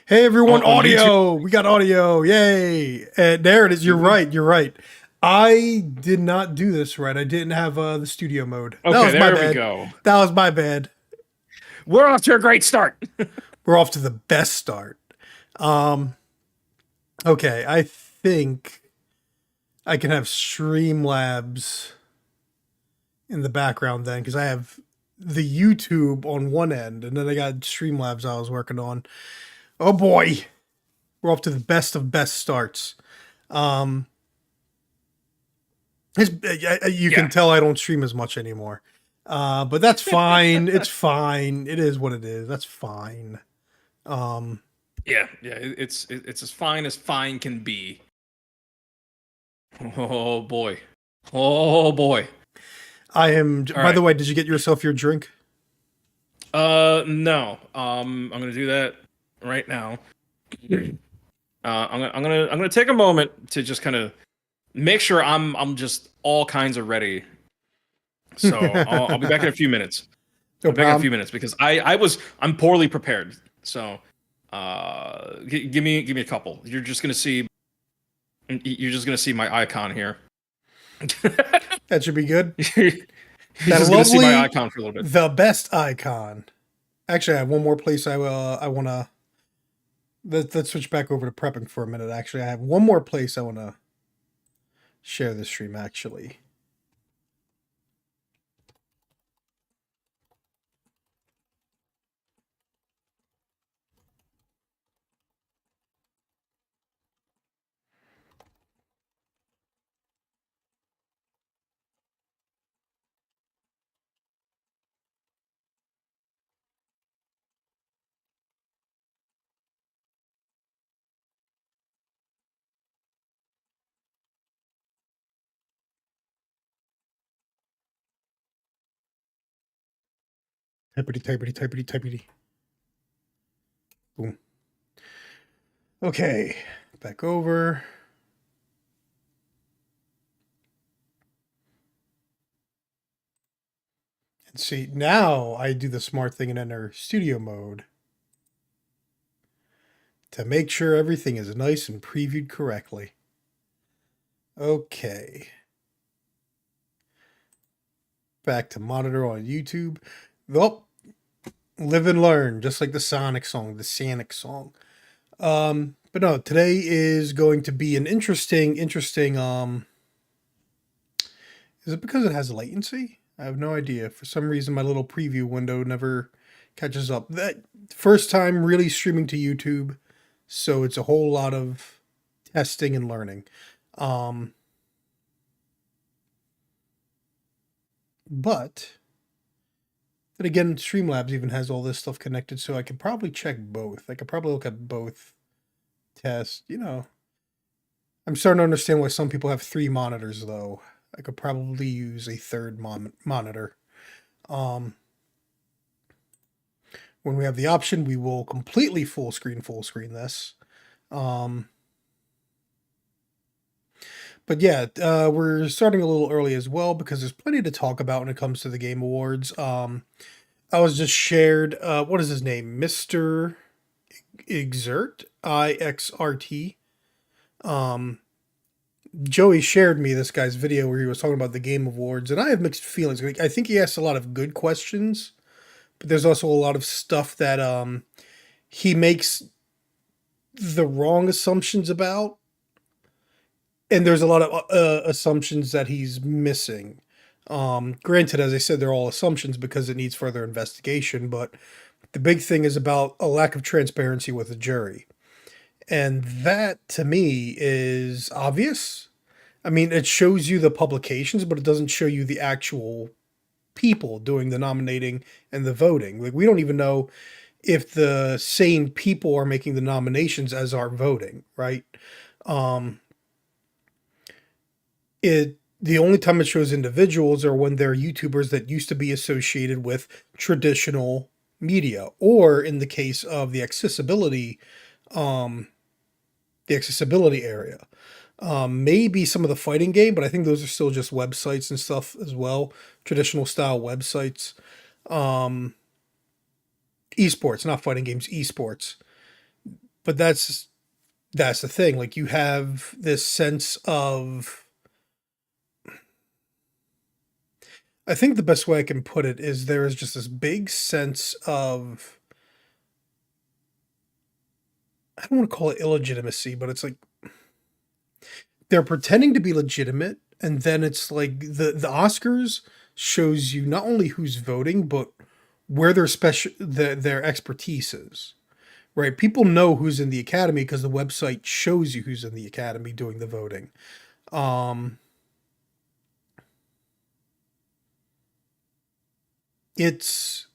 Hey everyone, On YouTube. audio! We got audio! Yay! There it is. You're Do we? right. You're right. I did not do this right. I didn't have the studio mode. That Okay, was my there we bad. go. That was my bad. We're off to a great start. We're off to the best start. Um, okay, I think I can have Streamlabs in the background then because I have the YouTube on one end and then I got Streamlabs I was working on. Oh boy, we're off to the best of best starts. Um, you can Yeah, tell I don't stream as much anymore. But that's fine. It's fine. It is what it is. That's fine. Um, yeah. It's as fine can be. Oh boy. Oh boy. I am. All By the right. way, did you get yourself your drink? No. I'm gonna do that right now. I'm gonna take a moment to just kind of make sure I'm just all kinds of ready. So I'll be back in a few minutes. No I'll be back in a problem. few minutes because I'm poorly prepared. So give me a couple. You're just gonna see my icon here. That should be good. You're That just gonna see my lovely, icon for a little bit. the best icon. Actually, I have one more place I wanna. Let's switch back over to prepping for a minute. Actually, I have one more place I wanna share this stream. Actually. Typity, typity, typity, typity. Boom. Okay, back over. And see, now I do the smart thing and enter studio mode to make sure everything is nice and previewed correctly. Okay. Back to monitor on YouTube. Oh, live and learn, just like the Sonic song, the Sonic song. But no, today is going to be an interesting, is it because it has latency? I have no idea. For some reason, my little preview window never catches up. That first time really streaming to YouTube, so it's a whole lot of testing and learning. Um, but then again, Streamlabs even has all this stuff connected, so I could probably check both. I could probably look at both tests. I'm starting to understand why some people have three monitors, though. I could probably use a third monitor. Um, when we have the option, we will completely full screen this. Um, but yeah, we're starting a little early as well because there's plenty to talk about when it comes to the Game Awards. I was just shared, what is his name? Mr. Exert, IXRT. Joey shared me this guy's video where he was talking about the Game Awards, and I have mixed feelings. Like, I think he asked a lot of good questions, but there's also a lot of stuff that he makes the wrong assumptions about, and there's a lot of assumptions that he's missing. Granted, as I said, they're all assumptions because it needs further investigation, but the big thing is about a lack of transparency with the jury. And that, to me, is obvious. I mean, it shows you the publications, but it doesn't show you the actual people doing the nominating and the voting. Like, we don't even know if the same people are making the nominations as are voting, right? Um, the only time it shows individuals are when they're YouTubers that used to be associated with traditional media, or in the case of um, the accessibility area. Maybe some of the fighting game, but I think those are still just websites and stuff as well, traditional style websites. Um, Esports, not fighting games, esports. But that's the thing. Like you have this sense of, I think the best way I can put it is there is just this big sense of, I don't want to call it illegitimacy, but it's like they're pretending to be legitimate, and then it's like the Oscars shows you not only who's voting, but where their expertise is. Right? People know who's in the academy because the website shows you who's in the academy doing the voting. Um, it's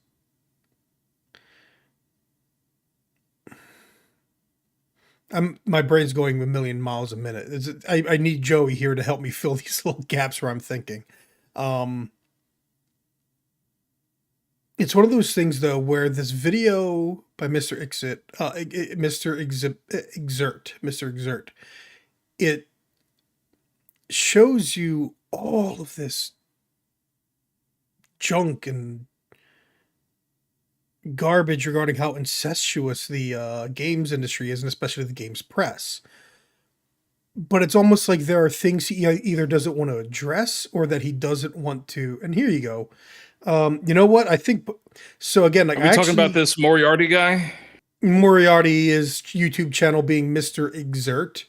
my brain's going a million miles a minute. I need Joey here to help me fill these little gaps where I'm thinking. Um, it's one of those things though where this video by Mr. Exert, it shows you all of this junk and garbage regarding how incestuous the games industry is, and especially the games press. But it's almost like there are things he either doesn't want to address or that he doesn't want to. And here you go. You know what? I think so. Again, like Are we talking about this Moriarty guy? Moriarty is YouTube channel being Mr. Exert,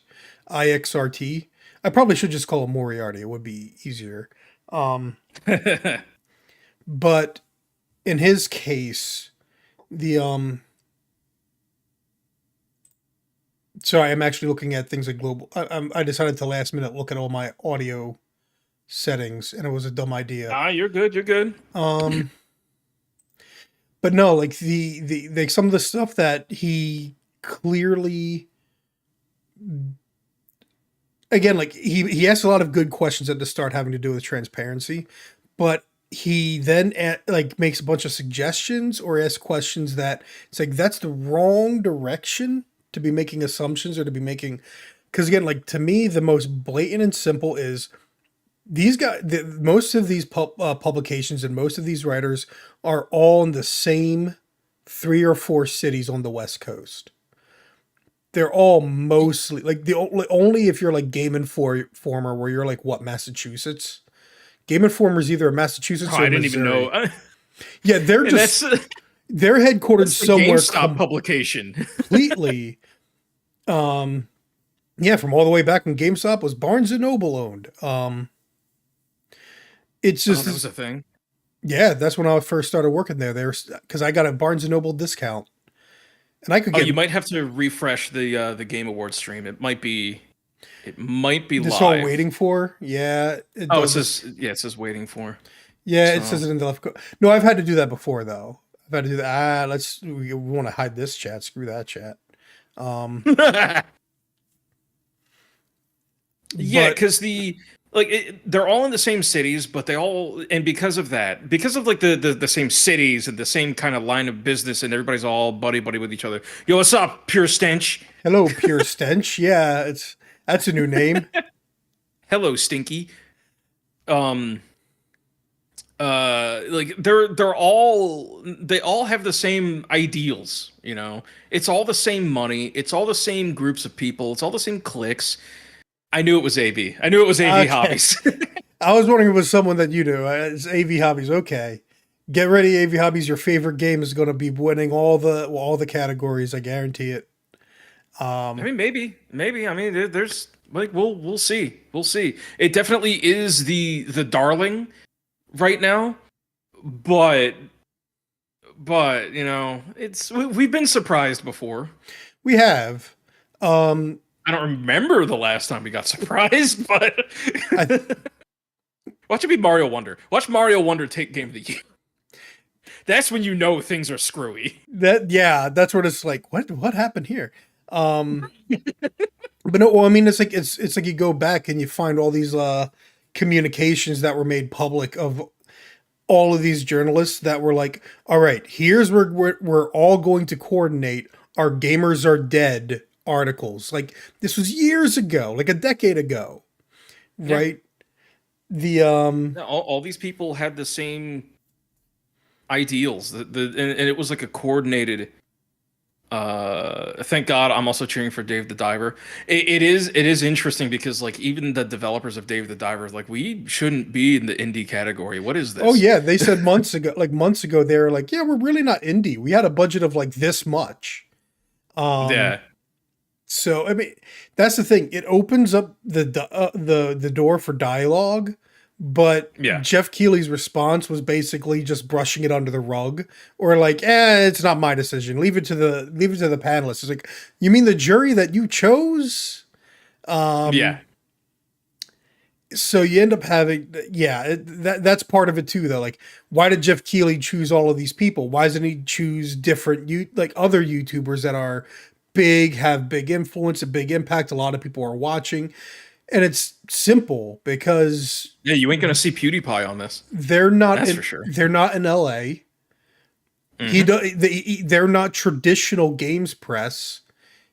IXRT. I probably should just call him Moriarty. It would be easier. Um, but in his case, the sorry, I'm actually looking at things like global. I decided to last minute look at all my audio settings, and it was a dumb idea. You're good. You're good. Um, but no, like the some of the stuff that he clearly, again, like he asked a lot of good questions at the start having to do with transparency, but he then like makes a bunch of suggestions or asks questions that it's like that's the wrong direction to be making assumptions or to be making, because again, like to me the most blatant and simple is these guys, most of these publications and most of these writers are all in the same 3 or 4 cities on the West Coast. They're all mostly like the only if you're like Game Informer where you're like what, Massachusetts. Game Informer is either Massachusetts or I didn't Missouri. even know. Yeah, they're just they're headquartered somewhere GameStop publication. completely. Yeah, from all the way back when GameStop was Barnes and Noble owned. It's just that was a thing. Yeah, that's when I first started working there. There, because I got a Barnes and Noble discount, and I could get. You might have to refresh the Game Awards stream. It might be this live. all waiting for. Yeah, it says waiting for. Yeah, so. It says it in the left. No, I've had to do that before though. I've had to do that. We want to hide this chat. Screw that chat. Yeah, because they're all in the same cities, but they all, and because of like the same cities and the same kind of line of business, and everybody's all buddy with each other. Yo, what's up, Pure Stench? Hello, Pure Stench. Yeah, that's a new name. Hello, Stinky. Like they all have the same ideals, you know. It's all the same money, it's all the same groups of people, it's all the same cliques. I knew it was AV. I knew it was AV okay. Hobbies. I was wondering if it was someone that you knew. It's AV Hobbies. Okay. Get ready, AV Hobbies. Your favorite game is going to be winning all the categories. I guarantee it. I mean, maybe. I mean, there's like we'll see. We'll see. It definitely is the darling right now, but you know, we've been surprised before. We have. I don't remember the last time we got surprised, but watch it be Mario Wonder. Watch Mario Wonder take Game of the Year. That's when you know things are screwy. That's what it's like. What happened here? But no, well, I mean, it's like you go back and you find all these communications that were made public of all of these journalists that were like, all right, here's where we're all going to coordinate our Gamers Are Dead articles. Like this was years ago, like a decade ago, right? All these people had the same ideals, and it was like a coordinated Thank God I'm also cheering for Dave the Diver. It is interesting because like even the developers of Dave the Diver, like we shouldn't be in the indie category. What is Oh this? yeah, they said months ago, they were like, yeah, we're really not indie. We had a budget of like this much. Um, Yeah, so I mean, that's the thing. It opens up the door for dialogue, but yeah. Jeff Keighley's response was basically just brushing it under the rug, or like, it's not my decision. Leave it to the panelists. It's like, you mean the jury that you chose? Yeah. So you end up having, yeah, that's part of it too, though. Like, why did Jeff Keighley choose all of these people? Why doesn't he choose different like other YouTubers that are big, have big influence, a big impact, a lot of people are watching? And it's simple because Yeah, you ain't gonna see PewDiePie on this. they're not That's in for sure. they're not in LA. Hmm. They're not traditional games press.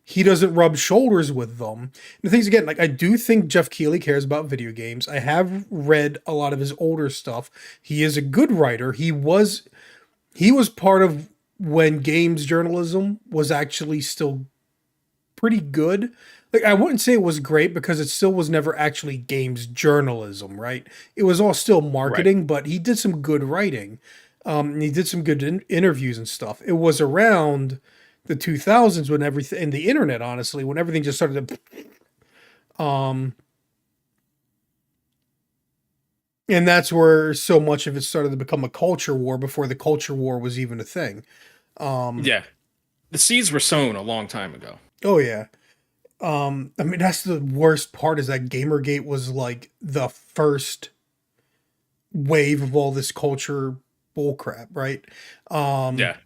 He doesn't rub shoulders with them. And the things again, like, I do think Jeff Keighley cares about video games. I have read a lot of his older stuff. He is a good writer. He was part of when games journalism was actually still pretty good. Like, I wouldn't say it was great because it still was never actually games journalism, right? It was all still Right. marketing, but he did some good writing. And he did some good interviews and stuff. It was around the 2000s when everything, and the internet, honestly, when everything just started to, and that's where so much of it started to become a culture war before the culture war was even a thing. Yeah. The seeds were sown a long time ago. Oh yeah. I mean, that's the worst part, is that Gamergate was like the first wave of all this culture bullcrap, right? Yeah.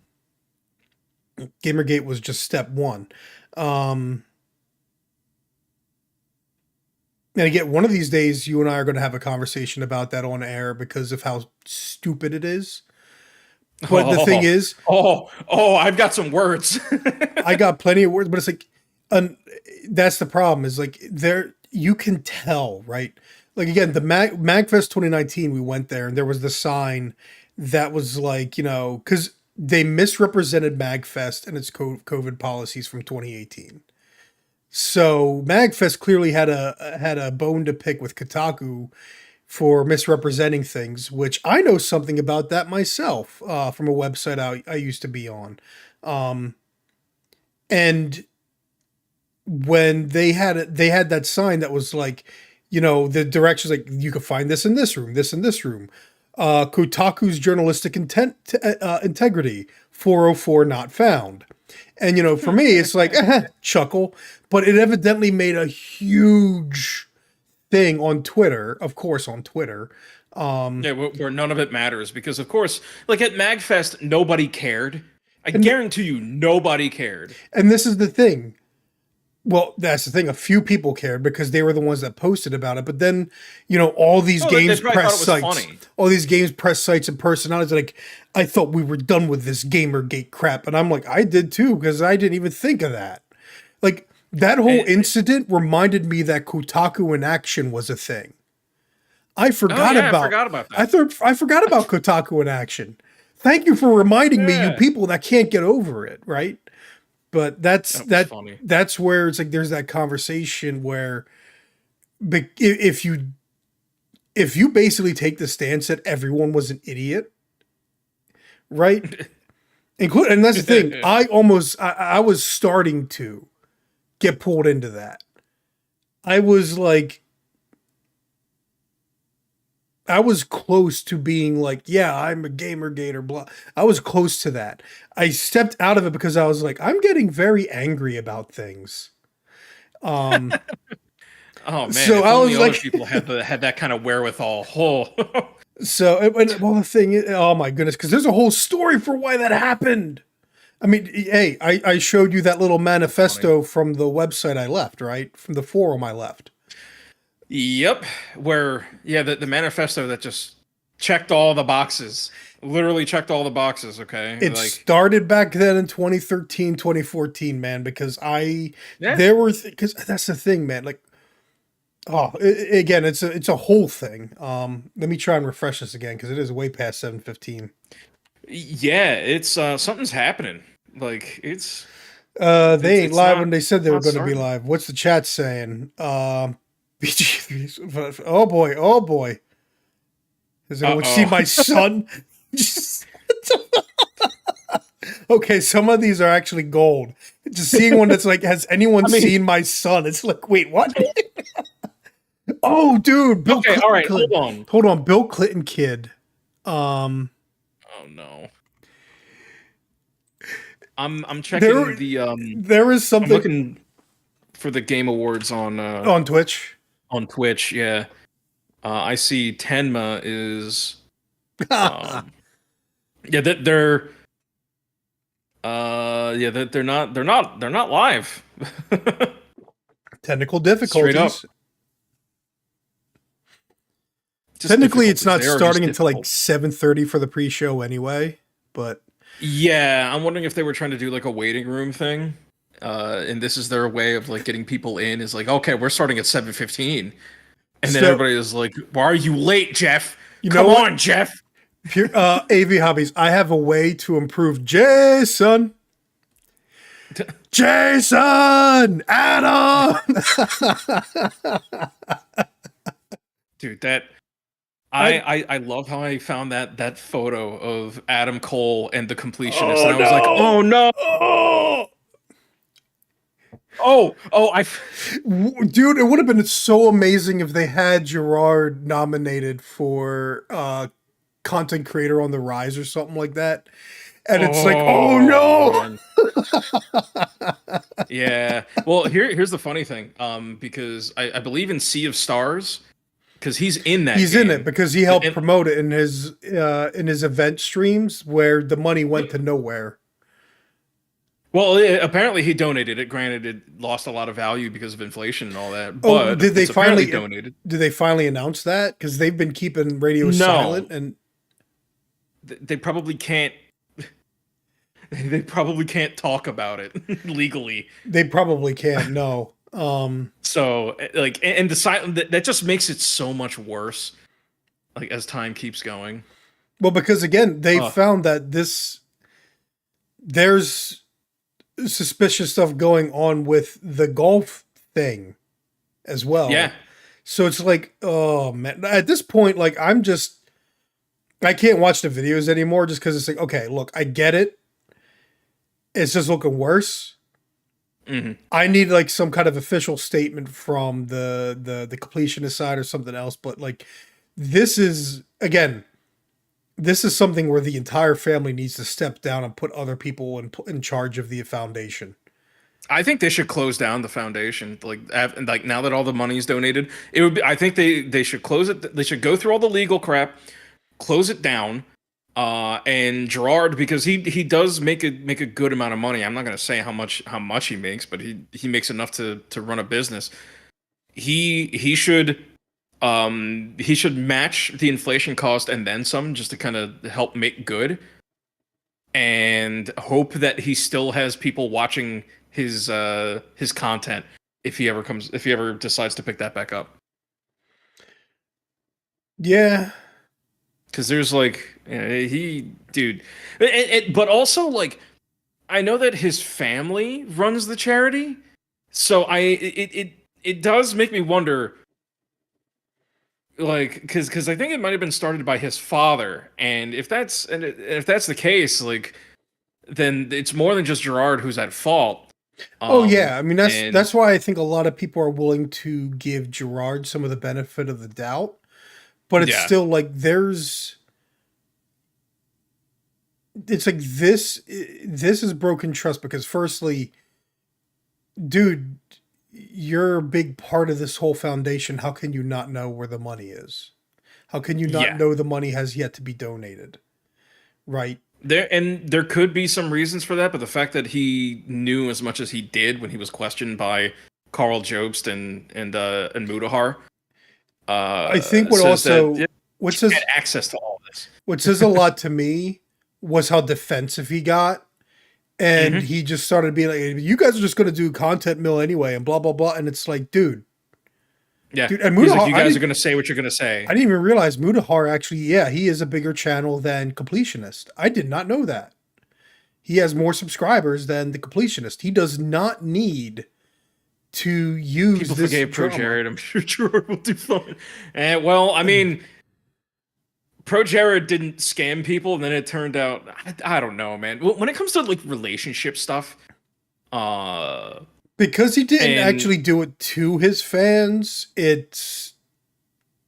Gamergate was just step one. Um, and again, one of these days, you and I are going to have a conversation about that on air because of how stupid it is. But the thing Oh, is, I've got some words. I got plenty of words, but it's like, um, that's the problem. Is like, there you can tell, right? Like, again, the Magfest 2019, we went there and there was the sign that was like, because they misrepresented Magfest and its COVID policies from 2018. So Magfest clearly had a bone to pick with Kotaku for misrepresenting things, which I know something about that myself, from a website I used to be on. Um, and when they had that sign that was like, the directions, like, you could find this in this room, this in this room. Kotaku's journalistic integrity, 404 not found. And for me, it's like, chuckle, but it evidently made a huge thing on Twitter, of course, on Twitter. Yeah, where none of it matters because, of course, like at Magfest, nobody cared. I And guarantee you, nobody cared. and this is the thing. Well, that's the thing. A few people cared because they were the ones that posted about it. But then, all these Oh, they games probably thought press it was sites, funny. and personalities, like, I thought we were done with this Gamergate crap, and I'm like, I did too, because I didn't even think of that. Like, that whole And incident reminded me that Kotaku in action was a thing. I oh forgot yeah, I about. forgot about I that. thought I forgot about Kotaku in action. Thank you for reminding me, you Yeah, people that can't get over it, right? But that's that was that. funny. That's where it's like there's that conversation where, if you basically take the stance that everyone was an idiot, right? And that's the thing. I was starting to get pulled into that. I was like, I was close to being like, yeah, I'm a gamer gator, blah. I was close to that. I stepped out of it because I was like, I'm getting very angry about things. Um, Oh man, so if I only was other like, people had that kind of wherewithal. Oh, well, the thing is, oh my goodness, because there's a whole story for why that happened. I mean, hey, I showed you that little that's funny. manifesto from the website I left, right? From the forum I left. Yep, where yeah, the manifesto that just checked all the boxes, literally checked all the boxes. Okay, It like started back then in 2013, 2014, man, because yeah. because that's the thing, man. Like, oh, again, it's a whole thing. Let me try and refresh this again because it is way past 7:15. Yeah, it's something's happening. Like it's They ain't It's live not when they said they were not going to be starting. live. What's the chat saying? BG3. Oh boy. Oh boy. Has anyone seen Uh-oh. my son? Okay, some of these are actually gold. Just seeing one that's like, has anyone I mean, seen my son? It's like, wait, what? Oh, dude, Bill okay, all right, hold Clinton. on. Hold on, Bill Clinton kid. Um, Oh no. I'm checking there, the there is I'm something looking for the Game Awards on Twitch. on Twitch, yeah. I see Tenma is um yeah, that they're yeah, that they're not live. Technical Straight up. difficulties. Just Technically, it's difficulties. not They are just starting until like difficult. 7:30 for the pre-show anyway. But Yeah, I'm wondering if they were trying to do like a waiting room thing. And this is their way of like getting people in is like, okay, we're starting at 7:15. And then so everybody is like, why are you late, Jeff? you know Come what? on, Jeff. Pure, AV hobbies. I have a way to improve Jason. Jason Adam. Dude, that I love how I found that photo of Adam Cole and the completionist, Oh and I was like, no! oh no, Oh, I dude, it would have been so amazing if they had Gerard nominated for content creator on the rise or something like that. And it's like, oh oh no! man. Yeah. Well, here's the funny thing. Because I believe in Sea of Stars, because he's in that He's in it game. because he helped And promote it in his event streams where the money went to nowhere. well, apparently he donated it. Granted, it lost a lot of value because of inflation and all that, Oh, but did they it's apparently finally donated. announce that? Because they've been keeping radio No, silent, and they probably can't. They probably can't talk about it legally. they probably can't. No. So, like, and the silent that just makes it so much worse. Like as time keeps going. Well, because again, they Uh, found that there's suspicious stuff going on with the golf thing as well. yeah, So it's like, oh man, at this point, like I can't watch the videos anymore just because it's like, okay, look, I get it. It's just looking worse. hmm I need like some kind of official statement from the completionist side or something else. But like, this is again, this is something where the entire family needs to step down and put other people in charge of the foundation. I think they should close down the foundation. Like now that all the money's donated, it would be. I think they should close it. They should go through all the legal crap, close it down. And Gerard, because he does make a good amount of money. I'm not gonna say how much he makes, but he makes enough to run a business. He should match the inflation cost and then some, just to kind of help make good, and hope that he still has people watching his content if he ever decides to pick that back up. Yeah. Because there's like, he, dude, but also like, I know that his family runs the charity, so it does make me wonder, like, because I think it might have been started by his father, and if that's the case, like, then it's more than just Gerard who's at fault. Oh yeah. I mean, And that's why I think a lot of people are willing to give Gerard some of the benefit of the doubt. But it's yeah, still like it's like this is broken trust because firstly, dude, you're a big part of this whole foundation. How can you not know where the money is? How can you not yeah, know the money has yet to be donated? Right? there could be some reasons for that, but the fact that he knew as much as he did when he was questioned by Carl Jobst and Mudahar, I think says that yeah, what he says had access to all this. what says a lot to me was how defensive he got. And hmm he just started being like, "You guys are just going to do content mill anyway," and blah blah blah. And it's like, Yeah, dude, and he's like, Mudahar, you guys are gonna say what you're gonna say. I didn't even realize Mudahar actually, yeah, he is a bigger channel than Completionist. I did not know that. he has more subscribers than the completionist. He does not need to use People this forgave Pro drama. Jared. I'm sure Jared will do fine. And well, I mean, Pro Jared didn't scam people, and then it turned out I don't know, man. When it comes to like relationship stuff, because he didn't actually do it to his fans, it's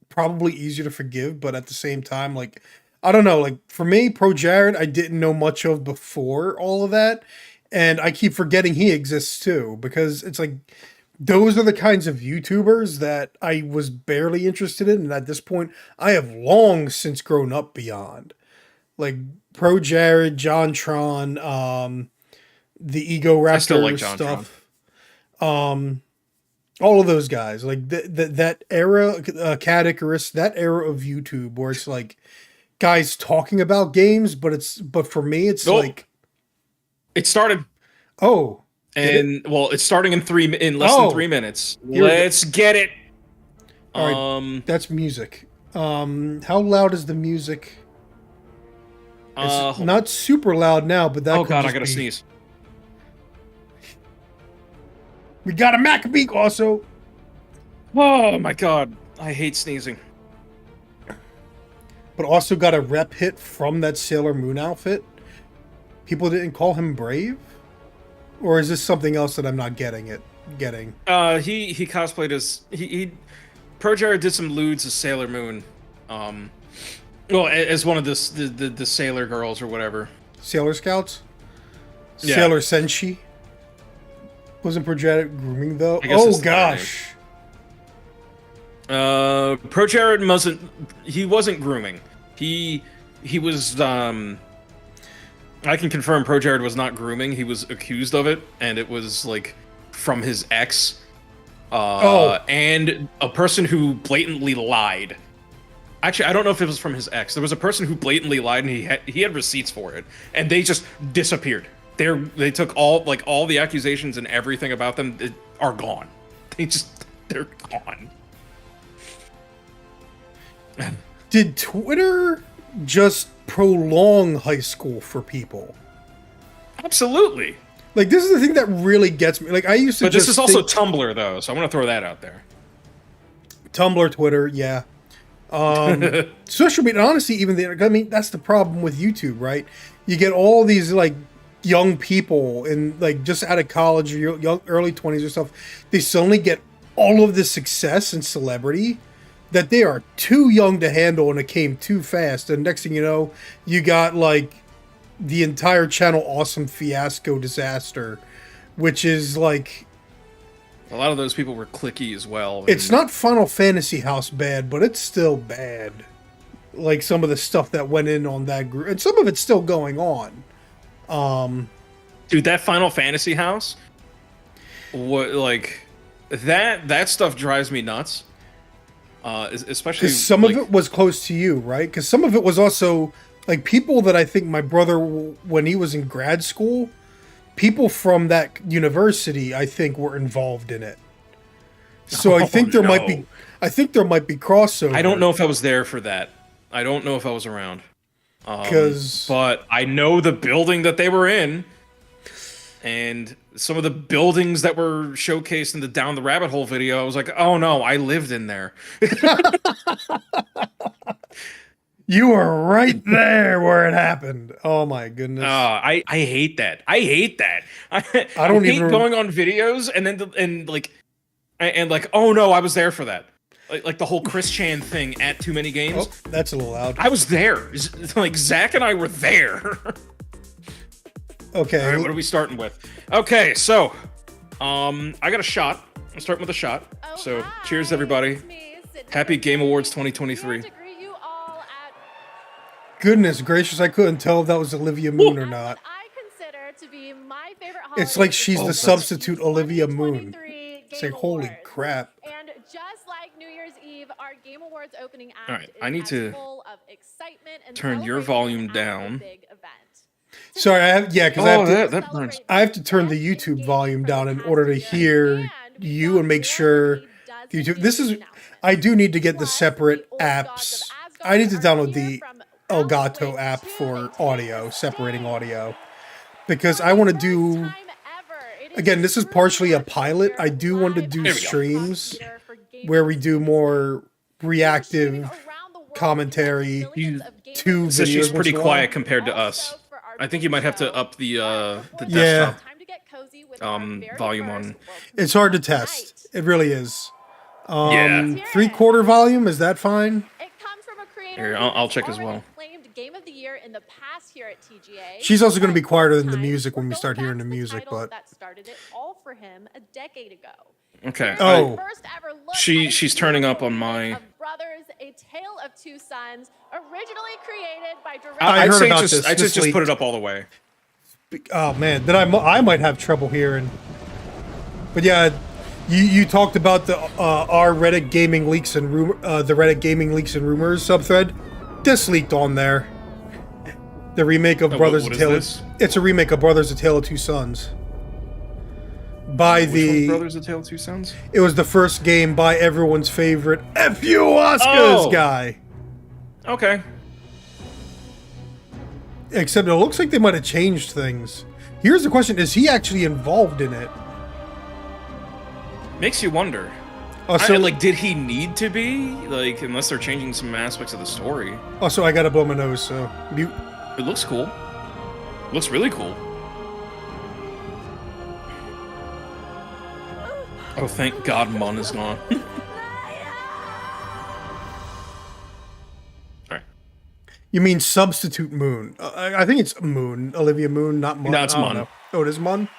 probably easier to forgive. But at the same time, like, I don't know, like for me, Pro Jared, I didn't know much of before all of that, and I keep forgetting he exists too, because it's like those are the kinds of YouTubers that I was barely interested in, and at this point, I have long since grown up beyond. Like Pro Jared, John Tron, the Ego Raptor I still like John stuff, all of those guys, like that era, Cat Icarus, that era of YouTube, where it's like guys talking about games, but for me, it's like it started. Oh. And well, it's starting in less than 3 minutes. Let's get it. All right, that's music. How loud is the music? It's not super loud now, but that. Oh god, I gotta sneeze. We got a Maccabee also. Oh my god, I hate sneezing. But also got a rep hit from that Sailor Moon outfit. People didn't call him brave. Or is this something else that I'm not getting? He cosplayed as he Pro Jared did some lewds as Sailor Moon, well, as one of the sailor girls or whatever. Sailor Scouts, yeah. Sailor Senshi. Wasn't Pro Jared grooming though? Oh gosh. Pro Jared wasn't grooming. He was I can confirm Pro Jared was not grooming. He was accused of it, and it was like from his ex, and a person who blatantly lied. Actually, I don't know if it was from his ex. There was a person who blatantly lied, and he had receipts for it, and they just disappeared. They took all the accusations and everything about them are gone. They're gone. Did Twitter just prolong high school for people? Absolutely. Like, this is the thing that really gets me. Like, I used to. But this is also Tumblr, though, so I want to throw that out there. Tumblr, Twitter, yeah. Social media, honestly, I mean, that's the problem with YouTube, right? You get all these like young people in like just out of college or young early 20s or stuff. They suddenly get all of this success and celebrity that they are too young to handle, and it came too fast. And next thing you know, you got like the entire channel awesome fiasco disaster, which is like a lot of those people were cliquey as well. It's not Final Fantasy House bad, but it's still bad. Like some of the stuff that went in on that group, and some of it's still going on. Dude, that Final Fantasy House, what like that stuff drives me nuts. Especially some of it was close to you, right? Because some of it was also like people that I think my brother, when he was in grad school, people from that university, I think, were involved in it. So I think there might be crossover. I don't know if I was there for that. I don't know if I was around. But I know the building that they were in, and some of the buildings that were showcased in the Down the Rabbit Hole video. I was like, oh no, I lived in there. You were right there where it happened. Oh my goodness. I hate that. I hate that. I hate going on videos and like, oh no, I was there for that. Like the whole Chris Chan thing at Too Many Games. Oh, that's a little loud. I was there. Like Zach and I were there. Okay. All right, what are we starting with? Okay, so I got a shot. I'm starting with a shot. So cheers, everybody. Happy Game Awards 2023. Goodness gracious, I couldn't tell if that was Olivia Moon or not. It's like she's the substitute Olivia Moon. It's like, holy crap. And just like New Year's Eve, our Game Awards opening act all right, I need to full of excitement and turn your volume down. Sorry, I have to turn the YouTube volume down in order to hear you and make sure YouTube. I do need to get the separate apps. I need to download the Elgato app for audio, separating audio. because I want to do. Again, this is partially a pilot. I do want to do streams where we do more reactive commentary to videos. So she's pretty quiet compared to us. I think you might have to up the desktop volume on. It's hard to test. It really is. Yeah. 3/4 volume, is that fine? It comes from a creator Here, I'll check as well. Claimed Game of the Year in the past here at TGA. She's also going to be quieter than the music when we start hearing the music, but that started it all for him a decade ago. Okay. Oh. She's turning up on my. Brothers, A Tale of Two Sons, originally created by director. I heard about just, this. I this just leak. put it up all the way. Oh man, then I might have trouble hearing. But yeah, you talked about the our Reddit gaming leaks and the Reddit gaming leaks and rumors subthread. This leaked on there. The remake of Brothers: A Tale. It's a remake of Brothers: A Tale of Two Sons. By the Brothers: A Tale of Two Sons. It was the first game by everyone's favorite "F you Oscars" guy. Okay. Except it looks like they might have changed things. Here's the question: is he actually involved in it? Makes you wonder. Did he need to be? Like, unless they're changing some aspects of the story. Also, I gotta blow my nose, so mute. It looks cool. It looks really cool. Oh, thank God Mun is gone. Alright. You mean substitute Moon? I think it's Moon. Olivia Moon, not Mun. No, it's Mun. Oh, it is Mun?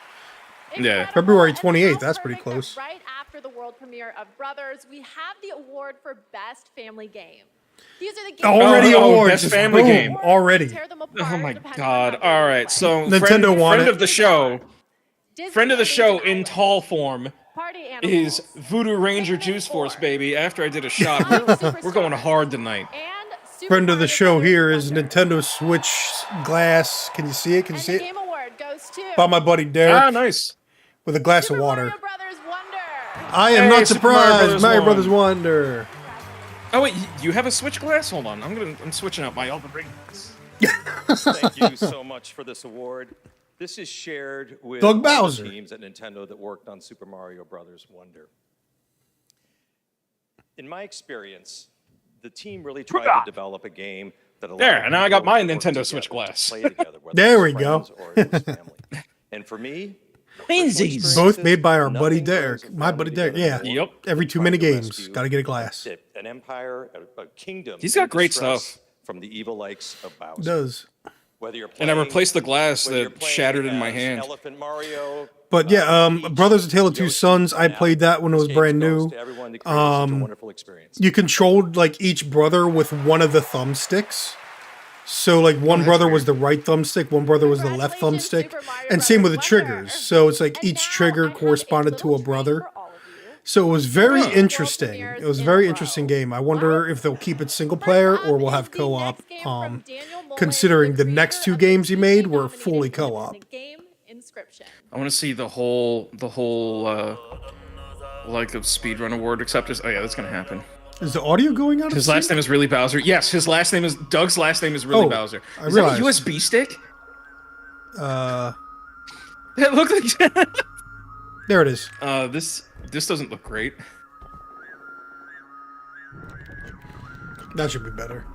Yeah. February 28th. That's pretty close. Right after the world premiere of Brothers, we have the award for Best Family Game. These are the games already awards. Best Family Game. Already. Oh my God. All right. So Nintendo won friend it. of the show. Friend of the show in tall form is Voodoo Ranger Juice Force, baby. After I did a shot, we're going hard tonight. Friend of the show here is Nintendo Switch Glass. Can you see it? Can you see it? By my buddy Derek. Ah, nice. With a glass of water. Mario Brothers Wonder. I am not surprised. Mario Brothers Wonder. Oh wait, you have a Switch glass? Hold on, I'm switching out my Elden Ring. Thank you so much for this award. This is shared with Doug all Bowser. the teams at Nintendo that worked on Super Mario Brothers Wonder. In my experience, the team really tried to develop a game that allowed there, and now I got my people to work Nintendo together Switch to glass. play together, whether There it's we go. friends or it was family. And for me, Twinsies. Both made by our buddy nothing Derek. brings a My buddy family Derek. together Yeah. Yep. Every too than many trying to games. rescue Got to get a glass. an empire, a kingdom. He's got in great distress stuff. from the evil likes of Bowser. It does. Whether you're And I playing- replaced the glass whether you're that playing shattered in my as hand. Elephant Mario, But yeah, Peach, Brothers: A Tale of Two Yoshi, Sons. I now, played that when it was this brand game goes new. to everyone to create such a wonderful experience. You controlled like each brother with one of the thumbsticks. So like one brother was the right thumbstick, one brother was the left thumbstick, and same with the triggers. So it's like each trigger corresponded to a brother. So it was very interesting. It was a very interesting game. I wonder if they'll keep it single player or we'll have co-op. Considering the next two games he made were fully co-op. I want to see the whole like the speedrun award acceptance. Oh yeah, that's gonna happen. Is the audio going out? His last name is really Bowser. Yes, his last name is Doug's last name is really Bowser. I Is that a realized. USB stick? Uh, It looked like. there it is. This doesn't look great. That should be better.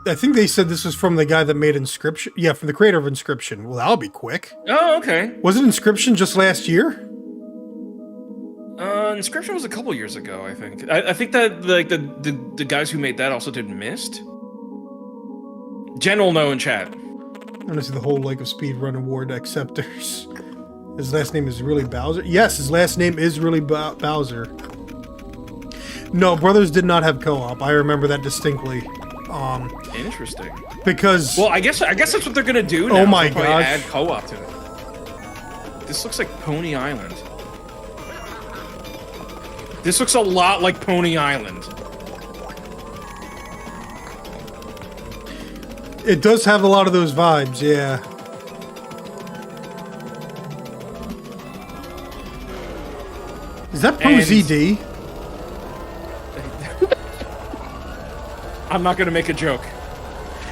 I think they said this was from the guy that made Inscription. Yeah, from the creator of Inscription. Well, that'll be quick. Oh, okay. Wasn't Inscription just last year? Inscription was a couple years ago, I think. I think that like the guys who made that also did Myst. Jen will know in chat. I want to see the whole like of speedrun award acceptors. His last name is really Bowser. Yes, his last name is really Bowser. No, Brothers did not have co-op. I remember that distinctly. Interesting. Because Well, I guess that's what they're gonna do now. Oh my They'll probably gosh. add co-op to it. This looks like Pony Island. This looks a lot like Pony Island. it does have a lot of those vibes, yeah. Is that Pro And- ZD? I'm not gonna make a joke.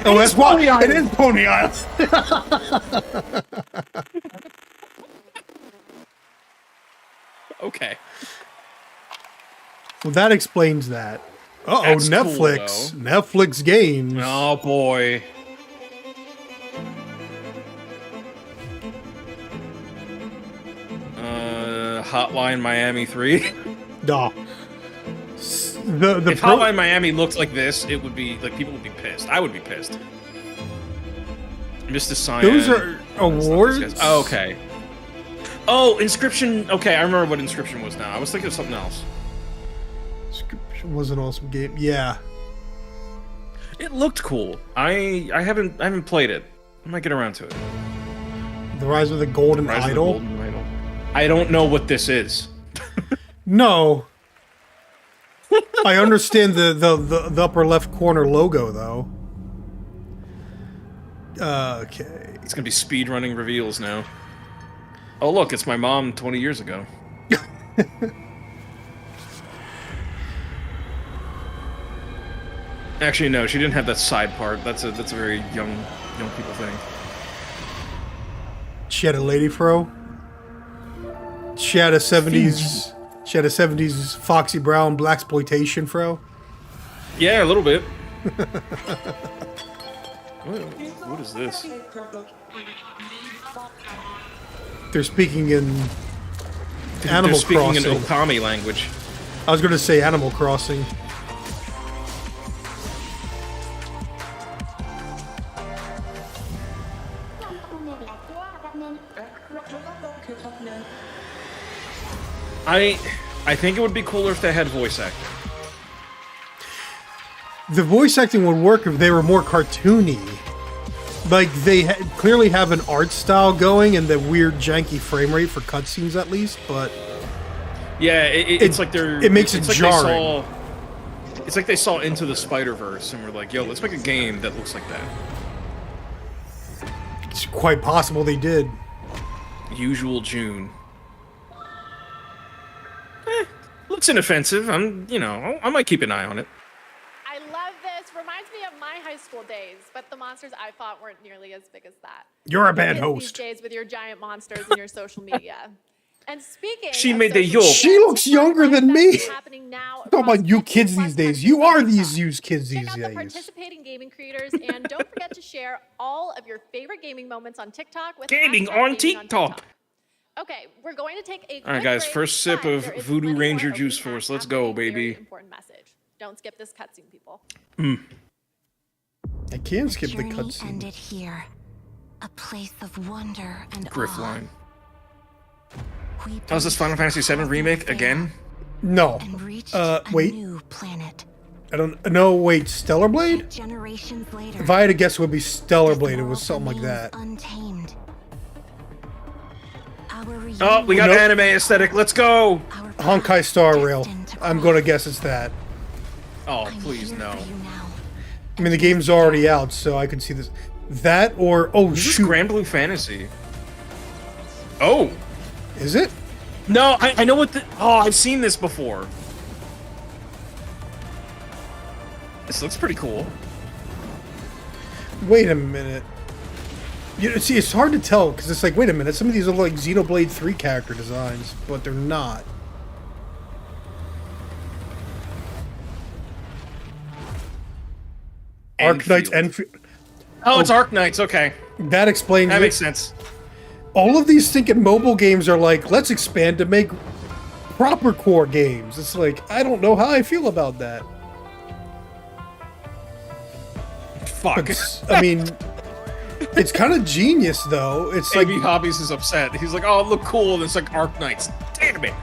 Oh, that's why it is Pony Island. Okay. Well, that explains that. Uh-oh, That's Netflix. cool, Netflix games. Oh boy. Hotline Miami 3. Duh. If Hotline Miami looked like this, it would be like people would be pissed. I would be pissed. Mr. Cyan. Those are awards? Oh, okay. Oh, Inscription. Okay, I remember what Inscription was now. I was thinking of something else. Inscription was an awesome game. Yeah. It looked cool. I haven't played it. I might get around to it. The Rise of the Golden Rise of the Idol? Golden Idol. I don't know what this is. No. I understand the upper left corner logo though. Okay. It's gonna be speedrunning reveals now. Oh look, it's my mom 20 years ago. Actually, no, she didn't have that side part. That's a very young people thing. She had a lady fro. She had a 70s. She had a 70s Foxy Brown blaxploitation fro. Yeah, a little bit. What is this? They're speaking in Animal They're speaking Crossing. in Okami language. I was going to say Animal Crossing. I think it would be cooler if they had voice acting. The voice acting would work if they were more cartoony. Like, they clearly have an art style going and the weird janky frame rate for cutscenes at least, but... Yeah, it's like they're... It makes it like jarring. It's like they saw Into the Spider-Verse and were like, yo, let's make a game that looks like that. It's quite possible they did. Usual June. Looks inoffensive. I might keep an eye on it. I love this. Reminds me of my high school days, but the monsters I fought weren't nearly as big as that. You're a bad Kids host. These days with your giant monsters and your social media. And speaking She of made the social yo. media, She looks younger than me. that's happening now Talk about across you 50 kids plus these days. countries You are on these TikTok. used kids Check these out the days. participating gaming creators and don't forget to share all of your favorite gaming moments on TikTok with Gaming hashtag on gaming TikTok. Okay, we're going to take a All right, quick guys, break, first sip but of there is Voodoo plenty Ranger more juice opening for us. acts Let's after go, a very baby. important message. Don't skip this cutscene, people. I can't skip the journey cutscene. ended here, a place of wonder and Griff awe. line. We How's this Final Fantasy VII remake again? No. and reached Wait. a new planet. I don't... No, wait. Stellar Blade? Generations later, If I had to guess, it would be Stellar the Blade. It was world something like remains that. Untamed. Our Oh, we got Nope. anime aesthetic. Let's go. our Honkai path Star Rail. destined to I'm cross. going to guess it's that. Oh, I'm please here no. for you now. I mean, the game's already out, so I could see this. That or... Oh, This is shoot. Grand Blue Fantasy. Oh. Is it? No, I know what the... Oh, I've seen this before. This looks pretty cool. Wait a minute. You know, see, it's hard to tell, because it's like, wait a minute, some of these are like Xenoblade 3 character designs, but they're not. Arknights Enfield. and... Oh, it's Arknights. Okay. That explains That it. makes sense. All of these thinking mobile games are like, let's expand to make proper core games. It's like, I don't know how I feel about that. Fuck. I mean, it's kind of genius, though. It's like... AB Hobbies is upset. He's like, oh, it look cool. And it's like Arknights. Damn it.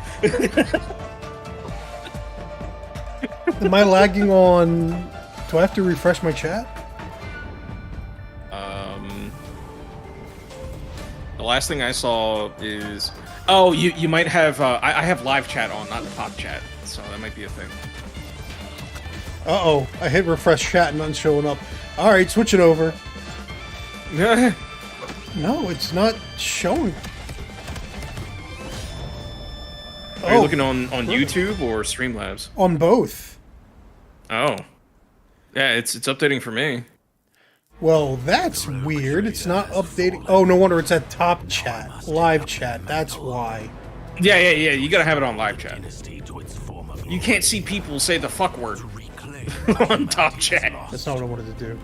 Am I lagging on... Do I have to refresh my chat? The last thing I saw is... Oh, you might have... I have live chat on, not the pop chat. So that might be a thing. Uh-oh. I hit refresh chat and nothing's showing up. Alright, switch it over. No, it's not showing. Are you looking on YouTube or Streamlabs? On both. Oh. Yeah, it's updating for me. Well, that's weird. It's not updating. Oh, no wonder it's at top chat, live chat. That's why. Yeah. You gotta have it on live chat. You can't see people say the fuck word on top chat. That's not what I wanted to do.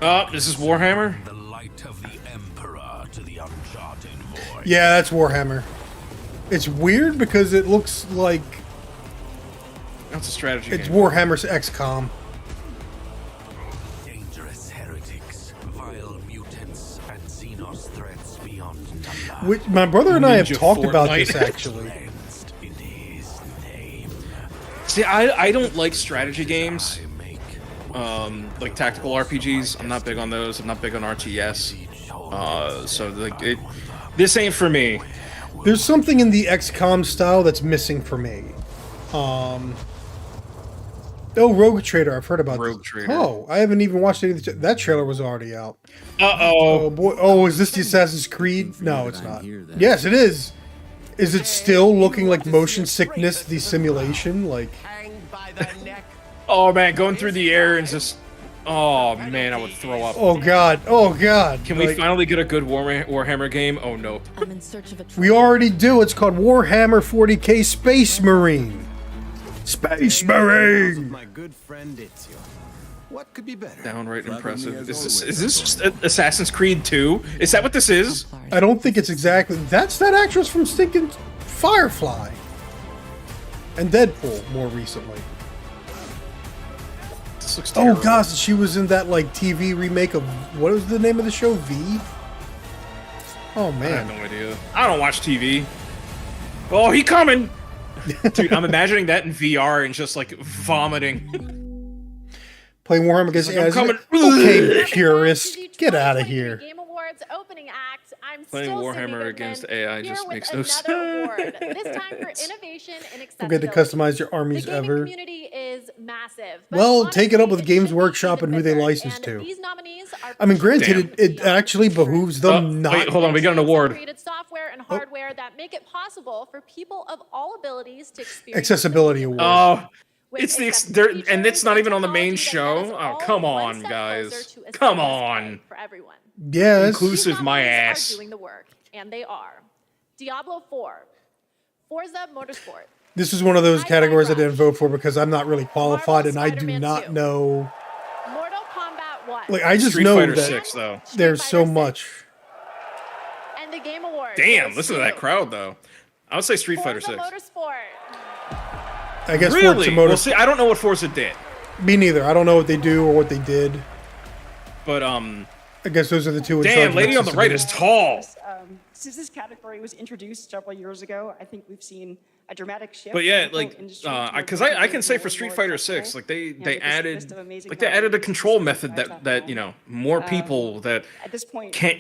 Oh, this is Warhammer. Yeah, that's Warhammer. It's weird because it looks like That's a strategy it's game. Warhammer's XCOM. Dangerous heretics, vile mutants, and Xenos threats beyond number. Which, my brother and I have Ninja talked about Fortnite. this actually. Cleansed in his name. See, I don't like strategy games. Like tactical RPGs. I'm not big on those. I'm not big on RTS. So like this ain't for me. There's something in the XCOM style that's missing for me. Oh, Rogue Trader. I've heard about Rogue this. Trader. Oh, I haven't even watched any of the. That trailer was already out. Uh-oh. Oh boy. Oh, is this the Assassin's Creed? No, it's not. Yes, it is. Is it still looking like motion sickness, the simulation? Like. Oh man, going through the air and just. Oh man, I would throw up. Oh god. Oh god. Can we Like, finally get a good Warhammer game? Oh no. I'm in search of a We already do. It's called Warhammer 40K Space Marine. Space Marine. My good friend Ezio. What could be better? Downright impressive. Is this just Assassin's Creed 2? Is that what this is? I don't think it's exactly. That's that actress from stinking Firefly and Deadpool more recently. This looks Oh terrible. gosh, she was in that like TV remake of what was the name of the show? V. Oh I have man. no idea. I don't watch TV. Oh, he coming! Dude, I'm imagining that in VR and just like vomiting. Playing Warhammer against Like, I'm AI. coming. Okay, purist, get out of here. Game Awards opening act. I'm Playing still Warhammer Sydney Goodman, against AI here just with makes no another award, sense. this time for innovation and accessibility. Forget to customize your The armies gaming ever. community is massive. but Well, take it up with honestly, Games it should be Workshop even and who they bigger, license and to. These nominees are I mean, granted, Damn. it actually behooves them not. Wait, hold on. We got an award. Created software and hardware that make it possible for people of all abilities to experience Accessibility the award. Oh, With it's the accessible and it's not even on the main features and technology show. that gets Oh, us come all on, one step guys. closer to a Come seamless on. play for everyone. Yes. Inclusive These my nominees ass. are doing the work, and they are Diablo 4, Forza Motorsport, This is one of those Hi-Fi categories I Rush. didn't vote for because I'm not really qualified and I do Spider-Man not 2. know. Mortal Kombat 1. Like, I just Street know Fighter that 6 though. Street there's Fighter so 6. much. And the Game Awards. Damn, goes listen to that crowd though. I would say Street Fighter Forza 6. Motorsport. I guess Really? Forza Well, Motor. see, I don't know what Forza did, Me neither. I don't know what they do or what they did. but I guess those are the two. In charge damn, of lady on the right is accessibility. tall. Since this category was introduced several years ago, I think we've seen a dramatic shift. But yeah, in the like, industry toward because making I can say games for more Street and more Fighter accessible. 6, like they And with this added list of amazing like they added a categories, control it's method right that now. you know more people that At this point, can't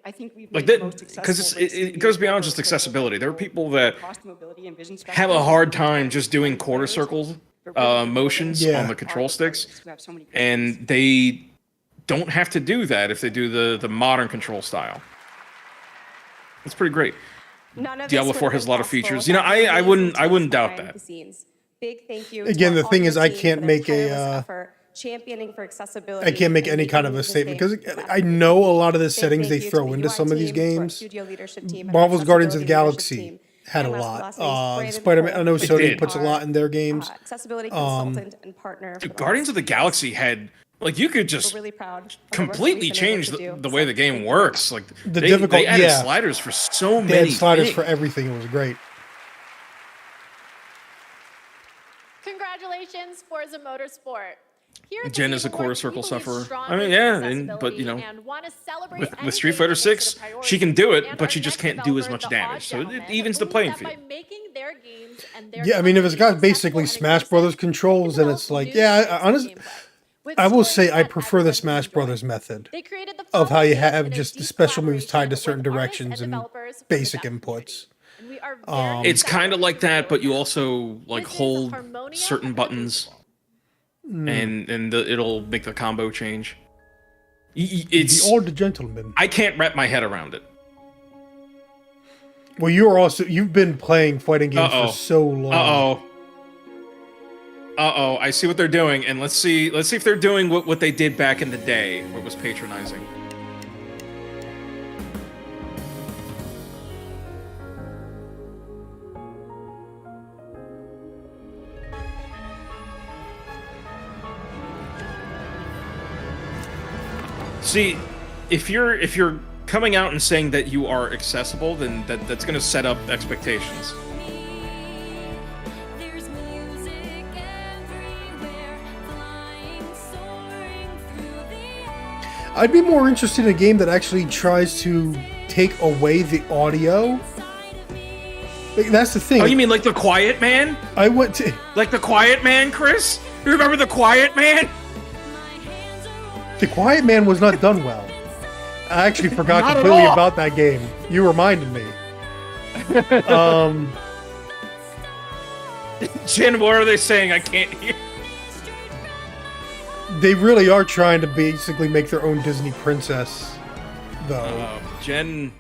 I think we've like made the that most because accessible racing it goes game beyond ever just for accessibility. There are people people that across the mobility and vision have a spectrum, hard time just including doing quarter players, circle but really motions Yeah. on the control sticks, who have so many and they don't have to do that if they do the modern control style. It's pretty great. Diablo 4 has a lot of features. You know, I wouldn't doubt that. Big thank you. Again, to the all thing your is, I team can't for make their a, tireless effort championing for accessibility. I can't make and any kind of making a this statement game because I accessible. know a lot of the Big settings they thank you to throw the into UI some of these team, to our games. studio leadership team, and our Marvel's Guardians of the accessibility leadership Galaxy team. had a And last lot. but not least, Brandon Spider-Man. I know Cole, Sony did. puts a lot in their games. accessibility consultant and partner. for Dude, the Guardians of the last Galaxy had like you could just We're really proud of the work that completely we've been able change to do. the way the game works. Like The they difficult- added yeah. sliders for so They many had sliders things. for everything. It was great. Congratulations, Forza Motorsport. Here at the Jen Game is a quarter Awards, we circle believe sufferer. strongly I mean, in yeah, but accessibility you know, and wanna celebrate with any Street game Fighter that makes 6, it a priority. she can do it, And but our she just next can't do as developer, much The Odd damage. So it Gentleman, evens the believes playing that field. by making their games and their Yeah, I mean, if it's got content basically accessible Smash and Brothers inclusive, controls, it and can it's like, develop yeah, new I types of honestly, gameplay with I will stories say I that prefer the everyone can Smash enjoy. Brothers method They created the of how following you games have in a just the deep special moves tied to collaboration certain with artists directions and developers from the basic dev inputs. community. And we are very It's kind of excited like to that, but you reveal also like This is hold Harmonia certain and buttons, and it'll make the combo change. The It's old gentleman. I can't wrap my head around it. Well, you've been playing fighting games Uh-oh. for so long. Uh oh. Uh-oh, I see what they're doing, and let's see if they're doing what they did back in the day, what was patronizing. See, if you're coming out and saying that you are accessible, then that's going to set up expectations. I'd be more interested in a game that actually tries to take away the audio. Like, that's the thing. Oh, you mean like The Quiet Man? I went to... Like The Quiet Man, Chris? You remember The Quiet Man? The Quiet Man was not done well. I actually forgot Not at completely all. about that game. You reminded me. Jen, what are they saying? I can't hear. They really are trying to basically make their own Disney princess, though. Jen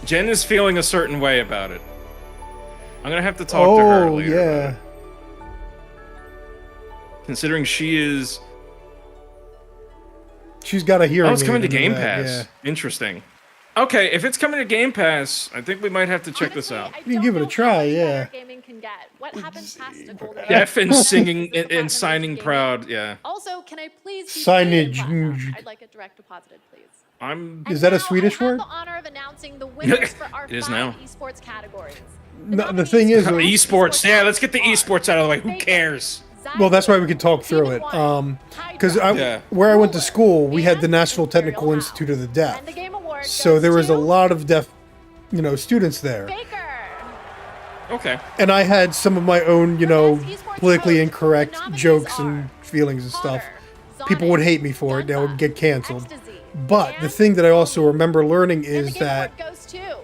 is feeling a certain way about it. I'm gonna have to talk to her later. Yeah. Considering she is... She's got a hearing. Oh, it's coming to aid and Game that, Pass. Interesting. Okay, if it's coming to Game Pass, I think we might have to check this out. You can give it a try, yeah. Gaming can get. What happens past a golden Deaf and singing and signing proud, yeah. Also, can I please be Signage. I'd like it direct deposited, please. Is that a Swedish I have word? the honor of announcing the winners for our It is 5 now. esports categories. No, the thing is, Esports, yeah, let's get the esports out of the way. Who cares? well, that's why we could talk through it. Because where I went to school, we had the National Technical Institute of the Deaf. And the game award So goes there was a to lot of deaf, students there. Baker. Okay. And I had some of my own, politically incorrect jokes and feelings and stuff. People would hate me for it. They would get canceled. But the thing that I also remember learning is that Goes to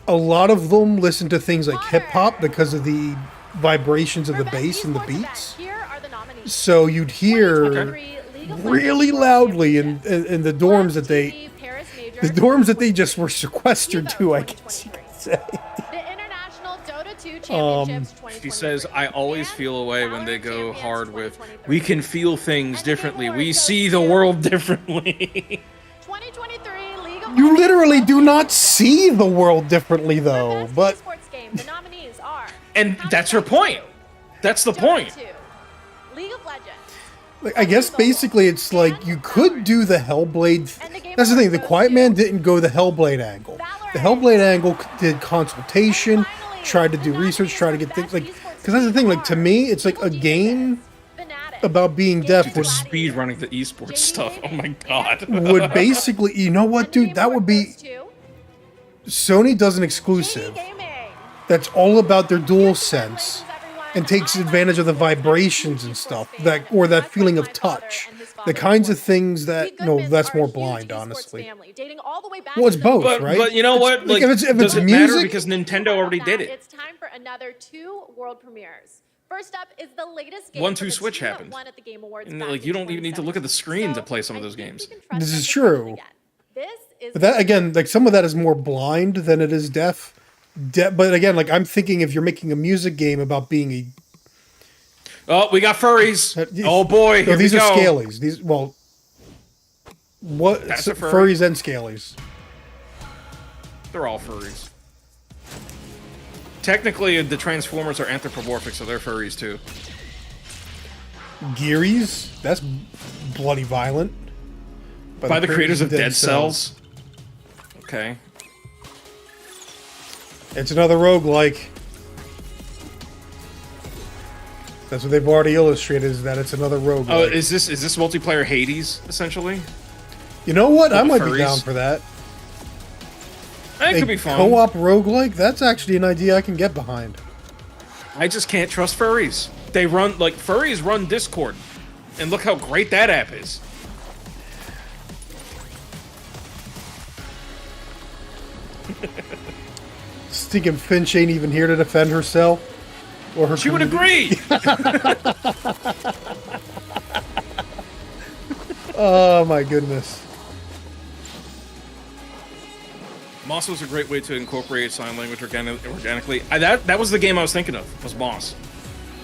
a lot of them listen to things like hip hop because of the vibrations of the bass and the beats. Here are the nominees. So you'd hear really loudly in the dorms that they just were sequestered to, I guess you could say. The International Dota 2 Championships 2023. She says, I always feel a way when they go hard with, we can feel things differently. We see the world differently. 2023 League of You literally do not see the world differently, though. But Esports game. The nominees are And that's her point. That's the point. Dota 2, League of Legends. I guess basically it's like you could do the Hellblade. That's the thing. The Quiet Man didn't go the Hellblade angle. The Hellblade angle did consultation, tried to do research, tried to get things like. Because that's the thing. Like to me, it's like a game about being deaf would Speed running the esports stuff. Oh my god. would basically. You know what, dude? That would be. Sony does an exclusive that's all about their dual sense and takes advantage of the vibrations and stuff or that feeling of touch, the kinds of things that that's more blind, honestly. Well, it's both, right? But you know what? Like, if it's does it music, matter because Nintendo already did it? It's time for another 2 world premieres. First up is the latest game. 1-2 Switch happened. At the Game Awards And back like in you don't even need to look at the screen to 2017. play some of those games. This is true. This is But that again, like some of that is more blind than it is deaf. But again, like I'm thinking if you're making a music game about being a Oh, we got furries. Oh boy, here these we are go. scalies. That's a furry. Furries and scalies. They're all furries. Technically, the Transformers are anthropomorphic, so they're furries too. Gearies, that's bloody violent. By the creators of Dead Cells. Okay. It's another roguelike. That's what they've already illustrated, is that it's another roguelike. Oh, is this multiplayer Hades essentially? You know what? I might furries. be down for that. It could be fun. Co-op roguelike? That's actually an idea I can get behind. I just can't trust furries. They run like furries run Discord, and look how great that app is. Stinking Finch ain't even here to defend herself. Or her She would community. agree. Oh my goodness. Moss was a great way to incorporate sign language organically. That was the game I was thinking of. Was Moss?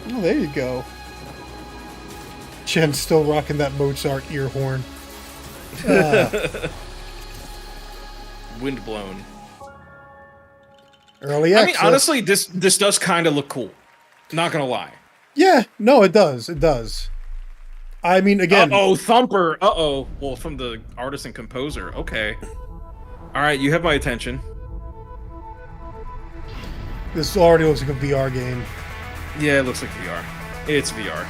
Oh, there you go. Jen's still rocking that Mozart ear horn. Wind blown. Early I access. mean, honestly, this does kind of look cool. Not gonna lie. Yeah, no, it does. It does. I mean, again... Uh-oh, Thumper. Uh-oh. Well, from the artist and composer. Okay. All right, you have my attention. This already looks like a VR game. Yeah, it looks like VR. It's VR.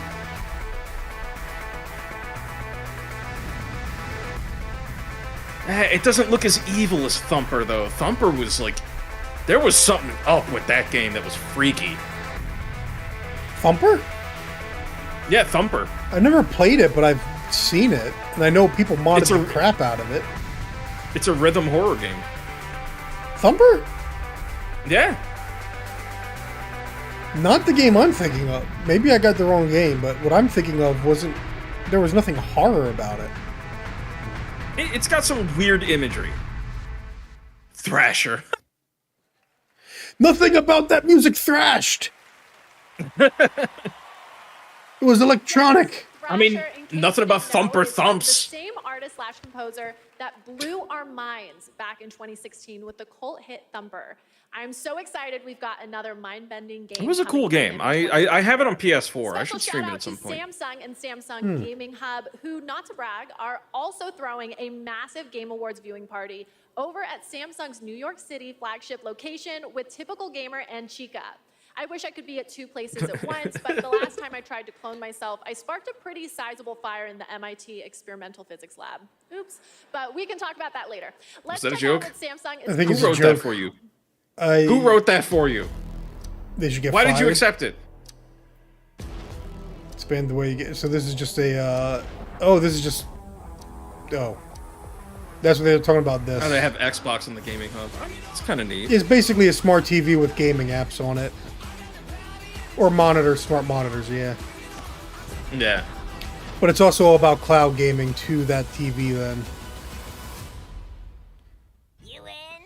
It doesn't look as evil as Thumper, though. Thumper was like... There was something up with that game that was freaky. Thumper? Yeah, Thumper. I never played it, but I've seen it. And I know people modded the crap out of it. It's a rhythm horror game. Thumper? Yeah. Not the game I'm thinking of. Maybe I got the wrong game, but what I'm thinking of wasn't... There was nothing horror about it. It's got some weird imagery. Thrasher. Nothing about that music thrashed! It was electronic. I mean, nothing about Thumper Thumps. The same artist slash composer that blew our minds back in 2016 with the cult hit Thumper. I'm so excited we've got another mind-bending game. It was a cool game. I have it on PS4. I should stream it at some point. Samsung and Samsung Gaming Hub, who, not to brag, are also throwing a massive Game Awards viewing party over at Samsung's New York City flagship location with Typical Gamer and Chica. I wish I could be at two places at once, but the last time I tried to clone myself, I sparked a pretty sizable fire in the MIT experimental physics lab. Oops, but we can talk about that later. Is that a joke? Samsung I think Who wrote that for you? Who wrote that for you? They should get Why fired. did you accept it? Expand the way you get... So this is just a... Oh, this is just... Oh. That's what they were talking about this. Oh, they have Xbox in the gaming hub. I mean, it's kind of neat. It's basically a smart TV with gaming apps on it. Or monitors, smart monitors, yeah. Yeah. But it's also all about cloud gaming to that TV then. You in?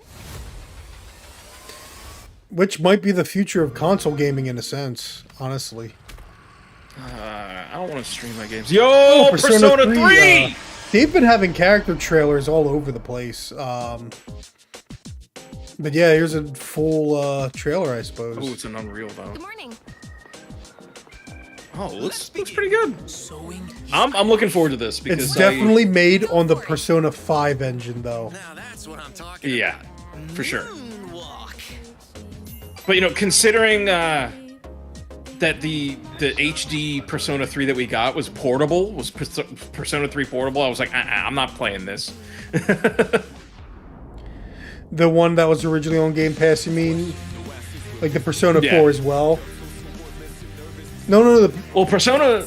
Which might be the future of console gaming in a sense, honestly. I don't want to stream my games. Yo, Persona 3! They've been having character trailers all over the place. But yeah, here's a full trailer, I suppose. Oh, it's an Unreal, though. Good morning. Oh, looks pretty good. I'm looking forward to this because It's definitely made on the Persona 5 engine, though. Now that's what I'm talking Yeah, for sure. Moonwalk. But, you know, considering that the HD Persona 3 that we got was portable, was Persona 3 portable, I was like, I'm not playing this. The one that was originally on Game Pass, you mean? Like the Persona 4 as well? No. Well, Persona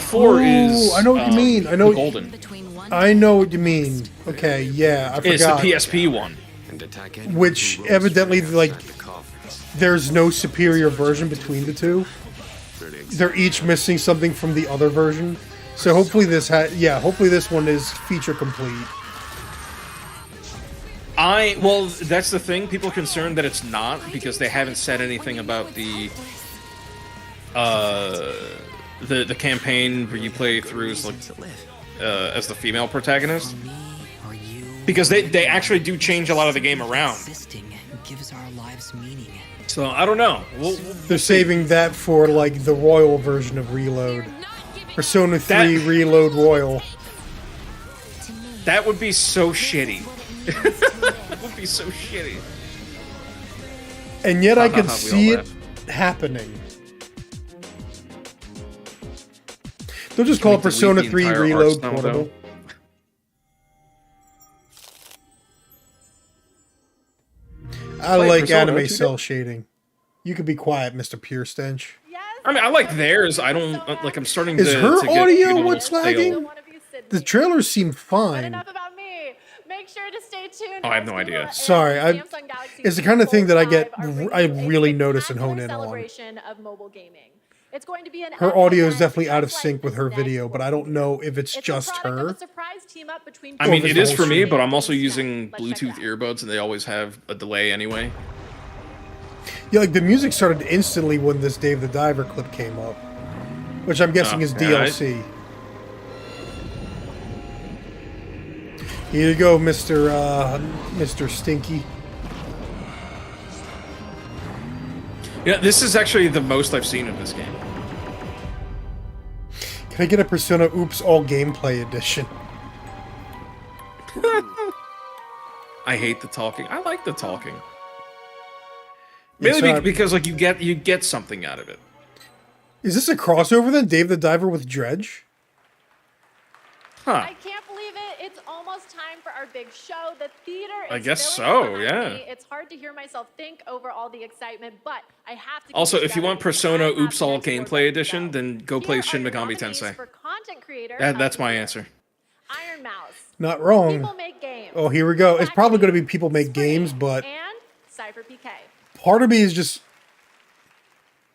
4 is... I know what you mean. I know. Golden. I know what you mean. Okay, yeah, I forgot. It's the PSP one. Which evidently, like, there's no superior version between the two. They're each missing something from the other version. So hopefully this hopefully this one is feature complete. Well, that's the thing. People are concerned that it's not because they haven't said anything about the campaign where you play through as, like, as the female protagonist. Because they actually do change a lot of the game around. So I don't know. They're saving that for like the Royal version of Reload. Persona 3 Reload Royal. That would be so shitty. That would be so shitty. And yet I could see it happening. They'll just call it Persona 3 Reload Portable. I like anime cell shading. You can be quiet, Mr. Pure Stench. Yes. I mean, I like theirs. I don't like. I'm starting to. Is her to get audio a what's stale. lagging? The trailers seem But fine. enough about me. Make sure to stay tuned. Oh, I have no idea. Sorry, it's the kind of thing that I really notice and hone in on. Celebration of mobile gaming. It's going to be an Her audio is definitely out of sync with her video, but I don't know if it's just her. I mean, it is for me, but I'm also using Bluetooth earbuds, and they always have a delay anyway. Yeah, like the music started instantly when this Dave the Diver clip came up, which I'm guessing is DLC. Here you go, Mr. Stinky. Yeah, this is actually the most I've seen of this game. Can I get a Persona Oops All Gameplay Edition? I hate the talking. I like the talking. Mainly because like you get something out of it. Is this a crossover then? Dave the Diver with Dredge? Huh. I can't believe it. It's almost time for our big show. The theater is I guess filling so, behind yeah. me. It's hard to hear myself think over all the excitement, but I have to. Also, if you want Persona Oops Oops All Gameplay Edition, then go play Shin Megami Tensei. For content creator That's my answer. Iron Mouse. Not wrong. People make games. Oh, here we go. It's probably going to be people make games, but And Cypher PK. part of me is just...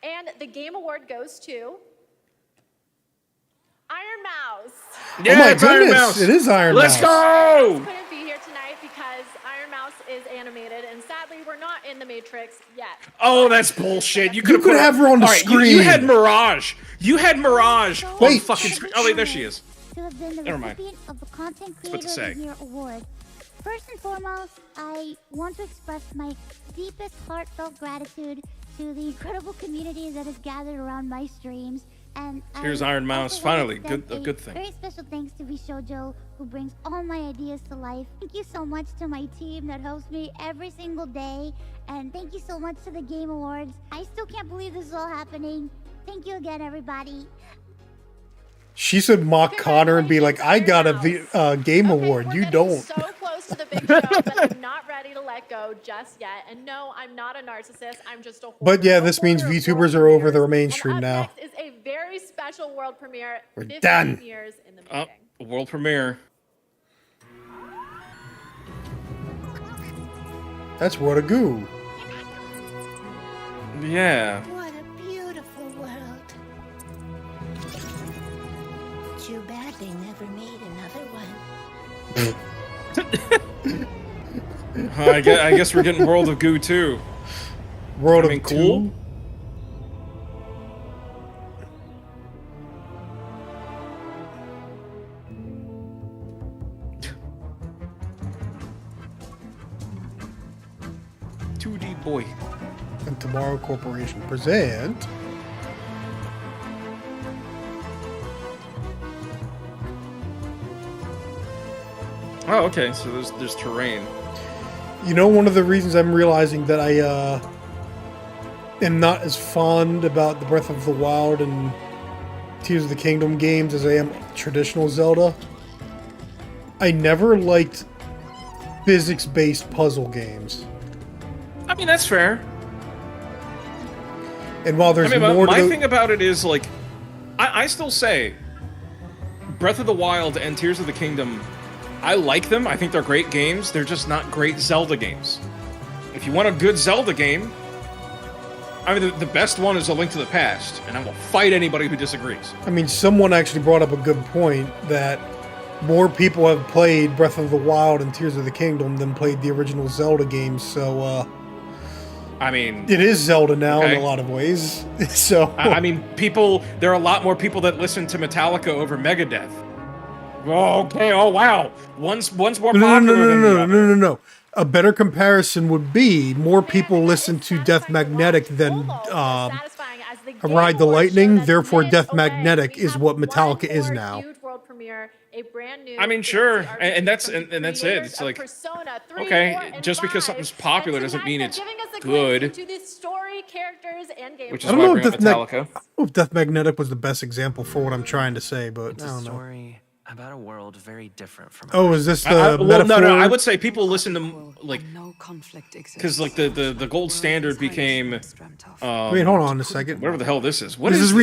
And the Game Award goes to Iron Mouse. Yeah, oh my it's Iron goodness, Mouse. it is Iron Let's Mouse. go! Couldn't be here tonight because Iron Mouse is animated, and sadly, we're not in the Matrix yet. Oh, that's bullshit. You You could have her on the screen. You had Mirage. You had Mirage on Wait. fucking screen. Oh wait, there she is. To have been the Never mind. recipient of the Content what to Creator say. of the Year award. First and foremost, I want to express my deepest heartfelt gratitude to the incredible community that has gathered around my streams. And Here's I Iron Mouse, also want to finally. extend A good thing. Very special thanks to Vishojo, who brings all my ideas to life. Thank you so much to my team that hosts me every single day. And thank you so much to the Game Awards. I still can't believe this is all happening. Thank you again, everybody. She should mock Connor and be like, I got a game award. We're You getting don't. So close to the big show that I'm not ready to let go just yet. And no, I'm not a narcissist. I'm just a hoarder. But yeah, this means hoarder of VTubers world are over the premieres. mainstream And now. up next is a very special world premiere. We're 15 done. years in the Oh, making. world premiere. That's What a Goo. Yeah. What a beautiful world. Too bad they never made another one. I guess we're getting World of Goo too. World I mean, of cool. Two. Boy. And Tomorrow Corporation present... Oh, okay. So there's terrain. You know, one of the reasons I'm realizing that I am not as fond about the Breath of the Wild and Tears of the Kingdom games as I am traditional Zelda. I never liked physics-based puzzle games. I mean, that's fair. And while there's more to my the... thing about it is, like, I still say Breath of the Wild and Tears of the Kingdom, I like them. I think they're great games. They're just not great Zelda games. If you want a good Zelda game, I mean, the best one is A Link to the Past, and I will fight anybody who disagrees. I mean, someone actually brought up a good point that more people have played Breath of the Wild and Tears of the Kingdom than played the original Zelda games, so, I mean... It is Zelda now in a lot of ways, so... I mean, there are a lot more people that listen to Metallica over Megadeth. Oh, okay, oh wow. One's more popular than the other. No. A better comparison would be more people listen to Death Magnetic than Ride the Lightning, therefore Death Magnetic is what Metallica is now. I mean, sure, and that's it. It's like, okay, just because something's popular doesn't mean it's good. Which is why I bring up Metallica. I don't know if Death Magnetic was the best example for what I'm trying to say, but I don't know. Story about a world very different from Oh, is this the metaphor? No, I would say people listen to, like, because, like, the gold standard became... Wait, hold on a second. Whatever the hell this is. This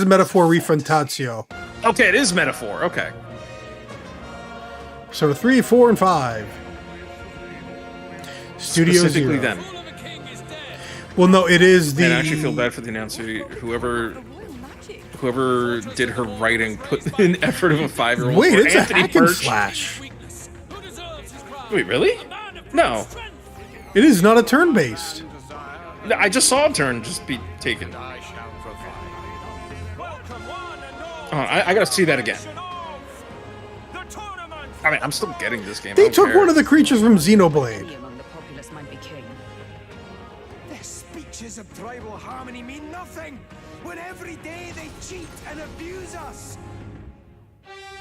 is metaphor refrontatio. Okay, it is metaphor, okay. So 3, 4, and 5. Studio Specifically Zero. them. Well, no, it is the... And I actually feel bad for the announcer. Whoever did her writing put in effort of a 5-year-old. Wait, it's Anthony a hack and Birch. slash. Wait, really? No. It is not a turn-based. I just saw a turn just be taken. Oh, I gotta see that again. I mean, I'm still getting this game. They took one of the creatures from Xenoblade. Among the populace might be king. Their speeches of tribal harmony mean nothing when every day they cheat and abuse us.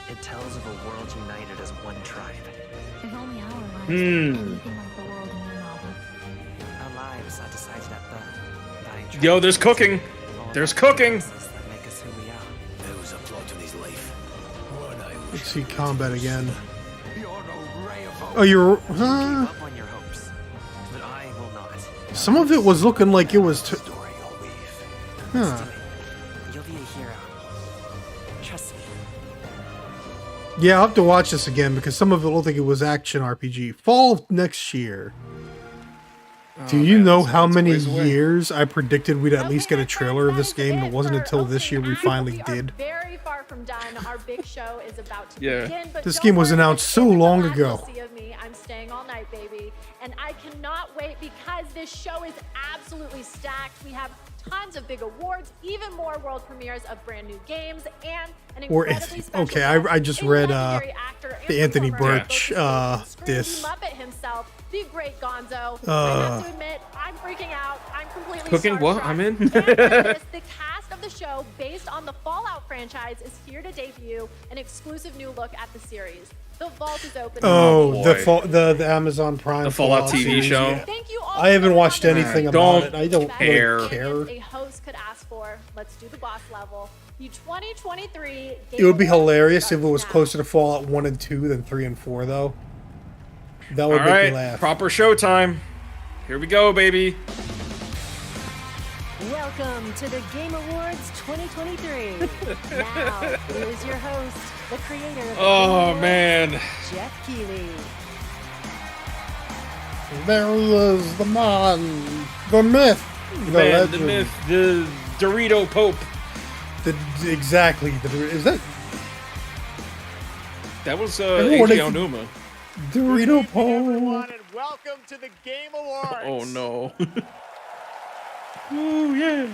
It tells of a world united as one tribe. If only our lives were anything like the world in your novel. Our lives are decided at birth by Yo, there's cooking. There's cooking. that make us who we are. There was a plot in his life. One I Let's wish see combat again. you're no ray of hope. Oh, you're... Give Huh? up on your hopes, but I will not. Some of it was looking like it was... Story you'll weave. Huh. You'll be a hero. Trust me. Yeah, I'll have to watch this again because some of it looked like it was action RPG. Fall of next year. Do you know how many years I predicted we'd at least get a trailer of this game? And it wasn't until this year we finally did. Very far from done. Our big show is about to Yeah. begin. But This don't game was worry, announced this so isn't the long last ago. you'll see of me. I'm staying all night, baby. And I cannot wait because this show is absolutely stacked. We have tons of big awards, even more world premieres of brand new games, and an Or incredibly special okay, guest, I just a read legendary actor and the Anthony performer of Birch both the Scream diss. Muppet himself, the great Gonzo. I have to admit, I'm freaking out. I'm completely Cooking what? starstruck. I'm in. And for this, the cast of the show, based on the Fallout franchise, is here to debut an exclusive new look at the series. The vault is open. Oh, boy. the Amazon Prime. The Fallout TV series, show. yeah. Thank you all I haven't for watched coming. anything Don't about it. I don't care. really care. A host could ask for. Let's do the boss level. The 2023. It would be Game Awards hilarious if it starts was now. closer to Fallout 1 and 2 than 3 and 4, though. That All would make me right, laugh. proper showtime. Here we go, baby. Welcome to the Game Awards 2023. Now, here's your host, the creator of the Game Oh Awards, man. Jeff Keighley. There is the man, the myth, the Man, the legend. myth, the Dorito Pope. Exactly. Is that That was Everyone AJ is- Onuma. Dorito Everyone, Pope? and welcome to the Game Awards. Oh no. Oh yeah.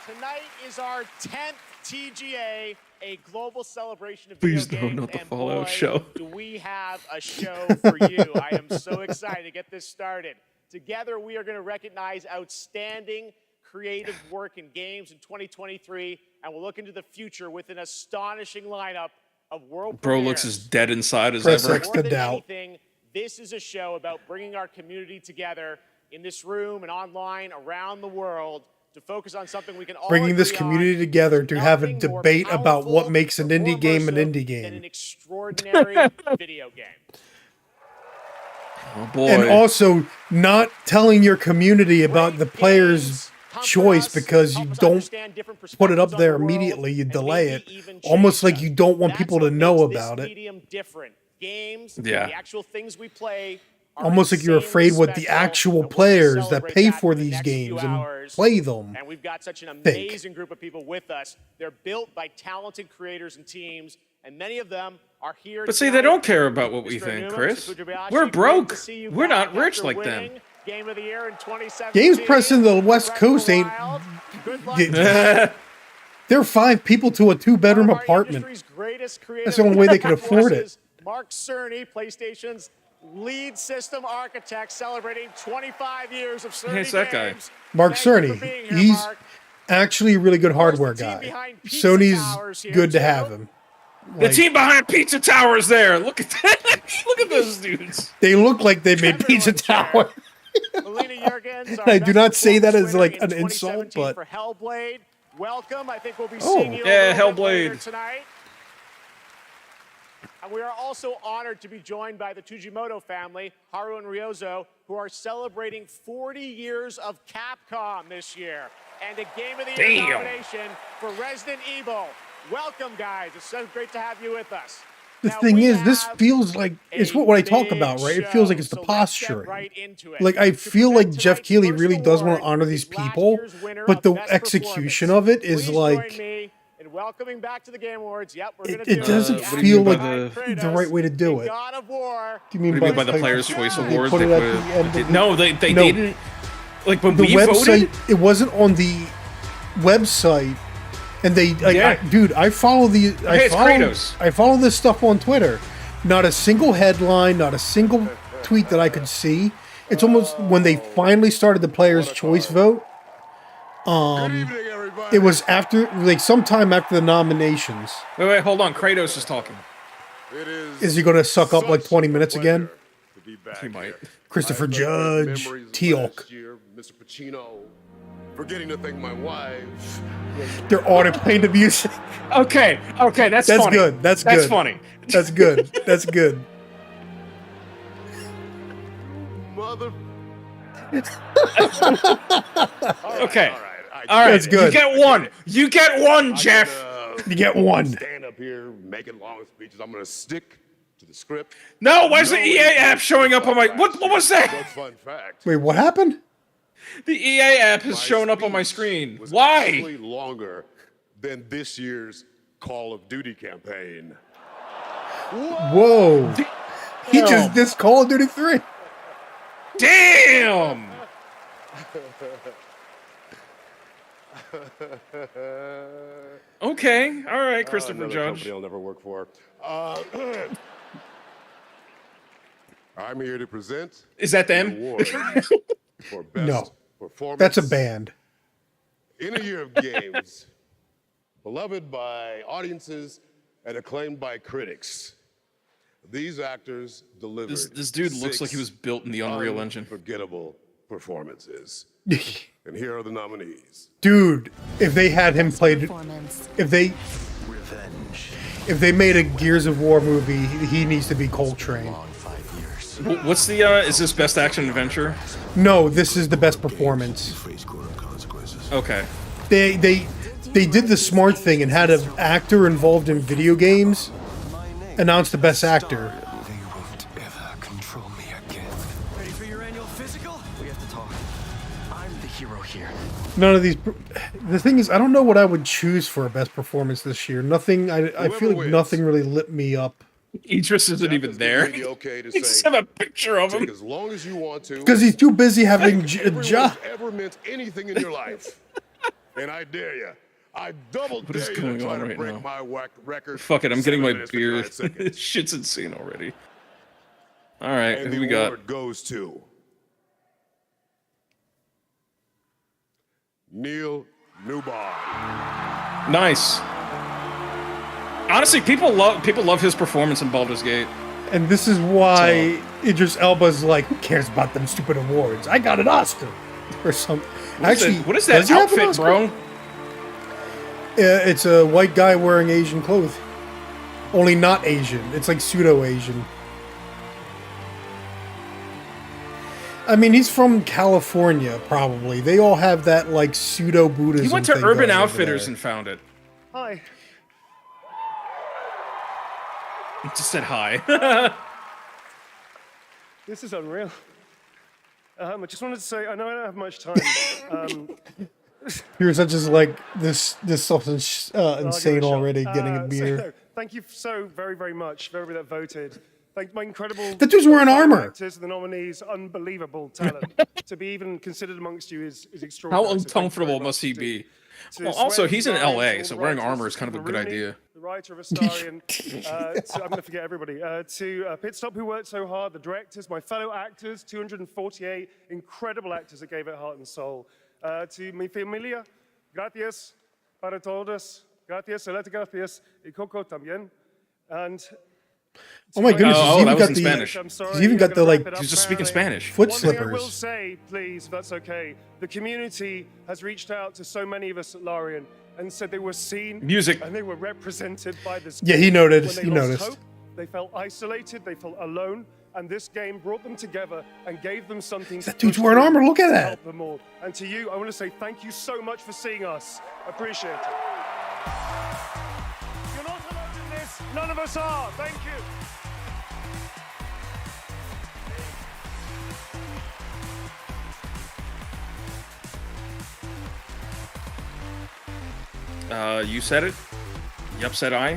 Tonight is our 10th TGA, a global celebration of Please video no, games. not the and Fallout boy, show. Do we have a show for you? I am so excited to get this started. Together, we are going to recognize outstanding creative work in games in 2023, and we'll look into the future with an astonishing lineup of world Bro premieres. looks as dead inside as Press ever. X. More to than doubt. anything, this is a show about bringing our community together in this room and online around the world to focus on something we can all Bringing this agree community on. together to have a Nothing more debate about what powerful makes an or indie game an immersive indie than an game. extraordinary video game. Oh boy. And also not telling your community about the player's choice because you don't put it up there immediately, you delay it. Almost like you don't want people to know about it. Games, Yeah. the actual things we play are Almost like you're insanely afraid what the special, actual and we're gonna players that celebrate pay that for the these next few games and hours. play them. And we've got such an think. amazing group of people with us. They're built by talented creators and teams, and many of them are here. But see, they tonight. don't care about what we Mr. think, Newman, Chris. Mr. Fujibayashi, We're great broke. to see you We're back not rich after like them. winning Game of the Year in 2017. Games Press in the West Breath Coast of the ain't- Wild. Good luck. Yeah. There are 5 people to a 2-bedroom One of our apartment. industry's greatest That's the only way they can afford it. forces, Mark Cerny, PlayStation's lead system architect, celebrating 25 years of Cerny It's that guy. games. Mark Thank you Cerny. for being here, He's Mark. actually a really good hardware the team guy. behind Pizza Sony's Towers here, good to too. have him. The Like, team behind Pizza Tower is there. Look at that. Look at those dudes. they look like they made Pizza Everyone's there. Tower. Melina Juergens, our I do best not say that performance as, like, winner in an insult, 2017 but- for Hellblade. Welcome. I think we'll be Oh. seeing you Yeah, a little bit later Hellblade. tonight. And we are also honored to be joined by the Tujimoto family, Haru and Ryozo, who are celebrating 40 years of Capcom this year and a Game of the Year Damn. nomination for Resident Evil. Welcome, guys. It's so great to have you with us. The Now, thing we is, this have feels like it's a what I talk big about, right? It feels like it's the show, so let's get posturing. right into it. Like I To feel like present Jeff tonight's Keighley first really does want to award honor these is last people, year's winner but of the Best execution Performance. of it is Please like join me in welcoming back to the Game Awards. Yep, we're it, gonna it do doesn't it. what do you feel mean like by the right way to do in it. God of War. Do you mean What do you mean by the like, Players' Choice they Awards? put it at the end of the- No, they No. didn't. Like when the we website? voted. It wasn't on the website, and they like, Yeah. dude. I follow the. Hey, it's Kratos. I follow this stuff on Twitter. Not a single headline, not a single tweet that I could see. It's almost when they finally started the Player's Choice vote. It was after, like, sometime after the nominations. Wait, hold on. Kratos is talking. Is he going to suck up like 20 minutes again? He might. Christopher Judge, Teal'c. Mr. Pacino, forgetting to thank my wife. They're auto-playing the music. Okay, that's That's funny. good. That's good. That's funny. That's good. That's good. Mother. Okay. All right. That's good. You get one. You get one, Jeff. You get one. Stand up here making long speeches. I'm going to stick to the script. No, why is the EA app showing up on my... What was that? Fun fact. Wait, what happened? The EA app has shown up on my screen. Why? Longer than this year's Call of Duty campaign. Whoa. He just dissed Call of Duty 3. Damn. Okay. All right, Christopher Judge. Company I'll never work for. I'm here to present. Is that the them? award for best No. performance. That's a band. In a year of games, beloved by audiences and acclaimed by critics. These actors delivered. This dude looks like he was built in the Unreal Engine. Unforgettable performances. And here are the nominees. Dude, if they had him played, if they made a Gears of War movie, he needs to be Coltrane. What's the, is this Best Action Adventure? No, this is the best performance. Okay. They did the smart thing and had an actor involved in video games announce the best actor. Ready for your annual physical? We have to talk. I'm the hero here. None of these. The thing is, I don't know what I would choose for a best performance this year. Nothing. I feel like nothing really lit me up. Idris isn't even there. Okay to They just have a picture of him. as long as you want to. Because he's too busy having a job. Ever meant anything in your life? And I dare you. I double What is dare you going to try on to right break now? my record. Fuck it, I'm getting 7 my minutes, beer. 59 seconds. This shit's insane already. All right, And who the we got? award goes to Neil Newbon. Nice. Honestly, people love his performance in Baldur's Gate. And this is why Idris Elba's like, who cares about them stupid awards? I got an Oscar or something. What is that does he have an outfit, Oscar? bro? It's a white guy wearing Asian clothes. Only not Asian. It's like pseudo-Asian. I mean, he's from California, probably. They all have that, like, pseudo-Buddhism He went to thing Urban going over Outfitters there. and found it. Hi. He just said hi. This is unreal. I just wanted to say, I know I don't have much time. You're such as, like, this something's insane already, getting a beer. So, thank you so very, very much for everybody that voted. Thank my incredible... That dude's wearing armor. Actors and the nominees, unbelievable talent. To be even considered amongst you is extraordinary. How So thank you very uncomfortable much must he to- be? to Well, also, Swen, he's in Ryan, LA, all so the wearing writers, armor is kind of a good Rooney, idea. The writer of Astarion, I'm going to forget everybody. To Pit Stop, who worked so hard, the directors, my fellow actors, 248 incredible actors that gave it heart and soul. To mi familia, gracias para todos, gracias, gracias, y Coco también. And Oh my goodness, Oh, he's that even was got in the Spanish. I'm sorry, he's even I'm got the gonna like wrap it up He's just now. speaking Spanish. foot One thing I will slippers. say, please, if that's okay, the community has reached out to so many of us at Larian and said they were seen Music. and they were represented by this Yeah, game. he noticed. When He they lost noticed. hope, they felt isolated, they felt alone, and this game brought them together and gave them something That to dude's push wearing through armor. Look at to that. help them all. And to you, I want to say thank you so much for seeing us. Appreciate it. You're not alone in this. None of us are. Thank you. You said it? Yup, said I?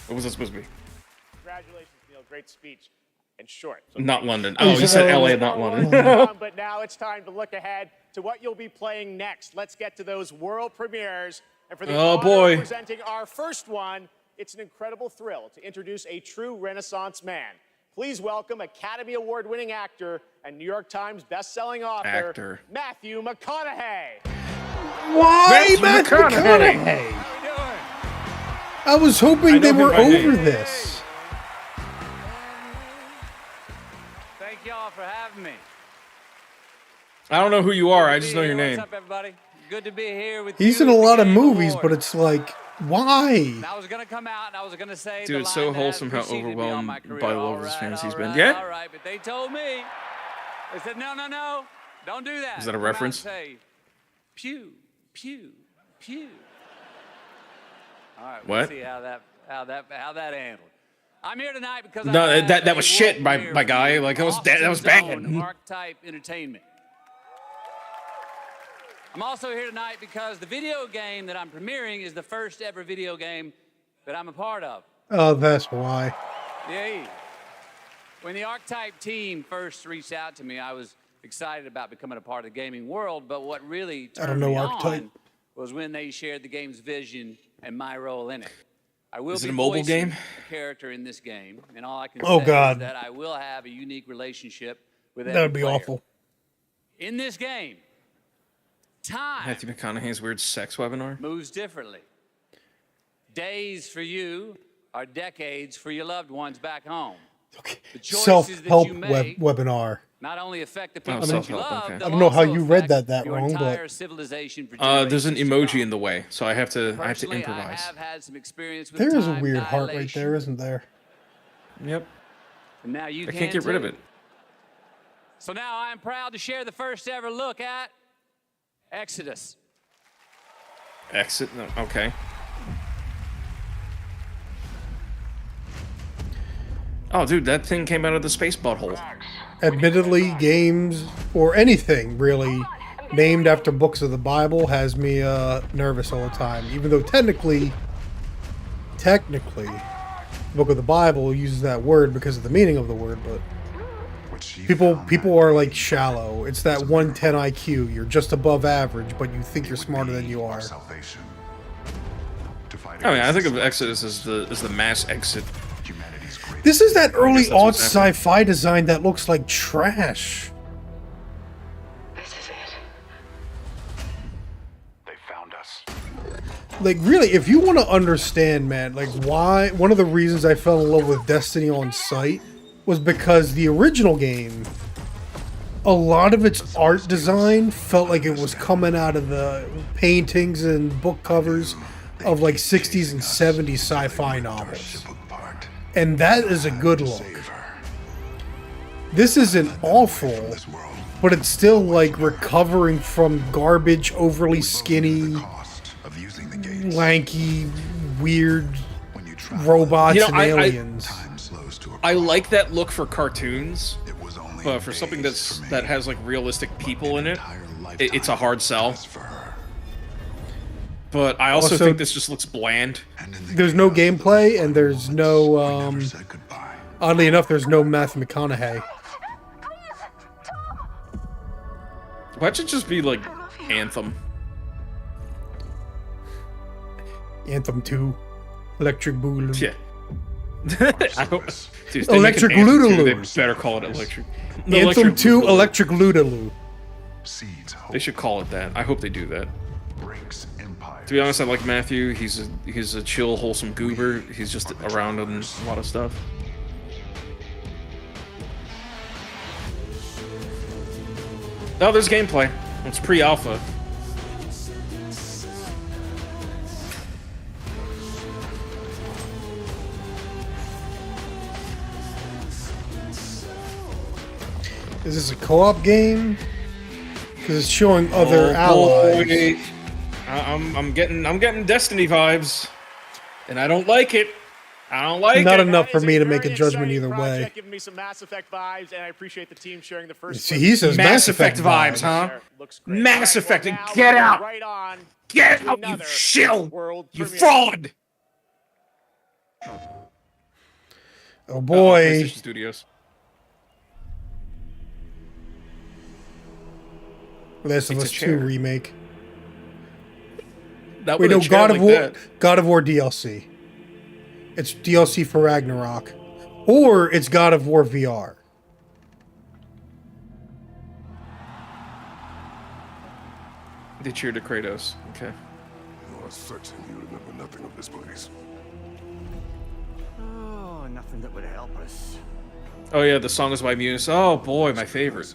What was that supposed to be? Congratulations, Neil. Great speech. And short. So Not thank you. London. Oh, you said LA, not London. But now it's time to look ahead to what you'll be playing next. Let's get to those world premieres. And for the Oh, honor boy. of presenting our first one, it's an incredible thrill to introduce a true Renaissance man. Please welcome Academy Award-winning actor and New York Times best-selling author, Matthew McConaughey. Why Matthew McConaughey? I was hoping they were over this. Thank y'all for having me. I don't know who you are. I just know your name. What's up, everybody? Good to be here with He's you in a at the lot of Game movies, Awards. but it's like, why? I was gonna come out and I was gonna say, Dude, the it's so line that wholesome how preceded me on overwhelmed my career. by the love of his All fans he's all been. right, Yeah? all right, but they told me. They said, no, don't do that. Is that a Come out and reference? say, pew, pew, pew. All right, What? we'll see how that handled. I'm here tonight because No, I have that was a shit world by premiere guy. for Like that was Austin's bad. own Archetype Entertainment. I'm also here tonight because the video game that I'm premiering is the first ever video game that I'm a part of. Oh, that's why. Yeah. When the Archetype team first reached out to me, I was excited about becoming a part of the gaming world, but what really turned me on was when they shared the game's vision and my role in it. I will Is it be a mobile voicing game? a character in this game, and all I can Oh, say God. is that I will have a unique relationship with every That would be player. awful. In this game, time Matthew McConaughey's weird sex webinar. moves differently. Days for you are decades for your loved ones back home. The choices Self-help that you make webinar. not only affect the Oh, people that you self-help, love, okay. I they'll don't know how also you read affect that your wrong, entire but civilization for There's an generations to emoji come. in the way, so I have to Personally, improvise. I have had some experience with there is a time weird heart right dilation, there, isn't there? Yep. and now you I can't get rid of it. So now I am proud to share the first ever look at Exodus. Exit. No, okay. Oh, dude, that thing came out of the space butthole. Admittedly, games or anything really named after books of the Bible has me nervous all the time. Even though technically, the book of the Bible uses that word because of the meaning of the word, but people are like shallow. It's that 110 IQ. You're just above average, but you think you're smarter than you are. I mean, I think of Exodus as the mass exit. This is that early that's what's aughts sci-fi design that looks like trash. This is it. They found us. Like, really, if you want to understand, man, like, why... One of the reasons I fell in love with Destiny on sight was because the original game, a lot of its art design felt like it was coming out of the paintings and book covers of, like, 60s and 70s sci-fi novels. And that is a good look. This isn't awful, but it's still, like, recovering from garbage, overly skinny, lanky, weird robots and aliens. I like that look for cartoons, but for something that has like realistic people in it, it's a hard sell. But I also think this just looks bland. There's no gameplay, and there's no, oddly enough, there's no Matthew McConaughey. Why should it just be like Anthem? Anthem 2. Electric Boogaloo. Yeah. I hope, dude, Electric Ludaloo. They better call it Electric. Anthem 2 Electric Ludaloo. They should call it that. I hope they do that. To be honest, I like Matthew. He's a chill, wholesome goober. He's just around on a lot of stuff. Oh, there's gameplay. It's pre-alpha. Is this a co-op game? Because it's showing other allies. Boy. I'm getting Destiny vibes, and I don't like it. I don't like it. Not enough for me to make a judgment either way. Giving me some Mass Effect vibes, and I appreciate the team sharing the first. See, he says Mass Effect vibes, huh? Mass Effect, get out! Get out, you shill! You fraud! Oh boy! PlayStation Studios. Last of Us 2 remake. That Wait, no, God of War DLC. It's DLC for Ragnarok. Or it's God of War VR. They cheered to Kratos. Okay. You are certain you remember nothing of this place? Oh, nothing that would help us. Oh yeah, the song is by Muse. Oh boy, my favorite.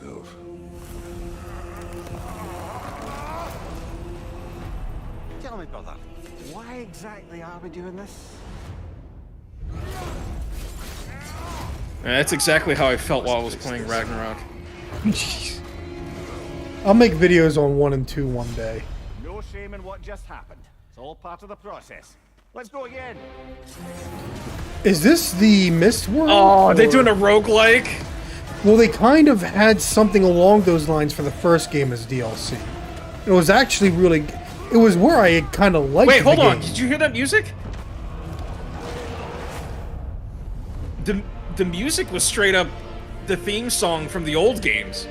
Tell me, brother, why exactly are we doing this? And that's exactly how I felt while I was playing Ragnarok. Jeez. I'll make videos on 1 and 2 one day. No shame in what just happened. It's all part of the process. Let's go again. Is this the Mist World? Oh, are they doing a roguelike? Well, they kind of had something along those lines for the first game as DLC. It was actually really... It was where I kind of liked Wait, hold the on. game. Did you hear that music? The music was straight up the theme song from the old games.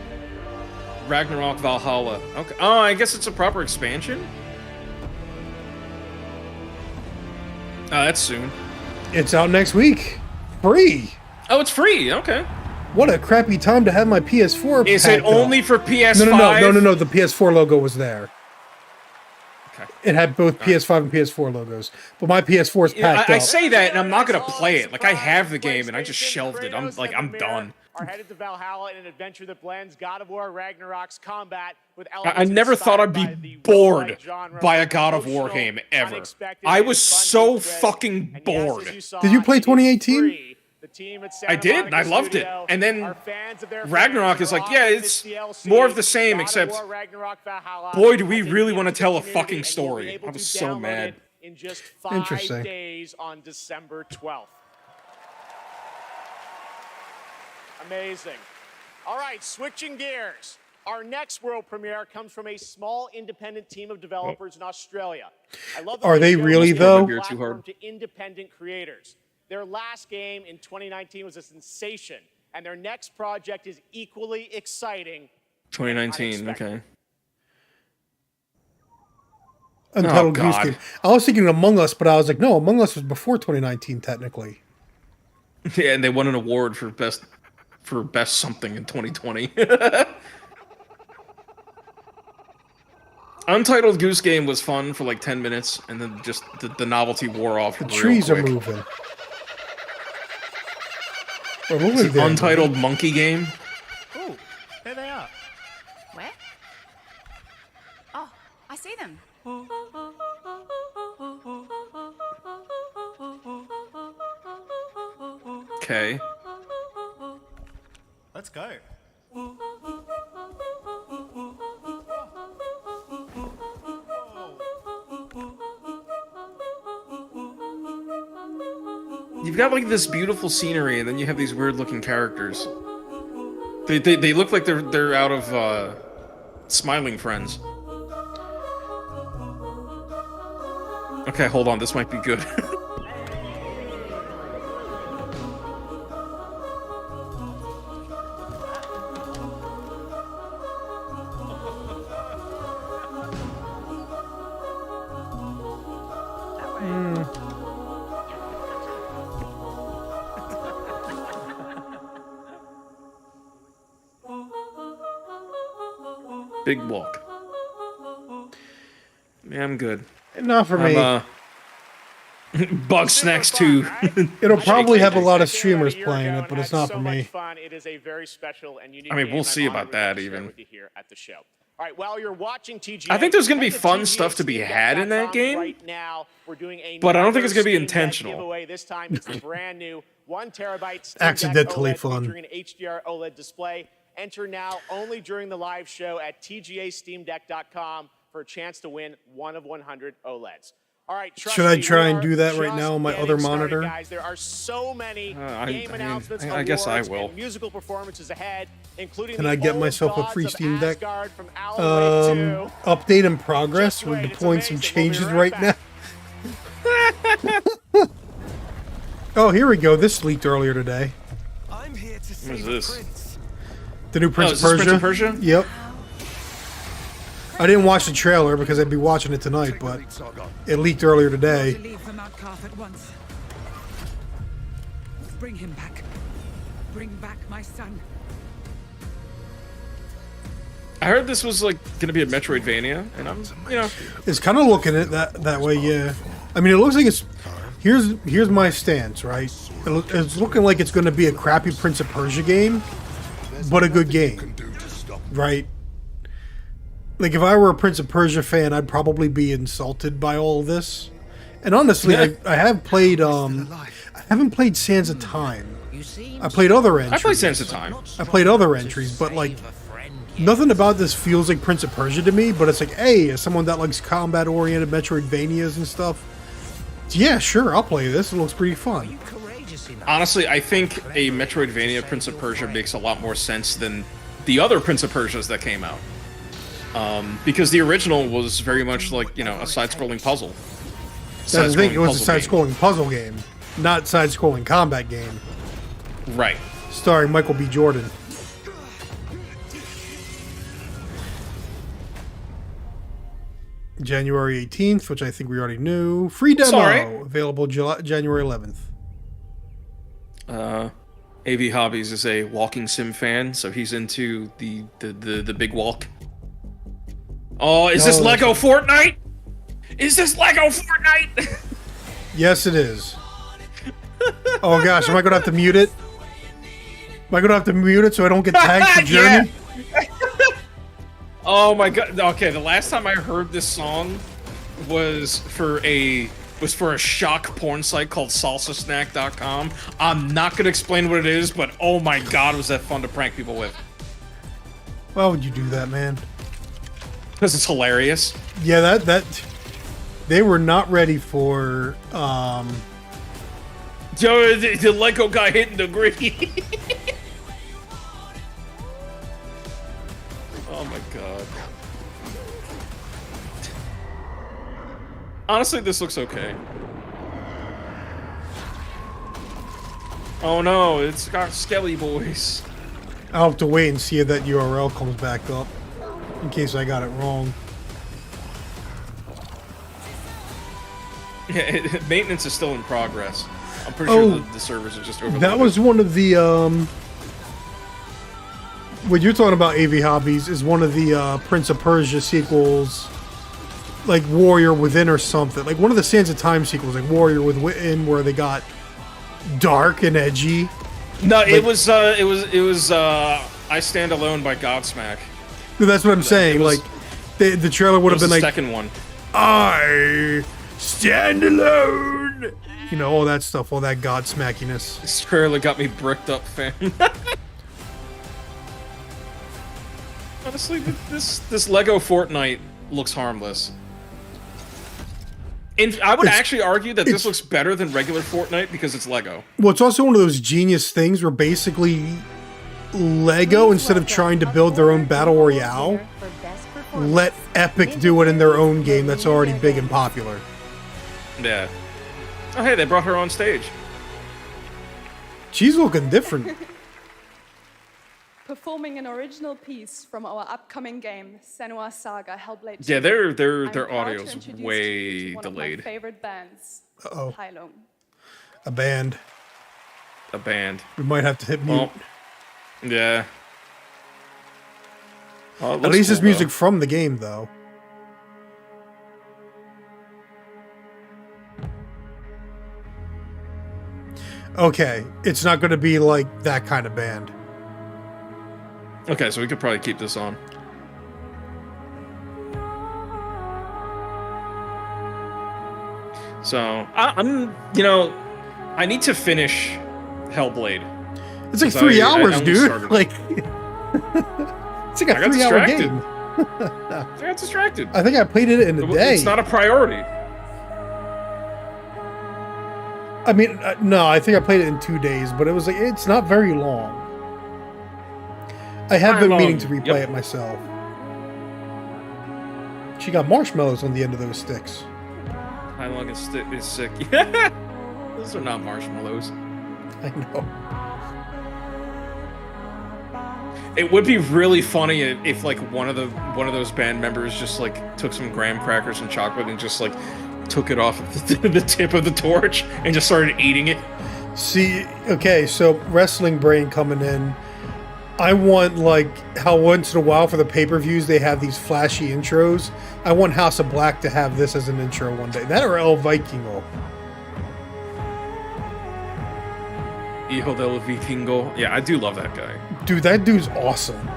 Ragnarok Valhalla. Okay. Oh, I guess it's a proper expansion? Oh, that's soon. It's out next week. Free. Oh, it's free. Okay. What a crappy time to have my PS4 Is it packed up. only for PS5? No. The PS4 logo was there. Okay. It had both PS5 and PS4 logos. But my PS4 is packed I up. say that, and I'm not going to play it. Like, I have the game, and I just shelved it. I'm done. Are headed to Valhalla in an adventure that blends God of War Ragnarok's combat with I never thought I'd be bored by a God of War game, ever. I was so fucking bored. Did you play 2018? I did, and I loved it. And then Ragnarok is like, yeah, it's more of the same, except, boy, do we really want to tell a fucking story. I was so mad. In just 5 days on December 12th. Amazing. All right, switching gears. Our next world premiere comes from a small independent team of developers in Australia. I love that Are they share really, this though? platform to independent creators. Their last game in 2019 was a sensation, and their next project is equally exciting. 2019, okay. Untitled Goose Game. I was thinking Among Us, but I was like, no, Among Us was before 2019, technically. Yeah, and they won an award for best something in 2020. Untitled Goose Game was fun for like 10 minutes, and then just the novelty wore off. The trees are moving. It's an Untitled Monkey Game. Oh, there they are. Where? Oh, I see them. Okay. Let's go. You've got like this beautiful scenery, and then you have these weird looking characters. They look like they're out of Smiling Friends. Okay, hold on, this might be good. Big walk. Yeah, I'm good. Not for me. Bug Snacks 2. It'll probably have a lot of streamers playing it, but it's not for me. Fun. It is a very special and unique I mean, we'll game see I'm about honored that to share even. with you here at the show. All right, while you're watching TGA, I think there's going to be head fun TGA stuff to be Steam had in that Deck.com game, right now. We're doing but I don't think it's going to be Steam Deck intentional. giveaway. This time it's the brand new 1 terabyte Steam Accidentally Deck OLED fun. featuring an HDR OLED display. Enter now only during the live show at TGASteamDeck.com for a chance to win 1 of 100 OLEDs. All right, Should I try and do that right now on my other monitor? Guys, there are so many game announcements, I guess I awards, will. and musical performances ahead, including Can the I get old myself a gods free of Steam Deck? Asgard from Alan Wake 2. Update in progress. We're deploying some changes right now. Oh, here we go. This leaked earlier today. I'm here to What is this? The new Prince Oh, of is this Persia. Prince of Persia? Yep. I didn't watch the trailer because I'd be watching it tonight, but it leaked earlier today. Bring him back. Bring back my son. I heard this was like going to be a Metroidvania, and I'm, It's kind of looking at that way, yeah. I mean, it looks like it's. Here's my stance, right? It's looking like it's going to be a crappy Prince of Persia game, but a good game, right? Like if I were a Prince of Persia fan, I'd probably be insulted by all of this. And honestly, I have played. I haven't played Sands of Time. I played other entries. I played Sands of Time. I played other entries, but like nothing about this feels like Prince of Persia to me. But it's like, hey, as someone that likes combat-oriented Metroidvanias and stuff, yeah, sure, I'll play this. It looks pretty fun. Honestly, I think a Metroidvania Prince of Persia makes a lot more sense than the other Prince of Persias that came out. Because the original was very much like, a side-scrolling puzzle. That's the thing, it was a side-scrolling puzzle game, not side-scrolling combat game. Right. Starring Michael B. Jordan. January 18th, which I think we already knew. Free demo, available January 11th. AV Hobbies is a walking sim fan, so he's into the big walk. Oh, is this Lego Fortnite? Is this Lego Fortnite? Yes, it is. Oh gosh, am I gonna have to mute it? Am I gonna have to mute it so I don't get tagged for Journey? Oh my god. Okay, the last time I heard this song was for a shock porn site called salsasnack.com. I'm not gonna explain what it is, but oh my god, was that fun to prank people with. Why would you do that, man? Because it's hilarious. Yeah, that they were not ready for the Lego guy hitting the grid. Oh my god. Honestly, this looks okay. Oh no, it's got Skelly Boys. I'll have to wait and see if that URL comes back up, in case I got it wrong. Yeah, maintenance is still in progress. I'm pretty sure the servers are just overloaded. That was one of the what you're talking about, AV Hobbies, is one of the Prince of Persia sequels, like Warrior Within or something. Like one of the Sands of Time sequels, like Warrior Within, where they got dark and edgy. No, like, it was I Stand Alone by Godsmack. That's what I'm saying. Like the trailer would have been like the second one. I stand alone. You know, all that stuff, all that Godsmackiness. This trailer got me bricked up, fam. Honestly, this Lego Fortnite looks harmless. I would actually argue that this looks better than regular Fortnite because it's Lego. Well, it's also one of those genius things where basically Lego, instead of trying to build their own battle royale, let Epic do it in their own game that's already big and popular. Yeah. Oh, hey, they brought her on stage. She's looking different. Performing an original piece from our upcoming game, Senua's Saga Hellblade 2. Yeah, their audio's way one delayed. Of my favorite bands. Uh-oh. Hylum. A band. A band. We might have to hit mute. Yeah. Oh, at least it's music from the game, though. Okay, it's not going to be like that kind of band. Okay, so we could probably keep this on. So, I'm, I need to finish Hellblade. It's like 3 hours, dude. Like, it's like a 3-hour game. I got distracted. I think I played it in a day. It's not a priority. I mean, no, I think I played it in 2 days, but it was like, it's not very long. I have been meaning to replay it myself. She got marshmallows on the end of those sticks. How long is sick? Those are not marshmallows. I know. It would be really funny if like one of those band members just like took some graham crackers and chocolate and just like took it off of the tip of the torch and just started eating it. See, okay, so wrestling brain coming in. I want, like, how once in a while for the pay-per-views they have these flashy intros. I want House of Black to have this as an intro one day. That or El Vikingo. Hijo del Vikingo. Yeah, I do love that guy. Dude, that dude's awesome.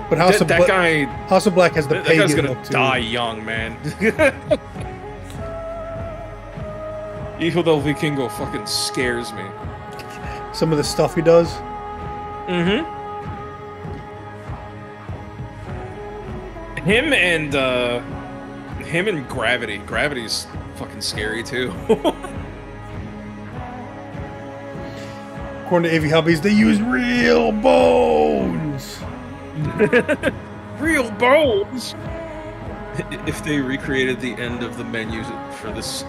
But House of Black has the that pagan guy's gonna look too. die young, man. Hijo del Vikingo fucking scares me. Some of the stuff he does. Mm-hmm. Him and Gravity. Gravity's fucking scary too. According to AV Hobbies, they use real bones. Real bones. If they recreated the end of the menu for this,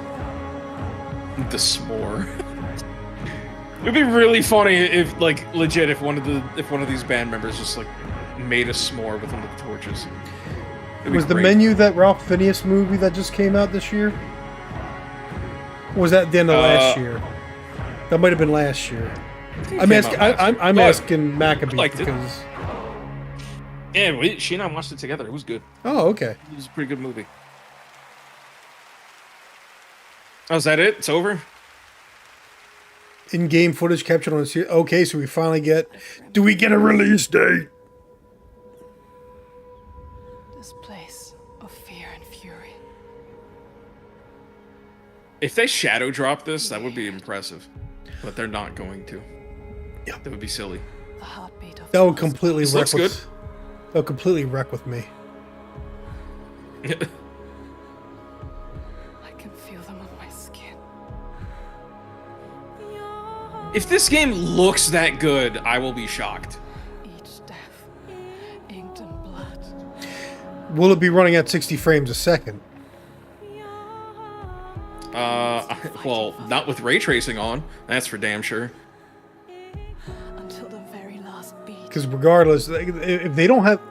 the s'more, it'd be really funny if, like, legit, if one of these band members just like made a s'more with one of the torches. Was the menu that Ralph Fiennes movie that just came out this year? Or was that the end of last year? That might have been last year. I'm asking Maccabee because. Yeah, she and I watched it together. It was good. Oh, okay. It was a pretty good movie. Oh, is that it? It's over? In-game footage captured on a series. Okay, so we finally get... Do we get a release date? This place of fear and fury. If they shadow drop this, that would be impressive. But they're not going to. Yeah, that would be silly. The heartbeat of That would completely this wreck looks good. That would completely wreck with me. I can feel them on my skin. If this game looks that good, I will be shocked. Each death, inked in blood. Will it be running at 60 frames a second? Well, not with ray tracing on. That's for damn sure. Until the very last beat. Because regardless, if they don't have...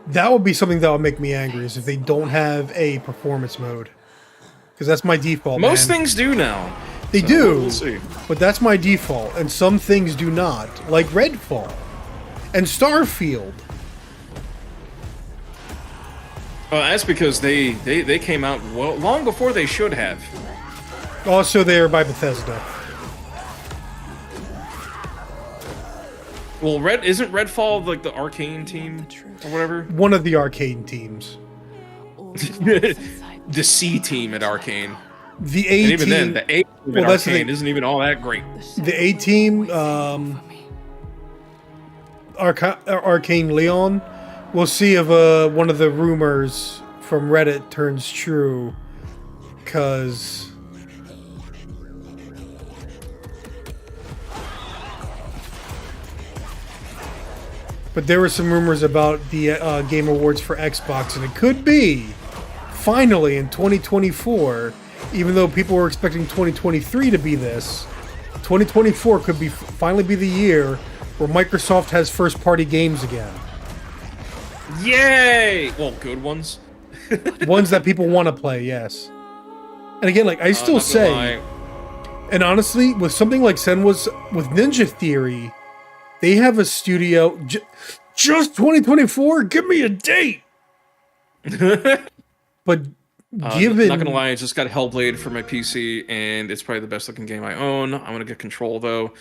That would be something that would make me angry, is if they don't have a performance mode. Because that's my default, Most things do now. They so do, we'll see. But that's my default, and some things do not. Like Redfall. And Starfield. That's because they came out long before they should have. Also, they are by Bethesda. Well, isn't Redfall like the Arcane team or whatever? One of the Arcane teams. The C team at Arcane. The A and team. even then, the A team at Arcane isn't even all that great. The A team, Arcane Leon. We'll see if one of the rumors from Reddit turns true, because. But there were some rumors about the Game Awards for Xbox, and it could be, finally, in 2024, even though people were expecting 2023 to be this, 2024 could be finally be the year where Microsoft has first-party games again. Yay! Well, good ones. Ones that people want to play, yes. And again, like, I still say, and honestly, with something like Senwa's, with Ninja Theory, they have a studio, just 2024? Give me a date! But given... not gonna lie, I just got Hellblade for my PC, and it's probably the best looking game I own. I'm gonna get Control, though.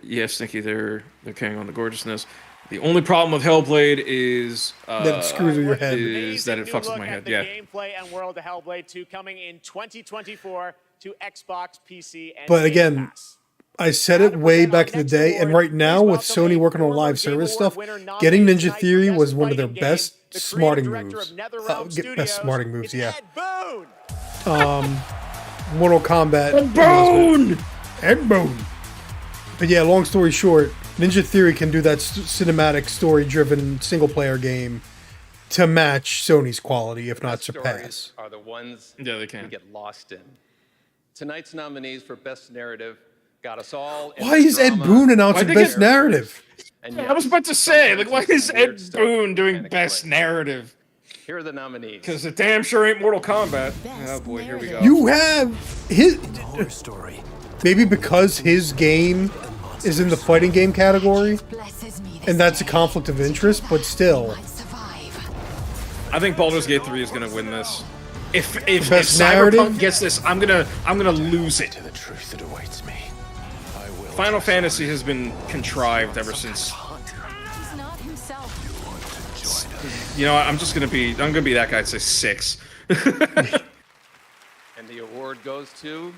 Yes, Stinky, they're carrying on the gorgeousness. The only problem with Hellblade is... that it screws with your head. Is that it fucks with my head, yeah. Gameplay and world of Hellblade 2 coming in 2024 to Xbox, PC, and But again... I said it way back in the day, and right now, with Sony working on live service stuff, getting Ninja Theory was one of their best smarting moves. Best smarting moves, yeah. Mortal Kombat. Ed Boon! Ed Boon! But yeah, long story short, Ninja Theory can do that cinematic, story-driven, single-player game to match Sony's quality, if not surpass. Are the ones they can. we get lost in. Tonight's nominees for Best Narrative got us all. Why is Ed Boon announcing Best Narrative? I was about to say, like, why is Ed Boon doing Best Narrative? Here are the nominees. Because it damn sure ain't Mortal Kombat. Oh boy, here we go. You have his story. Maybe because his game is in the fighting game category, and that's a conflict of interest, but still. I think Baldur's Gate 3 is gonna win this. If Best Cyberpunk narrative? gets this, I'm gonna lose it. The truth that awaits me. Final Fantasy has been contrived ever since. He's not himself. You know, I'm gonna be that guy. I'd say 6. And the award goes to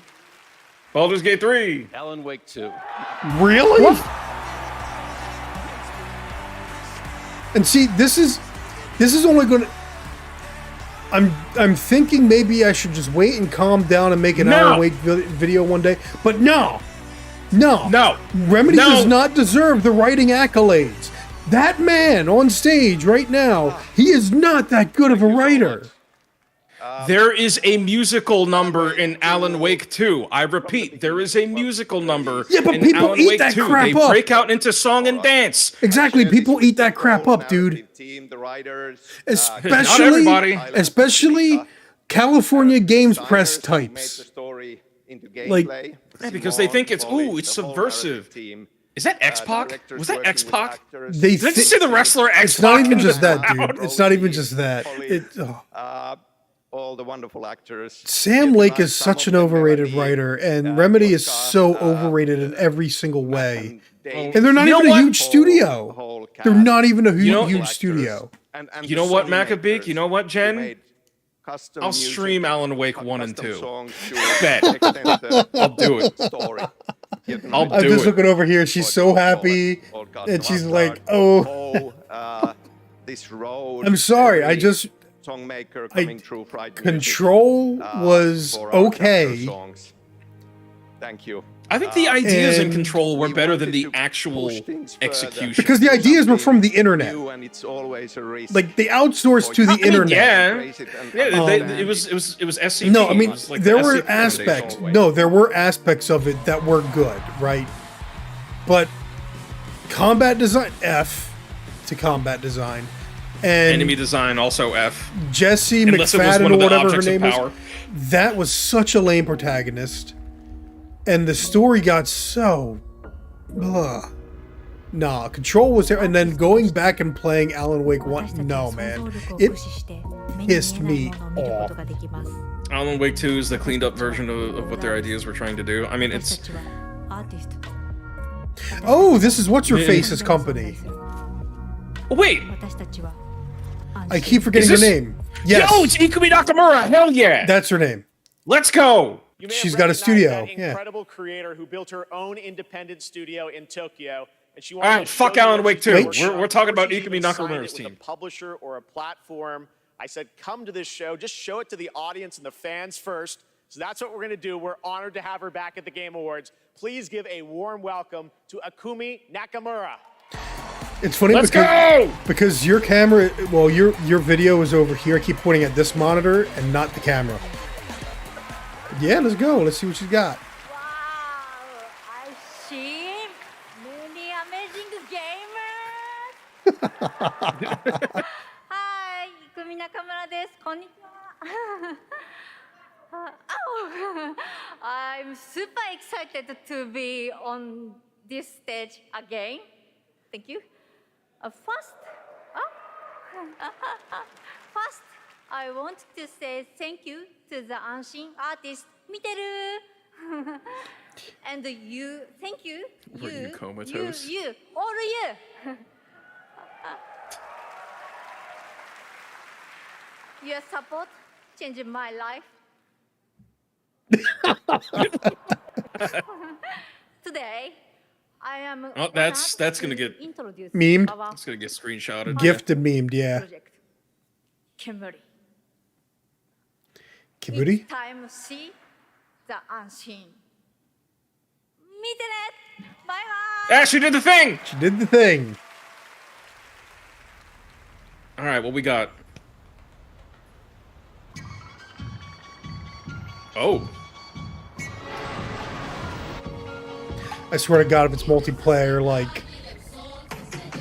Baldur's Gate 3. Alan Wake 2. Really? And see, this is only going to. I'm thinking maybe I should just wait and calm down and make an Alan Wake video one day, but no. Remedy does not deserve the writing accolades. That man on stage right now, he is not that good of a writer. There is a musical number in Alan Wake 2. I repeat, there is a musical number but in people Alan eat Wake that 2. crap They up. break out into song and dance. Exactly, people eat that crap up, dude. Especially California Games Press types. Like, yeah, because they think it's subversive. Is that X-Pac? Was that X-Pac? They Did you say the wrestler X-Pac? It's not even in just the that, crowd? dude. It's not even just that. All the wonderful actors. Sam Lake is such an overrated writer, and Remedy is so overrated in every single way. And they're not even a huge studio. They're not even a huge studio. You know what, Macabeak? You know what, Jen? I'll stream Alan Wake 1 and 2. Bet. I'll do it. I'm just looking over here. She's so happy, and she's like, "Oh, this road." I'm sorry. I just songmaker coming through Friday Control was okay. Thank you. I think the ideas in Control were better than the actual execution. Because the ideas were from the internet. Like they outsourced to the internet. It was SCP. No, I mean It was like there the were SCP aspects. Foundation. No, there were aspects of it that were good, right? But combat design F to combat design. And enemy design also F. Jessie Unless it was one McFadden of or the whatever her objects of name power. was. That was such a lame protagonist. And the story got so Nah, Control was there, and then going back and playing Alan Wake 1, no man. It pissed me off. Alan Wake 2 is the cleaned up version of what their ideas were trying to do. I mean, it's... Oh, this is What's-Her-Face's company. Wait! I keep forgetting her name. Yes. Yo, it's Ikumi Nakamura! Hell yeah! That's her name. Let's go! She's got a studio. That incredible creator who built her own independent studio in Tokyo, and she All right, fuck Alan Wake 2. We're talking about Ikumi Nakamura's team. A publisher or a platform. I said, come to this show. Just show it to the audience and the fans first. So that's what we're going to do. We're honored to have her back at the Game Awards. Please give a warm welcome to Ikumi Nakamura. It's funny because your camera, well, your video is over here. I keep pointing at this monitor and not the camera. Yeah, let's go. Let's see what she's got. I see many amazing gamers. Hi, Ikumi Nakamura desu. Konnichiwa. Oh, I'm super excited to be on this stage again. Thank you. First, I want to say thank you to the unseen artist, Miteru. And you, thank you. Were you comatose? You, all you. Your support changed my life. Today, I am. Oh, that's gonna get memed. That's gonna get screenshotted. Gifted memed, yeah. Kemuri. Kemuri? It's time to see the unseen. Meet it. Bye bye. Ah, she did the thing. She did the thing. All right, what we got? Oh. I swear to God, if it's multiplayer, like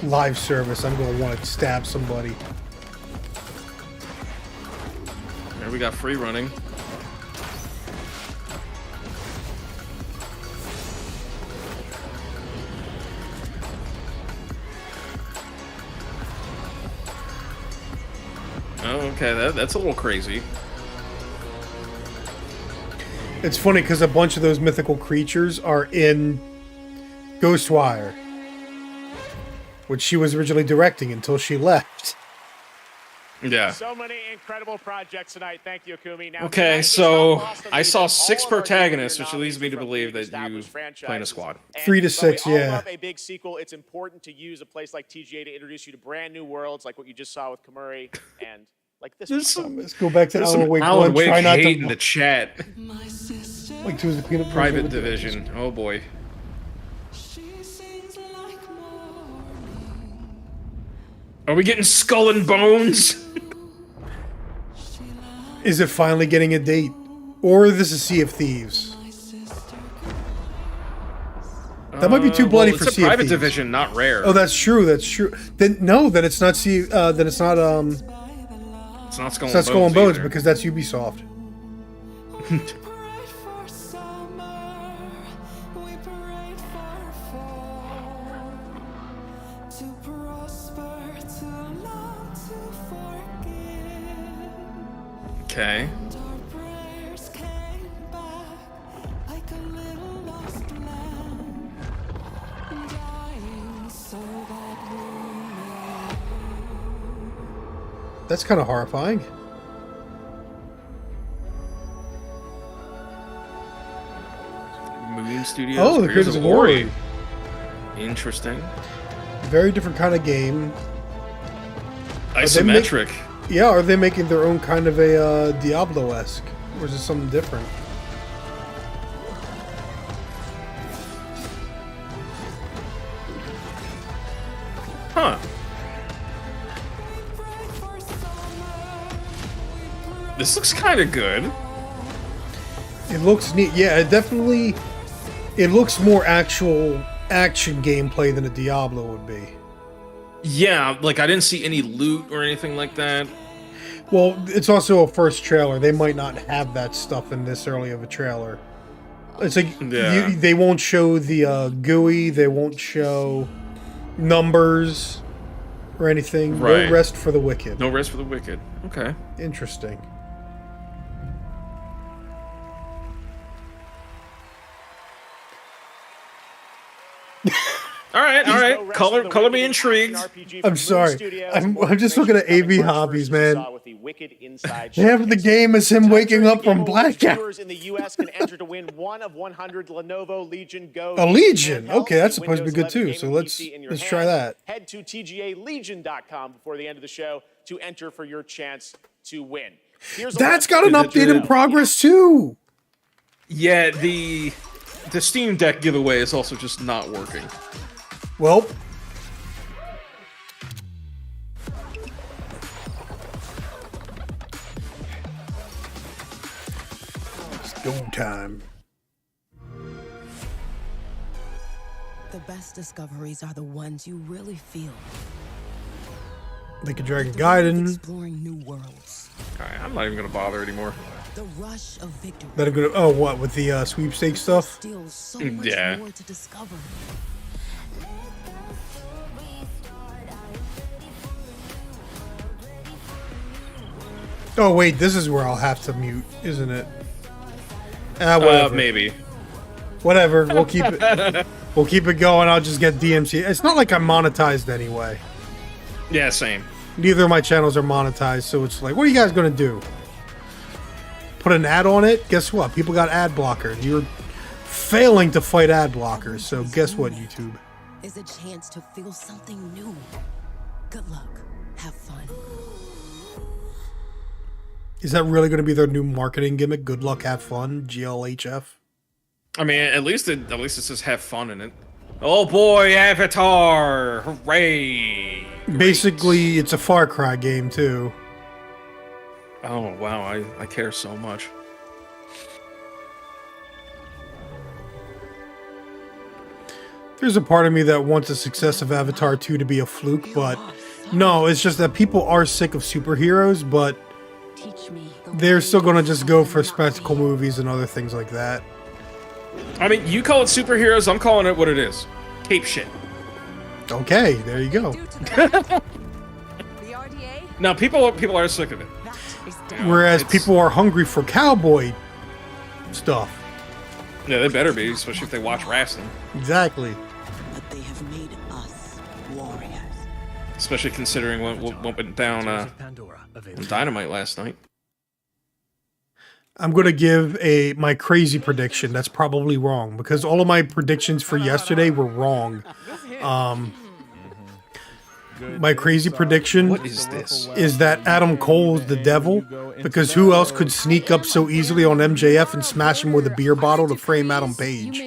live service, I'm gonna want to stab somebody. we got free running. Oh, okay, that's a little crazy. It's funny because a bunch of those mythical creatures are in Ghostwire, which she was originally directing until she left. Yeah. So many incredible projects tonight. Thank you, Akumi. Now, Okay, so I saw 6 protagonists, which leads me to believe that you play in a squad. 3 to 6, we all yeah. love a big sequel. It's important to use a place like TGA to introduce you to brand new worlds, like what you just saw with Kamuri, and like this. Let's go back to There's Alan some Wake Alan 1. Wake Try not hate to in the chat. like to the peanut butter Private with the- division. Oh boy. Are we getting Skull and Bones? Is it finally getting a date? Or this is Sea of Thieves? That might be too bloody for it's a Sea of private Thieves. division, not rare. Oh, that's true. That's true. Then no, then it's not Sea. Then it's not It's not Skull It's not and Skull and Bones Bones either. because that's Ubisoft. Okay. That's kind of horrifying. Moon Studios. Oh, the creators of Ori. Interesting. Very different kind of game. Isometric. Yeah, are they making their own kind of a Diablo-esque? Or is it something different? Huh. This looks kind of good. It looks neat. Yeah, it definitely... It looks more actual action gameplay than a Diablo would be. Yeah, like I didn't see any loot or anything like that. Well, it's also a first trailer. They might not have that stuff in this early of a trailer. It's like Yeah. they won't show the GUI. They won't show numbers or anything. Right. No rest for the wicked. No rest for the wicked. Okay. Interesting. All right. Color me intrigued. I'm sorry. I'm just looking at AV Hobbies, man. With the Wicked Inside They have the game as him waking up from blackout. Viewers in the U.S. can enter to win one of 100 Lenovo Legion Go. A Legion. handhelds, Okay, that's the supposed to be Windows good 11 too. So gaming let's PC in your try hand. that. Head to TGALegion.com before the end of the show to enter for your chance to win. Here's a That's look. got an update in progress too. Yeah, the Steam Deck giveaway is also just not working. Well, it's go time. The best discoveries are the ones you really feel. Like a Dragon Gaiden. Exploring new worlds. Alright, I'm not even gonna bother anymore. The rush of victory. That I'm gonna. Oh, what with the sweepstakes stuff? Still so much Yeah. more to discover. Oh wait, this is where I'll have to mute, isn't it? Whatever. Maybe. Whatever. We'll keep it. We'll keep it going. I'll just get DMC. It's not like I'm monetized anyway. Yeah, same. Neither of my channels are monetized, so it's like, what are you guys gonna do? Put an ad on it? Guess what? People got ad blockers. You're failing to fight ad blockers, so guess what, YouTube? Is a chance to feel something new. Good luck. Have fun. Is that really going to be their new marketing gimmick? Good luck, have fun, GLHF. I mean, at least it says have fun in it. Oh boy, Avatar! Hooray! Basically, it's a Far Cry game too. Oh wow, I care so much. There's a part of me that wants the success of Avatar 2 to be a fluke, but no, it's just that people are sick of superheroes, but teach me the They're way still to gonna just fight go and for not spectacle movies and other things like that. I mean, you call it superheroes, I'm calling it what it is. Cape shit. Okay, there you go. No, people are sick of it. Whereas people are hungry for cowboy stuff. Yeah, they better be, especially if they watch wrestling. Exactly. But they have made us warriors. Especially considering what went down on Dynamite last night. I'm gonna give my crazy prediction. That's probably wrong because all of my predictions for yesterday were wrong. My crazy prediction What is this? is that Adam Cole is the devil because who else could sneak up so easily on MJF and smash him with a beer bottle to frame Adam Page?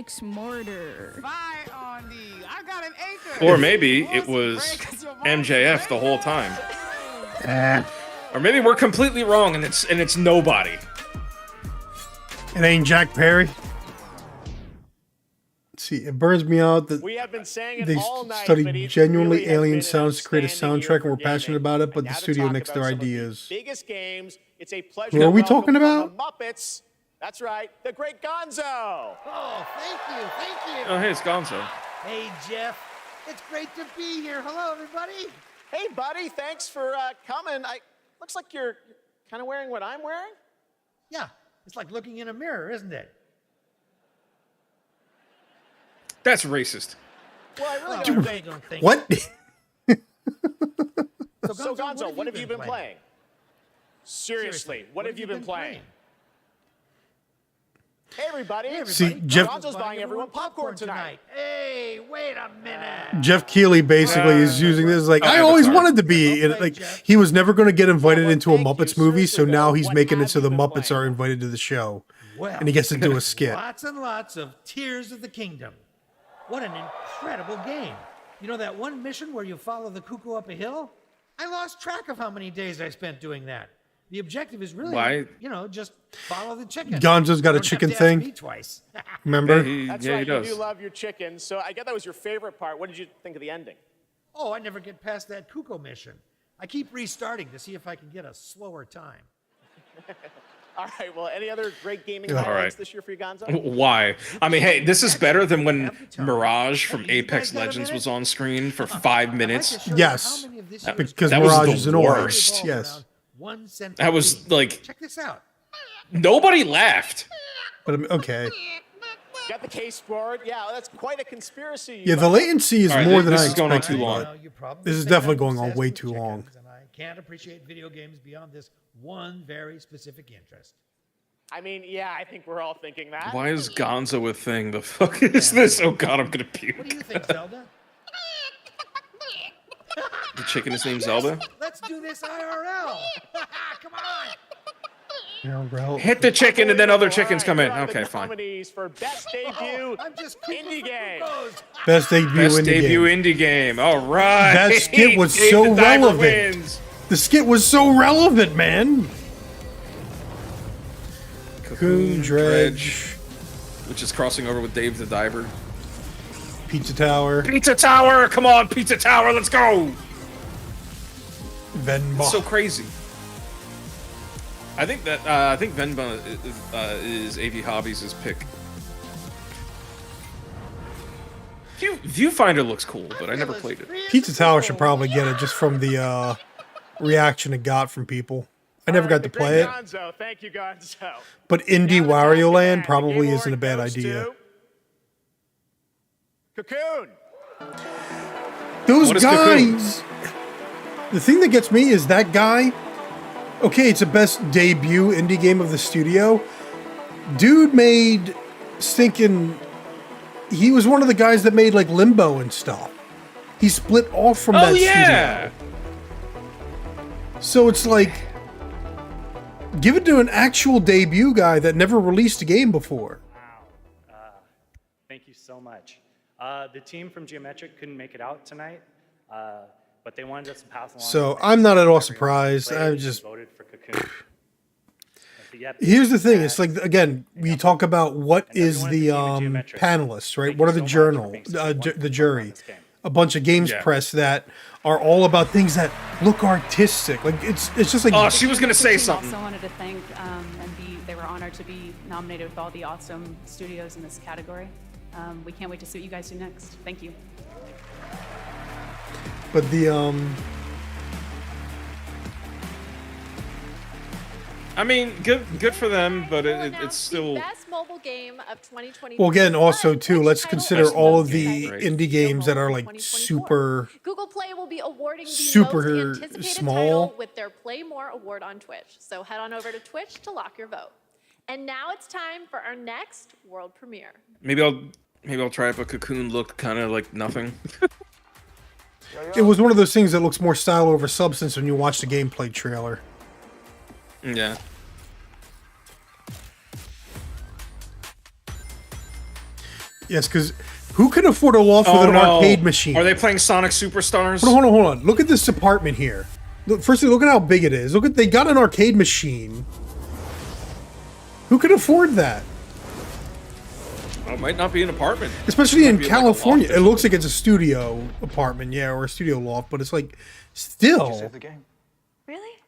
Or maybe it was MJF the whole time. Or maybe we're completely wrong and it's nobody. It ain't Jack Perry. See, it burns me out that We have been saying it they all night, but study it genuinely really has alien been sounds to create a outstanding soundtrack year and we're for passionate gaming. about it, but And the now to studio talk nicks about their some of the ideas. biggest games. It's a pleasure Who to are we welcome talking from about? the Muppets. That's right, the great Gonzo. Oh, thank you. Oh, hey, it's Gonzo. Hey, Jeff. It's great to be here. Hello, everybody. Hey, buddy, thanks for coming. Looks like you're kind of wearing what I'm wearing. Yeah, it's like looking in a mirror, isn't it? That's racist. Well, I really Dude, don't think. what? So, Gonzo, what have you been playing? Seriously, what have you been playing? Hey, everybody. See, Jeff- Gonzo's buying everyone popcorn tonight. Hey, wait a minute. Jeff Keighley basically is using this like, I always wanted to be in, like he was never going to get invited into a Muppets movie, so now he's making it so the Muppets are invited to the show, Well, and he gets to do a skit. Lots and lots of Tears of the Kingdom. What an incredible game. You know that one mission where you follow the cuckoo up a hill? I lost track of how many days I spent doing that. The objective is really, Why? just follow the chicken. Gonzo's got a Don't have chicken to ask thing. me twice. Remember? That's right, you do love your chicken. So I get that was your favorite part. What did you think of the ending? Oh, I never get past that cuckoo mission. I keep restarting to see if I can get a slower time. All right, well, any other great gaming All highlights right. this year for you, Gonzo? Why? I mean, hey, this is better than when Mirage from Apex Legends was on screen for 5 minutes. Yes, because that Mirage was is the an orange. worst. Yes, That was like Check this out. nobody laughed. but okay. Got the case board. Yeah, that's quite a conspiracy. Yeah, the latency is All right, more than this I is going on expected. too long. but This is definitely going on way too long. And I can't appreciate video games beyond this one very specific interest. I mean, yeah, I think we're all thinking that. Why is Gonzo a thing? The fuck is this? Oh god, I'm gonna puke. What do you think, Zelda? The chicken is named Zelda? Let's do this IRL. Come on. Hit the chicken and then other chickens come in. Here are the Okay, fine. nominees for best debut I'm just indie game. Best debut Best indie debut game. indie game. All right. That skit was Dave so the Diver relevant. wins. The skit was so relevant, man. Cocoon Dredge, Which is crossing over with Dave the Diver. Pizza Tower, Pizza Tower! Come on, Pizza Tower, let's go! Venba. It's so crazy. I think Venba is AV Hobbies' pick. Viewfinder looks cool, but I never played it. Pizza Tower should probably get it just from the reaction it got from people. I never got to play it, Gonzo, thank you, Gonzo. but Indie Wario Land probably isn't a bad idea. Cocoon. Those What is guys. The thing that gets me is that guy. Okay, it's a best debut indie game of the studio. Dude made stinking. He was one of the guys that made like Limbo and stuff. He split off from that yeah! studio. So it's like, give it to an actual debut guy that never released a game before. Thank you so much. The team from Geometric couldn't make it out tonight, but they wanted us to pass along. So I'm not at all surprised. I'm just. Voted for Cocoon. Here's the thing. It's like, again, we talk about what is the panelists, right? What are the the jury? a bunch of games press that are all about things that look artistic. Like it's just like. Oh, she was gonna say something. Also wanted to thank they were honored to be nominated with all the awesome studios in this category. We can't wait to see what you guys do next. Thank you. But the I mean, good for them, but it's still. Best mobile game of 2020. Well, again, also too, let's consider all of the indie games that are like super. Google Play will be awarding the super most anticipated small title with their Play More award on Twitch. So head on over to Twitch to lock your vote. And now it's time for our next world premiere. Maybe I'll try it, but Cocoon looked kind of like nothing. It was one of those things that looks more style over substance when you watch the gameplay trailer. Yeah. Yes, because who can afford a loft with an arcade machine? Are they playing Sonic Superstars? Hold on. Look at this apartment here. Look, firstly, look at how big it is. They got an arcade machine. Who can afford that? It might not be an apartment. Especially in California. It looks like it's a studio apartment, yeah, or a studio loft, but it's like, still. Did you save the game? Really?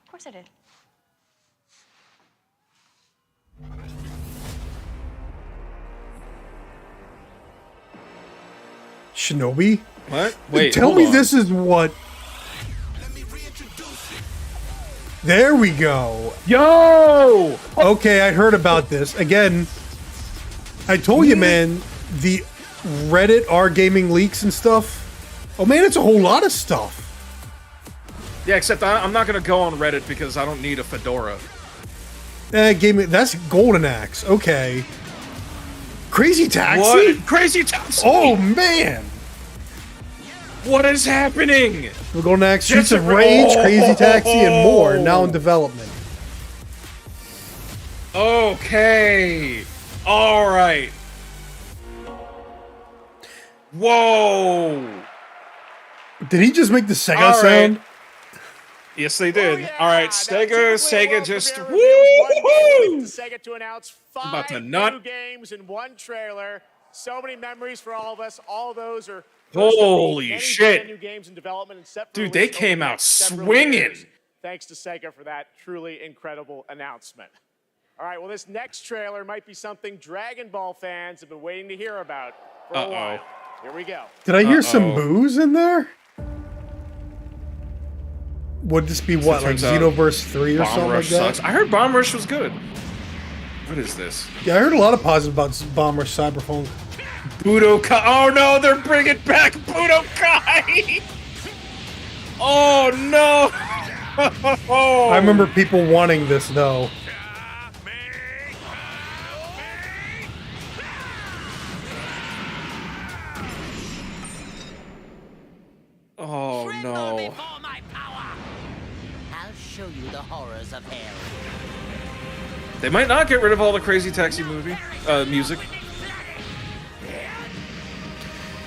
Of course I did. Shinobi? What? Wait, Tell me this is what... There we go. Yo! Okay, I heard about this. Again, I told you, man, the Reddit R-Gaming leaks and stuff. Oh, man, it's a whole lot of stuff. Yeah, except I'm not going to go on Reddit because I don't need a fedora. That's Golden Axe. Okay. Crazy Taxi? What? Crazy Taxi? Oh, man. What is happening? We're going to Streets of Rage, Crazy Taxi, and more now in development. Okay. All right. Whoa. Did he just make the Sega sound? Yes, they did. All right, Sega just woo! Sega to announce 5 about to nut. new games in one trailer. So many memories for all of us. All those are holy shit, new games in development and set for dude! They came out swinging. Thanks to Sega for that truly incredible announcement. All right, well, this next trailer might be something Dragon Ball fans have been waiting to hear about for a while. Here we go. Did I hear some booze in there? Would this be what, like Xenoverse 3 or something like that? Sucks. I heard Bomb Rush was good. What is this? Yeah, I heard a lot of positive about Bomb Rush Cyberpunk. Budokai. Oh no, they're bringing back Budokai. Oh no. I remember people wanting this though. Oh no. I'll show you the horrors of hell. They might not get rid of all the Crazy Taxi movie music.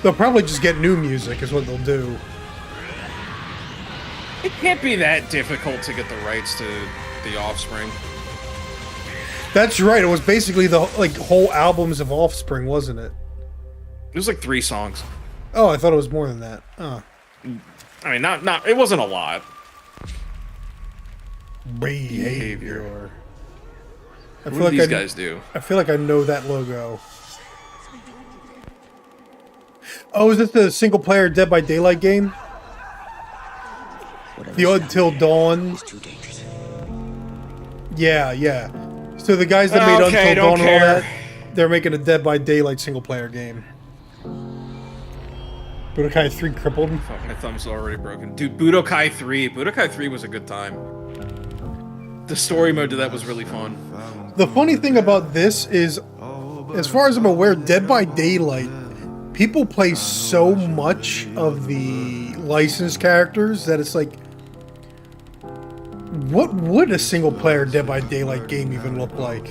They'll probably just get new music is what they'll do. It can't be that difficult to get the rights to The Offspring. That's right. It was basically the whole albums of Offspring, wasn't it? It was like 3 songs. Oh, I thought it was more than that. Oh. I mean, not. It wasn't a lot. Behavior. What do these guys do? I feel like I know that logo. Oh, is this the single-player Dead by Daylight game? The Until Dawn. Yeah. So the guys that made Until Dawn and all that, they're making a Dead by Daylight single-player game. Budokai 3 crippled. Fuck, my thumb's already broken. Dude, Budokai 3. Budokai 3 was a good time. The story mode to that was really fun. The funny thing about this is, as far as I'm aware, Dead by Daylight, people play so much of the licensed characters that it's like, what would a single-player Dead by Daylight game even look like?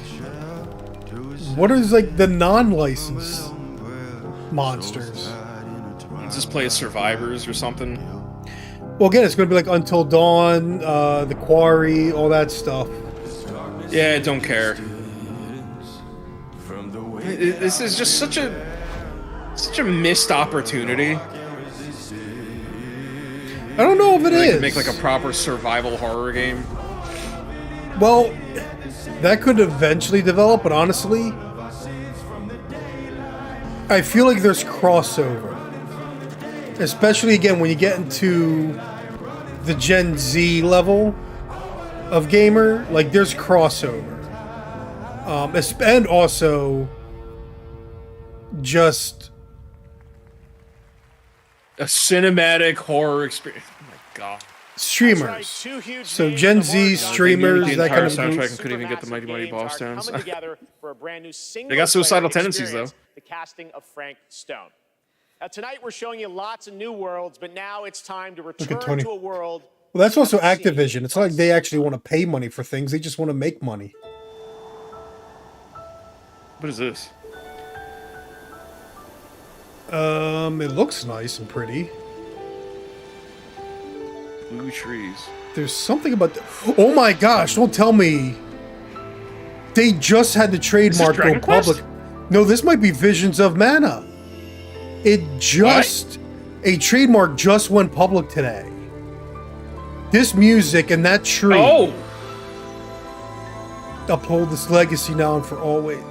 What is like the non-licensed monsters? Just play as survivors or something. Well, again, it's going to be like Until Dawn, The Quarry, all that stuff. Yeah, I don't care. This is just such a Such a missed opportunity. I don't know if it They is. could make like a proper survival horror game. Well, that could eventually develop, but honestly, I feel like there's crossover. Especially, again, when you get into the Gen Z level of gamer, like, there's crossover. And also, just... a cinematic horror experience. Oh my god. Streamers. So Gen Z streamers, that kind of soundtrack, group. and couldn't even get the Mighty Mighty Boss Towns. Coming together for a brand new single They got suicidal player tendencies, though. experience, the casting of Frank Stone. Now tonight we're showing you lots of new worlds, but now it's time to return Tony. to a world. Well, that's also Activision. It's not like they actually want to pay money for things. They just want to make money. What is this? It looks nice and pretty. Blue trees. There's something about the... Oh my gosh, don't tell me. They just had the trademark go Dragon Quest? public. No, this might be Visions of Mana. It just... A trademark just went public today. This music and that tree. Oh! Uphold this legacy now and for always.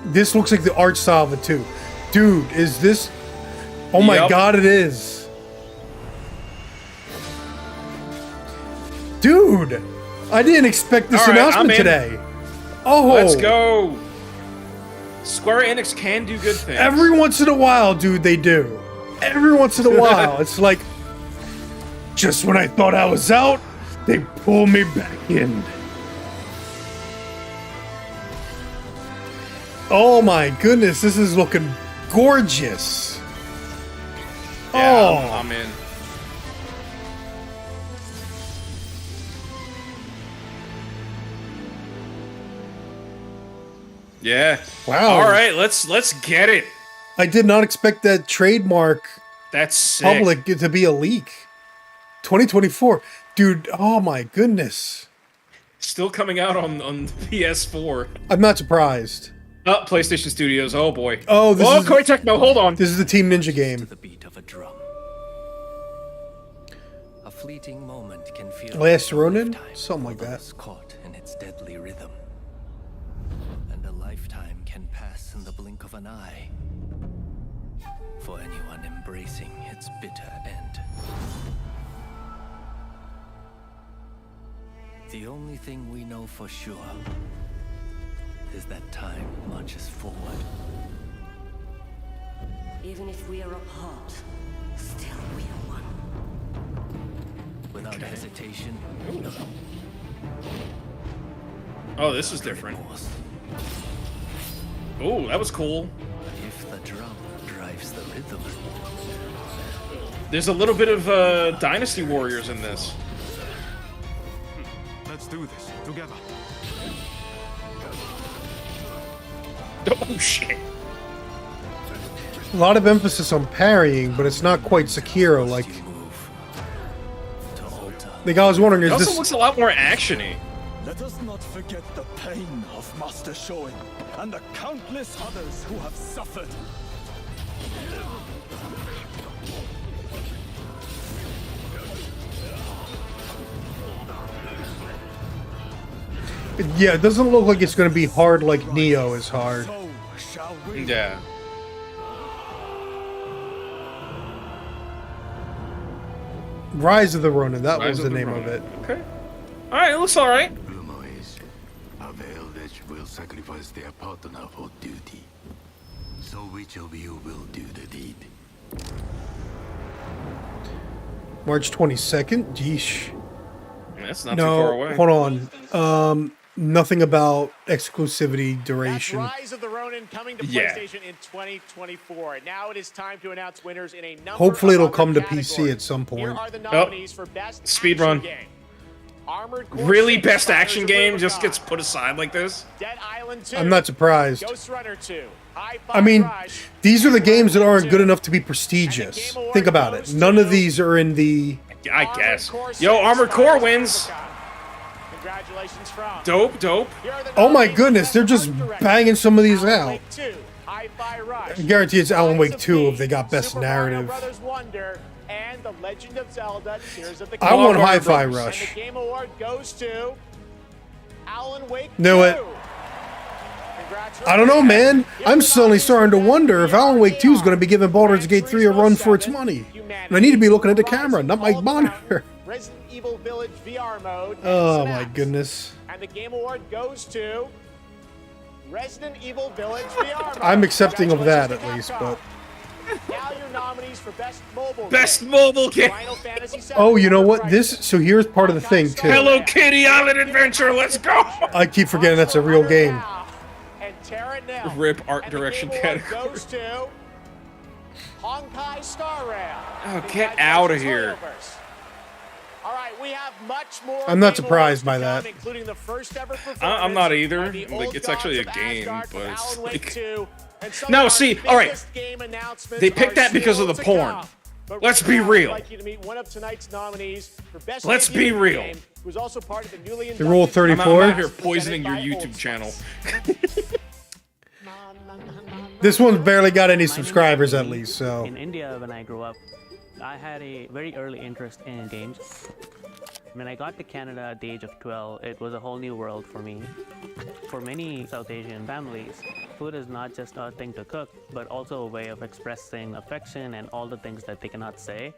This looks like the art style of it too. Dude, is this... Oh my god, it is. Dude, I didn't expect this announcement today. Oh, let's go. Square Enix can do good things. Every once in a while, dude, they do. Every once in a while, it's like, just when I thought I was out, they pull me back in. Oh my goodness, this is looking gorgeous. Yeah, I'm in. Yeah. Wow. All right, let's get it. I did not expect that trademark That's sick. public to be a leak. 2024. Dude, oh my goodness. Still coming out on PS4. I'm not surprised. Oh, PlayStation Studios. Oh boy. Oh, this is Koei Tecmo. Hold on. This is the Team Ninja game. The beat of a drum. A fleeting moment can feel Last Ronin? Something like that. caught in its deadly rhythm. And a lifetime can pass in the blink of an eye. For anyone embracing its bitter end. The only thing we know for sure is that time marches forward. Even if we are apart, still we are one. Without hesitation. Oh, this is different. Oh, that was cool. If the drum drives the rhythm. There's a little bit of Dynasty Warriors in this. Let's do this together. Oh shit. A lot of emphasis on parrying, but it's not quite Sekiro like. The guy was wondering, It is also this... looks a lot more actiony. Let us not forget the pain of Master Shoin and the countless others who have suffered. Yeah, it doesn't look like it's going to be hard like Neo is hard. Yeah. Rise of the Ronin, that Rise was of the the name of Ronin. it. Okay. Alright, it looks alright. Rumor is, a village will sacrifice their partner for duty. So which of you will do the deed? March 22nd? Yeesh. That's not too far away. Hold on. Nothing about exclusivity duration. Rise of the Ronin coming to Yeah. PlayStation in 2024. Now it is time to announce winners in a number Hopefully it'll of come to other PC at some point. Here are the nominees for best Speed action run. game. Armored Core Really, 6, best Fighters action of game Rubicon, just gets put aside like this? Dead Island 2, I'm not surprised. Ghost Runner 2, I mean, these are the games that aren't good enough to be prestigious. Think about it. None of these are in the... I guess. Yo, Armored Core wins. Congratulations from Dope, dope. Oh my goodness, they're just banging some of these out. Hi-Fi Rush. I guarantee it's Alan Wake 2 if they got Super best Mario narrative. Brothers Wonder and The Legend of Zelda: Tears of the I Kingdom. want Hi-Fi Rush. And the Game Award goes to Alan Wake 2. Knew it. I don't know, man. I'm suddenly starting to wonder if Alan Wake 2 is going to be giving Baldur's Gate 3 a run for its money. And I need to be looking at the camera, not my monitor. Resident Evil Village VR mode. Oh my goodness. And the Game Award goes to Resident Evil Village VR mode. I'm accepting of that at least, but... Now your nominees for Best Mobile Best Mobile Game. Final Fantasy VII. Oh, you know what? So here's part of the thing, too. Hello Kitty Island Adventure, let's go! I keep forgetting that's a real game. And Terra Nell. Rip art And direction the Game Award category. goes to Honkai Star Rail. Oh, get out of here. All right, we have much more. I'm not Game surprised by Awards to that. come, including the first ever I'm not either. by the Like, old it's actually a gods of game, Asgard but from it's Alan Wake like... 2, and some No, of our see, all right. biggest game announcements They picked are that because of still the to porn. come. But Let's right be now, real. I'd like you to meet one of tonight's nominees for Best Let's Debut be real. Game, who's also part of the newly The Rule inducted 34? I'm out here poisoning your YouTube channel. This one's barely got any subscribers at least, so... In India, when I grew up, I had a very early interest in games. When I got to Canada at the age of 12, it was a whole new world for me. For many South Asian families, food is not just a thing to cook, but also a way of expressing affection and all the things that they cannot say.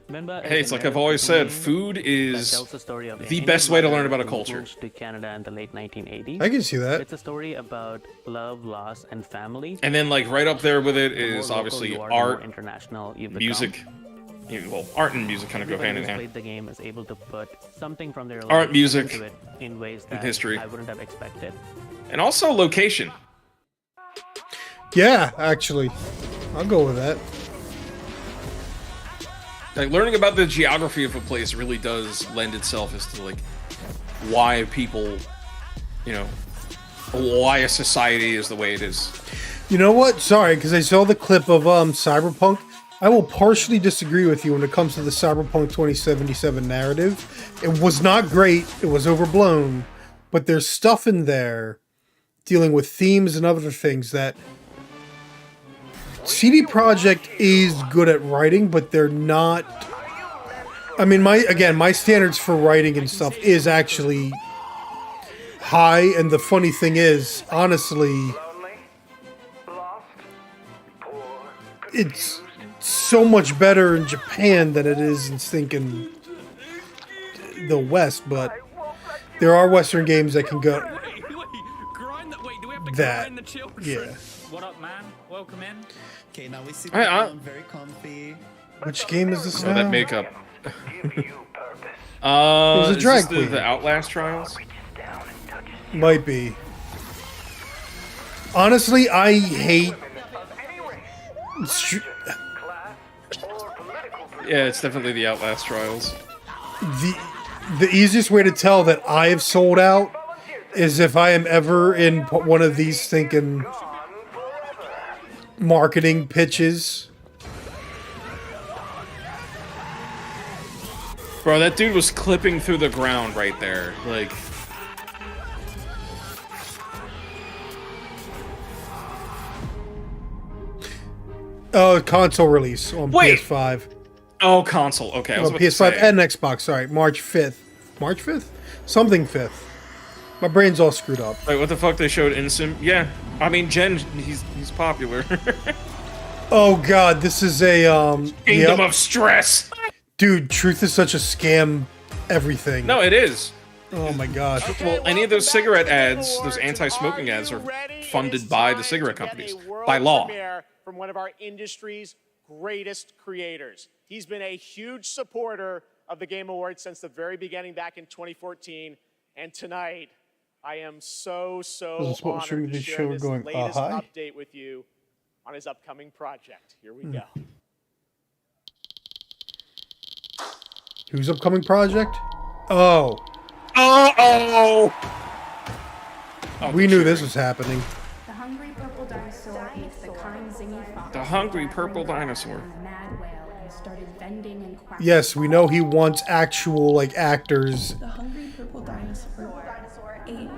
Hey, it's like I've always said, food is the best way to learn about a culture. Moved to Canada in the late 1980s. I can see that. It's a story about love, loss, and family. And then, like, right up there with it is The more obviously local you are, the more art, international you become. music. Well, art and music kind of go Everybody hand in who's hand. played the game is able to put something from their life Art, music, into it in ways that history. I wouldn't have expected. And also location. Yeah, actually. I'll go with that. Like, learning about the geography of a place really does lend itself as to, like, why people, you know, why a society is the way it is. You know what? Sorry, because I saw the clip of Cyberpunk. I will partially disagree with you when it comes to the Cyberpunk 2077 narrative. It was not great. It was overblown. But there's stuff in there dealing with themes and other things that CD Projekt is good at writing, but they're not... I mean, my standards for writing and stuff is actually high, and the funny thing is, honestly, it's so much better in Japan than it is in stinking the West, but there are Western games that can go that. Yeah. What up, man? Welcome in. Okay, now we sit I- down, very comfy. Which game is this Oh, now? that makeup. It was a is drag this queen. the Outlast Trials? Might be. Honestly, I hate... Yeah, it's definitely the Outlast Trials. The easiest way to tell that I have sold out is if I am ever in one of these thinking marketing pitches. Bro, that dude was clipping through the ground right there. Like... Console release on Wait! PS5. Oh, console. Okay, I was On about to PS5 say. and Xbox, sorry. March 5th. March 5th? Something 5th. My brain's all screwed up. Wait, what the fuck? They showed Insym? Yeah. I mean, Jen, he's popular. Oh god, this is a Kingdom of Stress. Dude, truth is such a scam everything. No, it is. Oh my gosh. Well, any of those cigarette ads, those anti-smoking ads, are funded by the cigarette companies, by law. Premiere from one of our industry's greatest creators. He's been a huge supporter of the Game Awards since the very beginning back in 2014. And tonight, I am so honored to share this latest update with you on his upcoming project. Here we go. Whose upcoming project? Oh. We knew this was happening. The hungry purple dinosaur ate the kind zingy fox. The hungry purple dinosaur. Mad whale and started bending and quacking. Yes, we know he wants actual, like, actors. The hungry purple dinosaur ate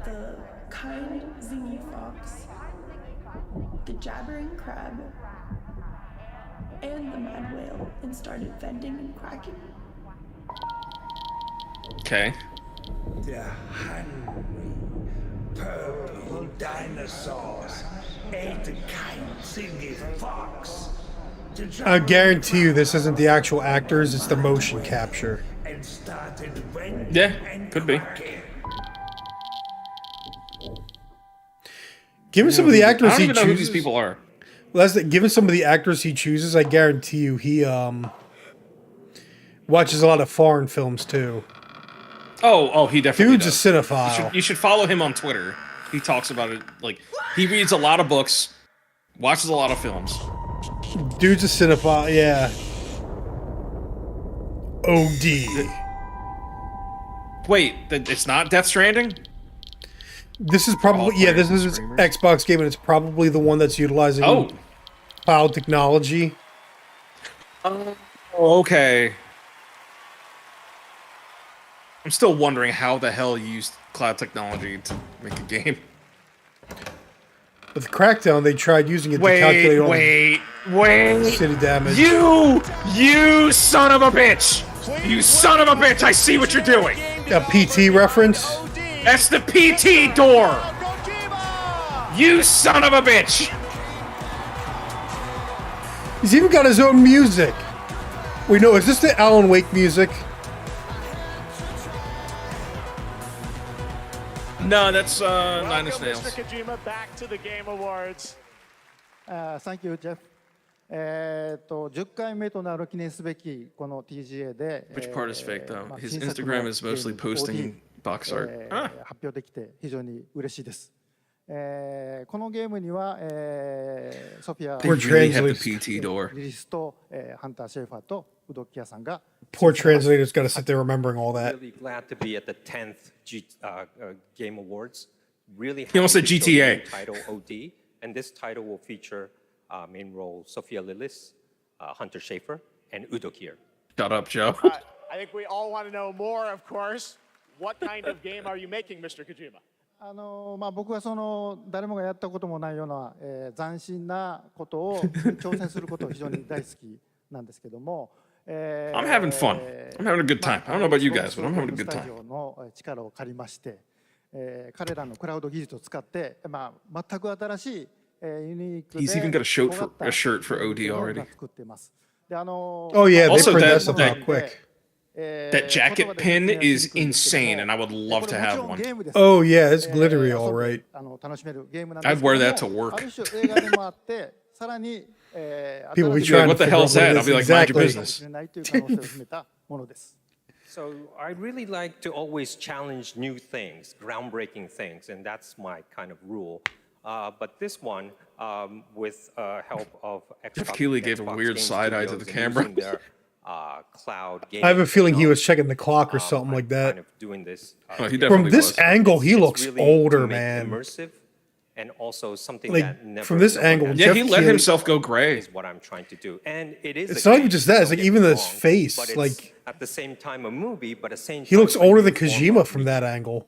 the kind zingy fox the jabbering crab, and the mad whale and started venting and cracking. Okay. The hungry, purple dinosaurs ate the kind singing fox. I guarantee you this isn't the actual actors, it's the motion capture. And started venting Yeah, and could be. cracking. Given some of the actors I don't he even know who chooses, these people are. well, that's the, given some of the actors he chooses, I guarantee you he watches a lot of foreign films too. Oh, he definitely Dude's does. a cinephile. You should follow him on Twitter. He talks about it. Like, he reads a lot of books, watches a lot of films. Dude's a cinephile, yeah. OD. Wait, it's not Death Stranding? This is probably, yeah, this is his Xbox game, and it's probably the one that's utilizing cloud technology. Oh, okay. I'm still wondering how the hell you used cloud technology to make a game. With Crackdown, they tried using it to calculate all wait, city damage. You son of a bitch! You son of a bitch! I see what you're doing. A PT reference? That's the PT door. You son of a bitch! He's even got his own music. Wait, no, is this the Alan Wake music? No, that's Nine Inch Nails. Mr. Kojima, back to the Game Awards. Thank you, Jeff. 10回目となる記念すべきこの TGA で Which part is fake though? His Instagram is mostly posting box art. 発表できて非常に嬉しいです。このゲームにはソフィア・リリスとハンター・シェーファーとウドキアさんが Poor translator's got to sit there remembering all that. Really glad to be at the 10th Game Awards. Really He almost said GTA. Title OD, and this title will feature main role Sophia Lillis, Hunter Schafer, and Udo Kier. Shut up, Joe. I think we all want to know more, of course. What kind of game are you making, Mr. Kojima? 僕はその誰もがやったこともないような、斬新なことを挑戦することを非常に大好きなんですけども、I'm having fun. I'm having a good time. I don't know about you guys, but I'm having a good time. スタジオの力を借りまして、彼らのクラウド技術を使って、全く新しい、ユニークで He's even got a shirt for OD already. 作っています。Oh yeah, they also print that that, stuff that, out quick. that jacket pin is insane, and I would love to have one. Oh yeah, it's glittery, all right. I'd wear that to work. People be Like, trying what to the hell's figure out that? I'll be like, mind your exactly. business. So I really like to always challenge new things, groundbreaking things, and that's my kind of rule. But this one, with help of Jeff Keighley gave a weird side eye to the camera. Cloud I have a feeling he was checking the clock or something like that. doing this. Oh, he From this was. angle, he looks really older, to make man. Immersive and also something Like, that never from this no one angle, has Yeah, he Jeff let Keighley- himself go gray. is what I'm trying to do, and it is. It's a not game, even just that, it's don't like get even me his wrong, face, but it's like- at the same time a movie, but at the same He time looks a older than new form Kojima of from that angle.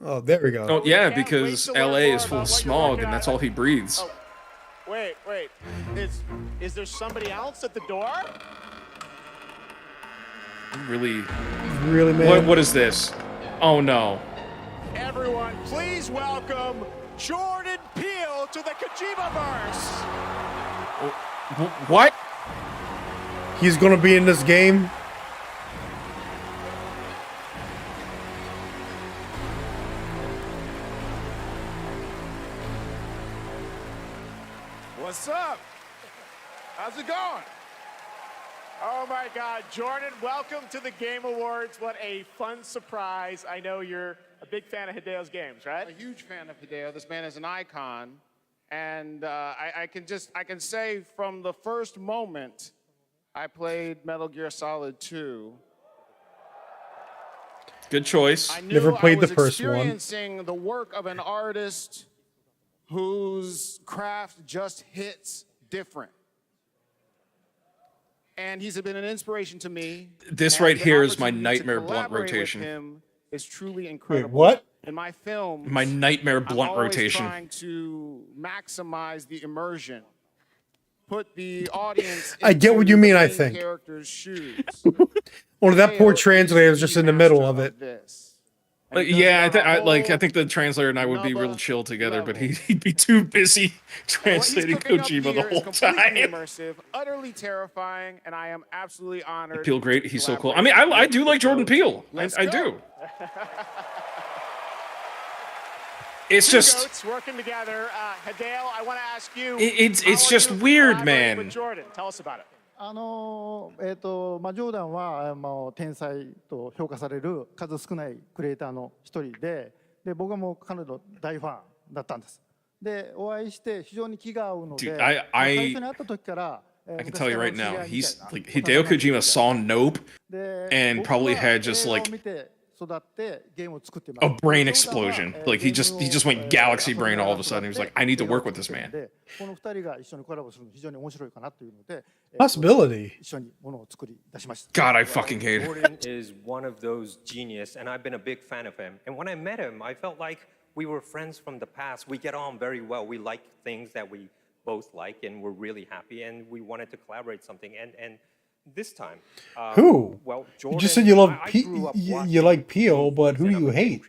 Oh, there we go. Oh, yeah, because LA is full of smog, and that's all he breathes. Wait. Is there somebody else at the door? Really, man. What is this? Oh no. Everyone, please welcome Jordan Peele to the Kojima-verse. What? He's gonna be in this game. What's up? How's it going? Oh my God, Jordan, welcome to the Game Awards. What a fun surprise. I know you're a big fan of Hideo's games, right? A huge fan of Hideo. This man is an icon. And I can say from the first moment I played Metal Gear Solid 2. Good choice. I knew Never played I was the first one. experiencing the work of an artist whose craft just hits different. And he's been an inspiration to me. This and right the here is my opportunity to nightmare blunt collaborate with rotation. him is truly Wait, incredible. what? in my films, My nightmare blunt I'm always rotation. trying to maximize the immersion, put the audience. I get what into you the mean, I main think. Character's shoes. Only that poor Hideo translator is is just the in the middle master of it. this. Yeah, I think the translator and I would be real chill together, but he'd be too busy translating Kojima the whole Completely time. immersive, utterly terrifying, and I am absolutely honored. Peele, great. He's so cool. I collaborate mean, I with do like the Jordan goats. Peele. Let's I go. do. It's Two just goats working together. Hideo, I want to ask you. it's just weird, man. With Jordan, tell us about it. ジョーダンは、天才と評価される数少ないクリエイターの一人で、僕はもう彼の大ファンだったんです。で、お会いして非常に気が合うので、 Dude, 最初に会った時から、I can tell you right now, he's like Hideo Kojima saw Nope and probably had just like a brain explosion. Like he just went galaxy brain all of a sudden. He was like, I need to work with this man. Possibility. God, I fucking hate it. Jordan is one of those genius, and I've been a big fan of him. And when I met him, I felt like we were friends from the past. We get on very well. We like things that we both like, and we're really happy, and we wanted to collaborate something. And this time, Who? well, You Jordan, just said you love I you like Peele, but who do you hate?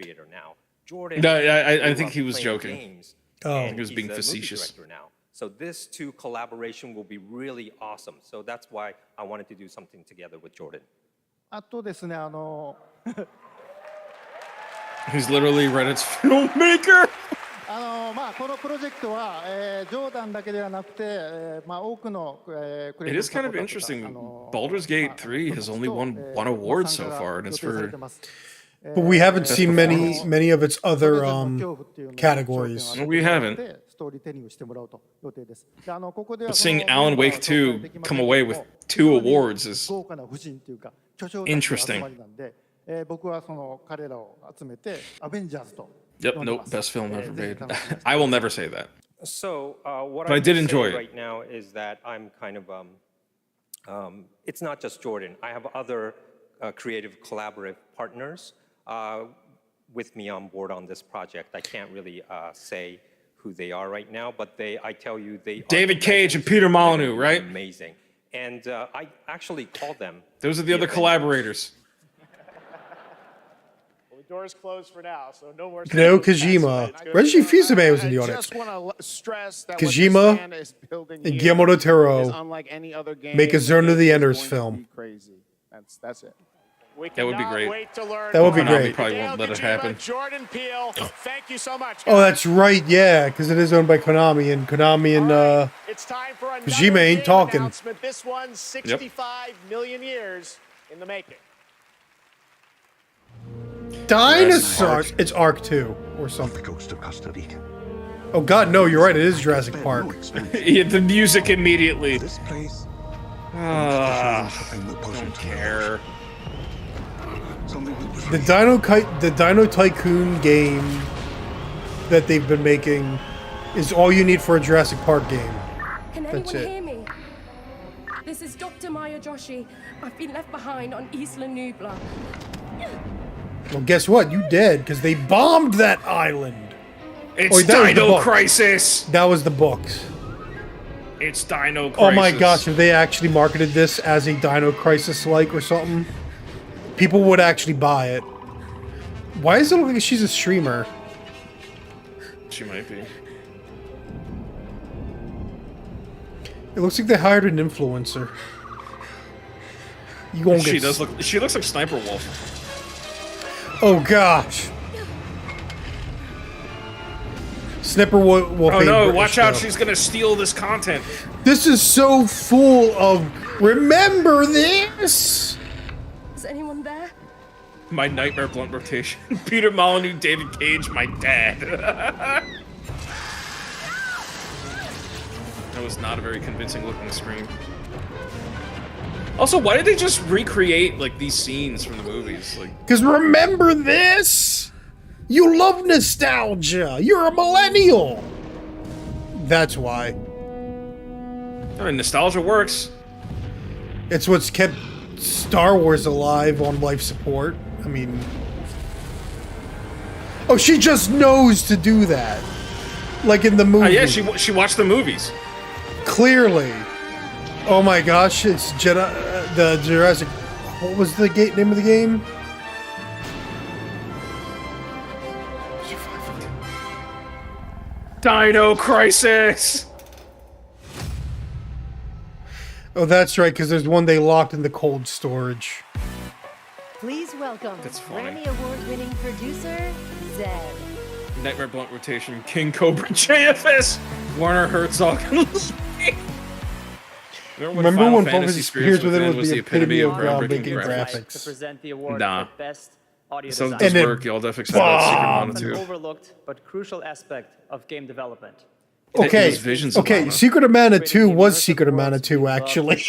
Jordan, No, I grew think up he was playing joking. games, Oh. and He was being he's a movie facetious. director now. So this two collaboration will be really awesome. So that's why I wanted to do something together with Jordan. あとですね、 He's literally Reddit's filmmaker. このプロジェクトは、ジョーダンだけではなくて、多くの、クリエイ It ティ is ブ kind of サポーターとか interesting. Baldur's Gate 3 has only won one award so far, and it's for. But we haven't Best seen performance. many of its other categories. We haven't. ストーリーテリングしてもらうと予定です。で、ここで But はその seeing Alan Wake 2 come away with 2 awards is 豪華な夫人というか巨匠たちの集 interesting. まりなんで、僕はその彼らを集めてアベンジャーズと Yep, nope, best film ever made. I will never say that. So what But I I did can enjoy say it. right now is that I'm kind of it's not just Jordan. I have other creative collaborative partners with me on board on this project. I can't really say who they are right now, but I tell you, they David are Cage and Peter Molyneux, right? Amazing. And I actually called them. Those are the other collaborators. Well, the door's closed for now, so no more. Hideo Kojima. Reggie Fils-Aimé was in the I audience. just want to stress that what this Kojima man is building and here Guillermo del is Toro unlike any other game. make a Zone of the Enders It's going to film. be crazy. That's it. That would be great. Wait to learn That would be more. great. Konami probably won't let it happen. Jordan Peele, thank you so much. Oh, that's right, yeah, because it is owned by Konami, and It's time for another Kojima ain't game talking. announcement. This one's 65 million years in the making. Dinosaurs. It's Ark 2 or something. Coast of Costa Rica. Oh God, no, you're right. It is Jurassic Park. Yeah, the music immediately. This place. Don't care. The Dino Tycoon game that they've been making is all you need for a Jurassic Park game. Can That's anyone it. hear me? This is Dr. Maya Joshi. I've been left behind on Isla Nubla. Well, guess what? You dead because they bombed that island. It's that was the Dino book. Crisis. That was the books. It's Dino Crisis. Oh my gosh, if they actually marketed this as a Dino Crisis-like or something, people would actually buy it. Why does it look like she's a streamer? She might be. It looks like they hired an influencer. You gonna She get does look. She looks like Sniper Wolf. Oh gosh. Snipper will. Oh no! Watch out! She's gonna steal this content. This is so full of. Remember this? Is anyone there? My nightmare blunt rotation. Peter Molyneux, David Cage, my dad. That was not a very convincing looking scream. Also, why did they just recreate like these scenes from the movies? Like, Because remember this? You love nostalgia. You're a millennial. That's why. I mean, nostalgia works. It's what's kept Star Wars alive on life support. I mean, Oh, she just knows to do that. Like in the movie. Yeah, she watched the movies. Clearly. Oh my gosh, it's the Jurassic... What was the name of the game? Dino Crisis! Oh, that's right, because there's one they locked in the cold storage. Please welcome That's funny. Grammy Award-winning producer, Zed. Nightmare Blunt Rotation, King Cobra, JFS, Warner Herzog. Remember when Fantasy Spheres Within was the epitome of groundbreaking graphics? To present the award Nah. for best audio So design. this work, y'all definitely excited about Secret Mana It's an 2. overlooked but crucial aspect of game development. Okay, Visions of okay, Mana. Secret of Mana 2 was Secret of Mana 2, actually.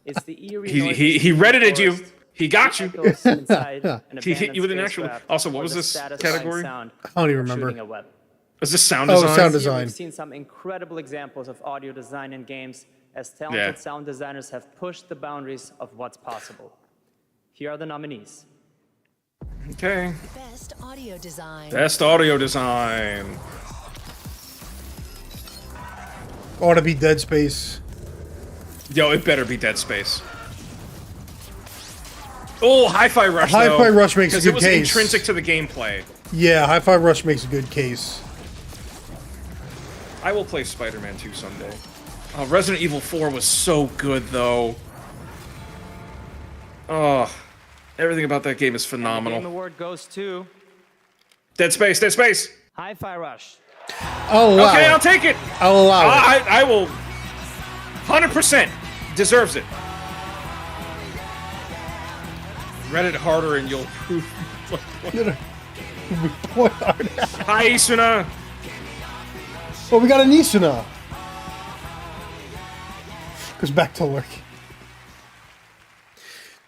It's the eerie He reddited you. He got you. echoes inside an He hit you with an abandoned actual. spacecraft, Also, what or was the this satisfying category? sound I don't even of remember. shooting a web. Is this sound Oh, design? sound Here design. We've seen some incredible examples of audio design in games as talented Yeah. sound designers have pushed the boundaries of what's possible. Here are the nominees. Okay. Best audio design. Best audio design. Ought to be Dead Space. Yo, it better be Dead Space. Oh, Hi-Fi Rush. Hi-Fi though, Rush makes a 'cause good it was case. intrinsic to the gameplay. Yeah, Hi-Fi Rush makes a good case. I will play Spider-Man 2 someday. Resident Evil 4 was so good, though. Oh, everything about that game is The Game phenomenal. Award goes to Dead Space, Dead Space. Hi-Fi Rush. I'll allow Okay, it. I'll take it. I'll allow it. I will. 100% deserves it. Read it harder and you'll prove. Hi, Isuna. Oh, we got an Isuna. Goes back to lurking.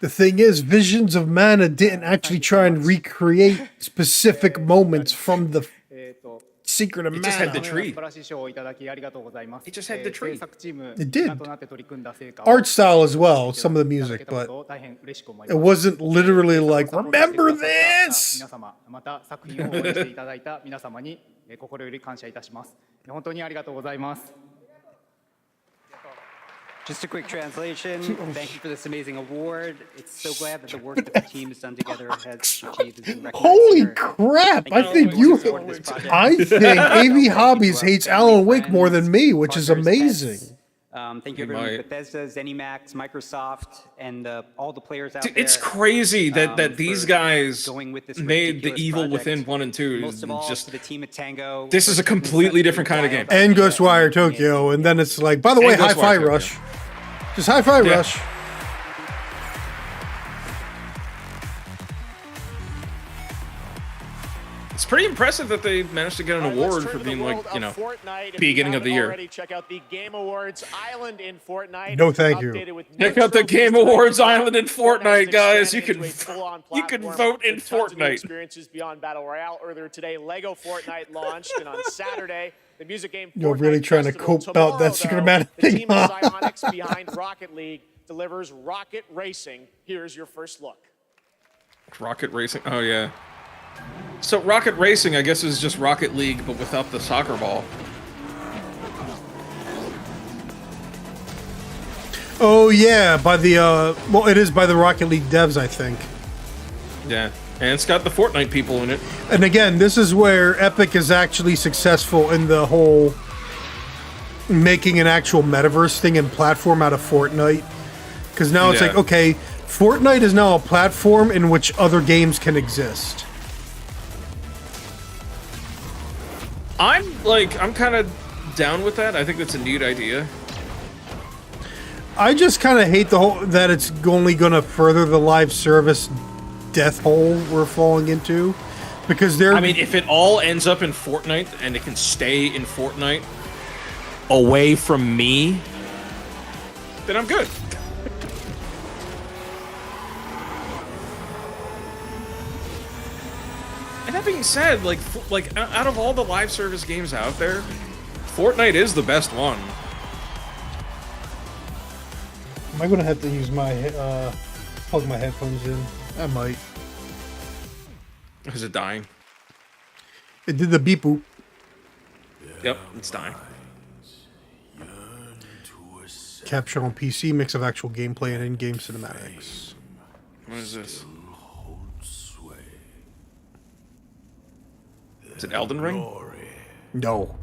The thing is, Visions of Mana didn't actually try and recreate specific moments from the Secret of It Mana. just had the tree. It just had the tree. It did. Art style as well, some of the music, but it wasn't literally like, remember this! Just a quick translation. Thank you for this amazing award. It's so glad that the work that the team has done together has achieved has been recognized. Holy crap! I think AV Hobbies hates Alan Wake more than me, which is amazing. Thank you everyone at Bethesda, ZeniMax, Microsoft, and all the players out there. It's crazy that these guys going with this made the ridiculous Evil project. Within 1 and 2. Most of all, Just to the team at Tango. this is a completely different kind of game. And Ghostwire Tokyo, and then it's like, by the way, And Hi-Fi Ghostwire Tokyo. Rush. Just Hi-Fi Yeah. Rush. It's pretty impressive that they managed to get an award for being like, you know, beginning of the year. Check out the Game Awards Island in Fortnite. No, thank you. Check out the Game Awards Island in Fortnite, guys. You can vote in Fortnite. Experiences beyond Battle Royale. Earlier today, Lego Fortnite launched, and on Saturday, the music game You're Fortnite really trying to Festival. cope about that Tomorrow, Secret though, Mana the thing. team of Psyonix behind Rocket League delivers Rocket Racing. Here's your first look. Rocket Racing. Oh, yeah. So Rocket Racing, I guess, is just Rocket League, but without the soccer ball. Oh yeah, by the well, it is by the Rocket League devs, I think. Yeah, and it's got the Fortnite people in it. And again, this is where Epic is actually successful in the whole making an actual metaverse thing and platform out of Fortnite. Because now it's Yeah. like, okay, Fortnite is now a platform in which other games can exist. I'm kind of down with that. I think that's a neat idea. I just kind of hate the whole that it's only going to further the live service death hole we're falling into, because they're. I mean, if it all ends up in Fortnite and it can stay in Fortnite away from me, then I'm good. And that being said, like out of all the live service games out there, Fortnite is the best one. Am I going to have to use my plug my headphones in? I might. Is it dying? It did the beep boop. Yep, it's dying. Capture on PC, mix of actual gameplay and in-game cinematics. What is this? Is it Elden Ring? No.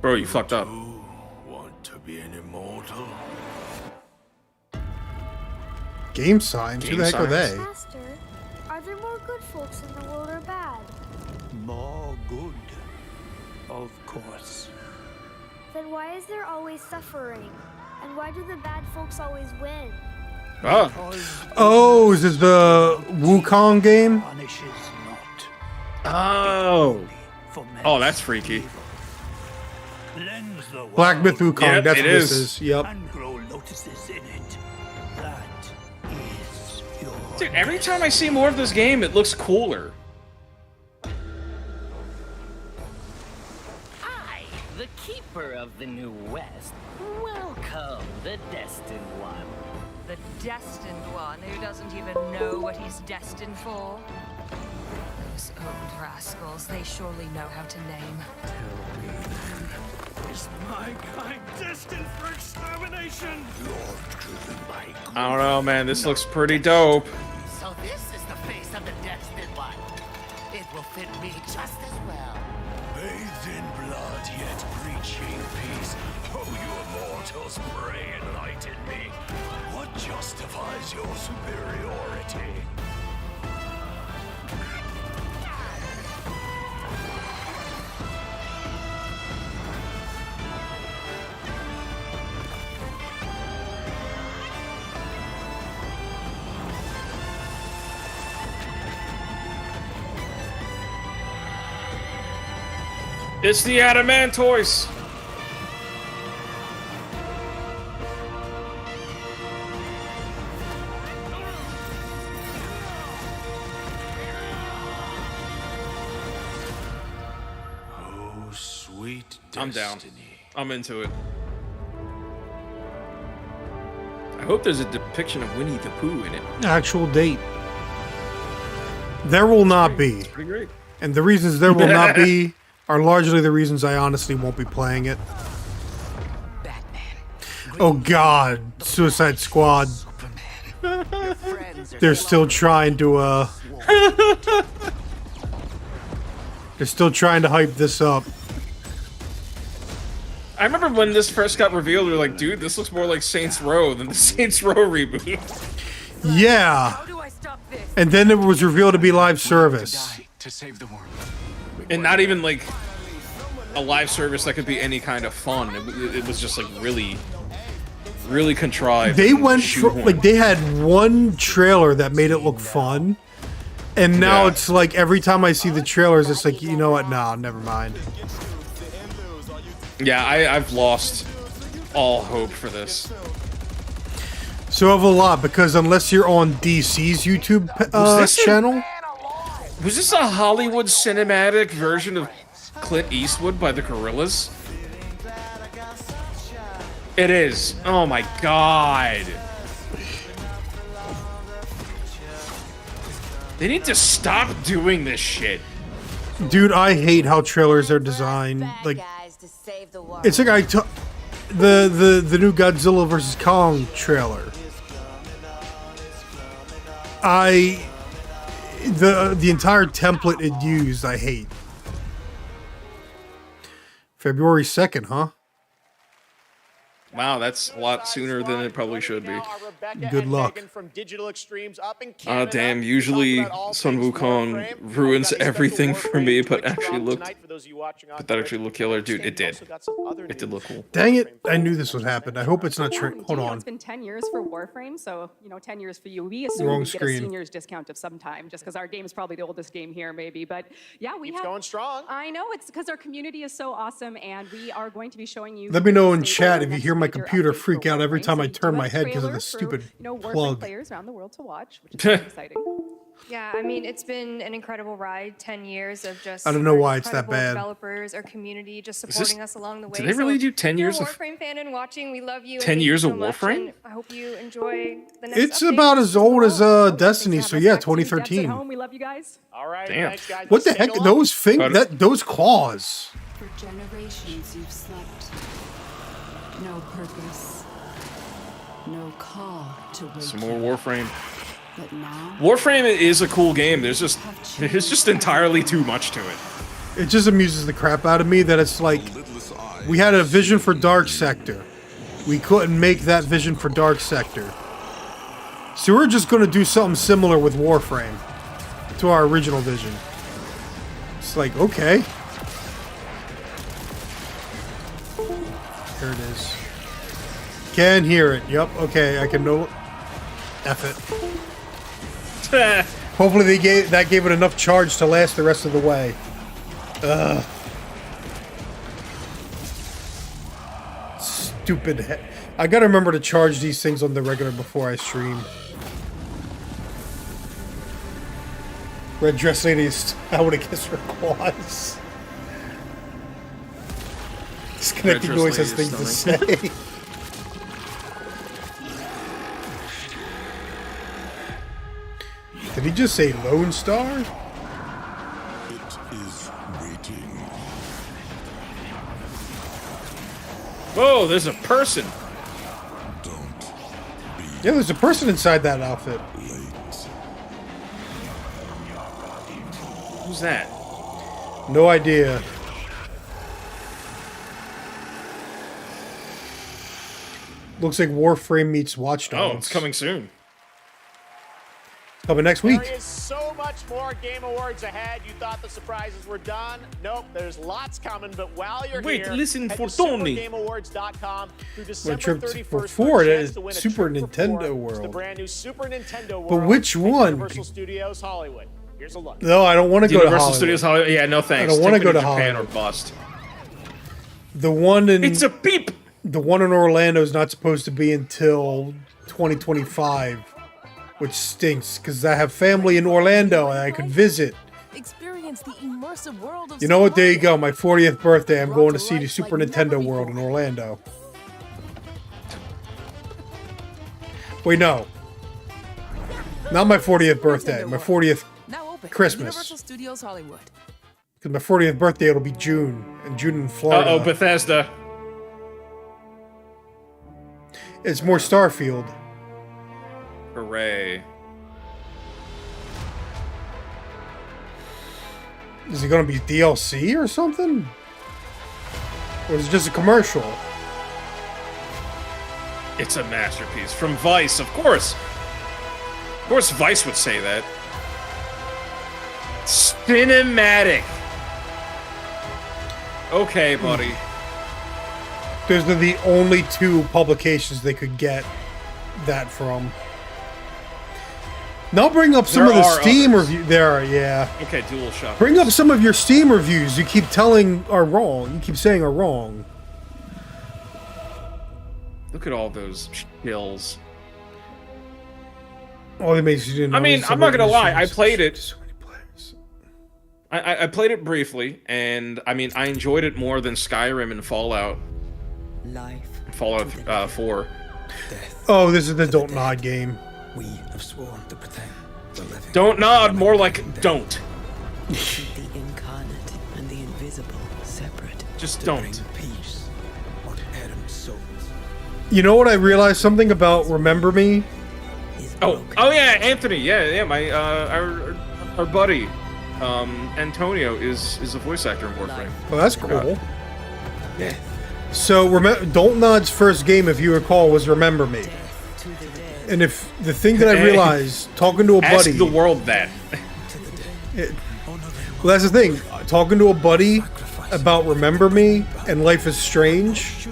Bro, you fucked up. Want to be an immortal? Game signs? Who the heck are they? Master, are there more good folks in the world or bad? More good. Of course. Then why is there always suffering? And why do the bad folks always win? Oh, is this the Wukong game? Punishes not. Oh. Oh, that's freaky. Cleanse the Black Myth Wukong, Yep, that's it what this is. is. Yep. and grow lotuses in it. That is your Dude, every time I see more of this game, it looks cooler. I, the keeper of the New West, welcome the Destined One. The Destined One who doesn't even know what he's destined for? Those old rascals, they surely know how to name. Tell me then, is my kind destined for extermination? You're driven by I don't know, man. This looks pretty dope. So this is the face of the Destined One. It will fit me just as well. bathed in blood, yet preaching peace. Oh, you immortals, pray enlighten me. What justifies your superiority? It's the Adamantoise. Oh, sweet destiny. I'm down. I'm into it. I hope there's a depiction of Winnie the Pooh in it. Actual date. There will not be. Pretty great. And the reasons there will not be are largely the reasons I honestly won't be playing it. Oh god, Suicide Squad. They're still trying to they're still trying to hype this up. I remember when this first got revealed, we were like, dude, this looks more like Saints Row than the Saints Row reboot. Yeah. And then it was revealed to be live service. To save the world. And not even like a live service that could be any kind of fun. It was just like really contrived. They and went for, shoehorned. like they had one trailer that made it look fun. And now it's like every time I see the trailers, it's like, you know what? No, never mind. Yeah, I've lost all hope for this. So of a lot, because unless you're on DC's YouTube channel, Was this a Hollywood cinematic version of Clint Eastwood by the Gorillaz? It is. Oh my god. They need to stop doing this shit. dude, I hate how trailers are designed. Like, it's like I took the new Godzilla vs. Kong trailer. The entire template it used, I hate. February 2nd, huh? Wow, that's a lot sooner than it probably should be. Good luck. Ah, damn. Usually Sun Wukong ruins everything for me, but that actually looked killer. Dude, it did. It did look cool. Dang it. I knew this would happen. I hope it's not true. Hold on. It's been 10 years for Warframe, so, 10 years for you. We assume Wrong we get a screen. senior's discount of some time, just because our game is probably the oldest game here, maybe. But yeah, we have... going strong. I know, it's because our community is so awesome, and we are going to be showing you... Let me know in chat if you hear my computer freak out every time I turn my head because of the stupid Warframe plug. players around the world to watch, which is very exciting. Yeah, I mean, it's been an incredible ride. 10 years of just. I don't know why it's that incredible bad. Developers, our community, just supporting us along the way. Did they really do 10 years of of Warframe fan and watching? We love you. 10 years of Warframe? I hope you enjoy the next. It's update. about as old as Destiny, so yeah, 2013. We love you guys. All right, Damn. thanks, guys. What the Let's heck? take a look. Those claws. For generations you've slept. No purpose. No call to wake Some more Warframe. But now Warframe is a cool game. There's just entirely too much to it. It just amuses the crap out of me that it's like we had a vision for Dark Sector. We couldn't make that vision for Dark Sector. So we're just going to do something similar with Warframe to our original vision. It's like, okay. There it is. Can hear it. Yep, okay, I can know. F it. Hopefully that gave it enough charge to last the rest of the way. Ugh. Stupid head. I gotta remember to charge these things on the regular before I stream. Red dress lady is I would have kissed her claws. Disconnecting noise has things to say. Did he just say Lone Star? It is waiting. Whoa, there's a person. Yeah, there's a person inside that outfit. Who's that? No idea. Looks like Warframe meets Watch Dogs. Oh, it's coming soon. Coming next week. There is so much more Game Awards ahead. You thought the surprises were done? Nope, there's lots coming. But while you're Wait, here, listen head for to Tony. SuperGameAwards.com through My December trip 31st before for a it chance at to win a Super trip for Nintendo four World. to the brand new Super Nintendo World. But which at one? Universal Studios Hollywood. Here's a look. No, I don't want to go to Universal Hollywood. Studios Hollywood. Yeah, no thanks. I don't want to Take go me to Japan Hollywood. or bust. The one in It's a beep. The one in Orlando is not supposed to be until 2025, which stinks because I have family in Orlando and I could visit. Experience the immersive world of You know what? There you go. My 40th birthday. I'm going to see the Super Nintendo World in Orlando. Wait, no. Not my 40th birthday. My 40th now open Christmas. Universal Studios Hollywood. Because my 40th birthday, it'll be June. And June in Florida. Uh-oh, Bethesda. It's more Starfield. Hooray. Is it going to be DLC or something? Or is it just a commercial? It's a masterpiece. From Vice, of course. Of course Vice would say that. Cinematic. Okay, buddy. Those are the only two publications they could get that from. Now bring up some There of the are Steam others. reviews. There are, yeah. Okay, DualShock. Bring up some of your Steam reviews you keep telling are wrong. You keep saying are wrong. Look at all those skills. All it makes you didn't. I mean, I'm not gonna lie. I played it. I played it briefly, and I mean, I enjoyed it more than Skyrim and Fallout. Fallout 4. Oh, this is the Don't Nod game. We have sworn to protect the living. Don't nod, more like don't. Keep the incarnate and the invisible separate. Just to don't. bring peace on Adam's souls. You know what? I realized something about Remember Me. Oh yeah, Anthony. Yeah, my our buddy, Antonio is a voice actor in Warframe. Oh, that's cool. So, Don't Nod's first game, if you recall, was Remember Me. And if the thing that I realized, talking to a buddy... Ask the world that. Well, that's the thing. Talking to a buddy about Remember Me and Life is Strange,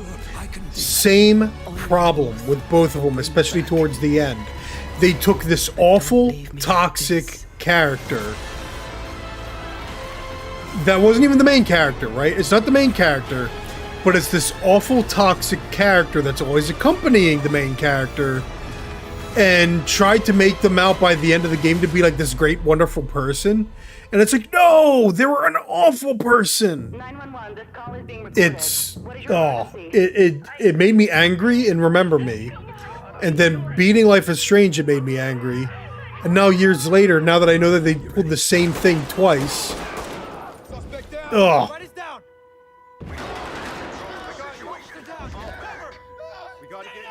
same problem with both of them, especially towards the end. They took this awful, toxic character that wasn't even the main character, right? It's not the main character, but it's this awful, toxic character that's always accompanying the main character, and tried to make them out by the end of the game to be like this great, wonderful person. And it's like, no, they were an awful person. It made me angry in Remember Me. And then beating Life is Strange, it made me angry. And now years later, now that I know that they pulled the same thing twice. Ugh.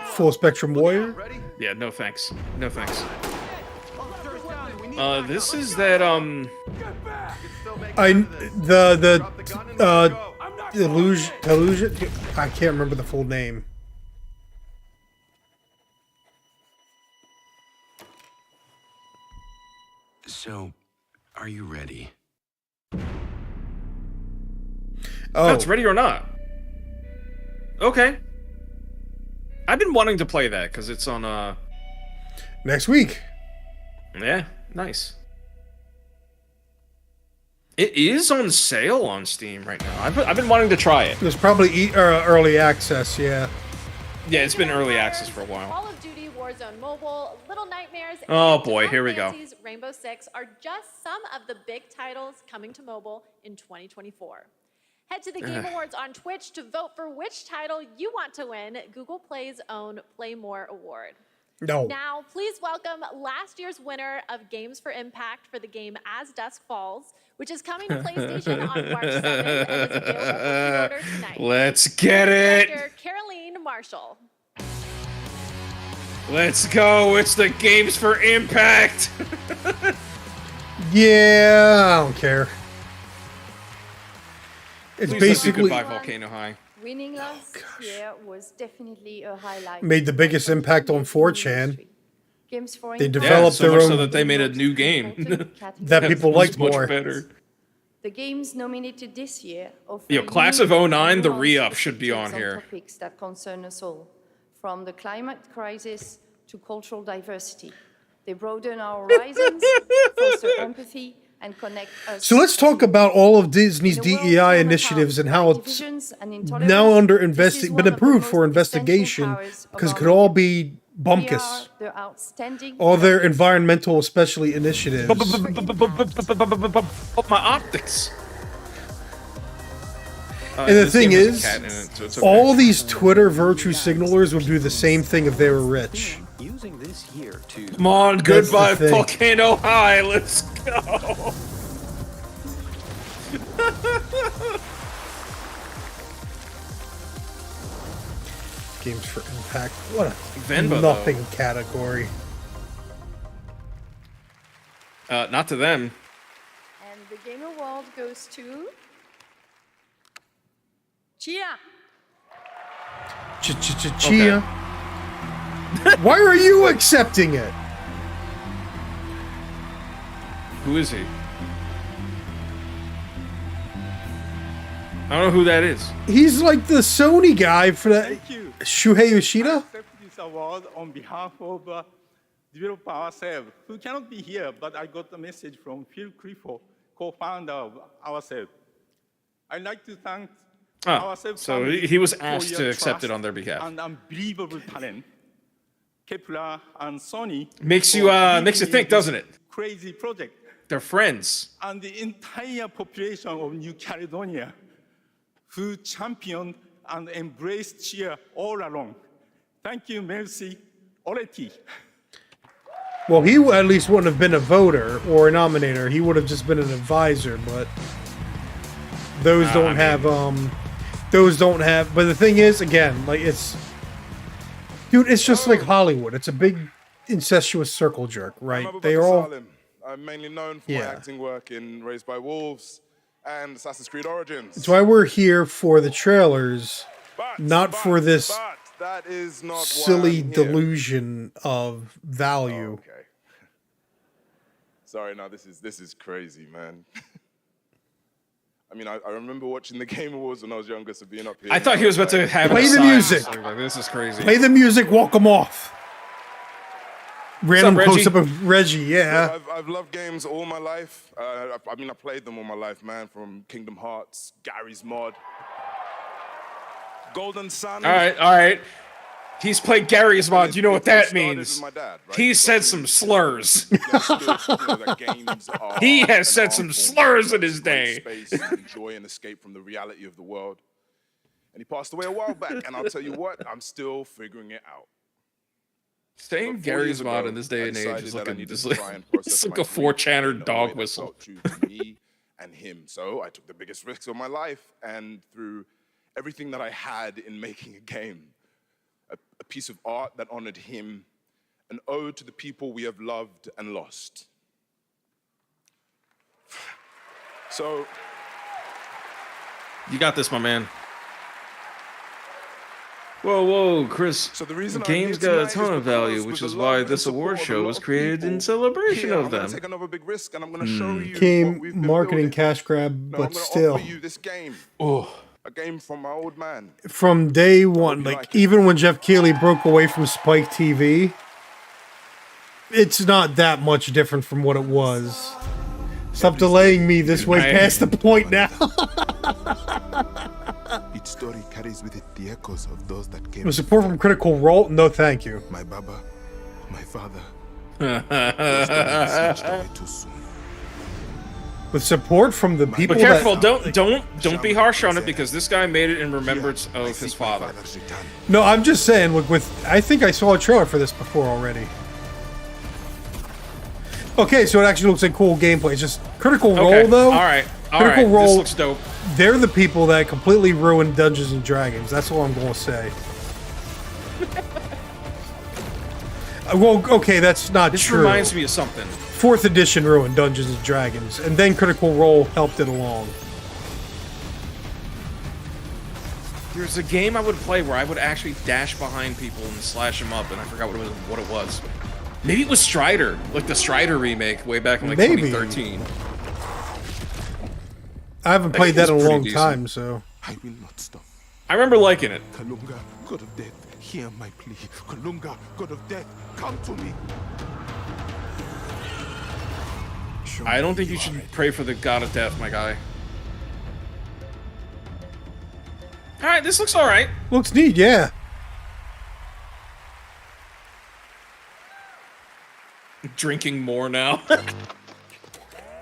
Full Spectrum Warrior? Yeah, no thanks. No thanks. This is that illusion. I can't remember the full name. So, are you ready? Oh, it's Ready or Not. Okay. I've been wanting to play that because it's on next week. Yeah, nice. It is on sale on Steam right now. I've been wanting to try it. It was probably early access, yeah. Yeah, it's been early access for a while. Call of Duty, Warzone Mobile, Little Nightmares, Oh boy, here we go. Rainbow Six are just some of the big titles coming to mobile in 2024. Head to the Game Awards on Twitch to vote for which title you want to win Google Play's own Play More award. No. Now, please welcome last year's winner of Games for Impact for the game As Dusk Falls, which is coming to PlayStation on March 7th and is available for pre-order tonight. Let's get it. Director Caroline Marshall. Let's go. It's the Games for Impact. Yeah, I don't care. It's Please basically goodbye, Volcano High. Winning last year was definitely a highlight. made the biggest impact on 4chan. Games for They developed so their much own so that they made a new game that people liked much more. better. The games nominated this year offer Yo, Class of 09, the re-up should be on here. topics that concern us all, from the climate crisis to cultural diversity. They broaden our horizons, foster empathy, and connect us. So let's talk about all of Disney's DEI initiatives and how it's now under been approved for investigation because it could all be bumkus. All their environmental, especially initiatives. My optics. And the thing game has a is, cat in it, so it's okay. all these Twitter virtue signalers would do the same thing if they were rich. Using this year to Come on, That's the goodbye, thing. Volcano High. Let's go. Games for Impact. What a Venba, nothing category. Not to them. And the Game Award goes to Chia. Chia. Why are you accepting it? Who is he? I don't know who that is. He's like the Sony guy for that. Shuhei Yoshida? Accept this award on behalf of developer ourselves, who cannot be here, but I got a message from Phil Clifford, co-founder of ourselves. I'd like to thank ourselves. So he was asked to accept it on their behalf. And unbelievable talent. Kepler and Sony Makes you think, doesn't it? Crazy project. They're friends. And the entire population of New Caledonia, who championed and embraced cheer all along. Thank you, merci, Oleti. Well, he at least wouldn't have been a voter or a nominator. He would have just been an advisor, but those don't have, but the thing is, again, like dude, it's just like Hollywood. It's a big incestuous circle jerk, right? They are all... I'm mainly known for my acting work in Raised by Wolves and Assassin's Creed Origins. That's why we're here for the trailers, not for this that is not silly delusion of value. Okay. Sorry, no, this is crazy, man. I mean, I remember watching the Game Awards when I was younger, so being up here. I thought he was about to have Play a the sign. music. Like, this is crazy. Play the music, walk them off. Random Reggie? close-up of Reggie, yeah. Look, I've loved games all my life. I mean, I played them all my life, man, from Kingdom Hearts, Gary's Mod, Golden Sun. All right. He's played Gary's mod. You know what that means? My dad, right? He said some slurs. That games are He has said an some art form slurs in to his create day. Space, and enjoy and escape from the reality of the world. And he passed away a while back. And I'll tell you what, I'm still figuring it out. Saying But 4 Gary's years mod ago, in this day I and age decided is that I like a, needed just to like, try and process it's like my a 4-channer grief in a dog way that whistle. felt true to me and him. So I took the biggest risks of my life, and through everything that I had in making a game, a piece of art that honored him, an ode to the people we have loved and lost. So, You got this, my man. Whoa, Chris. so the reason Games I'm got here a ton tonight of value, is which with is the why love this and award support of a show lot was of created in people. celebration Here, of I'm gonna them. take another big risk, and I'm gonna show you what Game we've been marketing building. cash grab, No, but I'm gonna still. offer you this game. Oh. A game from my old man. From day one, like even when Jeff Keighley broke away from Spike TV, it's not that much different from what it was. Stop delaying me this way past the point now. Each story carries with it the echoes of those that came. With support from Critical Role? No, thank you. My Baba, my father. With support from the people. But careful, that, don't be harsh on it, because this guy made it in remembrance of his father. No, I'm just saying. Look, I think I saw a trailer for this before already. Okay, so it actually looks like cool gameplay. It's just Critical Role, though. All right. Critical Role. This looks dope. They're the people that completely ruined Dungeons and Dragons. That's all I'm going to say. Well, okay, that's not This true. reminds me of something. 4th edition ruined Dungeons and Dragons, and then Critical Role helped it along. There's a game I would play where I would actually dash behind people and slash them up, and I forgot what it was. Maybe it was Strider, like the Strider remake way back in like Maybe. 2013. I haven't I played think that in it's a pretty long decent. time, so. I will not stop. I remember liking it. Kalunga, god of death, hear my plea. Kalunga, god of death, come to me. I don't think you should pray for the god of death, my guy. Alright, this looks alright. Looks neat, yeah. Drinking more now.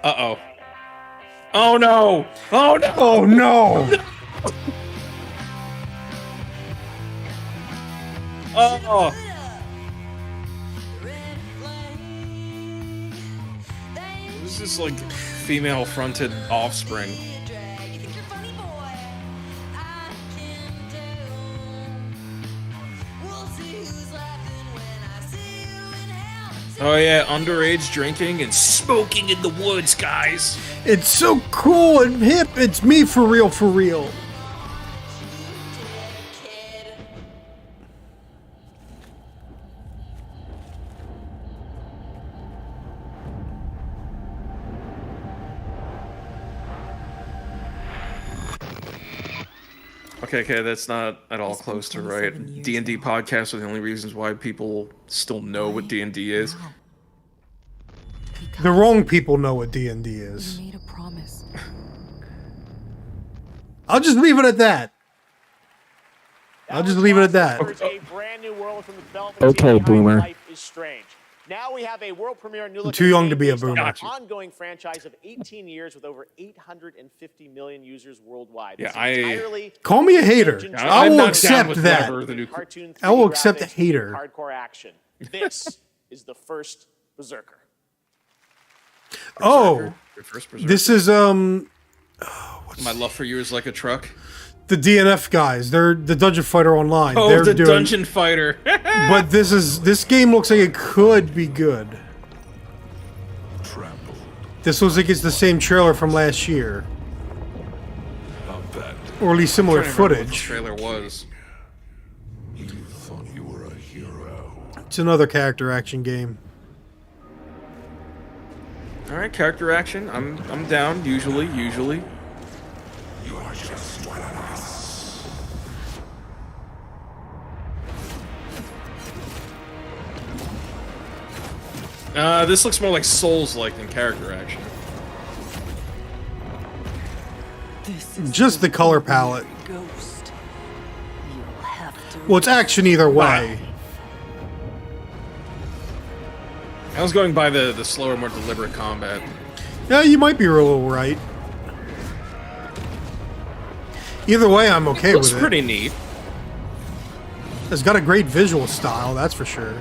Uh-oh. Oh no! Oh no! Oh no! Oh! This is like female-fronted Offspring. Oh yeah, underage drinking and smoking in the woods, guys. It's so cool and hip. It's me for real, for real. Okay, that's not at all close to right. D&D podcasts are the only reasons why people still know what D&D is. The wrong people know what D&D is. Made a promise. I'll just leave it at that. I'll just leave it at that. A brand new world from the development Okay, team behind boomer. Life is Strange. Now we have a world premiere new I'm too young to be a boomer. An ongoing franchise of 18 years with over 850 million users worldwide. Yeah, It's entirely Call me a hater. I will not down accept with that. whatever the new- cartoon I will 3D accept a graphics, hater. hardcore action. This is the first Berserker. Oh, Your first Berserker. this is My love for you is like a truck. the DNF guys. They're the Dungeon Fighter Online. Oh, They're the doing, Dungeon Fighter. But this game looks like it could be good. This looks like it's the same trailer from last year, or at least similar I'm trying to remember what the footage. trailer was. You thought you were a hero. It's another character action game. All right, character action. I'm down. Usually. You are just one of us. This looks more like Souls-like than character action. Just the color palette. Ghost. You'll have Well, it's action either way. I was going by the slower, more deliberate combat. Yeah, you might be a little right. Either way, I'm okay with it. Looks pretty neat. It's got a great visual style, that's for sure.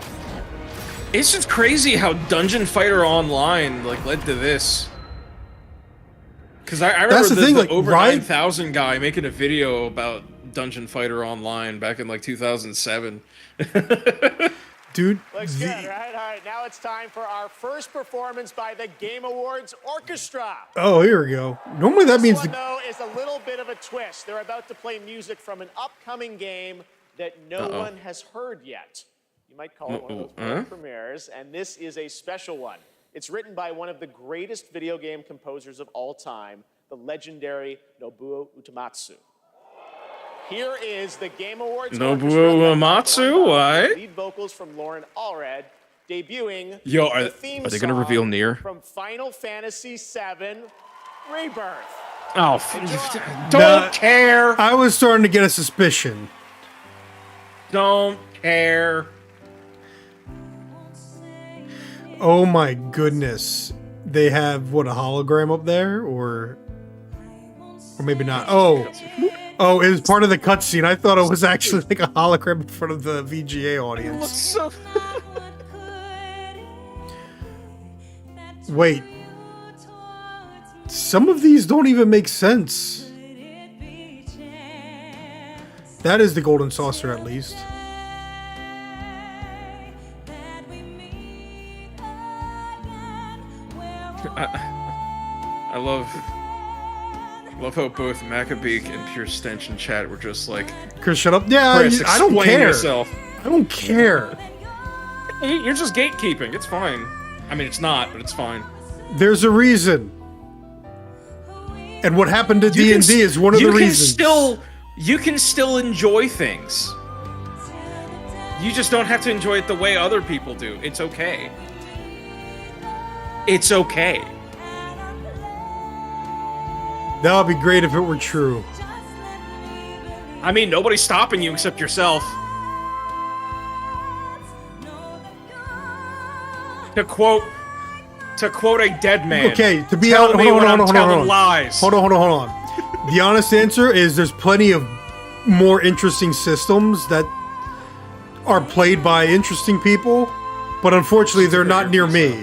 It's just crazy how Dungeon Fighter Online like led to this. Because I remember That's the thing, like, over right- 9,000 guy making a video about Dungeon Fighter Online back in like 2007. Dude, Looks good, right? All right, now it's time for our first performance by the Game Awards Orchestra. Oh, here we go. Normally that means This one, though, is a little bit of a twist. They're about to play music from an upcoming game that no one has heard yet. You might call it one of those world premieres, and this is a special one. It's written by one of the greatest video game composers of all time, the legendary Nobuo Uematsu. Here is the Game Awards Nobuo Uematsu, why? lead vocals from Lauren Allred, debuting Yo, the theme are they gonna song reveal Nier? from Final Fantasy VII Rebirth. Oh, don't care. I was starting to get a suspicion. Don't care. Oh my goodness. They have, what, a hologram up there? Or maybe not. Oh, it was part of the cutscene. I thought it was actually like a hologram in front of the VGA audience. So Wait. Some of these don't even make sense. That is the golden saucer, at least. I love how both Maccabeek and Pure Stench in chat were just like, Chris, shut up. Yeah, Chris, I don't explain care. yourself. I don't care. You're just gatekeeping. It's fine. I mean, it's not, but it's fine. There's a reason. And what happened to D&D is one of the reasons. You can still enjoy things. You just don't have to enjoy it the way other people do. It's okay. It's okay. That would be great if it were true. I mean, nobody's stopping you except yourself. To quote a dead man. Okay, to be tell honest, me hold when I'm on. telling lies. Hold on. The honest answer is there's plenty of more interesting systems that are played by interesting people, but unfortunately they're not near me.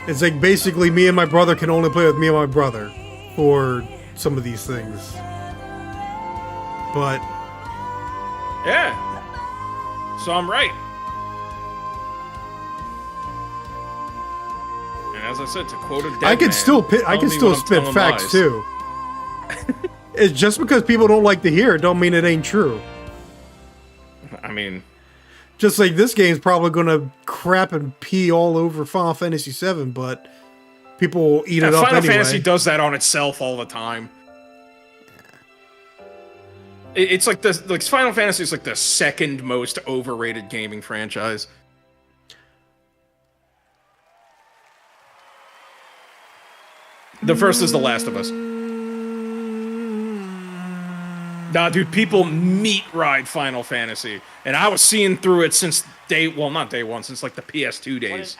It's like basically me and my brother can only play with me and my brother for some of these things. But Yeah. So I'm right. And as I said, to quote a dead I can man, still tell me when I'm spit telling facts lies. too. It's just because people don't like to hear it don't mean it ain't true. I mean, just like this game's probably gonna crap and pee all over Final Fantasy VII, but people will eat it up Final anyway. Fantasy does that on itself all the time. It's like Final Fantasy is like the second most overrated gaming franchise. The first is The Last of Us. Nah, dude, people meat ride Final Fantasy, and I was seeing through it since not day one, since like the PS2 days.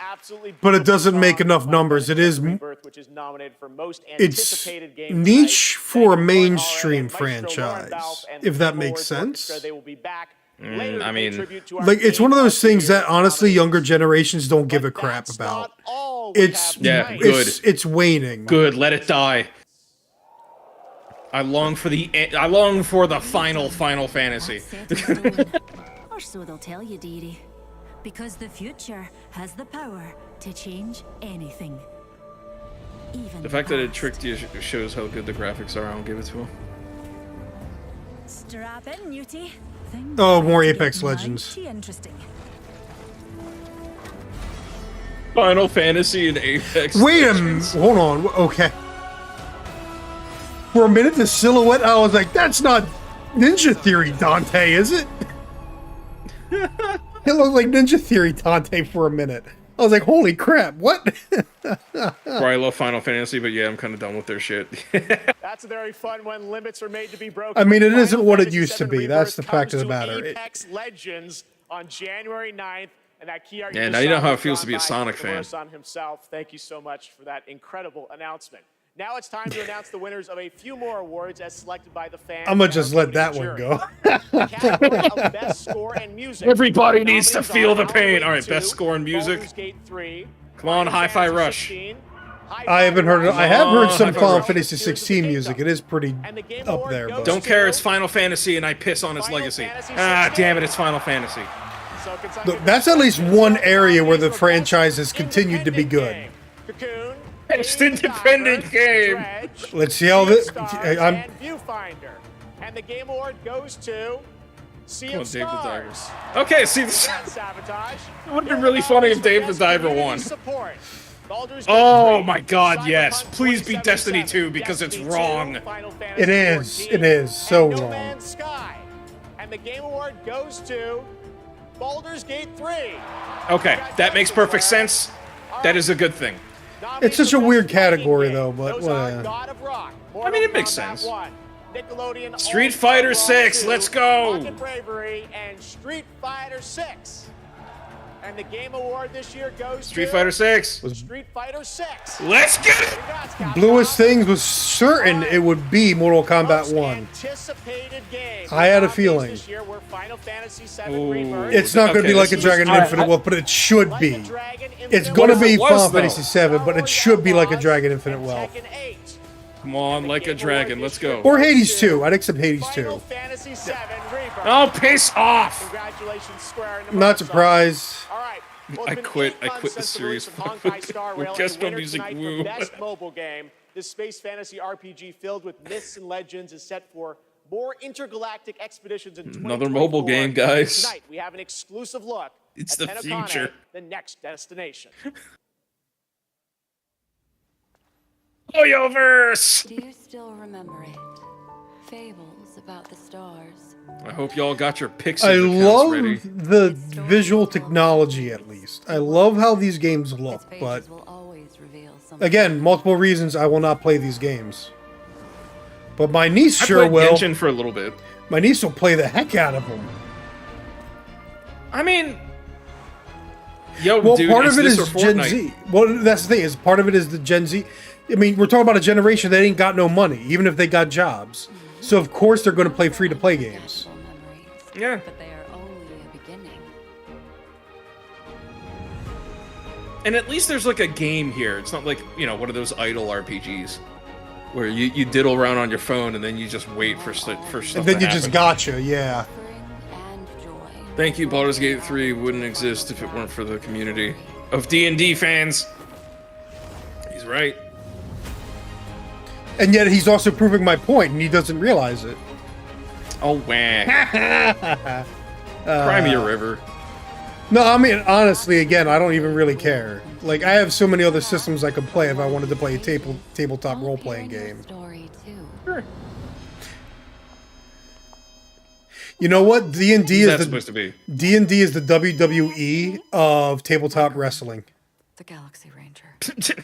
But it doesn't make enough numbers. It is which is nominated for most it's anticipated game niche for a mainstream franchise, if that makes sense. They will be back. I mean, Like, it's one of those things that honestly younger generations don't give a crap about. It's it's waning. Good, let it die. I long for the final Final Fantasy. Or so they'll tell you, dearie. Because the future has the power to change anything. Even The fact that it tricked you shows how good the graphics are. I don't give it to him. Strap in, Newty. Oh, more Apex Legends. Interesting. Final Fantasy and Apex. Wait a minute. Hold on. Okay. For a minute, the silhouette, I was like, that's not Ninja Theory Dante, is it? It looked like Ninja Theory Dante for a minute. I was like, holy crap, what? Where I love Final Fantasy, but yeah, I'm kind of done with their shit. That's a very fun one. Limits are made to be broken. I mean, it Final isn't what it Fantasy used to VII be. That's Rebirth the fact of the comes to matter. Apex Legends on January 9th. And that key art Yeah, you now just you know saw how it was feels to drawn be a by Sonic fan. Nomura-san himself. Thank you so much for that incredible announcement. Now it's time to announce the winners of a few more awards as selected by the fans. I'm gonna and just our let that voting one jury. go. The category of Best Score and Music. Everybody needs to Nominees feel are the Alan pain. Wake All right, 2, best score and music. Baldur's Gate 3, Come on, Final Hi-Fi Fantasy Rush. 16, I haven't heard it. I have heard some Hi-Fi Final Rush. Fantasy 16 music. It is pretty up there. But. Don't care, it's Final Fantasy, and I piss on its legacy. Ah, damn it, it's Final Fantasy. Look, that's at least one area where the franchise has continued to be good. Best independent game. Let's see how this. and Viewfinder. And the Game Award goes to Sea Come on, of Dave the Diver. Stars. Okay, see, this Sabotage. it would have been really funny if Dave the Diver won. Support. Baldur's Gate Oh 3, my god, yes. Cyberpunk Please be 2077, Destiny 2 because it's Destiny 2, wrong. Final Fantasy It is. 14, It is so and No wrong. Man's Sky. And the Game Award goes to Baldur's Gate 3. Okay, that makes perfect sense. That is a good thing. It's such a weird category, though. But God of Rock, I mean, it makes Kombat sense. 1, Nickelodeon Street All-Star Fighter Brawl 6, 2, let's go. Rocket Bravery, and Street Fighter 6. And the Game Award this year goes Street to Fighter 6. Street Fighter 6. Let's get it. Bluest Things was certain it would be Mortal Kombat 1. Anticipated game. I had a feeling. This year were Final Fantasy VII Ooh. Rebirth. It's not going to be like a this is- Dragon Infinite Wealth, but it should be. It's What going to if be it was, Final though? Fantasy 7, but it should be like a Dragon Infinite Wealth. Come on, like a dragon. Let's go. Or Hades 2. I'd accept Hades 2. Fantasy VII Rebirth. Oh, piss off. Congratulations, Square. and I'm not Microsoft. surprised. All right. Well, I it's been quit. 8 I quit months the since series. release of Honkai Star Rail, and Just the no winner music. tonight Woo. for Best Mobile Game. This space fantasy RPG filled with myths and legends is set for more intergalactic expeditions in Another mobile 2024. game, guys. Tonight, we have an exclusive look It's at the Tenokane, future. the next destination. Hoyoverse! Do you still remember it? Fables about the stars. I hope y'all got your Pixie I accounts love ready. the visual technology, at least. I love how these games look, but again, multiple reasons I will not play these games. But my niece I sure played will. Genshin for a little bit. My niece will play the heck out of them. I mean, yo, Well, dude, part it's of it this is or Gen Fortnite. Z. Well, that's the thing. Is part of it is the Gen Z. I mean, we're talking about a generation that ain't got no money, even if they got jobs. So of course they're going to play free-to-play games. Yeah. But they are only a beginning. And at least there's like a game here. It's not like, you know, one of those idle RPGs where you diddle around on your phone and then you just wait for stuff And then to you happen. just gotcha, yeah. Thank you, Baldur's Gate 3 wouldn't exist if it weren't for the community of D&D fans. He's right. And yet he's also proving my point, and he doesn't realize it. Oh, wah. Cry me a river. No, I mean, honestly, again, I don't even really care. Like, I have so many other systems I could play if I wanted to play a tabletop role-playing game. Sure. You know what? D&D Who's is that the supposed to be? D&D is the WWE of tabletop wrestling. The Galaxy Ranger.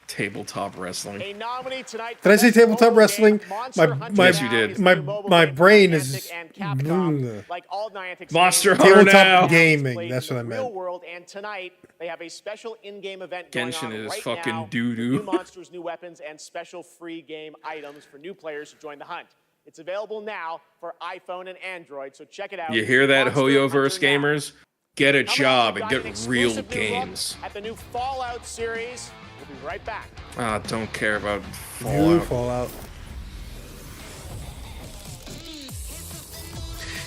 Tabletop wrestling. A nominee tonight for Did I say Best tabletop Mobile wrestling? Game, Monster Hunter Yes, you Now did. is My the mobile my game brain from is Niantic and Capcom. Like all Niantic Monster games, Hunter tabletop Now. gaming. played That's in what I the real meant. world, and tonight they have a special in-game event going Genshin on is right fucking now. doo-doo. New monsters, new weapons, and special free game items for new players who join the hunt. It's available now for iPhone and Android, so check it out. You hear that, Monster Hoyoverse Hunter Now. gamers? Get a Coming up, job we've and got get an real exclusive new look games. at the new Fallout series. We'll be right back. Ah, don't care about New Fallout. Fallout.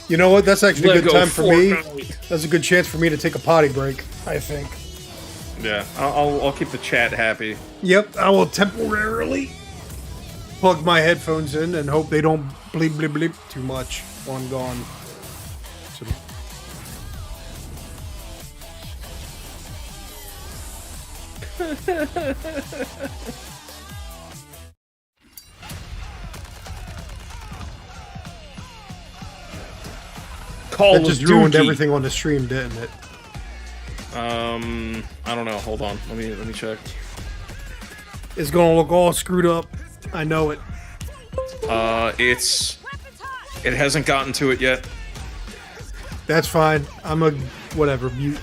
You know what? That's actually a Lego good time for me. Fortnite. That's a good chance for me to take a potty break, I think. Yeah, I'll keep the chat happy. Yep, I will temporarily plug my headphones in and hope they don't bleep bleep bleep too much while I'm gone. So- Call that of just ruined Duty. everything on the stream, didn't it? I don't know. Hold on. Let me check. It's gonna look all screwed up. I know it. It hasn't gotten to it yet. That's fine. I'm a whatever mute.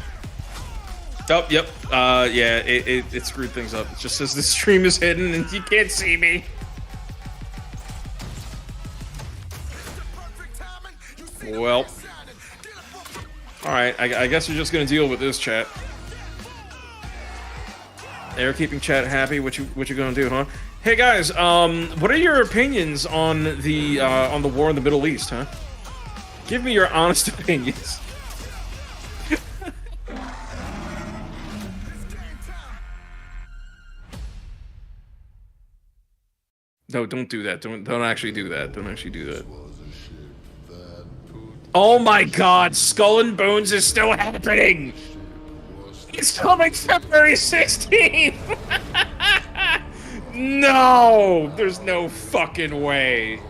Oh, yep. Yeah, it screwed things up. It just says the stream is hidden and you can't see me. Well. Alright, I guess you're just gonna deal with this, chat. They're keeping chat happy. What you gonna do, huh? Hey guys, what are your opinions on the war in the Middle East, huh? Give me your honest opinions. No, don't do that. Don't actually do that. Don't actually do that. Oh my God, Skull and Bones is still happening. It's coming February 16th. No, there's no fucking way.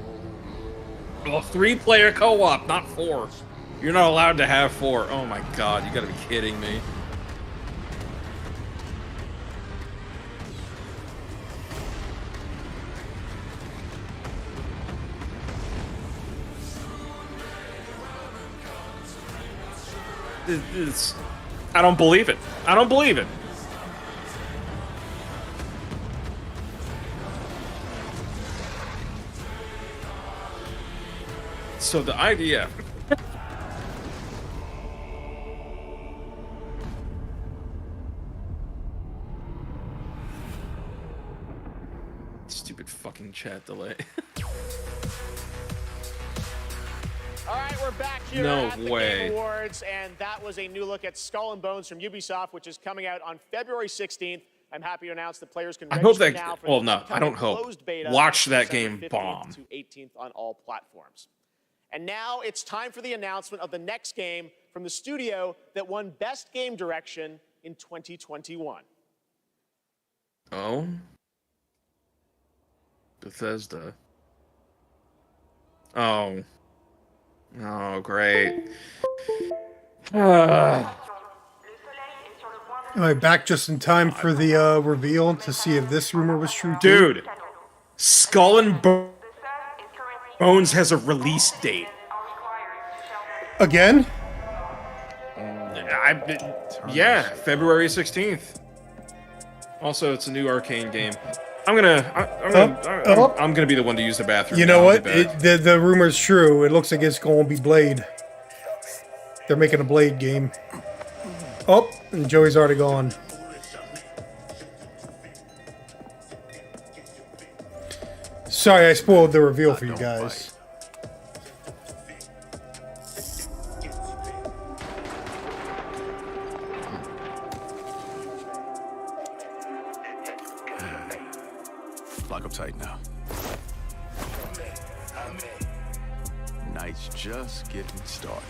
Well, 3-player co-op, not 4. You're not allowed to have 4. Oh my God, you gotta be kidding me. I don't believe it. I don't believe it. So the idea. Stupid fucking chat delay. All right, we're back here at the Game Awards, and that was a new look at Skull and Bones from Ubisoft, which is coming out on February 16th. I'm happy to announce that players can register now for the I don't hope. closed beta. Watch that December game 15th bomb. to 18th on all platforms. And now it's time for the announcement of the next game from the studio that won Best Game Direction in 2021. Oh? Bethesda. Oh. Oh, great. All right, back just in time for the reveal to see if this rumor was true too. Dude, Skull and Bones has a release date. Again? Yeah, February 16th. Also, it's a new Arcane game. I'm gonna be the one to use the bathroom. You know what? The rumor's true. It looks like it's going to be Blade. They're making a Blade game. Oh, and Joey's already gone. Sorry, I spoiled the reveal for you guys. Lock up tight now. Night's just getting started.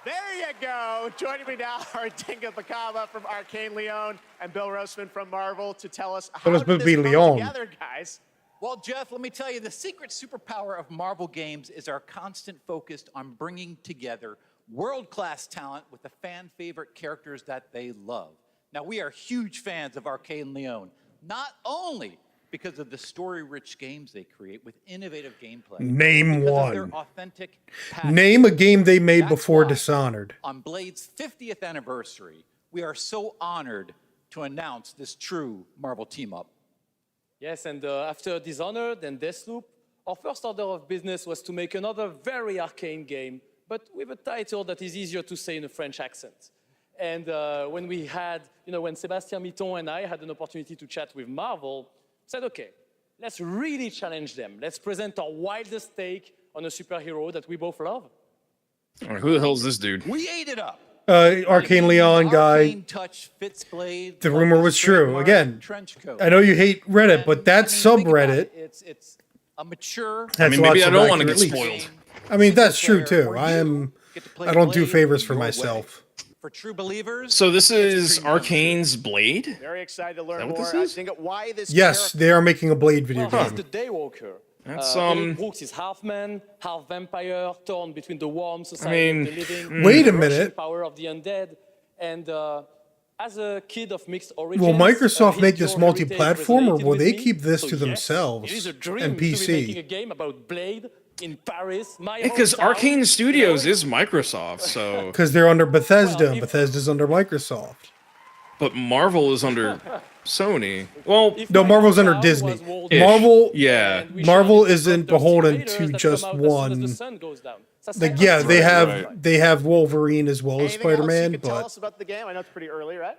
There you go. Joining me now are Dinga Bacaba from Arcane Leon and Bill Roseman from Marvel to tell us how did this come together, guys. Well, Jeff, let me tell you, the secret superpower of Marvel Games is our constant focus on bringing together world-class talent with the fan-favorite characters that they love. Now, we are huge fans of Arcane Leon, not only because of the story-rich games they create with innovative gameplay. Name one. Their authentic passion. Name a game they made before Dishonored. On Blade's 50th anniversary, we are so honored to announce this true Marvel team-up. Yes, and after Dishonored and Deathloop, our first order of business was to make another very arcane game, but with a title that is easier to say in a French accent. And when we had, when Sébastien Mitton and I had an opportunity to chat with Marvel, said, okay, let's really challenge them. Let's present our wildest take on a superhero that we both love. All right, who the hell is this dude? We ate it up. Arcane Leon guy. The rumor was true. Again, I know you hate Reddit, but that subreddit. It's a mature. Maybe I don't want to get spoiled. I mean, that's true too. I don't do favors for myself. For true believers. So this is Arcane's Blade? Very excited to learn Is that what more. this I is? think why this Yes, they are making a Blade video Well, he's game. the Daywalker. That's, Eric Brooks is half man, half vampire, torn between the warm society mean, of the living, Wait a the rushing minute. power of the undead, and as a kid of mixed origins, Will Microsoft make his this pure heritage multi-platform, or resonated will with they me. keep this So to yes, themselves it is a dream and to be making PC? a game about Blade in Paris, my Because hometown. Arcane Studios is Microsoft, so. Because they're under Bethesda, and Bethesda's under Microsoft. But Marvel is under Sony. Well, No, Marvel's under Disney. Marvel, yeah. Marvel isn't beholden to just one. Like, yeah, they have Wolverine as well as Anything else you Spider-Man, could tell but us about the game? I know it's pretty early, right?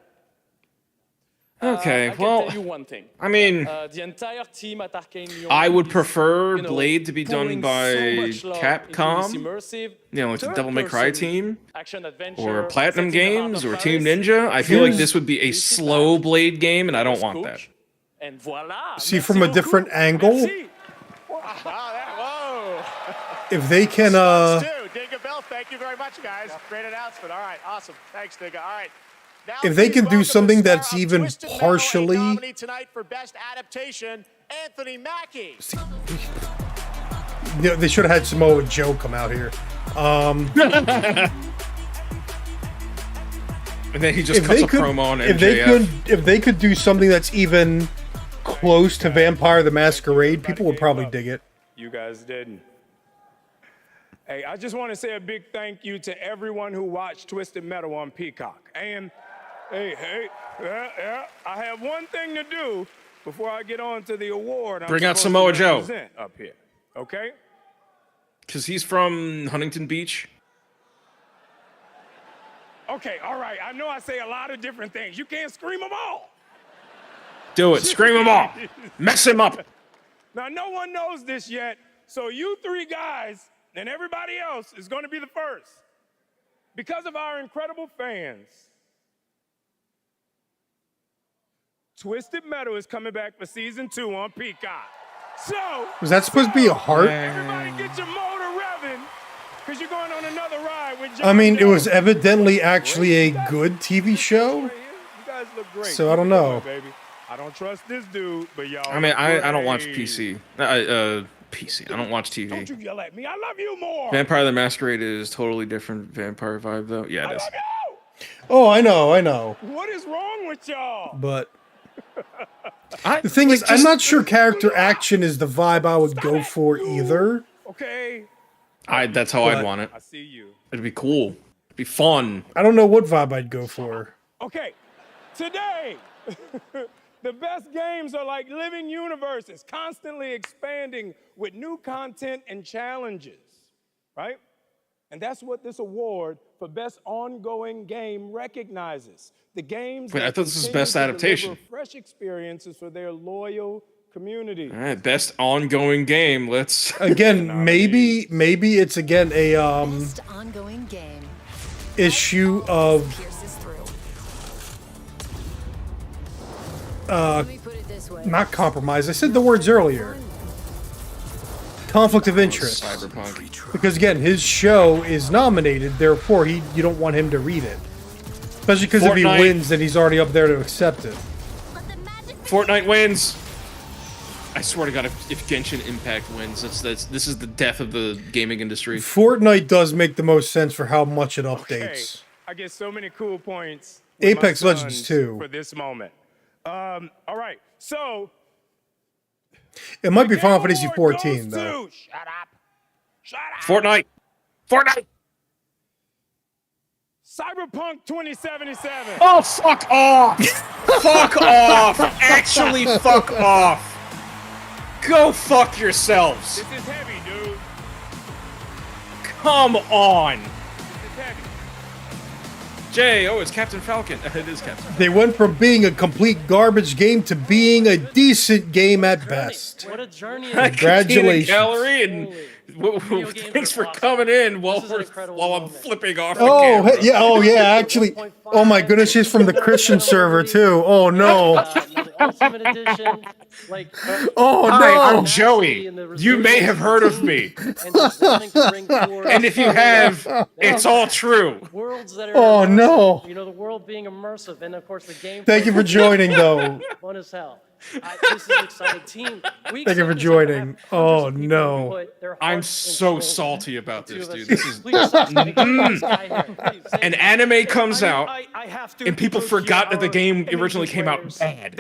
Okay, I can well, tell you one thing. I mean, The entire team at Arcane Lyon I would is, prefer you know, Blade to be done pouring by so much love into Capcom. this immersive, You know, like the Devil May Cry third-person team. action adventure Or Platinum set in the heart Games, of or Team Paris. Ninja. I feel like Here's- this would be a slow Blade game, and I don't want that. And voila. see from a different angle, Whoa. if they can, Dude, Digga Bell, thank you very much, guys. Great announcement. All right, awesome. Thanks, Digga. All right. Now if they please can do welcome something the star that's of even Twisted Metal, a partially, nominee tonight for Best Adaptation, Anthony Mackie. you know, they should have had Samoa Joe come out here. And then he just If cuts they a could, promo on if they could do something that's even close to Vampire the Masquerade, people would probably dig it. You guys didn't. Hey, I just want to say a big thank you to everyone who watched Twisted Metal on Peacock. And yeah, I have one thing to do before I get on to the award. Bring out supposed Samoa to Joe. represent up here, okay? Because he's from Huntington Beach. Okay, all right. I know I say a lot of different things. You can't scream them all. Do it. Scream him off. Mess him up. Now, no one knows this yet, so you three guys and everybody else is going to be the first. Because of our incredible fans, Twisted Metal is coming back for season 2 on Peacock. So, Was that supposed to be a heart? everybody get your motor revving, because you're going on another ride with John I mean, it Joe. was evidently actually a good TV show. You guys look great. So I don't know. Baby. I don't trust this dude, but y'all. I mean, I don't watch great. PC. PC. I don't watch TV. Don't you yell at me. I love you more. Vampire the Masquerade is totally different vampire vibe, though. Yeah, it is. Oh, I know. What is wrong with y'all? But the thing is, I'm not sure character action is the vibe I would go for either. Okay. That's how I'd want it. I see you. It'd be cool. It'd be fun. I don't know what vibe I'd go for. Okay. Today, the best games are like living universes, constantly expanding with new content and challenges, right? And that's what this award for Best Ongoing Game recognizes. The games Wait, I that thought this was continue Best to deliver Adaptation. fresh experiences for their loyal community. All right, best ongoing game. Let's Again, maybe it's again a Ongoing game. issue of not compromise. I said the words earlier. Conflict of interest. Cyberpunk. Because again, his show is nominated, therefore you don't want him to read it. Especially because if he Fortnite. wins, then he's already up there to accept it. Fortnite wins. I swear to God, if Genshin Impact wins, this is the death of the gaming industry. Fortnite does make the most sense for how much it updates. I get so many cool points. with Apex my Legends sons 2. For this moment. All right, so It might be Final Fantasy 14 though. Fortnite. Cyberpunk 2077. Oh, fuck off! Fuck off! Actually, fuck off! Go fuck yourselves! This is heavy, dude. Come on! This is heavy. Jay, it's Captain Falcon. It is Captain. They went from being a complete garbage game to being a decent game at best. What a journey. Congratulations. Gallery and Thanks for coming in while I'm flipping off. The Oh, camera. yeah. Oh, yeah. Actually, oh my goodness, she's from the Christian server too. Oh no. Ultimate Edition, like. Oh Hi, no. I'm Joey. You may have heard of me, and if you have, it's all true. Worlds that are Oh no. You know, the world being immersive, and of course the game. Thank you for joining, though. Fun as hell. This is an exciting team. Thank you for joining. Oh no. I'm so salty about this, dude. This is an anime comes out, and people forgot that the game originally came out bad.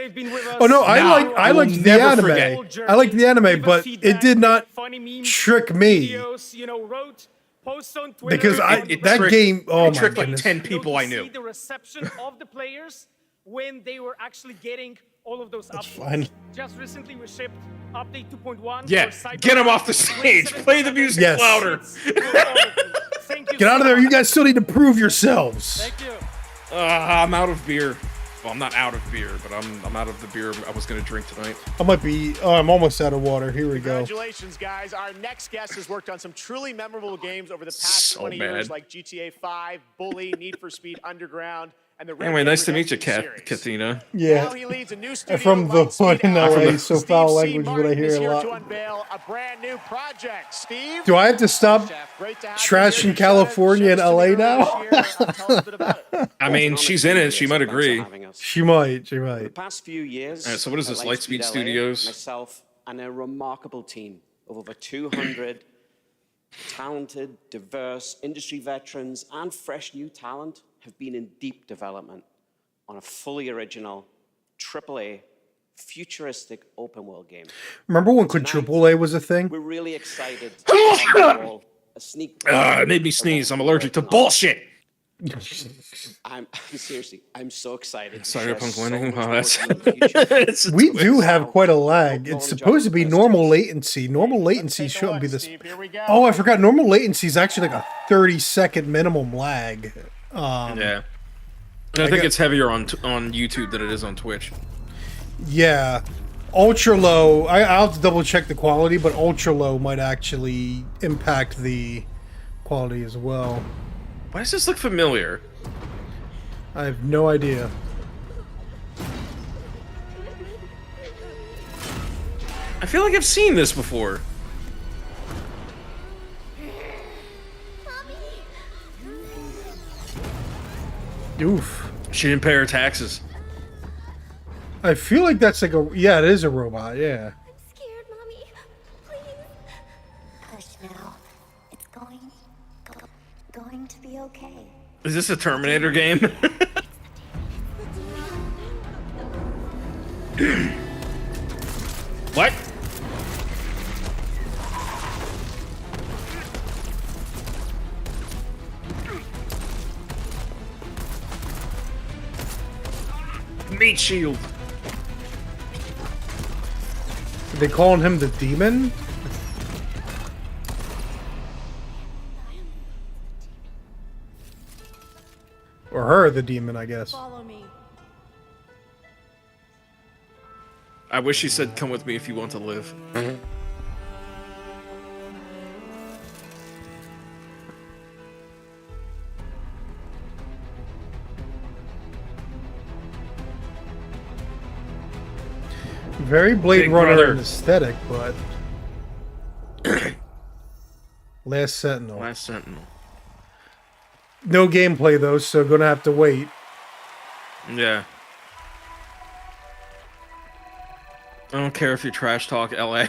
Oh no, I liked the anime. Forget. I liked the anime, but it did not trick me. Because that game, oh my tricked goodness. like 10 people I knew. The reception of the players when they were actually getting all of those updates. Fine. Just recently we shipped update 2.1. Yeah, get him off the stage. Play the music Yes. louder. Get out of there. You guys still need to prove yourselves. Thank you. I'm out of beer. Well, I'm not out of beer, but I'm out of the beer I was going to drink tonight. I might be, I'm almost out of water. Here we go. Congratulations, guys. Our next guest has worked on some truly memorable games over the past 20 years, like GTA 5, Bully, Need for Speed Underground, and the Anyway, nice to meet you, Kathina. Yeah. Now he leads a new studio, From the one in LA, so foul language, but I hear is a here lot. to unveil a brand new project. Steve? Do I have to stop trashing California and LA now? I mean, she's in it. She might agree. She might. The past few years, All right, so what is this, Lightspeed LA, Studios? Myself and a remarkable team of over 200 talented, diverse industry veterans and fresh new talent have been in deep development on a fully original, AAA, futuristic open world game. Remember when Quadruple A was a thing? We're really excited to offer you all a sneak It made me sneeze. I'm allergic to bullshit. I'm seriously, I'm so excited. Cyberpunk winning? Oh, that's We do have quite a lag. It's supposed to be normal latency. Normal latency shouldn't be this. Oh, I forgot. Normal latency is actually like a 30-second minimum lag. Yeah. I think it's heavier on YouTube than it is on Twitch. Yeah. Ultra low. I'll have to double check the quality, but ultra low might actually impact the quality as well. Why does this look familiar? I have no idea. I feel like I've seen this before. Oof. She didn't pay her taxes. I feel like that's like a... Yeah, it is a robot, yeah. Hush now. It's going to be okay. Is this a Terminator game? What? Meat shield. Are they calling him the demon? Or her, the demon, I guess. Follow me. I wish she said, "Come with me if you want to live." Very Blade Big Runner brother. in aesthetic, but... Last Sentinel. Last Sentinel. No gameplay, though, so gonna have to wait. Yeah. I don't care if you trash talk LA.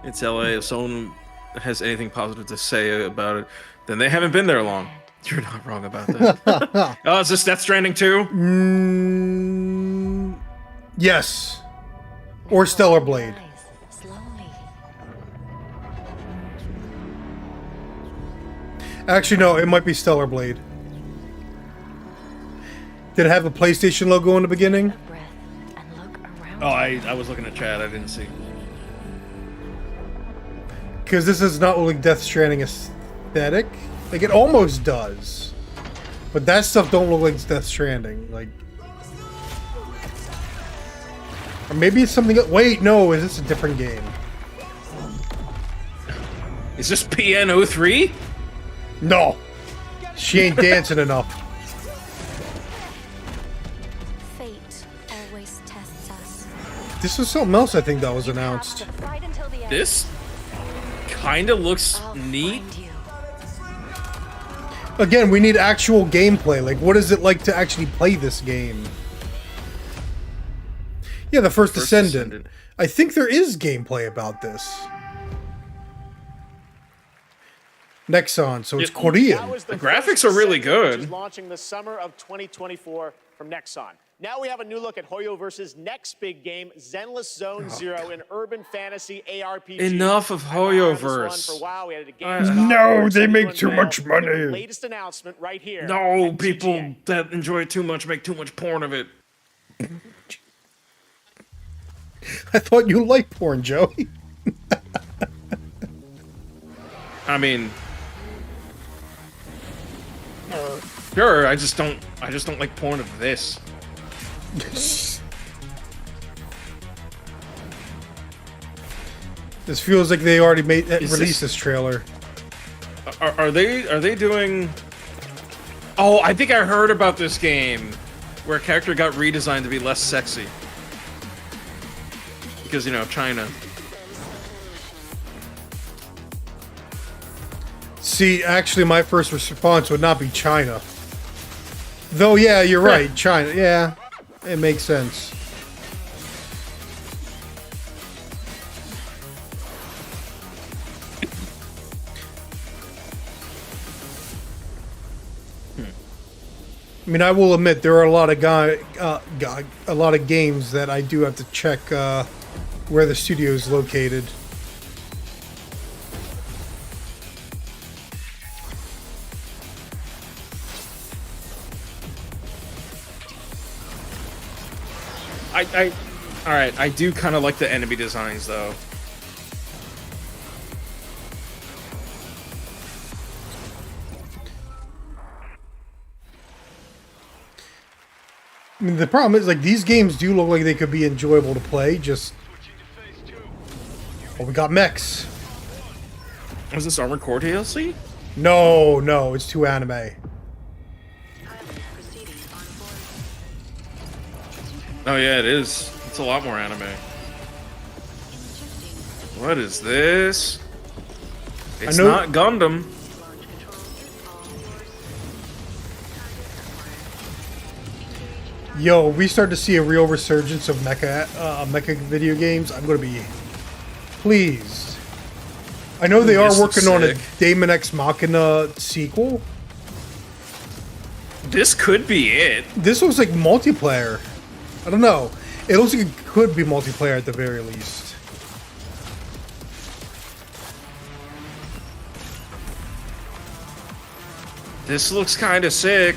It's LA. If someone has anything positive to say about it, then they haven't been there long. You're not wrong about that. Oh, is this Death Stranding 2? Yes. Or Stellar Blade. Actually, no, it might be Stellar Blade. Did it have a PlayStation logo in the beginning? Oh, I was looking at chat. I didn't see. Because this does not look like Death Stranding aesthetic. Like, it almost does. But that stuff don't look like Death Stranding. Like... Or maybe it's something else. Wait, no, is this a different game? Is this PN03? No. She ain't dancing enough. Fate always tests us. This was something else I think that was announced. This kind of looks neat. Again, we need actual gameplay. Like, what is it like to actually play this game? Yeah, the first Descendant. I think there is gameplay about this. Nexon, so it's Korean. The graphics are really good. Which is launching the summer of 2024 from Nexon. Now we have a new look at Hoyo versus next big game, Zenless Zone Zero, an urban fantasy ARPG. Enough of Hoyoverse. No, they make too much money. Latest announcement right here. No, people that enjoy it too much make too much porn of it. I thought you liked porn, Joey. I mean, sure. I just don't like porn of this. This feels like they already released this trailer. Are they doing? Oh, I think I heard about this game where a character got redesigned to be less sexy because, you know, China. See, actually, my first response would not be China. Though, yeah, you're right. China, yeah, it makes sense. I mean, I will admit there are a lot of a lot of games that I do have to check where the studio is located. All right, I do kind of like the enemy designs though. I mean, the problem is, like, these games do look like they could be enjoyable to play, just... Oh, we got mechs. Was this Armored Core DLC? No, no, it's too anime. Oh yeah, it is. It's a lot more anime. What is this? It's not Gundam. Yo, we start to see a real resurgence of mecha video games. I'm gonna be pleased. I know they are working on a Daemon X Machina sequel. This could be it. This looks like multiplayer. I don't know. It looks like it could be multiplayer at the very least. This looks kind of sick.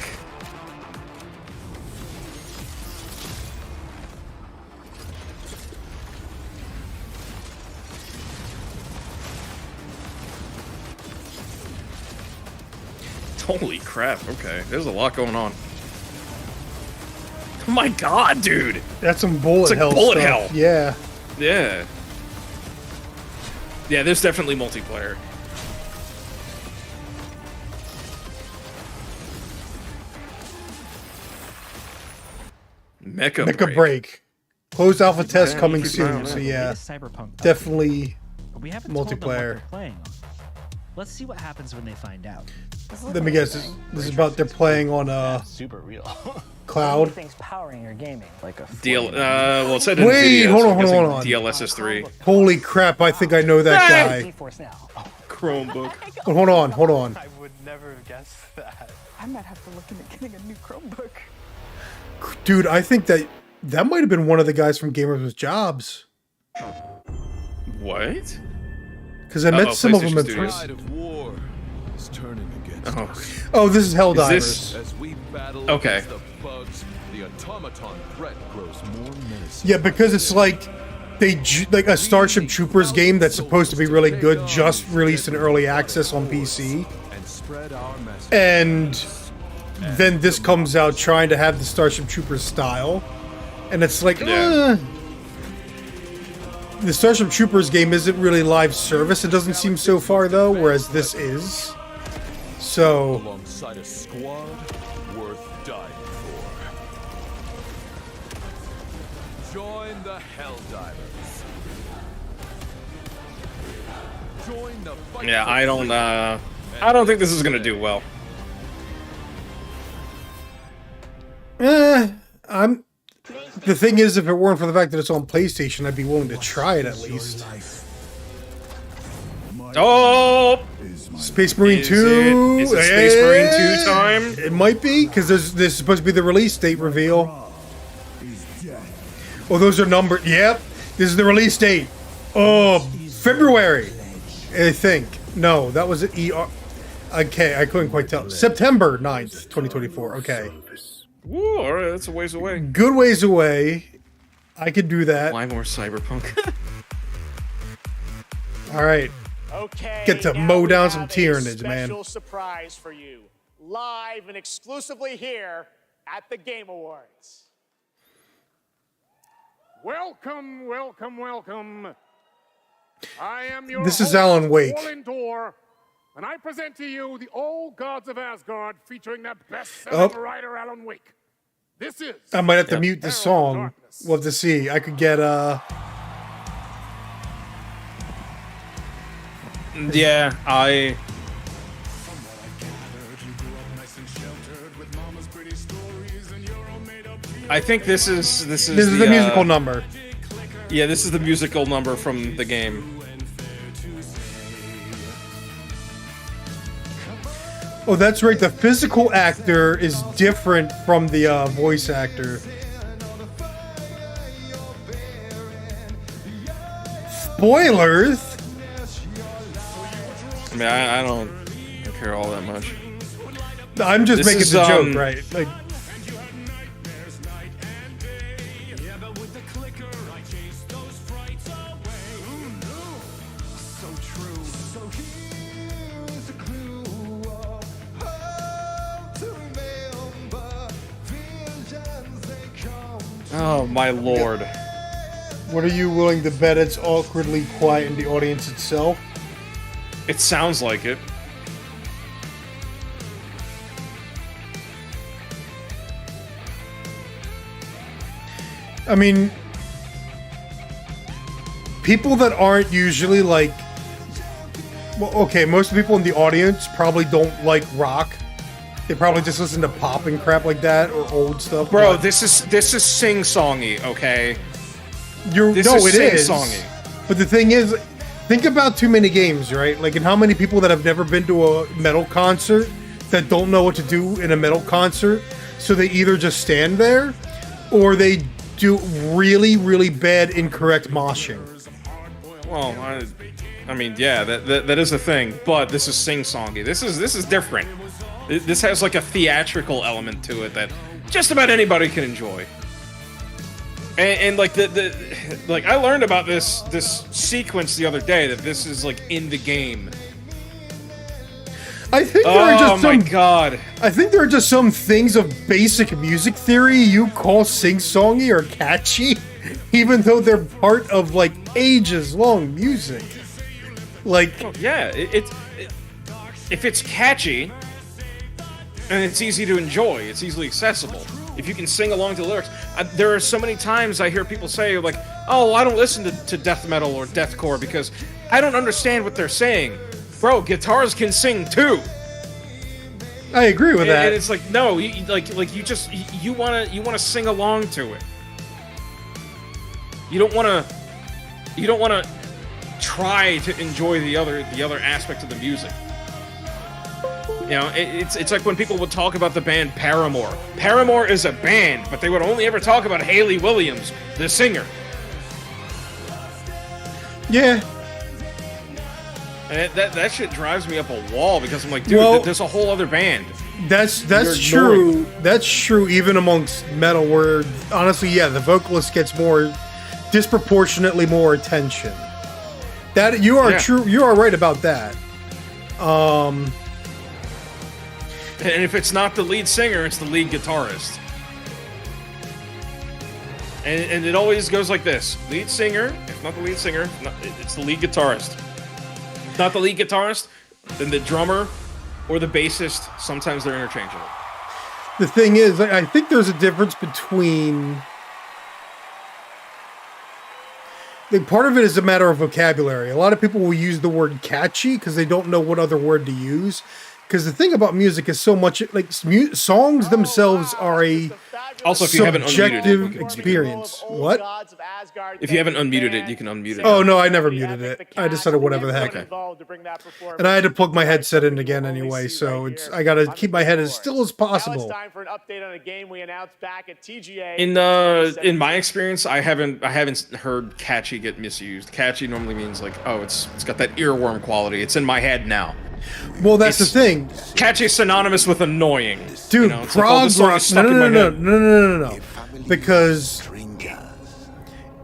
Holy crap, okay. There's a lot going on. Oh my god, dude! That's some bullet hell bullet stuff. hell. Yeah. Yeah. Yeah, there's definitely multiplayer. Mecha Break. Closed alpha test coming soon, so yeah. Definitely we haven't multiplayer. Playing on. Let's see what happens when they find out. Let me guess. This is about they're playing on super real. cloud. Things powering your gaming like a well, it said Wait, NVIDIA, hold so on. I'm guessing DLSS3. Holy crap! I think I know that guy. Chromebook. But hold on. I would never have guessed that. I might have to look into getting a new Chromebook. Dude, I think that might have been one of the guys from Gamers with Jobs. What? Because I met some of them in person. Oh, this is Helldivers. Okay. Yeah, because it's like like a Starship Troopers game that's supposed to be really good, just released in early access on PC, and then this comes out trying to have the Starship Troopers style, and it's like, the Starship Troopers game isn't really live service. It doesn't seem so far though, whereas this is. So alongside a squad worth dying for. Join the Helldivers. Join the fight. Yeah, I don't think this is gonna do well. The thing is, if it weren't for the fact that it's on PlayStation, I'd be willing to try it at least. Oh! Space Marine 2? Is it Space Marine 2 time? It might be, because there's supposed to be the release date reveal. Oh, those are numbered. Yep, this is the release date. Oh, February, I think. No, that was ER. Okay, I couldn't quite tell. September 9th, 2024. Okay. Woo, alright, that's a ways away. Good ways away. I could do that. Why more Cyberpunk? Alright. Okay. Get to mow down some Tyranids, man. Special surprise for you. Live and exclusively here at the Game Awards. Welcome, welcome, welcome. I am your This is host, Alan Wake. Warren Dorr, and I present to you the Old Gods of Asgard featuring the best-selling writer Alan Wake. This is... I might have to mute the song. We'll have to see. I could get Yeah, I think this is the musical number. Yeah, this is the musical number from the game. Oh, that's right. The physical actor is different from the voice actor. Spoilers. I mean, I don't care all that much. I'm just making the joke, right? Like, oh my lord. what are you willing to bet it's awkwardly quiet in the audience itself? It sounds like it. I mean, people that aren't usually like, well, okay, most people in the audience probably don't like rock. They probably just listen to pop and crap like that or old stuff. Bro, this is sing-songy, okay? It is. But the thing is, think about too many games, right? Like, and how many people that have never been to a metal concert that don't know what to do in a metal concert, so they either just stand there or they do really, really bad, incorrect moshing. Well, I mean, yeah, that is a thing, but this is sing-songy. This is different. This has like a theatrical element to it that just about anybody can enjoy. And like like I learned about this sequence the other day, that this is like in the game. I think there are just my god. I think there are just some things of basic music theory you call sing-songy or catchy, even though they're part of like ages-long music. Like, yeah, if it's catchy and it's easy to enjoy, it's easily accessible. If you can sing along to the lyrics, there are so many times I hear people say like, "Oh, I don't listen to death metal or deathcore because I don't understand what they're saying." Bro, guitars can sing too. I agree with that. And it's like, no, you wanna sing along to it. You don't wanna try to enjoy the other aspect of the music. You know, it's like when people would talk about the band Paramore. Paramore is a band, but they would only ever talk about Hayley Williams, the singer. Yeah. And that shit drives me up a wall because I'm like, dude, there's a whole other band. That's true. That's true even amongst metal, where honestly, yeah, the vocalist gets disproportionately more attention. That you are true. You are right about that. And if it's not the lead singer, it's the lead guitarist. And it always goes like this. Lead singer, if not the lead singer, it's the lead guitarist. If not the lead guitarist, then the drummer or the bassist. Sometimes they're interchangeable. The thing is, I think there's a difference between... part of it is a matter of vocabulary. A lot of people will use the word catchy because they don't know what other word to use. Because the thing about music is so much like songs themselves are a also, if you haven't unmuted subjective experience. What? If you haven't unmuted it, you can unmute it. Oh no, I never muted it. I decided whatever the heck. And I had to plug my headset in again anyway, so I got to keep my head as still as possible. Now it's time for an update on a game we announced back at TGA. In my experience, I haven't heard catchy get misused. Catchy normally means like, oh, it's got that earworm quality. It's in my head now. Well, that's the thing. Catchy is synonymous with annoying. Dude, you know, prog rock. No. Because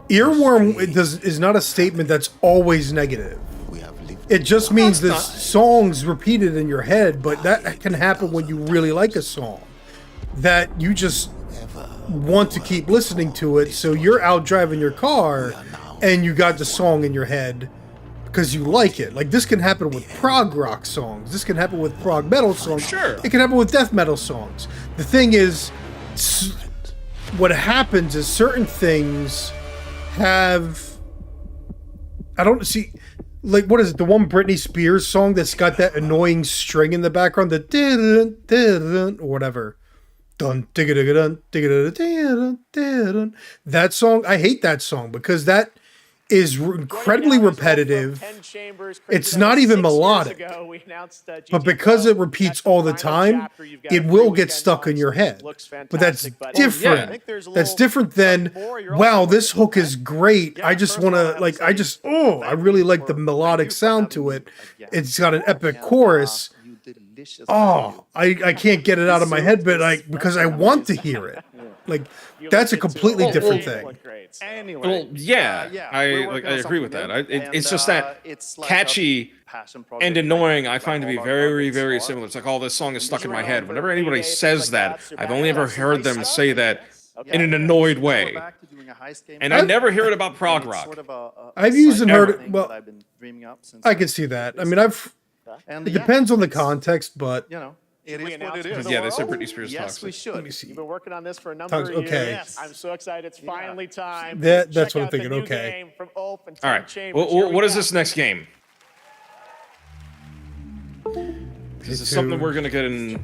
earworm is not a statement that's always negative. It just means that songs repeated in your head, but that can happen when you really like a song. That you just want to keep listening to it, so you're out driving your car and you got the song in your head because you like it. Like, this can happen with prog rock songs. This can happen with prog metal songs. Sure. It can happen with death metal songs. The thing is, what happens is certain things have... I don't see... Like, what is it? The one Britney Spears song that's got that annoying string in the background, the dun dun or whatever. Dun digga digga dun digga digga dun. That song, I hate that song because that is incredibly repetitive. It's not even melodic. But because it repeats all the time, it will get stuck in your head. But that's different. That's different than, wow, this hook is great. I just want to, like, I really like the melodic sound to it. It's got an epic chorus. Oh, I can't get it out of my head, but because I want to hear it. Like, that's a completely different thing. Well, yeah, I agree with that. It's just that catchy and annoying I find to be very, very similar. It's like, oh, this song is stuck in my head. Whenever anybody says that, I've only ever heard them say that in an annoyed way. And I never hear it about prog rock. I've used and heard it. Well, I can see that. I mean, it depends on the context, but... It is what it is. Yeah, they said Britney Spears yes, toxic. we should. Let me see. You've been working on this for a number of years. Okay. Yes. I'm so excited. It's finally time. That's what I'm thinking. Okay. All right. What is this next game? This is something we're gonna get an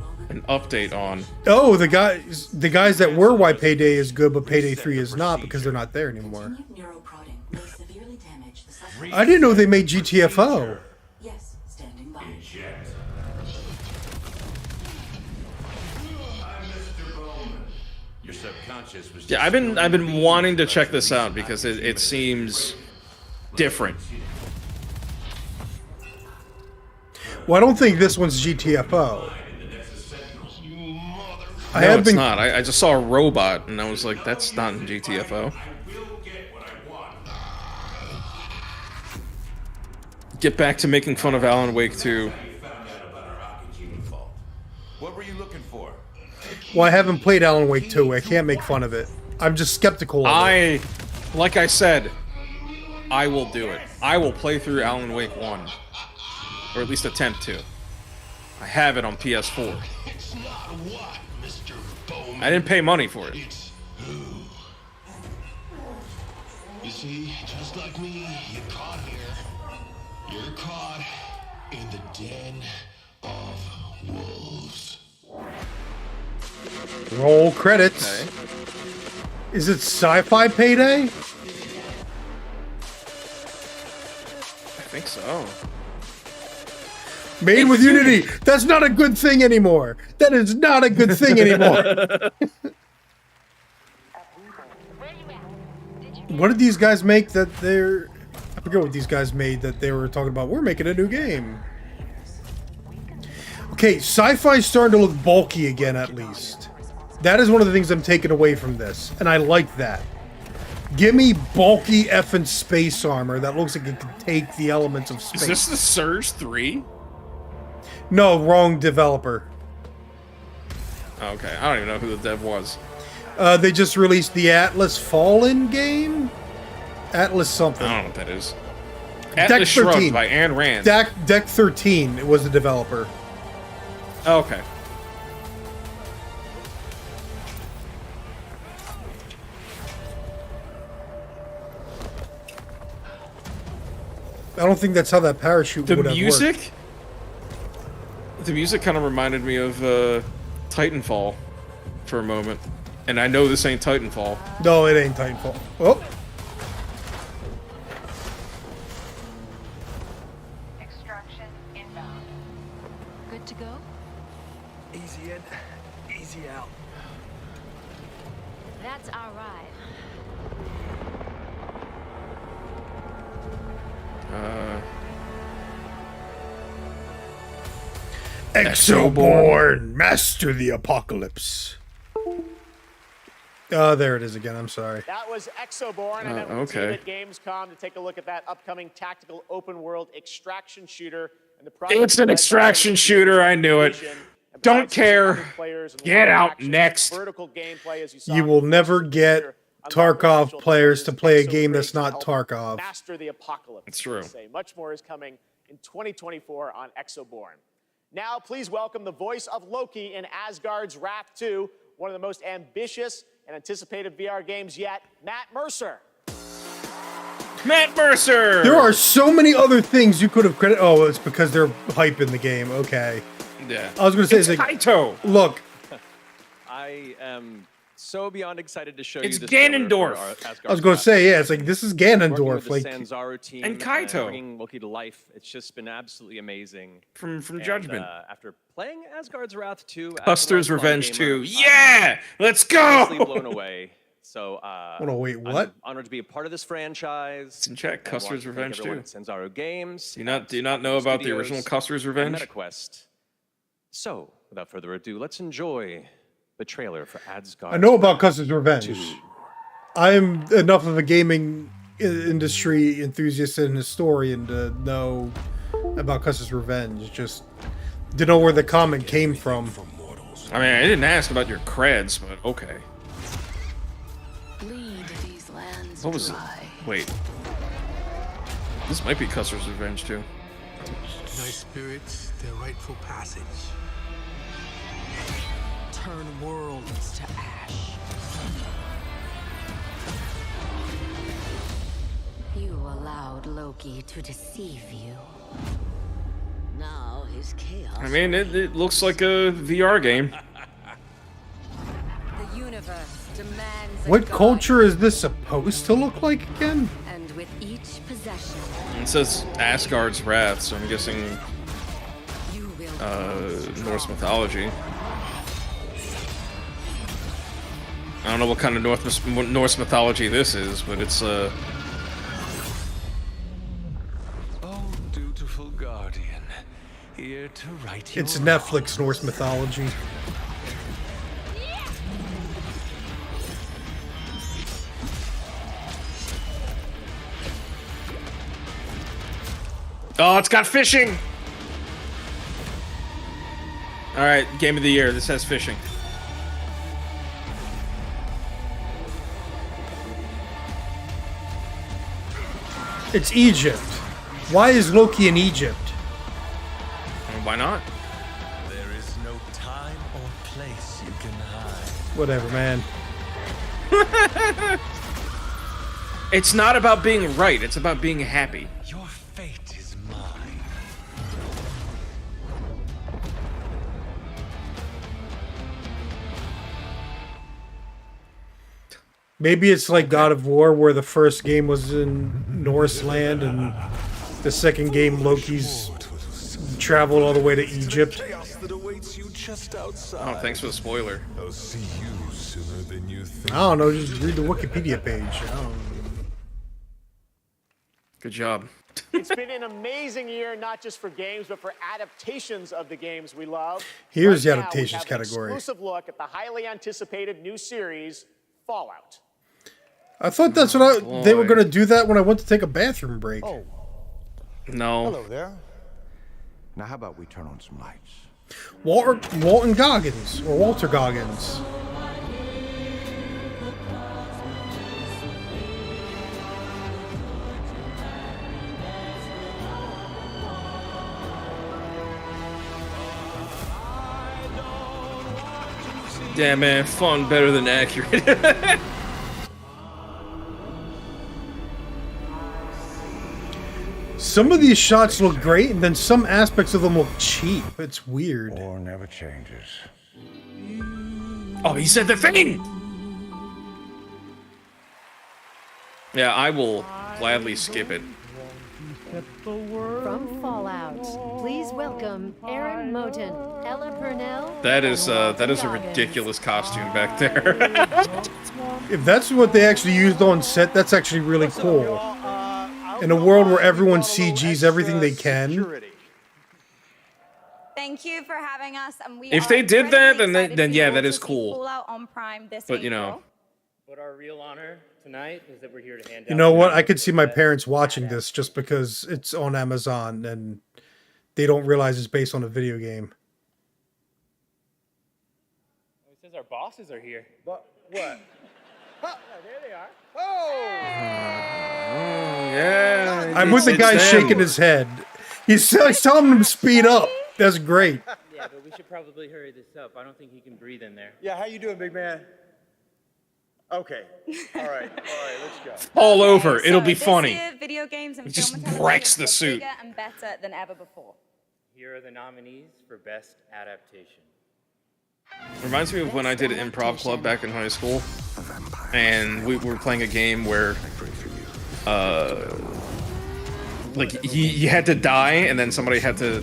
update on. Oh, the guys that were why Payday is good, but Payday 3 is not because they're not there anymore. I didn't know they made GTFO. Yeah, I've been wanting to check this out because it seems different. Well, I don't think this one's GTFO. It's not. I just saw a robot and I was like, that's not in GTFO. Get back to making fun of Alan Wake 2. What were you looking for? Well, I haven't played Alan Wake 2. I can't make fun of it. I'm just skeptical of it. Like I said, I will do it. I will play through Alan Wake 1. Or at least attempt to. I have it on PS4. I didn't pay money for it. You see, just like me, you're caught here. You're caught in the den of wolves. Roll credits. Okay. Is it sci-fi Payday? I think so. Made with Unity. That's not a good thing anymore. That is not a good thing anymore. What did these guys make that they're... I forget what these guys made that they were talking about. We're making a new game. Okay, sci-fi's starting to look bulky again, at least. That is one of the things I'm taking away from this, and I like that. Give me bulky effing space armor that looks like it can take the elements of space. Is this the Surge 3? No, wrong developer. Okay, I don't even know who the dev was. They just released the Atlas Fallen game. Atlas something. I don't know what that is. Deck Atlas Shrugged 13 by Ayn Rand. Deck 13 was the developer. Oh, okay. I don't think that's how that parachute would have worked. The music kind of reminded me of Titanfall for a moment. And I know this ain't Titanfall. No, it ain't Titanfall. Oh. Extraction inbound. Good to go? Easy in, easy out. That's our ride. Exoborn, master the apocalypse. Oh, there it is again. I'm sorry. That was Exoborn, and then okay. at Gamescom to take a look at that upcoming tactical open-world extraction shooter. And the It's an extraction shooter. I knew it. Don't care. Get out next. You will never get Tarkov players to play a game that's not Tarkov. Master the apocalypse. It's true. Much more is coming in 2024 on Exoborn. Now, please welcome the voice of Loki in Asgard's Wrath 2, one of the most ambitious and anticipated VR games yet, Matt Mercer. Matt Mercer! There are so many other things you could have credited. Oh, it's because they're hype in the game. Okay. Yeah. I was going to say, it's like, Kaito. Look. I am so beyond excited to show it's you. It's Ganondorf. I was going to say, yeah, it's like this is Ganondorf, like the Sanzaru team and Kaito, bringing Loki to life. It's just been absolutely amazing. From Judgment. After playing Asgard's Wrath 2, Custer's Revenge 2. Yeah, let's go. Blown away. So, hold on, wait, what? I'm honored to be a part of this franchise. It's in check. Custer's Revenge 2. Sanzaru Games. Do you not know about the original Custer's Revenge? MetaQuest. So, without further ado, let's enjoy the trailer for Asgard. I know about Custer's Revenge. I'm enough of a gaming industry enthusiast and historian to know about Custer's Revenge. Just to know where the comment came from. I mean, I didn't ask about your creds, but okay. Bleed these lands What was it? Wait. This might be Custer's Revenge too. Nice spirits, their rightful passage. Turn worlds to ash. You allowed Loki to deceive you. Now his chaos. I mean, it looks like a VR game. The universe demands. What culture is this supposed to look like again? And with each possession. It says Asgard's Wrath, so I'm guessing Norse mythology. I don't know what kind of Norse mythology this is, but it's Oh, dutiful guardian, here to right It's Netflix Norse mythology. Oh, it's got fishing! Alright, game of the year. This has fishing. It's Egypt. Why is Loki in Egypt? And why not? There is no time or place you can hide. Whatever, man. It's not about being right, it's about being happy. Your fate is mine. Maybe it's like God of War, where the first game was in Norse land, and the second game Loki's traveled all the way to Egypt. Oh, thanks for the spoiler. I'll see you sooner than you think. I don't know, just read the Wikipedia page. I don't know. Good job. It's been an amazing year, not just for games, but for adaptations of the games we love. Here's the Right now, we adaptations have an category. Exclusive look at the highly anticipated new series, Fallout. I thought that's what they were going to do that when I went to take a bathroom break. Oh. No. Hello there. Now, how about we turn on some lights? Walton Goggins, or Walter Goggins. Yeah, man, fun better than accurate. Some of these shots look great, and then some aspects of them look cheap. It's weird. War never changes. Oh, he said the thing! Yeah, I will gladly skip it. From Fallout, please welcome Aaron Moten, Ella Purnell. That is a ridiculous costume back there. If that's what they actually used on set, that's actually really cool. In a world where everyone CGs everything they can. Thank you for having us. And we If they did that, then yeah, that is cool. Fallout on Prime this But you know, April. But our real honor tonight is that we're here to hand out. You know what? I could see my parents watching this just because it's on Amazon and they don't realize it's based on a video game. It says our bosses are here. What? Oh, there they are. yeah. I'm with the guy shaking his head. He's telling him to speed up. That's great. Yeah, but we should probably hurry this up. I don't think he can breathe in there. Yeah, how you doing, big man? Okay. All right, let's go. All over. It'll be This funny. year, video games and He just film and wrecks television the are suit. bigger and better than ever before. Here are the nominees for Best Adaptation. Reminds me of when I did improv club back in high school, and we were playing a game where, like you had to die, and then somebody had to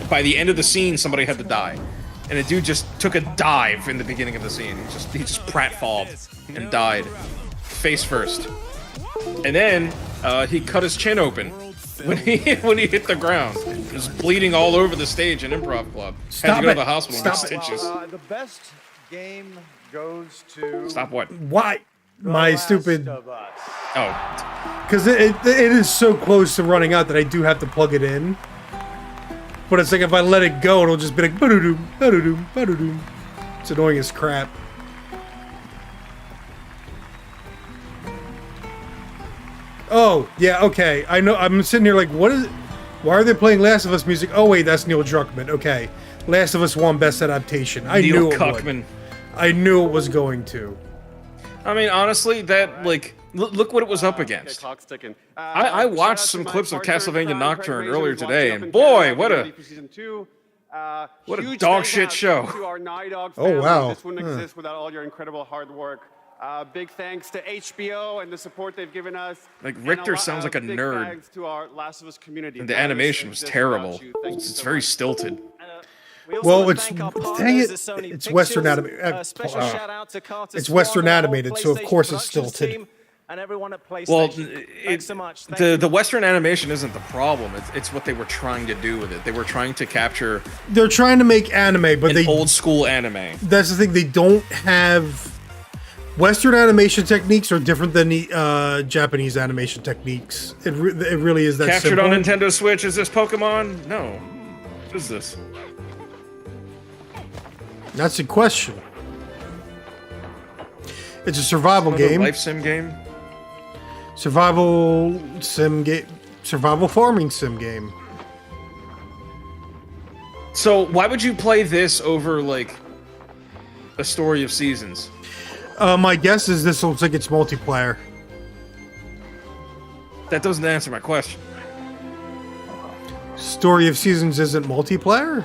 by the end of the scene, somebody had to die, and a dude just took a dive in the beginning of the scene. He just pratfalled and died, face first, and then he cut his chin open. When he hit the ground, it was bleeding all over the stage in improv club. Had to go to the hospital and get stitches. The best game goes to... Stop what? Why? My stupid... Oh. Because it is so close to running out that I do have to plug it in. But it's like if I let it go, it'll just be like... ba-do-doom, ba-do-doom, ba-do-doom. It's annoying as crap. Oh, yeah, okay. I know. I'm sitting here like, what is it? Why are they playing Last of Us music? Oh, wait, that's Neil Druckmann. Okay. Last of Us won Best Adaptation. I knew it would. I knew it was going to. I mean, honestly, that, like, look what it was up against. I watched some clips of Castlevania Nocturne earlier today, and boy, what a dog shit show. Oh, wow. This wouldn't exist without all your incredible hard work. Big thanks to HBO and the support they've given us. Like, Richter sounds like a nerd. Thanks to our Last of Us community. And the animation was terrible. It's very stilted. Well, it's dang it, it's Western animated. It's Western animated, so of course it's stilted. And everyone at PlayStation. Well, Thanks so much. the Western animation isn't the problem. It's what they were trying to do with it. They were trying to capture. They're trying to make anime, but old school anime. That's the thing. They don't have. Western animation techniques are different than the Japanese animation techniques. It really is that Captured simple. on Nintendo Switch. Is this Pokemon? No. What is this? That's a question. It's a survival Another game. Life sim game. Survival sim game. Survival farming sim game. So why would you play this over like a Story of Seasons? My guess is this looks like it's multiplayer. That doesn't answer my question. Story of Seasons isn't multiplayer?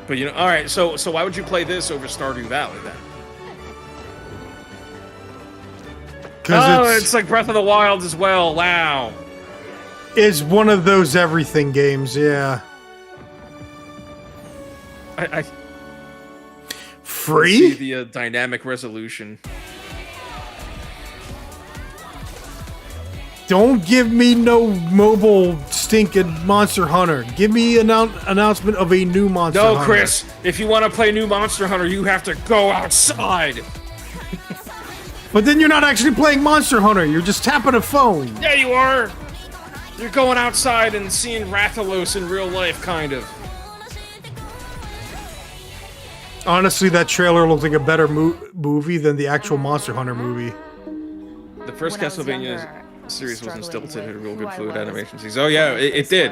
But you know, all right. So why would you play this over Stardew Valley then? Oh, it's like Breath of the Wild as well. Wow. It's one of those everything games, yeah. I free? See the dynamic resolution. Don't give me no mobile stinking Monster Hunter. Give me an announcement of a new Monster Hunter. No, Chris. If you want to play new Monster Hunter, you have to go outside. But then you're not actually playing Monster Hunter. You're just tapping a phone. Yeah, you are. You're going outside and seeing Rathalos in real life, kind of. Honestly, that trailer looks like a better movie than the actual Monster Hunter movie. The first Castlevania series wasn't stilted. It had real good fluid animation scenes. Oh yeah, it did.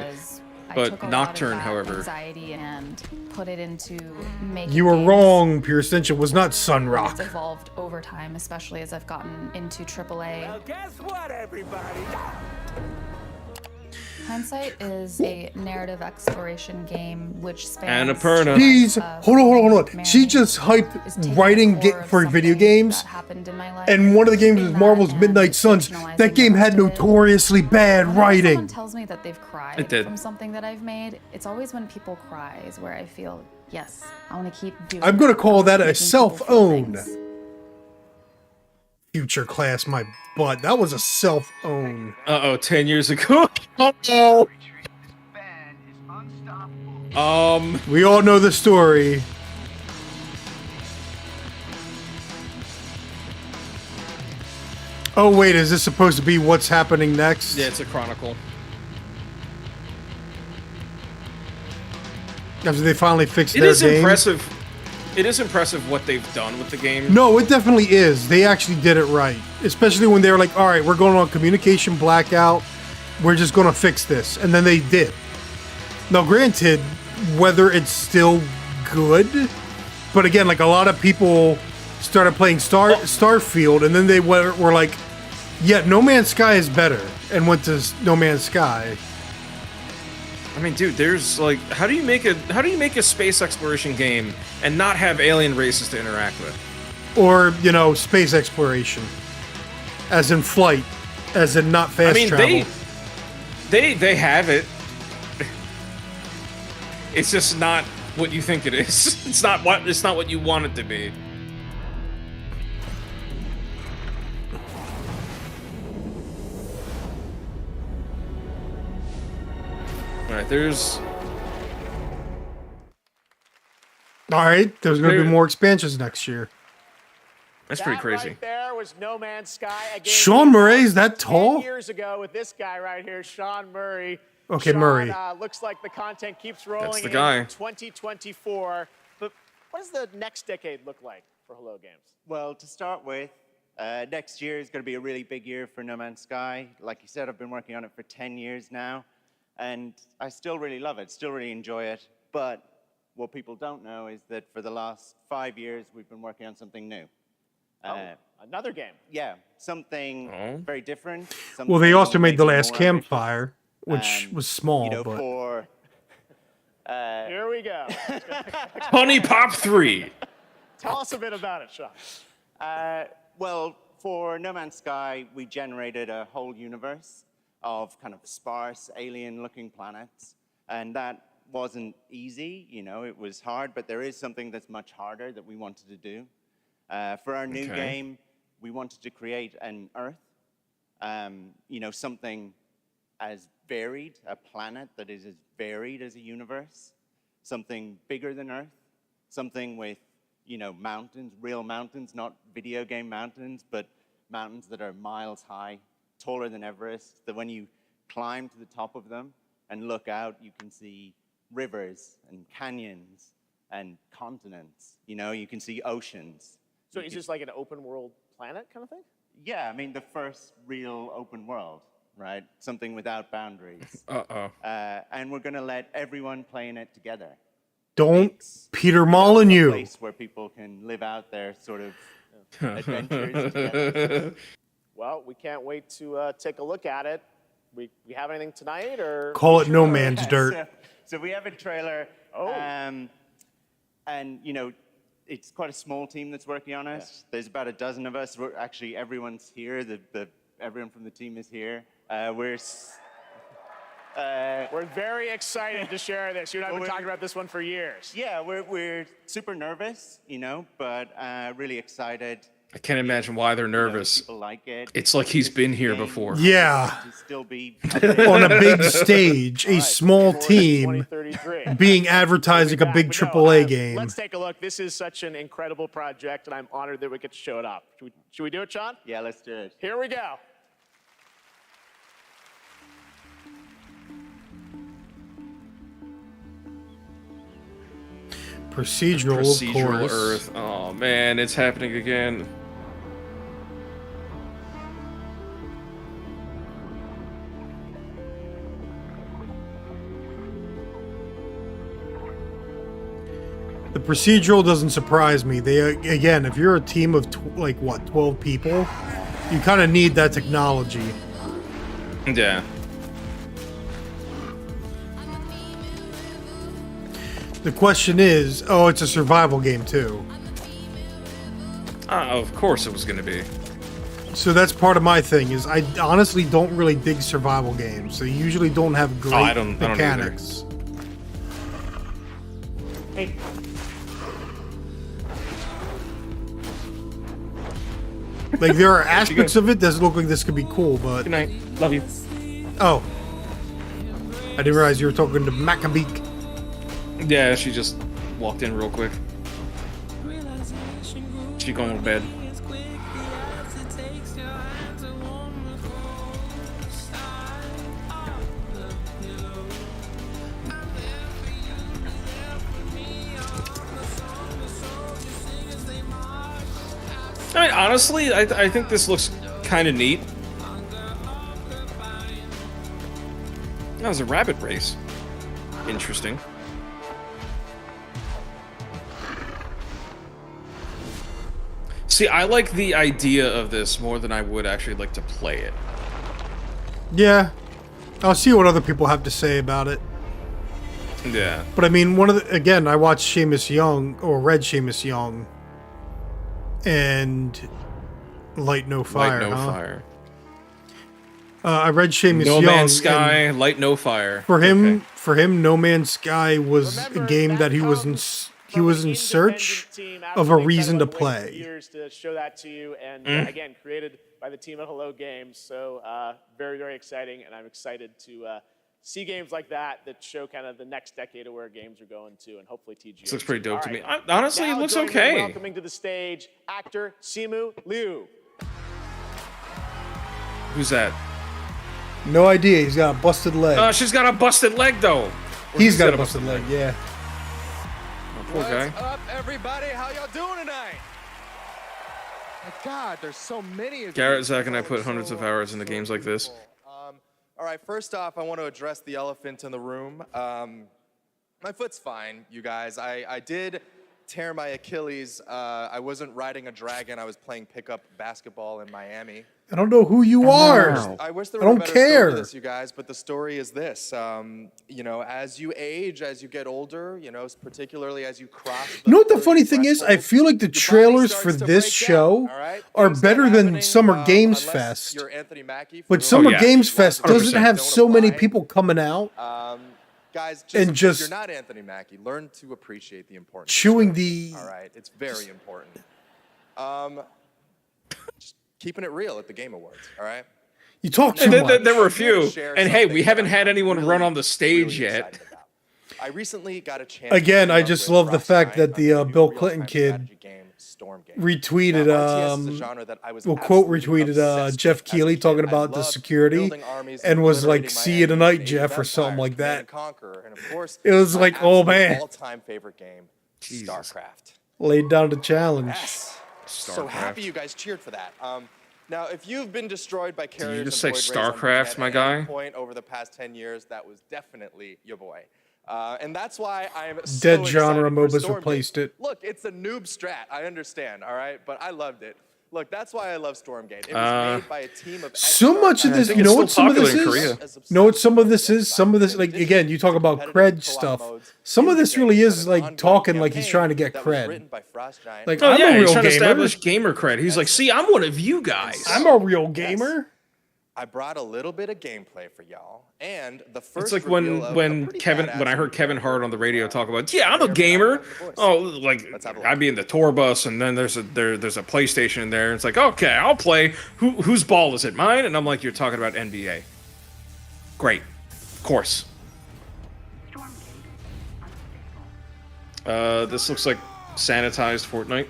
But took a Nocturne, lot of that however, anxiety and put it into making You were games. wrong. Pure Ascension was not It's Sunrock. evolved over time, especially as I've gotten into AAA. Well, guess what, everybody? Hindsight is a narrative exploration game which spans. Annapurna. Jeez, hold on. She just hyped writing for video games, and one of the games is Marvel's Midnight Suns. That game had notoriously bad Someone writing. tells me that they've It cried did. from something that I've made. It's always when people cry is where I feel, yes, I want to keep doing. I'm gonna call that a making people feel self-own. things. Future class, my butt. That was a self-own. 10 years ago. We all know the story. Oh wait, is this supposed to be what's happening next? Yeah, it's a chronicle. After they finally fixed It their is game. impressive. It is impressive what they've done with the game. No, it definitely is. They actually did it right. Especially when they were like, all right, we're going on communication blackout. We're just going to fix this. And then they did. Now, granted, whether it's still good, but again, like a lot of people started playing Starfield, and then they were like, yeah, No Man's Sky is better, and went to No Man's Sky. I mean, dude, there's like, how do you make a space exploration game and not have alien races to interact with? Or, you know, space exploration. As in flight. As in not fast travel. They have it. It's just not what you think it is. It's not what you want it to be. Alright, there's... Alright, there's going to be more expansions next year. That's pretty crazy. Right there was No Man's Sky. A game Sean Murray's that tall? 10 years ago with this guy right here, Sean Murray. Okay, Sean, Murray. Looks like the content keeps rolling. That's the guy. In 2024. But what does the next decade look like for Hello Games? Well, to start with, next year is going to be a really big year for No Man's Sky. Like you said, I've been working on it for 10 years now, and I still really love it, still really enjoy it. But what people don't know is that for the last 5 years, we've been working on something new. Another game. Yeah, something very different. Well, they also made The maybe Last more Campfire, which was small, you know, but... for Here we go. Honey Pop 3. Tell us a bit about it, Sean. Well, for No Man's Sky, we generated a whole universe of kind of sparse, alien-looking planets, and that wasn't easy. You know, it was hard, but there is something that's much harder that we wanted to do. For our new game, we wanted to create an Earth, you know, something as varied, a planet that is as varied as a universe, something bigger than Earth, something with, you know, mountains, real mountains, not video game mountains, but mountains that are miles high, taller than Everest, that when you climb to the top of them and look out, you can see rivers and canyons and continents. You know, you can see oceans. So is this like an open world planet kind of thing? Yeah, I mean, the first real open world, right? Something without boundaries. And we're going to let everyone play in it together. Don't Peter Molyneux. A place where people can live out their sort of adventures together. Well, we can't wait to take a look at it. We have anything tonight, or Call it No Man's Dirt. So we have a trailer. And, you know, it's quite a small team that's working on it. Yeah. There's about a dozen of us. We're actually, everyone's here. Everyone from the team is here. We're very excited to share this. You and I have been talking about this one for years. Yeah, we're super nervous, you know, but really excited. I can't imagine why they're nervous. People like it. It's like he's been here before. Yeah. To still be On a big stage, a small team being advertised like a big AAA game. Let's take a look. This is such an incredible project, and I'm honored that we get to show it up. Should we do it, Sean? Yeah, let's do it. Here we go. Procedural, Procedural of course. Earth. Oh man, it's happening again. The procedural doesn't surprise me. They again, if you're a team of 12 people, you kind of need that technology. Yeah. The question is, oh, it's a survival game too. Of course it was going to be. So that's part of my thing. Is I honestly don't really dig survival games. They usually don't have great mechanics. Hey. Like there are aspects of it that look like this could be cool, but. Good night. Love you. Oh. I didn't realize you were talking to Maccabee. Yeah, she just walked in real quick. She going to bed. I mean, honestly, I think this looks kind of neat. That was a rabbit race. Interesting. See, I like the idea of this more than I would actually like to play it. Yeah. I'll see what other people have to say about it. Yeah. But I mean, again, I watched Seamus Young, or read Seamus Young, and Light No Fire. Light No Fire. I read Seamus No Young. Man's Sky, Light No Fire. For him, No Man's Sky was a game that he was in search of a reason to play. Years to show that to you, and again, created by the team at Hello Games. So very, very exciting, and I'm excited to see games like that show kind of the next decade of where games are going to, and hopefully TGA. This looks pretty dope to me. Honestly, it looks okay. Welcoming to the stage, actor Simu Liu. Who's that? No idea. He's got a busted leg. She's got a busted leg, though. He's got a busted leg, yeah. Poor guy. What's up, everybody? How y'all doing tonight? My God, there's so many of Garrett, Zach, and I put hundreds of hours into games like this. All right, first off, I want to address the elephant in the room. My foot's fine, you guys. I did tear my Achilles. I wasn't riding a dragon. I was playing pickup basketball in Miami. I don't know who you are. I wish there were a better story to this, you guys, but the story is this. You know, as you age, as you get older, you know, particularly as you cross. You know what the funny thing is? I feel like the trailers for this show are better than Summer Games Fest. But Summer Games Fest doesn't have so many people coming out. Guys, and just you're not Anthony Mackie. Learn to appreciate the importance. Chewing the. All right, it's very important. Just keeping it real at the Game Awards. All right. You talk too much. There were a few, and hey, we haven't had anyone run on the stage yet. I recently got a chance. Again, I just love the fact that the Bill Clinton kid retweeted, quote retweeted Jeff Keighley talking about the security, and was like, "See you tonight, Jeff," or something like that. It was like, oh man, all-time favorite game, StarCraft. Laid down the challenge. Yes. So happy you guys cheered for that. Now, if you've been destroyed by carriers, did you just say StarCraft, my guy? Point over the past 10 years, that was definitely your boy. And that's why I'm Dead genre MOBAs replaced it. Look, it's a noob strat. I understand, all right? But I loved it. Look, that's why I love Stormgate. It was made by a team of so much of this, you know what some of this is? You know what some of this is? Some of this, like, again, you talk about cred stuff. Some of this really is like talking like he's trying to get cred. Like, I'm a real he's trying to gamer. establish gamer cred. He's like, see, I'm one of you guys. I'm a real gamer. I brought a little bit of gameplay for y'all, and the first. It's like when I heard Kevin Hart on the radio talk about, yeah, I'm a gamer. Oh, like I'd be in the tour bus, and then there's a PlayStation in there. And it's like, okay, I'll play. Whose ball is it? Mine? And I'm like, you're talking about NBA. Great, of course. This looks like sanitized Fortnite.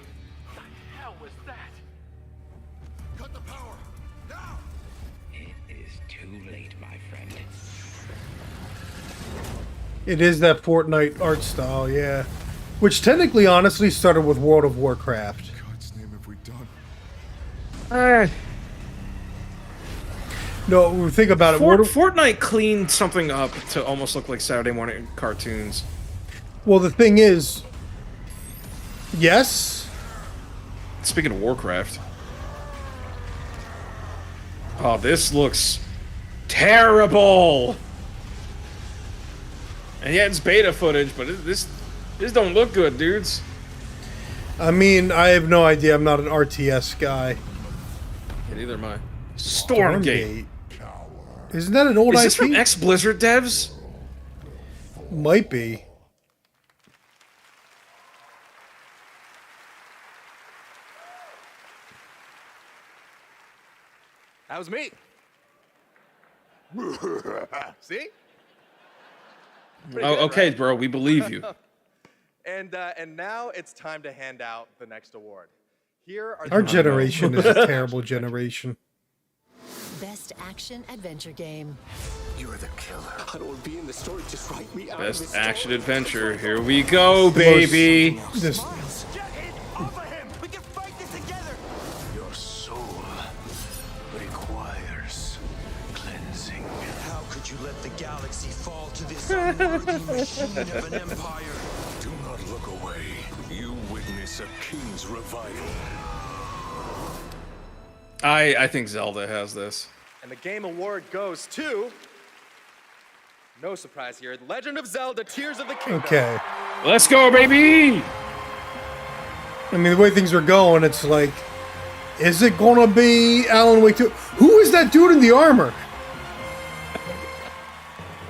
It is that Fortnite art style, yeah. Which technically, honestly, started with World of Warcraft. God's name have we done? No, think about it. Fortnite cleaned something up to almost look like Saturday morning cartoons. Well, the thing is, Yes. Speaking of Warcraft. Oh, this looks terrible. And yeah, it's beta footage, but this don't look good, dudes. I mean, I have no idea. I'm not an RTS guy. Yeah, neither am I. Stormgate. Isn't that an old IP? Is this from ex-Blizzard devs? Might be. That was me. See? Oh, okay, right? bro. We believe you. And now it's time to hand out the next award. Here are Our generation is a terrible generation. Best action adventure game. You're the killer. I don't want to be in the story. Just write me out. Best action adventure. Here we go, baby. This. Your soul requires cleansing. How could you let the galaxy fall to this unworthy machine of an empire? Do not look away. You witness a king's revival. I think Zelda has this. And the game award goes to, no surprise here, Legend of Zelda: Tears of the Kingdom. Okay. Let's go, baby. I mean, the way things are going, it's like, is it gonna be Alan Wake 2? Who is that dude in the armor?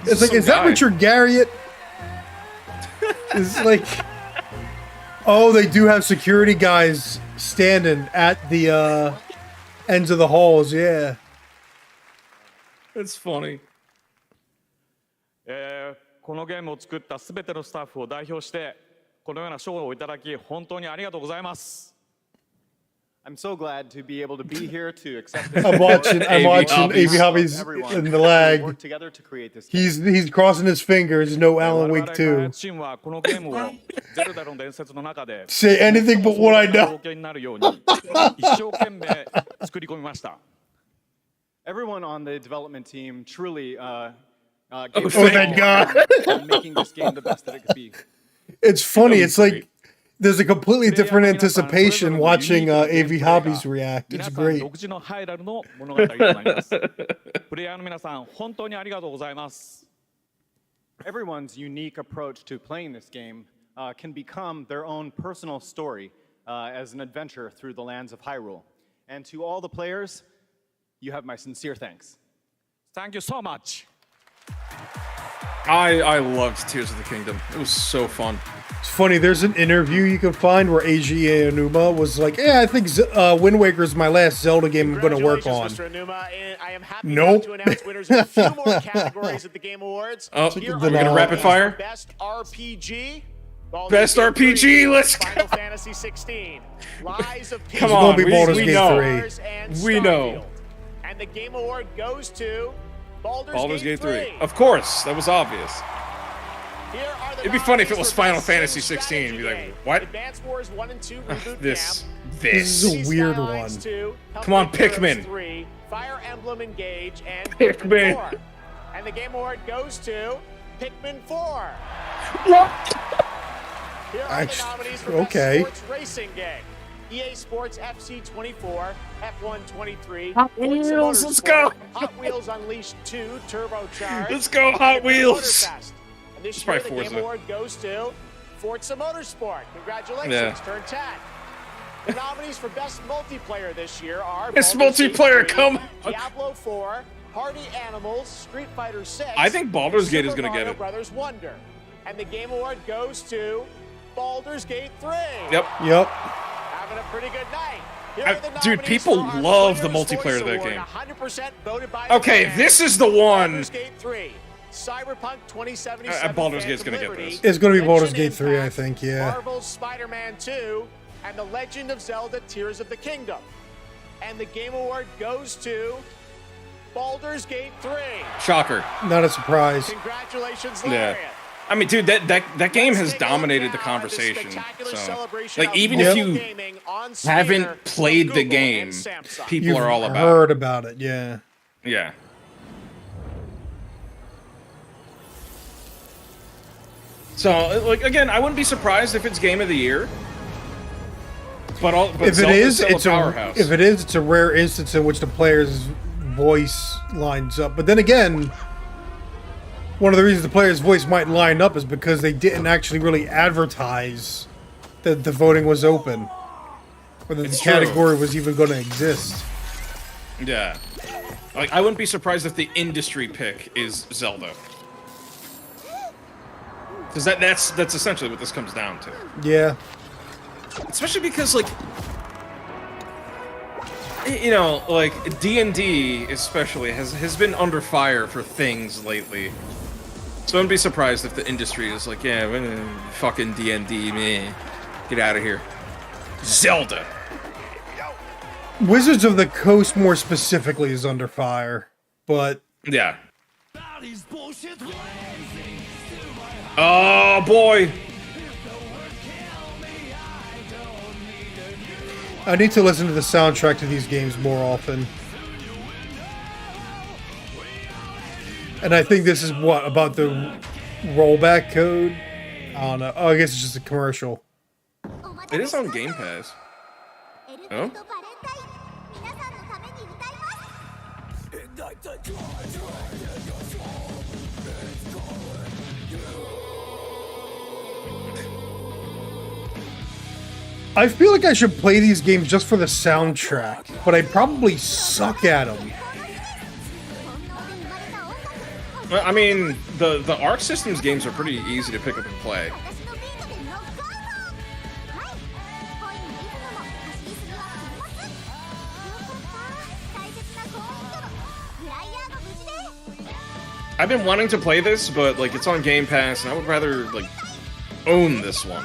It's like, is that Richard Garriott? It's like, oh, they do have security guys standing at the ends of the halls, yeah. It's funny. このゲームを作ったすべてのスタッフを代表してこのような賞をいただき本当にありがとうございます。 I'm so glad to be able to be here to accept this. I'm watching AV Hobbies in the lag. Work together to create this game. He's crossing his fingers. No Alan Wake 2. チームはこのゲームをゼルダの伝説の中で Say anything but what I know. になるように一生懸命作り込みました。 Everyone on the development team truly Oh, thank God. making this game the best that it could be. It's funny. It's like there's a completely different anticipation watching AV Hobbies react. It's great. 独自のハイラルの物語となります。プレイヤーの皆さん本当にありがとうございます。 Everyone's unique approach to playing this game can become their own personal story as an adventure through the lands of Hyrule. And to all the players, you have my sincere thanks. Thank you so much. I loved Tears of the Kingdom. It was so fun. It's funny. There's an interview you can find where Eiji Aonuma was like, "Yeah, I think Wind Waker is my last Zelda game I'm going to work on." Mr. Aonuma, I am happy Nope. to announce winners in a few more categories at the Game Awards. Oh, Here we're going to rapid fire? Best RPG. Best RPG, let's go. Final Fantasy 16. Lies of P. Come on, It's gonna be Baldur's Gate 3. We know. And the Game Award goes to Baldur's Gate 3. Of course, that was obvious. Here are the It'd be funny if it nominees was for Final Best Fantasy Sim 16. You'd be like, Strategy what? Game. Advance Wars 1 and 2 Reboot This. Camp. This is a weird one. Skylines 2, Come on, Helldivers Pikmin. 3, Fire Emblem Engage, and Pikmin. 4. And the Game Award goes to Pikmin 4. Here are the nominees for okay. Best Sports Racing Game. EA Sports FC 24, F1 23, Hot Forza Wheels, let's go. Motorsport, Hot Wheels Unleashed 2 Turbocharged. Let's go, Hot and Wheels. Motorfest. And this It's year, probably the Game Forza. Award goes to Forza Motorsport. Congratulations, Yeah. turn 10. The nominees for Best Multiplayer this year are Best Baldur's Gate multiplayer, 3, come on. Diablo 4, Party Animals, Street Fighter 6. I think Baldur's Gate is Super gonna get Mario it. Brothers Wonder. And the Game Award goes to Baldur's Gate 3. Yep. Having a pretty good night. Here are the Dude, nominees people for our love the Player's multiplayer of Voice that Award, game. 100% voted by the Okay, fans. this is the one. Baldur's Gate 3, Cyberpunk 2077. Baldur's Gate's Phantom gonna get Liberty, this. It's going to be Genshin Baldur's Gate 3, I Impact, think. Yeah. Marvel's Spider-Man 2, and The Legend of Zelda: Tears of the Kingdom. And the Game Award goes to Baldur's Gate 3. Shocker. Not a surprise. Congratulations, Yeah. Lariat. I mean, dude, that game has dominated the conversation. So, like, even if you haven't played the game, people You've are all about heard about it, yeah. it. Yeah. So, like, again, I wouldn't be surprised if it's Game of the Year. if it is, it's powerhouse. If it is, it's a rare instance in which the player's voice lines up. But then again, one of the reasons the player's voice might line up is because they didn't actually really advertise that the voting was open, or that the category was even going to exist. Yeah. Like, I wouldn't be surprised if the industry pick is Zelda. Because that's essentially what this comes down to. Yeah. Especially because, like, you know, like, D&D especially has been under fire for things lately. So I wouldn't be surprised if the industry is like, yeah, fucking D&D, man. Get out of here. Zelda. Wizards of the Coast, more specifically, is under fire. But... yeah. Oh, boy. I need to listen to the soundtrack to these games more often. And I think this is what, about the rollback code? I don't know. Oh, I guess it's just a commercial. It is on Game Pass. Oh? I feel like I should play these games just for the soundtrack, but I probably suck at them. Well, I mean, the Arc Systems games are pretty easy to pick up and play. I've been wanting to play this, but like it's on Game Pass, and I would rather like own this one.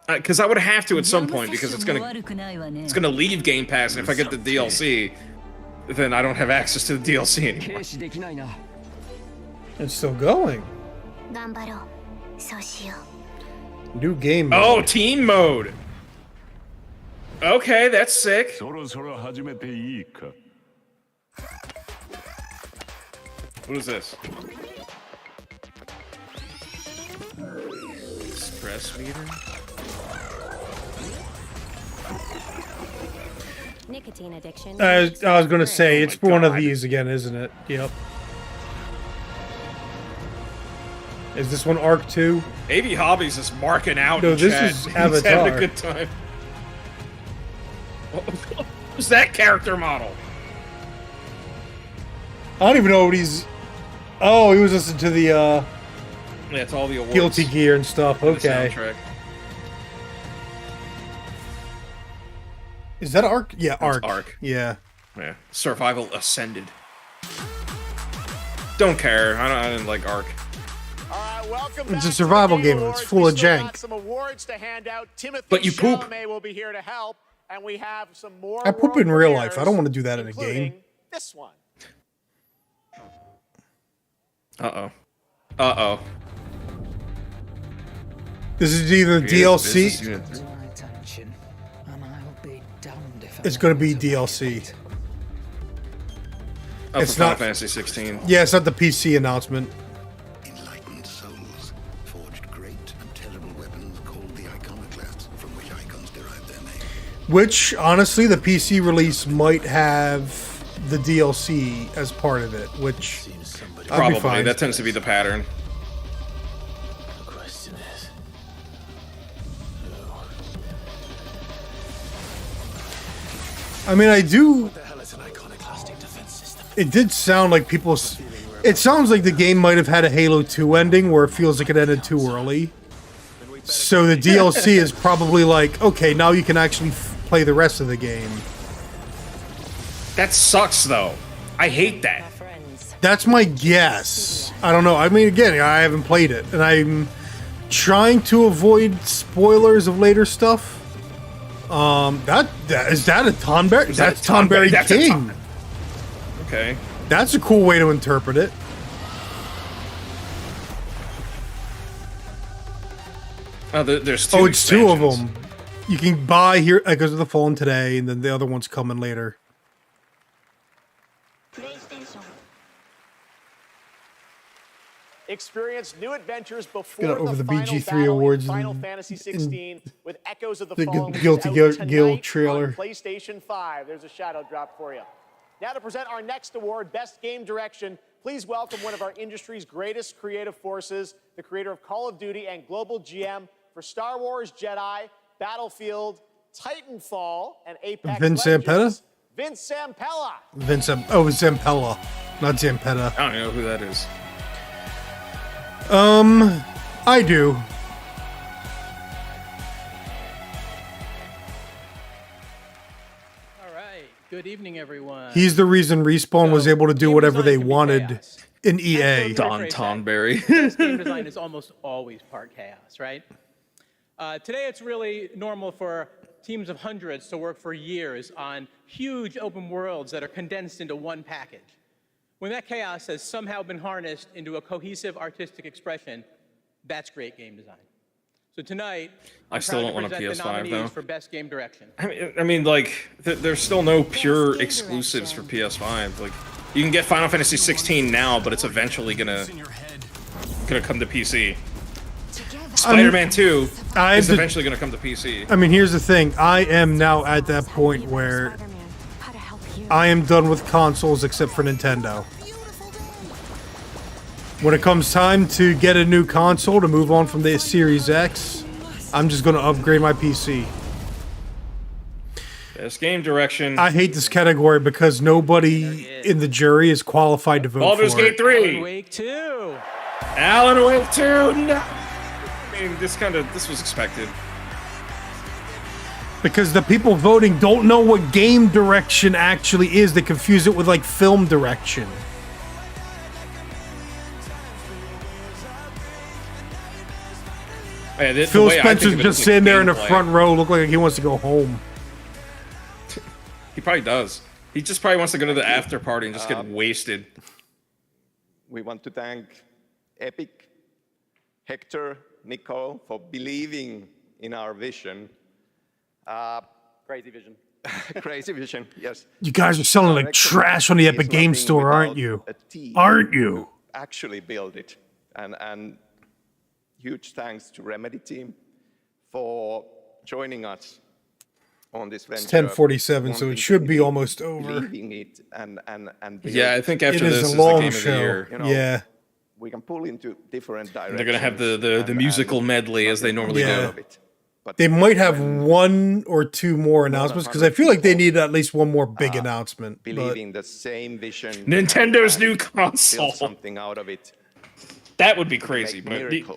Because I would have to at some point, because it's gonna leave Game Pass, and if I get the DLC, then I don't have access to the DLC anymore. It's still going. New game mode. Oh, team mode. Okay, that's sick. What is this? Stress meter? Nicotine addiction. I was going to say, it's one of these again, isn't it? Yep. Is this one Arc 2? AV Hobbies is marking out. No, in this chat. is He's Avatar. having a good time. Who's that character model? I don't even know what he's... Oh, he was listening to the, Yeah, it's all the awards. Guilty Gear and stuff. And the Okay. soundtrack. Is that Arc? Yeah, That's Arc. Arc. Yeah. Yeah. Survival Ascended. Don't care. I didn't like Arc. It's a survival game. It's full of jank. Some awards to hand out. Timothy But you poop. Chalamet will be here to help, and we have some more. I poop world in real life. I premieres, don't want to do that in a game. including This one. Uh-oh. Uh-oh. This is either DLC. It's going to be DLC. Oh, It's for Final not- Fantasy 16. Yeah, it's not the PC announcement. Enlightened souls forged great and terrible weapons called the iconoclasts, from which icons derive their name. Which, honestly, the PC release might have the DLC as part of it, which I'd be Probably. fine. That tends to be the pattern. I mean, I do... It did sound like people... It sounds like the game might have had a Halo 2 ending where it feels like it ended too early. So the DLC is probably like, okay, now you can actually play the rest of the game. That sucks, though. I hate that. That's my guess. I don't know. I mean, again, I haven't played it, and I'm trying to avoid spoilers of later stuff. Is that a Tonberry? That's Tonberry That's a King. Okay. That's a cool way to interpret it. Oh, there's two. Oh, it's two of expansions. them. You can buy here because of the phone today, and then the other one's coming later. Experience new adventures before Get over the final BG3 battle in awards Final and- Fantasy 16 with echoes of the the Fallen Guilty out Gear tonight trailer. on PlayStation 5. There's a shadow drop for you. Now to present our next award, Best Game Direction, please welcome one of our industry's greatest creative forces, the creator of Call of Duty and global GM for Star Wars Jedi, Battlefield, Titanfall, and Apex Vince Legends, Zampella? Vince Zampella. Zampella, not Zampetta. I don't know who that is. I do. All right. Good evening, everyone. He's the reason Respawn was able to do whatever they wanted in EA. Don Tonberry. Best game design is almost always part chaos, right? Today, it's really normal for teams of hundreds to work for years on huge open worlds that are condensed into one package. When that chaos has somehow been harnessed into a cohesive artistic expression, that's great game design. So tonight, I still don't want a present the PS5 nominees though. for Best Game Direction. I mean, like, there's still no pure exclusives for PS5. Like, you can get Final Fantasy 16 now, but it's eventually gonna come to PC. Spider-Man 2 is eventually gonna come to PC. I mean, here's the thing. I am now at that point where I am done with consoles except for Nintendo. When it comes time to get a new console to move on from the Series X, I'm just going to upgrade my PC. Best game direction. I hate this category because nobody in the jury is qualified to vote Baldur's for Gate it. 3. Alan Wake 2. Alan Wake 2. No. I mean, this was expected. Because the people voting don't know what game direction actually is. They confuse it with like film direction. Yeah, Phil Spencer's just sitting there in the front row, look like he wants to go home. He probably does. He just probably wants to go to the after party and just get wasted. We want to thank Epic, Hector, Nicole for believing in our vision. Crazy vision. Crazy vision, yes. You guys are selling like trash on the Epic Game Store, aren't you? Aren't you? Actually build it. And huge thanks to Remedy team for joining us on this venture. It's 10:47, so it should be almost over. Believing it and Yeah, I think after It this is is a the long game of show. the year. You know, Yeah. we can pull into different directions. They're gonna have the musical medley as they normally Yeah. do. They might have one or two more announcements because I feel like they need at least one more big announcement. But Believing the same vision. Nintendo's new Build console. something out of it. That would be crazy. But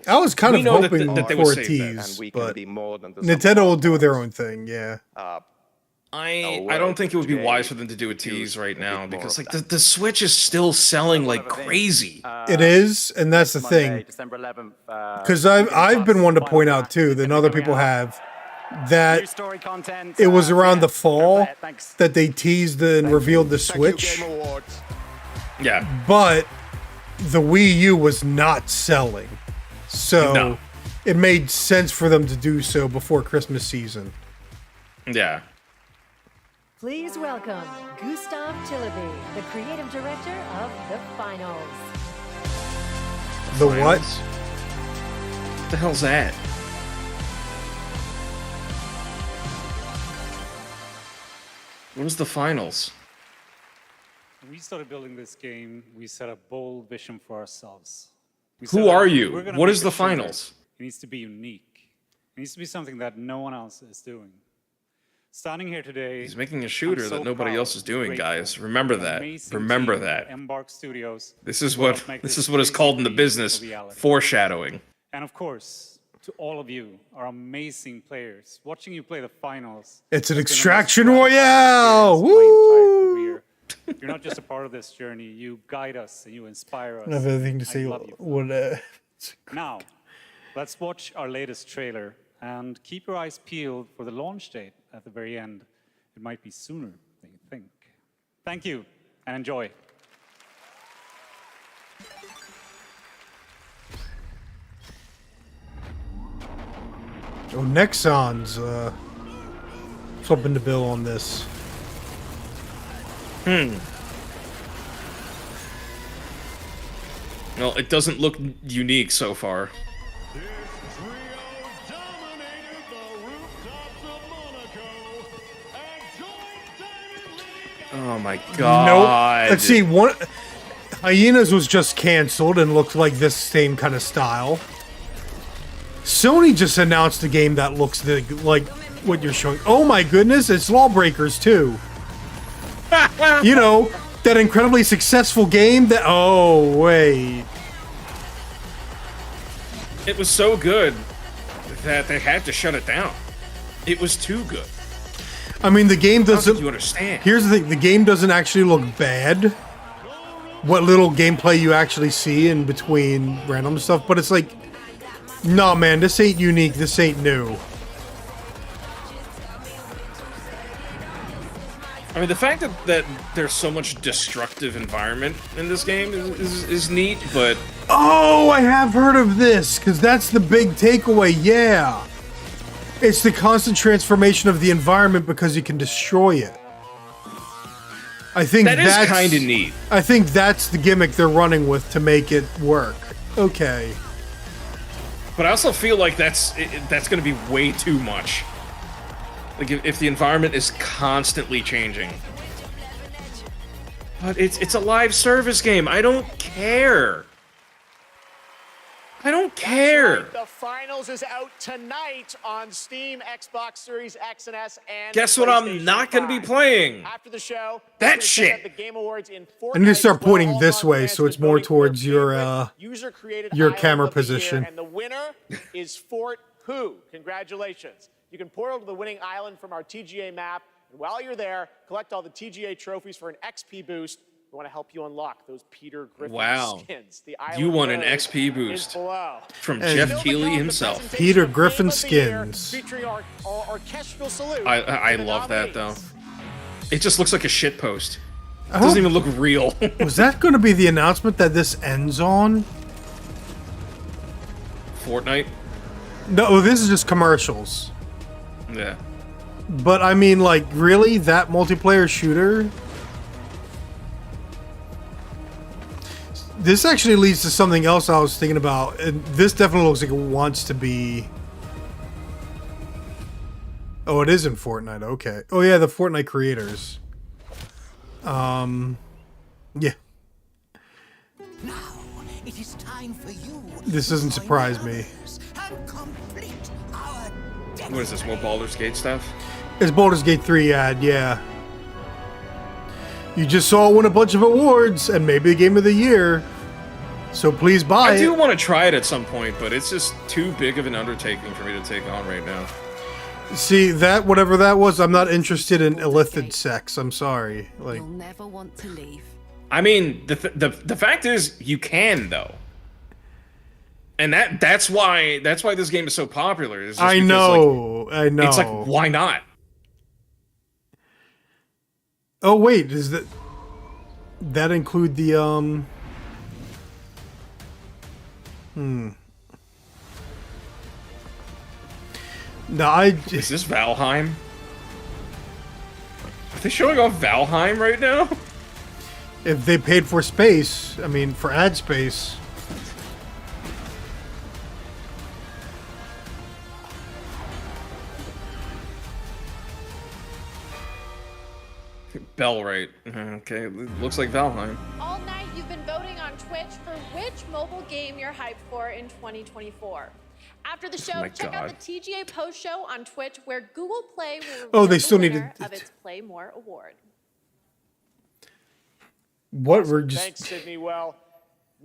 I was kind we of know hoping that they for would a save that. tease, we can but be more than the Nintendo will do their own thing. Yeah. I don't think it would be wise for them to do a tease right now because like the Switch is still selling like crazy. It is, and that's the thing. December 11th. Because I've been one to point out too that other people have that story content. it was around the fall that they teased and revealed the Switch, Yeah. but the Wii U was not selling, so No. it made sense for them to do so before Christmas season. Yeah. Please welcome Gustav Tilleby, the creative director of The Finals. The what? What the hell's that? What was the finals? When we started building this game, we set a bold vision for ourselves. We Who said, are you? we're gonna What make is a the shooter. finals? It needs to be unique. It needs to be something that no one else is doing. Standing here today, He's making a shooter I'm so that nobody proud else is doing, and grateful guys. Remember for the that. amazing Remember team that. at Embark Studios. This is who what helped make this is what is called in the dream business a reality. foreshadowing. And of course, to all of you, our amazing players, watching you play the finals. It's an has been the most extraction gratifying royale. experience of my entire Woo! career. You're not just a part of this journey. You guide us and you inspire us. I don't have anything to I say. love you. What? Now, let's watch our latest trailer and keep your eyes peeled for the launch date at the very end. It might be sooner than you think. Thank you and enjoy. Oh, Nexon's flipping the bill on this. Well, it doesn't look unique so far. Oh my god. Nope. Let's see, Hyenas was just canceled and looked like this same kind of style. Sony just announced a game that looks like what you're showing. Oh my goodness, it's Lawbreakers too. You know, that incredibly successful game that... Oh, wait. It was so good that they had to shut it down. It was too good. I mean, the game doesn't... You understand? Here's the thing. The game doesn't actually look bad. What little gameplay you actually see in between random stuff. But it's like... No, man, this ain't unique. This ain't new. I mean, the fact that there's so much destructive environment in this game is neat, but... Oh, I have heard of this, because that's the big takeaway, yeah. It's the constant transformation of the environment because you can destroy it. I think that's kind of neat. I think that's the gimmick they're running with to make it work. Okay. But I also feel like that's going to be way too much. Like, if the environment is constantly changing. But it's a live service game. I don't care. I don't care. Right. The finals is out tonight on Steam, Xbox Series X and S, and guess what I'm not going to be playing? After the show, that shit. The Game Awards in I need to start pointing this way so it's more towards your camera position. And the winner is Fort Who. Congratulations. You can portal to the winning island from our TGA map, and while you're there, collect all the TGA trophies for an XP boost. We want to help you unlock those Peter Griffin skins. The you want an XP boost from Jeff Keighley himself. Peter Griffin skins. Featuring our orchestral salute. I love that, though. It just looks like a shit post. It doesn't even look real. Was that going to be the announcement that this ends on? Fortnite? No, this is just commercials. Yeah. But I mean, like, really? That multiplayer shooter? This actually leads to something else I was thinking about. And this definitely looks like it wants to be... Oh, it is in Fortnite. Okay. Oh, yeah, the Fortnite creators. Yeah. Now, it is time for you. This doesn't surprise me. What is this, more Baldur's Gate stuff? It's Baldur's Gate 3 ad, yeah. You just saw it win a bunch of awards and maybe the game of the year. So please buy it. I do want to try it at some point, but it's just too big of an undertaking for me to take on right now. See, that, whatever that was, I'm not interested in illicit sex. I'm sorry. Like, You'll never want to leave. I mean, the fact is, you can, though. And that's why this game is so popular. Is just I because, know. It's like, why not? Oh wait, does that include the No, Is this Valheim? Are they showing off Valheim right now? If they paid for space, I mean, for ad space. Bellrate. Okay, looks like Valheim. All night you've been voting on Twitch for which mobile game you're hyped for in 2024. After the show, check out the TGA post show on Twitch where Google Play will reveal they still the need winner to- of its Play More award. What, we're just Thanks, Sydney. Well,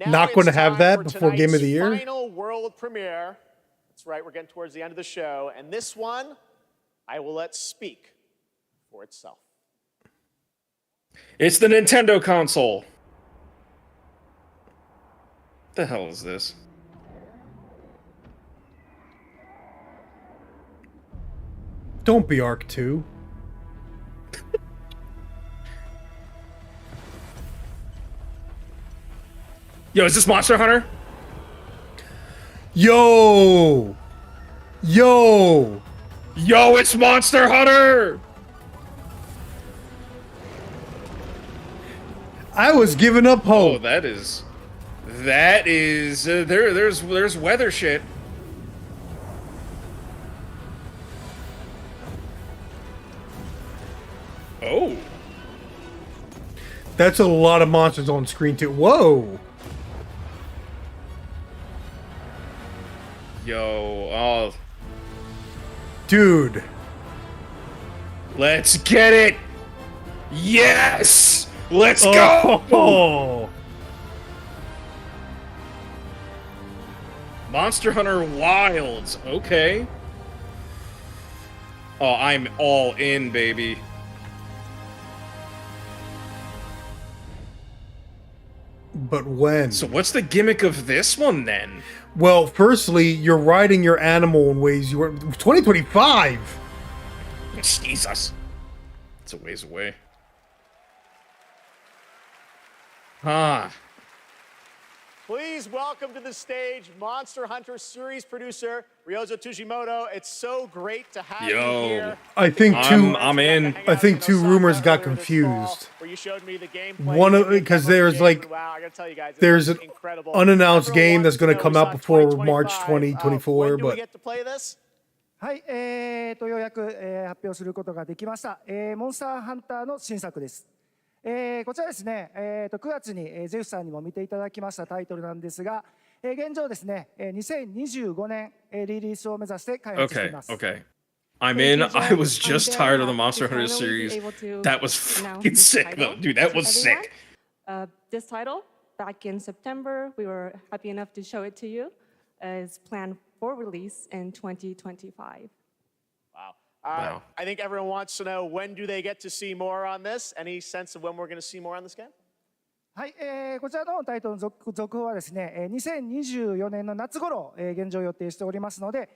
not going to have that before Game of the Year? Final world premiere. That's right. We're getting towards the end of the show, and this one, I will let speak for itself. It's the Nintendo console. The hell is this? Don't be Arc 2. Yo, is this Monster Hunter? Yo! Yo! Yo, it's Monster Hunter! I was giving up hope. Oh, that is That is there's weather shit. Oh. That's a lot of monsters on screen too. Whoa. Yo, oh. Dude. Let's get it. Yes. Let's go. Oh. Monster Hunter Wilds. Okay. Oh, I'm all in, baby. But when? So what's the gimmick of this one then? Well, firstly, you're riding your animal in ways you were 2025. Jesus. It's a ways away. Ah. Please welcome to the stage Monster Hunter series producer Ryozo Tujimoto. It's so great to have you here. I think I'm in. I think two rumors got confused. Where you showed me the gameplay. One of because there's like there's an unannounced game that's going to come out before March 2024, When do we but get to play this? はい、ようやく、発表することができました。モンスターハンターの新作です。こちらですね、9月に、ゼフさんにも見ていただきましたタイトルなんですが、現状ですね、2025年、リリースを目指して開発しています。Okay. I'm in. I was just tired of the Monster Hunter series. That was fucking sick, though. Dude, that was sick. This title, back in September, we were happy enough to show it to you, is planned for release in 2025. Wow. I think everyone wants to know, when do they get to see more on this? Any sense of when we're going to see more on this game? はい、こちらのタイトルの続報はですね、2024年の夏頃、現状予定しておりますので、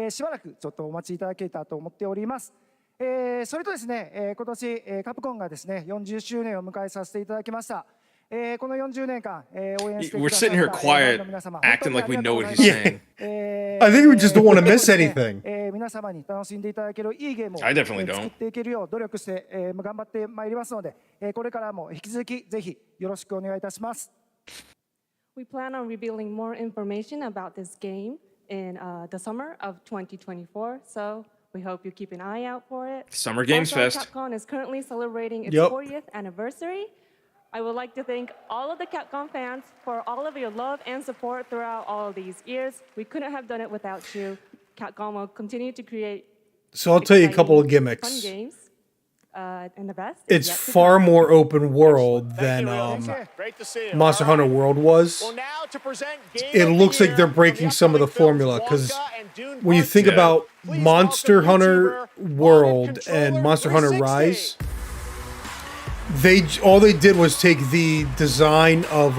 しばらくちょっとお待ちいただけたらと思っております。それとですね、今年、カプコンがですね、40周年を迎えさせていただきました。この40年間、応援してくださった We're sitting here quiet, acting like we know what he's saying. I think we just don't want to miss anything. 皆様に楽しんでいただけるいいゲームを I definitely don't. 作っていけるよう努力して、頑張ってまいりますので、これからも引き続きぜひよろしくお願いいたします。We plan on revealing more information about this game in the summer of 2024, so we hope you keep an eye out for it. Summer Games also, Fest. Capcom is currently celebrating its Yep. 40th anniversary. I would like to thank all of the Capcom fans for all of your love and support throughout all of these years. We couldn't have done it without you. Capcom will continue to create So I'll tell you a couple of fun gimmicks. games. And the best. It's far more open world than Monster Hunter World was. It looks like they're breaking some of the formula because when you think about Monster Hunter World and Monster Hunter Rise, all they did was take the design of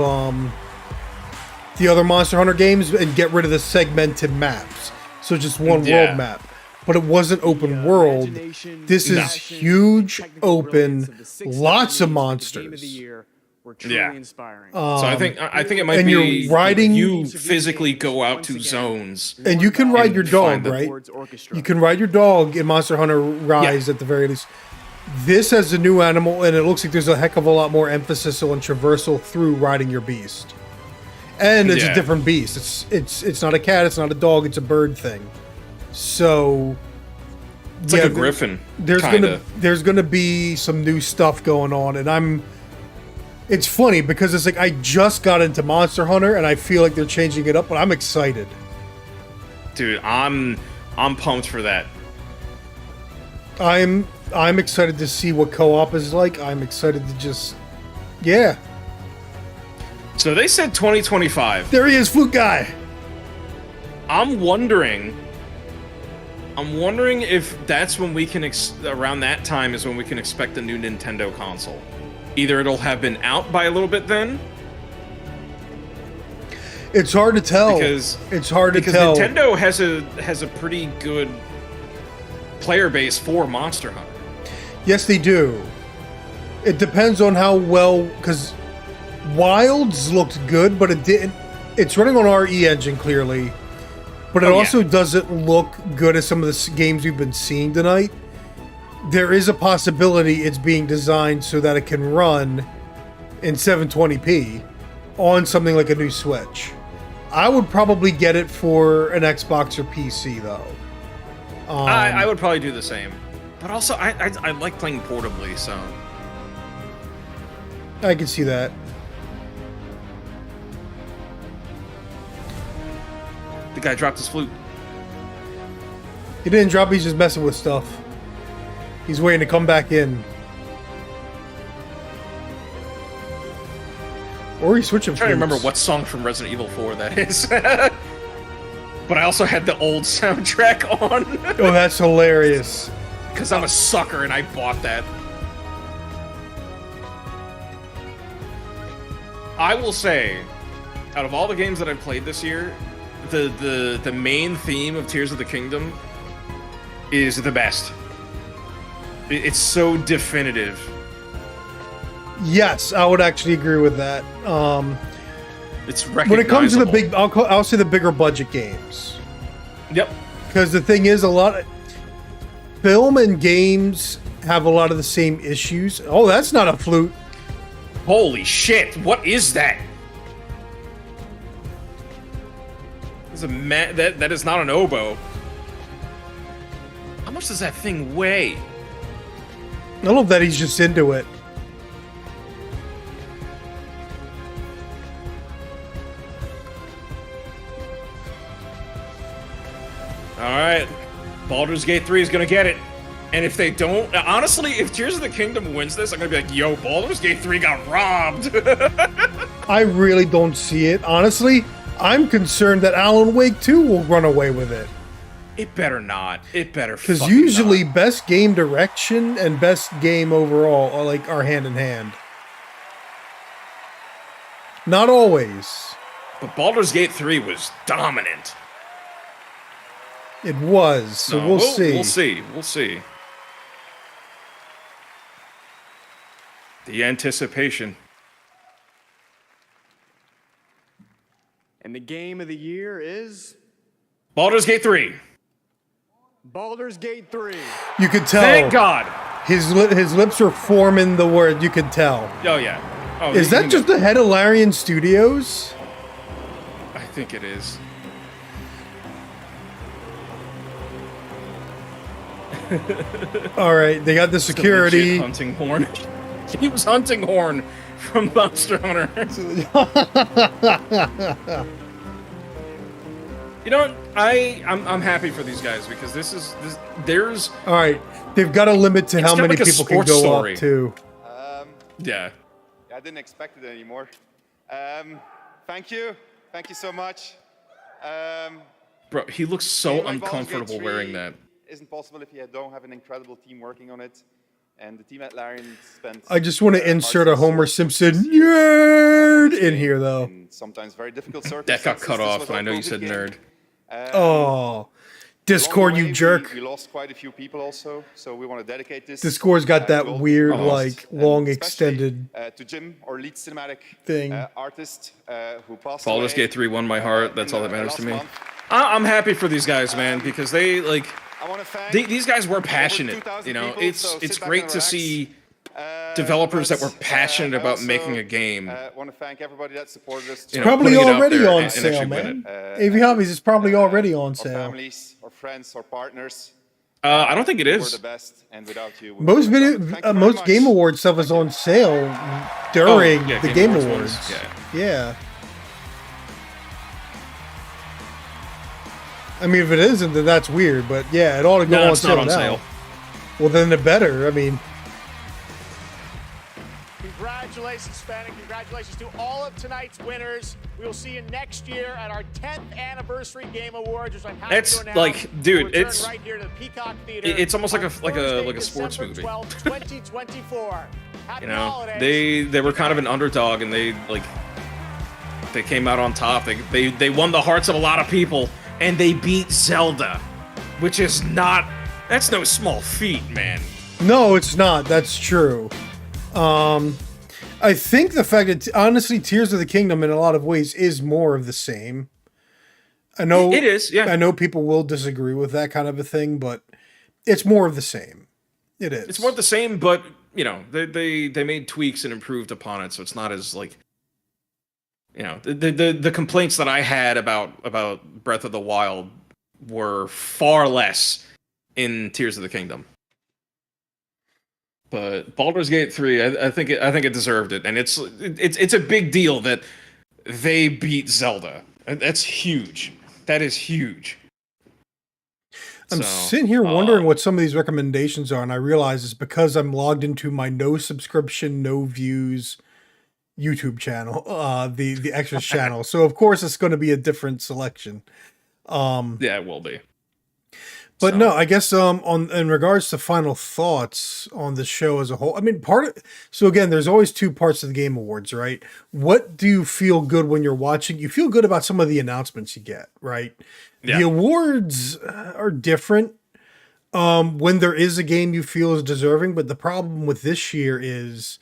the other Monster Hunter games and get rid of the segmented maps. So just one world map. But it wasn't open world. This is huge, open, lots of monsters. Yeah. So I think it might be you're riding, you physically go out to zones. And you can ride your dog, right? You can ride your dog in Monster Hunter Rise at the very least. This has a new animal, and it looks like there's a heck of a lot more emphasis on traversal through riding your beast. And it's a different beast. It's not a cat, it's not a dog, it's a bird thing. So it's like a griffin. There's gonna be some new stuff going on, and it's funny because it's like I just got into Monster Hunter and I feel like they're changing it up, but I'm excited. Dude, I'm pumped for that. I'm excited to see what co-op is like. I'm excited to So they said 2025. There he is, Flute Guy. I'm wondering if that's when we can around that time is when we can expect a new Nintendo console. Either it'll have been out by a little bit then. It's hard to tell. Because tell. Nintendo has a pretty good player base for Monster Hunter. Yes, they do. It depends on how well, because Wilds looked good, but it didn't. It's running on RE engine clearly, but it also doesn't look good as some of the games we've been seeing tonight. There is a possibility it's being designed so that it can run in 720p, on something like a new Switch. I would probably get it for an Xbox or PC though. I would probably do the same, but also I like playing portably, so I can see that. The guy dropped his flute. He didn't drop. He's just messing with stuff. He's waiting to come back in. Or he's switching. I'm trying to remember what song from Resident Evil 4 that is. But I also had the old soundtrack on. Oh, that's hilarious. Because I'm a sucker and I bought that. I will say, out of all the games that I've played this year, the main theme of Tears of the Kingdom is the best. It's so definitive. Yes, I would actually agree with that. It's recognizable. When it comes to the big, I'll say the bigger budget games. Yep. Because the thing is, a lot of film and games have a lot of the same issues. Oh, that's not a flute. Holy shit! What is that? It's a that is not an oboe. How much does that thing weigh? I love that he's just into it. Alright. Baldur's Gate 3 is gonna get it. And if they don't, honestly, if Tears of the Kingdom wins this, I'm gonna be like, yo, Baldur's Gate 3 got robbed. I really don't see it. Honestly, I'm concerned that Alan Wake 2 will run away with it. It better not. It better Because fucking usually not. best game direction and best game overall are hand in hand. Not always. But Baldur's Gate 3 was dominant. It was, so we'll see. We'll see. We'll see. The anticipation. And the game of the year is Baldur's Gate 3. Baldur's Gate 3. You could tell. Thank God. His lips are forming the word. You could tell. Oh, yeah. Oh, Is that just the head of Larian Studios? I think it is. All right, they got the security. Hunting horn. He was hunting horn from Monster Hunter. You know what? I'm happy for these guys because there's all right. They've got a limit to how many like people can go story. up to. Yeah. I didn't expect it anymore. Thank you so much. Bro, he looks so uncomfortable wearing that. Isn't possible if you don't have an incredible team working on it, and the team at Larian spent. I just want to insert a Homer Simpson nerd in here, though. Sometimes very difficult That got cut off, and I know you said nerd. Oh, Discord, you jerk! We lost quite a few people also, so we want to dedicate this. Discord's got that weird, like, long extended to Jim, our lead cinematic thing. Artist who passed Baldur's away. Gate 3 won my heart. That's all that matters to me. I'm happy for these guys, man, because they like. These guys were passionate. You know, it's great to see developers that were passionate about making a game. I want to thank everybody that supported us. It's probably already on sale, man. AV Hobbies is probably already on sale. Families, our friends, our partners. I don't think it is. We're the best, and without you, Most Game Awards stuff is on sale during the Game Awards. Yeah. I mean, if it isn't, then that's weird. But yeah, it ought to go on sale now. Well, then it better. I mean, Congratulations, Sven, and congratulations to all of tonight's winners. We will see you next year at our 10th anniversary Game Awards, which I'm happy It's to announce. like, dude, will return it's right here to the Peacock Theater. It's almost like a Thursday, sports December movie. 12th, 2024. Happy You know, holidays. they were kind of an underdog, and they came out on top. They won the hearts of a lot of people, and they beat Zelda, which is that's no small feat, man. no, it's not. That's true. I think the fact that honestly, Tears of the Kingdom in a lot of ways is more of the same. I know it is. Yeah, I know people will disagree with that kind of a thing, but it's more of the same. It is. It's more of the same, but you know, they made tweaks and improved upon it, so it's not as You know, the complaints that I had about Breath of the Wild were far less in Tears of the Kingdom. But Baldur's Gate 3, I think it deserved it, and it's a big deal that they beat Zelda. That's huge. That is huge. I'm sitting here wondering what some of these recommendations are, and I realize it's because I'm logged into my no subscription, no views YouTube channel, the extras channel. So of course it's going to be a different selection. Yeah, it will be. But no, I guess in regards to final thoughts on the show as a whole, I mean, so again, there's always two parts of the Game Awards, right? What do you feel good when you're watching? You feel good about some of the announcements you get, right? Yeah. The awards are different when there is a game you feel is deserving, but the problem with this year is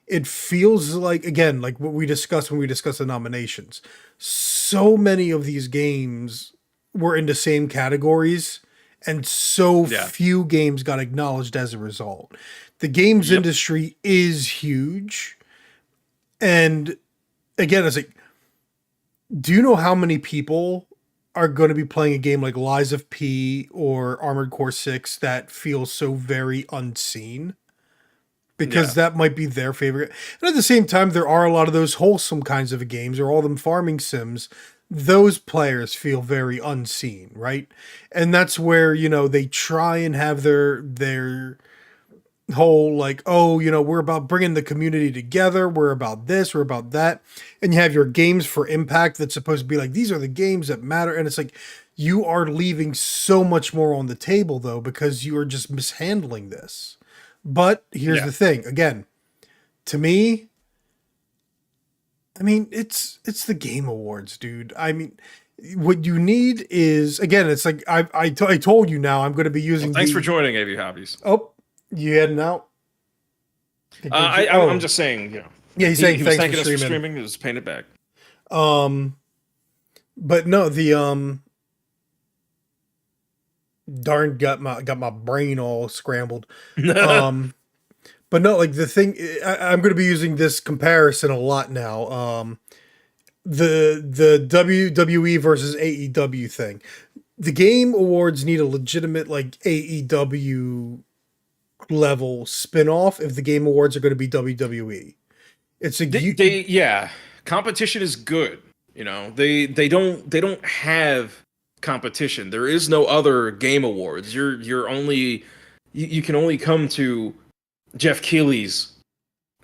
it feels like, again, like what we discussed when we discussed the nominations. So many of these games were in the same categories, and so few games got acknowledged as a result. The games industry is huge. And again, it's like, do you know how many people are going to be playing a game like Lies of P or Armored Core 6 that feels so very unseen? Because that might be their favorite. And at the same time, there are a lot of those wholesome kinds of games, or all them farming sims. Those players feel very unseen, right? And that's where, you know, they try and have their whole like, oh, you know, we're about bringing the community together. We're about this, we're about that. And you have your games for impact that's supposed to be like, these are the games that matter. And it's like, you are leaving so much more on the table though, because you are just mishandling this. But here's the thing, again, to me, I mean, it's the Game Awards, dude. I mean, what you need is, again, it's like, I told you now, I'm going to be using. Well, thanks for joining AV Hobbies. Oh, you heading out? I'm just saying, you know. Yeah, he's saying he thanks was thanking for us for streaming. streaming. Just paying it back. But no, the darn got my brain all scrambled. But no, like the thing, I'm going to be using this comparison a lot now. The WWE versus AEW thing. The Game Awards need a legitimate like AEW level spinoff if the Game Awards are going to be WWE. It's a competition is good. You know, they don't have competition. There is no other Game Awards. You can only come to Jeff Keighley's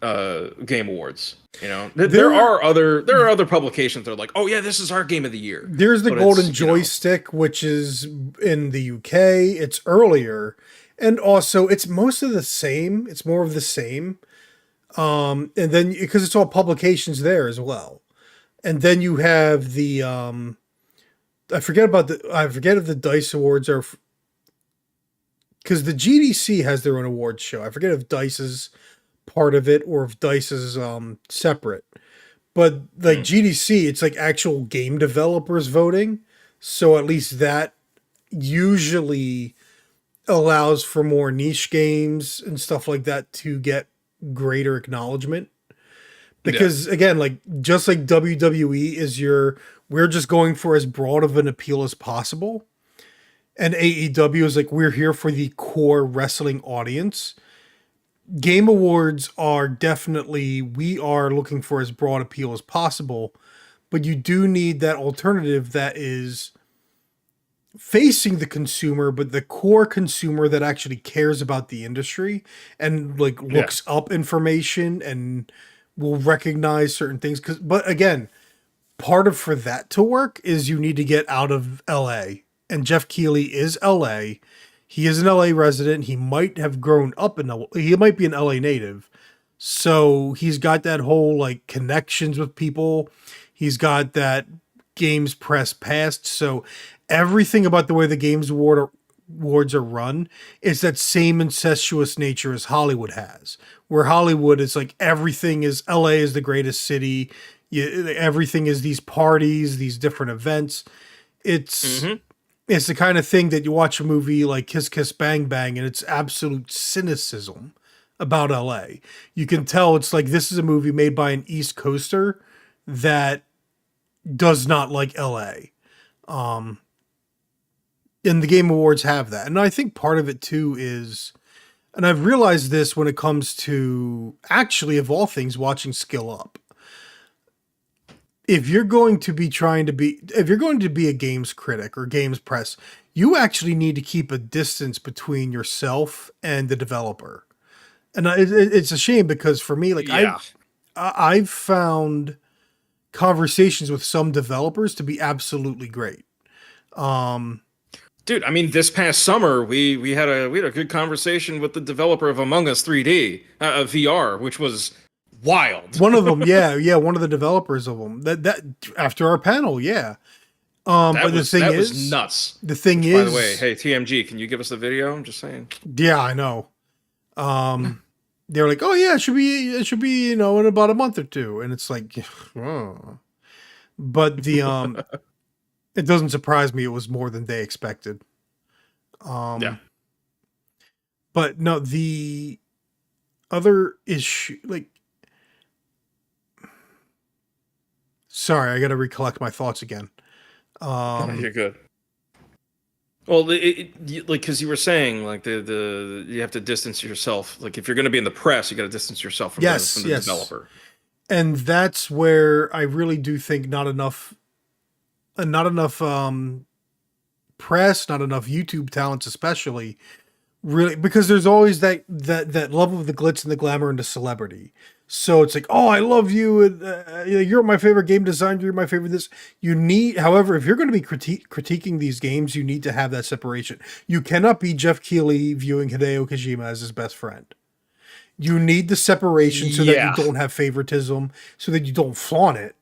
Game Awards. You know, there are other publications that are like, oh yeah, this is our game of the year. There's the Golden Joystick, which is in the UK. It's earlier, and also it's most of the same. It's more of the same. And then because it's all publications there as well, and then you have the I forget if the Dice Awards are. Because the GDC has their own awards show. I forget if DICE is part of it or if DICE is separate. But like GDC, it's like actual game developers voting. So at least that usually allows for more niche games and stuff like that to get greater acknowledgement. Because again, like just like WWE is we're just going for as broad of an appeal as possible. And AEW is like, we're here for the core wrestling audience. Game Awards are definitely, we are looking for as broad appeal as possible, but you do need that alternative that is facing the consumer, but the core consumer that actually cares about the industry and like looks up information and will recognize certain things. But again, for that to work is you need to get out of LA. And Jeff Keighley is LA. He is an LA resident. He might have grown up he might be an LA native. So he's got that whole like connections with people. He's got that games press past. So everything about the way the Games Awards are run is that same incestuous nature as Hollywood has. Where Hollywood is like everything is LA is the greatest city. Everything is these parties, these different events. It's the kind of thing that you watch a movie like Kiss Kiss Bang Bang and it's absolute cynicism about LA. You can tell it's like this is a movie made by an East Coaster that does not like LA. And the Game Awards have that. And I think part of it too is, and I've realized this when it comes to actually, of all things, watching Skill Up. If you're going to be a games critic or games press, you actually need to keep a distance between yourself and the developer. And it's a shame because for me, like I've found conversations with some developers to be absolutely great. Dude, I mean, this past summer we had a good conversation with the developer of Among Us 3D VR, which was wild. One of them, yeah, one of the developers of them. That after our panel, yeah. But the thing is, was nuts. The thing Which, is, by the way, hey TMG, can you give us the video? I'm just saying. Yeah, I know. They're like, oh yeah, it should be, in about a month or two, and it's like, oh. But the it doesn't surprise me. It was more than they expected. Yeah. But no, the other issue, like, sorry, I got to recollect my thoughts again. You're good. Well, like, because you were saying, like, the you have to distance yourself. Like, if you're going to be in the press, you got to distance yourself from the developer. And that's where I really do think not enough press, not enough YouTube talents, especially, really, because there's always that love of the glitz and the glamour and the celebrity. So it's like, oh, I love you, and you're my favorite game designer, you're my favorite this. However, if you're going to be critiquing these games, you need to have that separation. You cannot be Jeff Keighley viewing Hideo Kojima as his best friend. You need the separation so that you don't have favoritism, so that you don't flaunt it,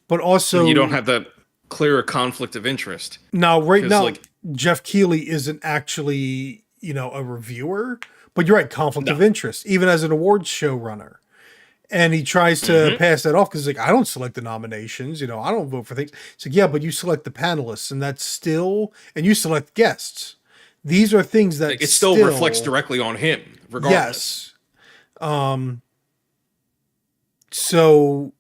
but also you don't have that clear conflict of interest. Now, now, Jeff Keighley isn't actually, a reviewer, but you're right, conflict of interest, even as an awards showrunner. And he tries to pass that off because he's like, I don't select the nominations, I don't vote for things. It's like, yeah, but you select the panelists, and that's still, and you select guests. These are things that it still reflects directly on him, regardless. Yes. So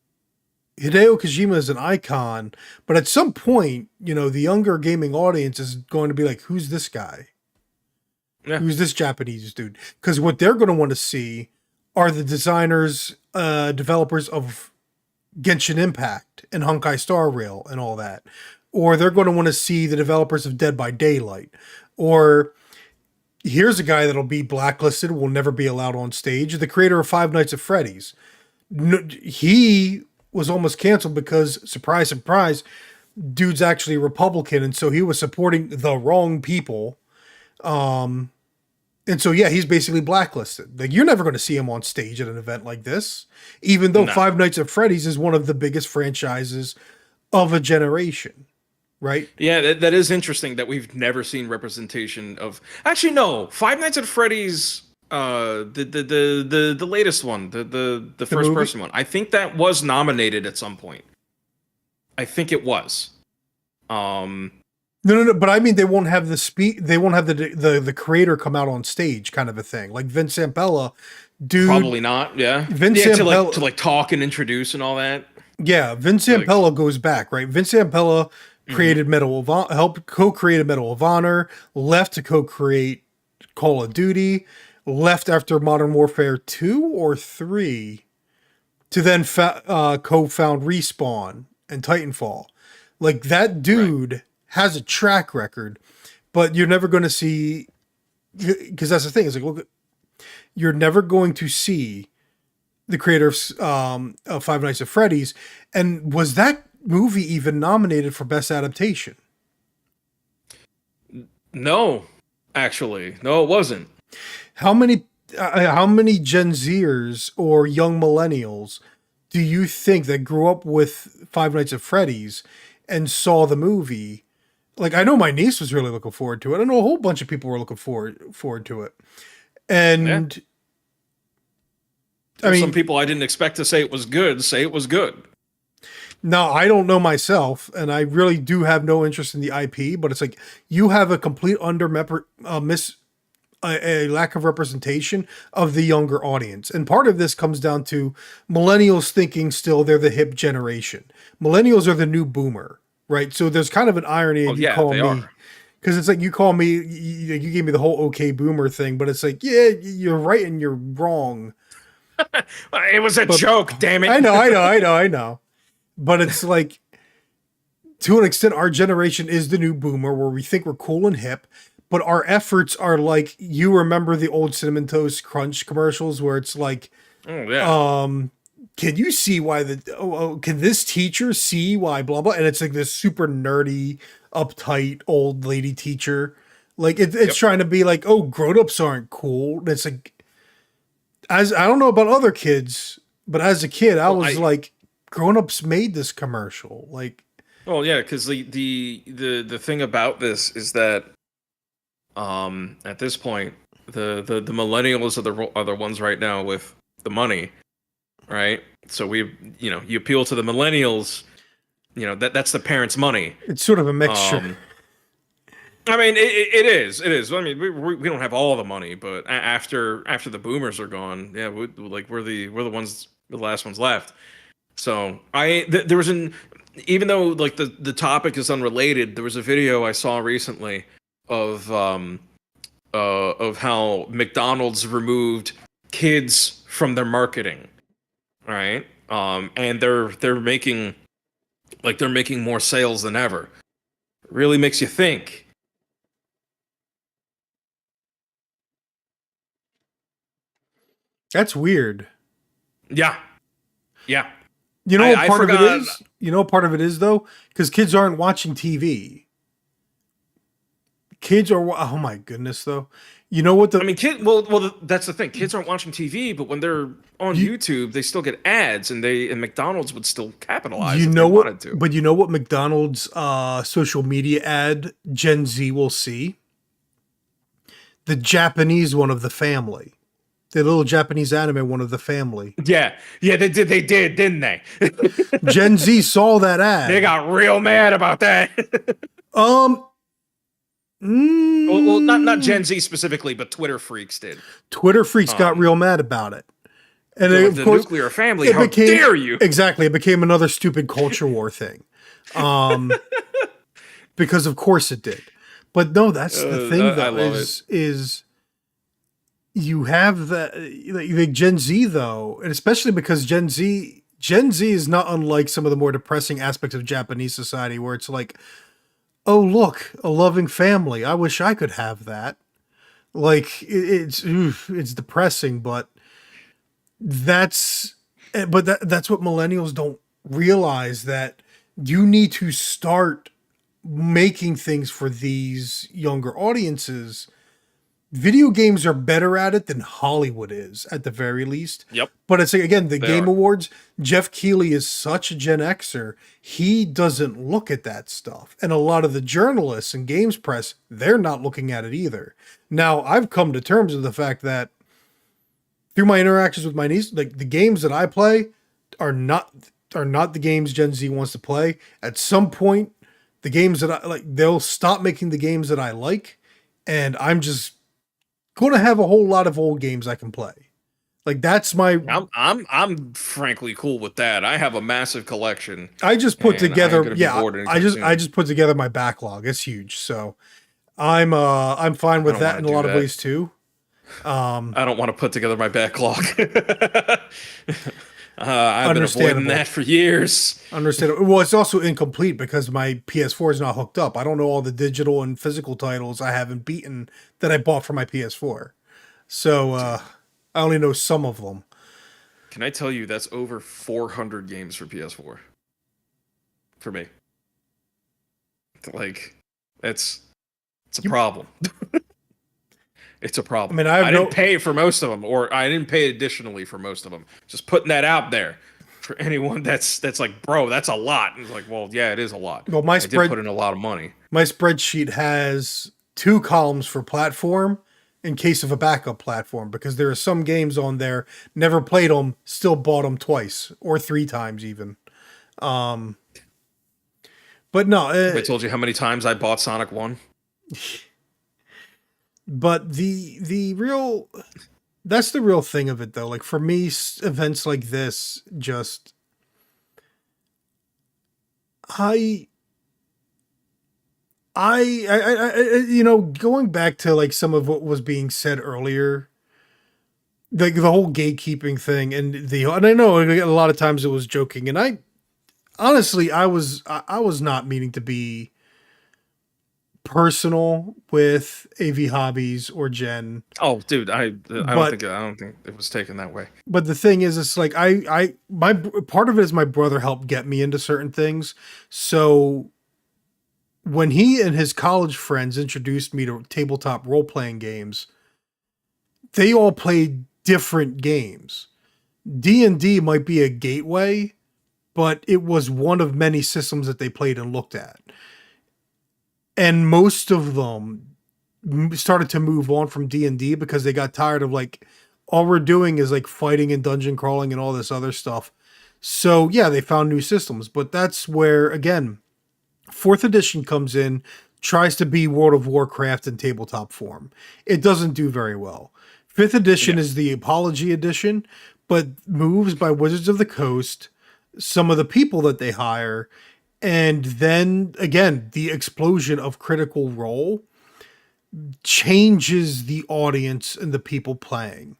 Hideo Kojima is an icon, but at some point, the younger gaming audience is going to be like, who's this guy? Yeah. Who's this Japanese dude? Because what they're going to want to see are the designers, developers of Genshin Impact and Honkai Star Rail and all that. Or they're going to want to see the developers of Dead by Daylight. Or here's a guy that'll be blacklisted, will never be allowed on stage, the creator of Five Nights at Freddy's. He was almost canceled because, surprise, surprise, dude's actually a Republican, and so he was supporting the wrong people. And so, yeah, he's basically blacklisted. Like, you're never going to see him on stage at an event like this, even though Five Nights at Freddy's is one of the biggest franchises of a generation, right? Yeah, that is interesting that we've never seen representation of. Actually, no, Five Nights at Freddy's, the latest one, the first person one. I think that was nominated at some point. I think it was. No, but I mean, they won't have they won't have the creator come out on stage, kind of a thing. Like Vince Zampella, dude. Probably not. Yeah. Zampella to talk and introduce and all that. Yeah, Vince Zampella goes back, right? Vince Zampella created helped co-create Medal of Honor, left to co-create Call of Duty, left after Modern Warfare 2 or 3 to then co-found Respawn and Titanfall. Like, that dude has a track record, but you're never going to see, because that's the thing. It's like, look, you're never going to see the creator of Five Nights at Freddy's. And was that movie even nominated for Best Adaptation? No, actually, no, it wasn't. How many Gen Zers or young millennials do you think that grew up with Five Nights at Freddy's and saw the movie? Like, I know my niece was really looking forward to it. I know a whole bunch of people were looking forward to it. And I mean, some people I didn't expect to say it was good say it was good. Now, I don't know myself, and I really do have no interest in the IP, but it's like, you have a complete a lack of representation of the younger audience. And part of this comes down to millennials thinking still they're the hip generation. Millennials are the new boomer, right? So there's kind of an irony if you call me, because it's like you call me, you gave me the whole okay boomer thing, but it's like, yeah, you're right and you're wrong. It was a joke, damn it. I know. But it's like, to an extent, our generation is the new boomer where we think we're cool and hip, but our efforts are like, you remember the old Cinnamon Toast Crunch commercials where it's like, can you see why can this teacher see why blah, blah? And it's like this super nerdy, uptight old lady teacher. Like it's trying to be like, oh, grown-ups aren't cool. And it's like, I don't know about other kids, but as a kid, I was like, grown-ups made this commercial. Like, well, yeah, because the thing about this is that at this point, the millennials are the ones right now with the money, right? So you appeal to the millennials, that's the parents' money. It's sort of a mixture. I mean, it is. I mean, we don't have all the money, but after the boomers are gone, yeah, we're the last ones left. So there was even though like the topic is unrelated, there was a video I saw recently of how McDonald's removed kids from their marketing, right? And they're making more sales than ever. It really makes you think. That's weird. Yeah. You know what part of it is? You know what part of it is though? Because kids aren't watching TV. Kids are, oh my goodness, though. You know what? Well, that's the thing. Kids aren't watching TV, but when they're on YouTube, they still get ads, and McDonald's would still capitalize. You if know they what? Wanted to. But you know what? McDonald's social media ad Gen Z will see the Japanese one of the family, the little Japanese anime one of the family. Yeah, they did, didn't they? Gen Z saw that ad. They got real mad about that. Well, not Gen Z specifically, but Twitter freaks did. Twitter freaks got real mad about it. And the nuclear family, how dare you? Exactly. It became another stupid culture war thing. Because of course it did. But no, that's the thing though, is you have the Gen Z though, and especially because Gen Z is not unlike some of the more depressing aspects of Japanese society where it's like, oh, look, a loving family. I wish I could have that. Like it's depressing, but that's what millennials don't realize, that you need to start making things for these younger audiences. Video games are better at it than Hollywood is, at the very least. Yep. But it's like, again, the Game Awards, Jeff Keighley is such a Gen Xer. He doesn't look at that stuff. And a lot of the journalists and games press, they're not looking at it either. Now, I've come to terms with the fact that through my interactions with my niece, like the games that I play are not the games Gen Z wants to play. At some point, the games that I like, they'll stop making the games that I like, and I'm just going to have a whole lot of old games I can play. Like that's my. I'm frankly cool with that. I have a massive collection. I just put together. Yeah, I just put together my backlog. It's huge, so I'm fine with that in a lot of ways too. I don't want to put together my backlog. I've been avoiding that for years. Understandable. Well, it's also incomplete because my PS4 is not hooked up. I don't know all the digital and physical titles I haven't beaten that I bought for my PS4. So I only know some of them. Can I tell you that's over 400 games for PS4 for me? Like, it's a problem. It's a problem. I mean, I didn't pay for most of them, or I didn't pay additionally for most of them. Just putting that out there for anyone that's like, bro, that's a lot. And it's like, well, yeah, it is a lot. Well, I did put in a lot of money. My spreadsheet has 2 columns for platform in case of a backup platform, because there are some games on there, never played them, still bought them twice or 3 times even. But no. I told you how many times I bought Sonic 1? But the real that's the real thing of it though. Like for me, events like this just I you know, going back to like some of what was being said earlier, like the whole gatekeeping thing and I know a lot of times it was joking, and I honestly I was not meaning to be personal with AV Hobbies or Jen. Oh, dude, I don't think it was taken that way. But the thing is, it's like my part of it is my brother helped get me into certain things. So when he and his college friends introduced me to tabletop role playing games, they all played different games. D&D might be a gateway, but it was one of many systems that they played and looked at. And most of them started to move on from D&D because they got tired of like, all we're doing is like fighting and dungeon crawling and all this other stuff. So yeah, they found new systems, but that's where, again, 4th edition comes in, tries to be World of Warcraft in tabletop form. It doesn't do very well. 5th edition is the Apology edition, but moves by Wizards of the Coast, some of the people that they hire, and then again, the explosion of Critical Role changes the audience and the people playing.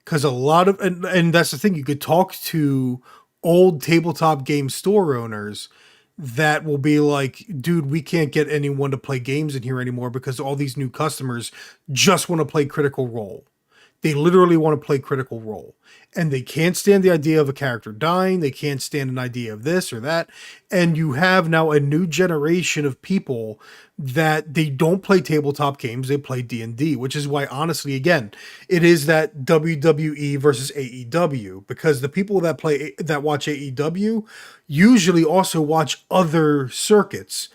Because a lot of, and that's the thing, you could talk to old tabletop game store owners that will be like, dude, we can't get anyone to play games in here anymore because all these new customers just want to play Critical Role. They literally want to play Critical Role. And they can't stand the idea of a character dying. They can't stand an idea of this or that. And you have now a new generation of people that they don't play tabletop games. They play D&D, which is why, honestly, again, it is that WWE versus AEW, because the people that watch AEW usually also watch other circuits.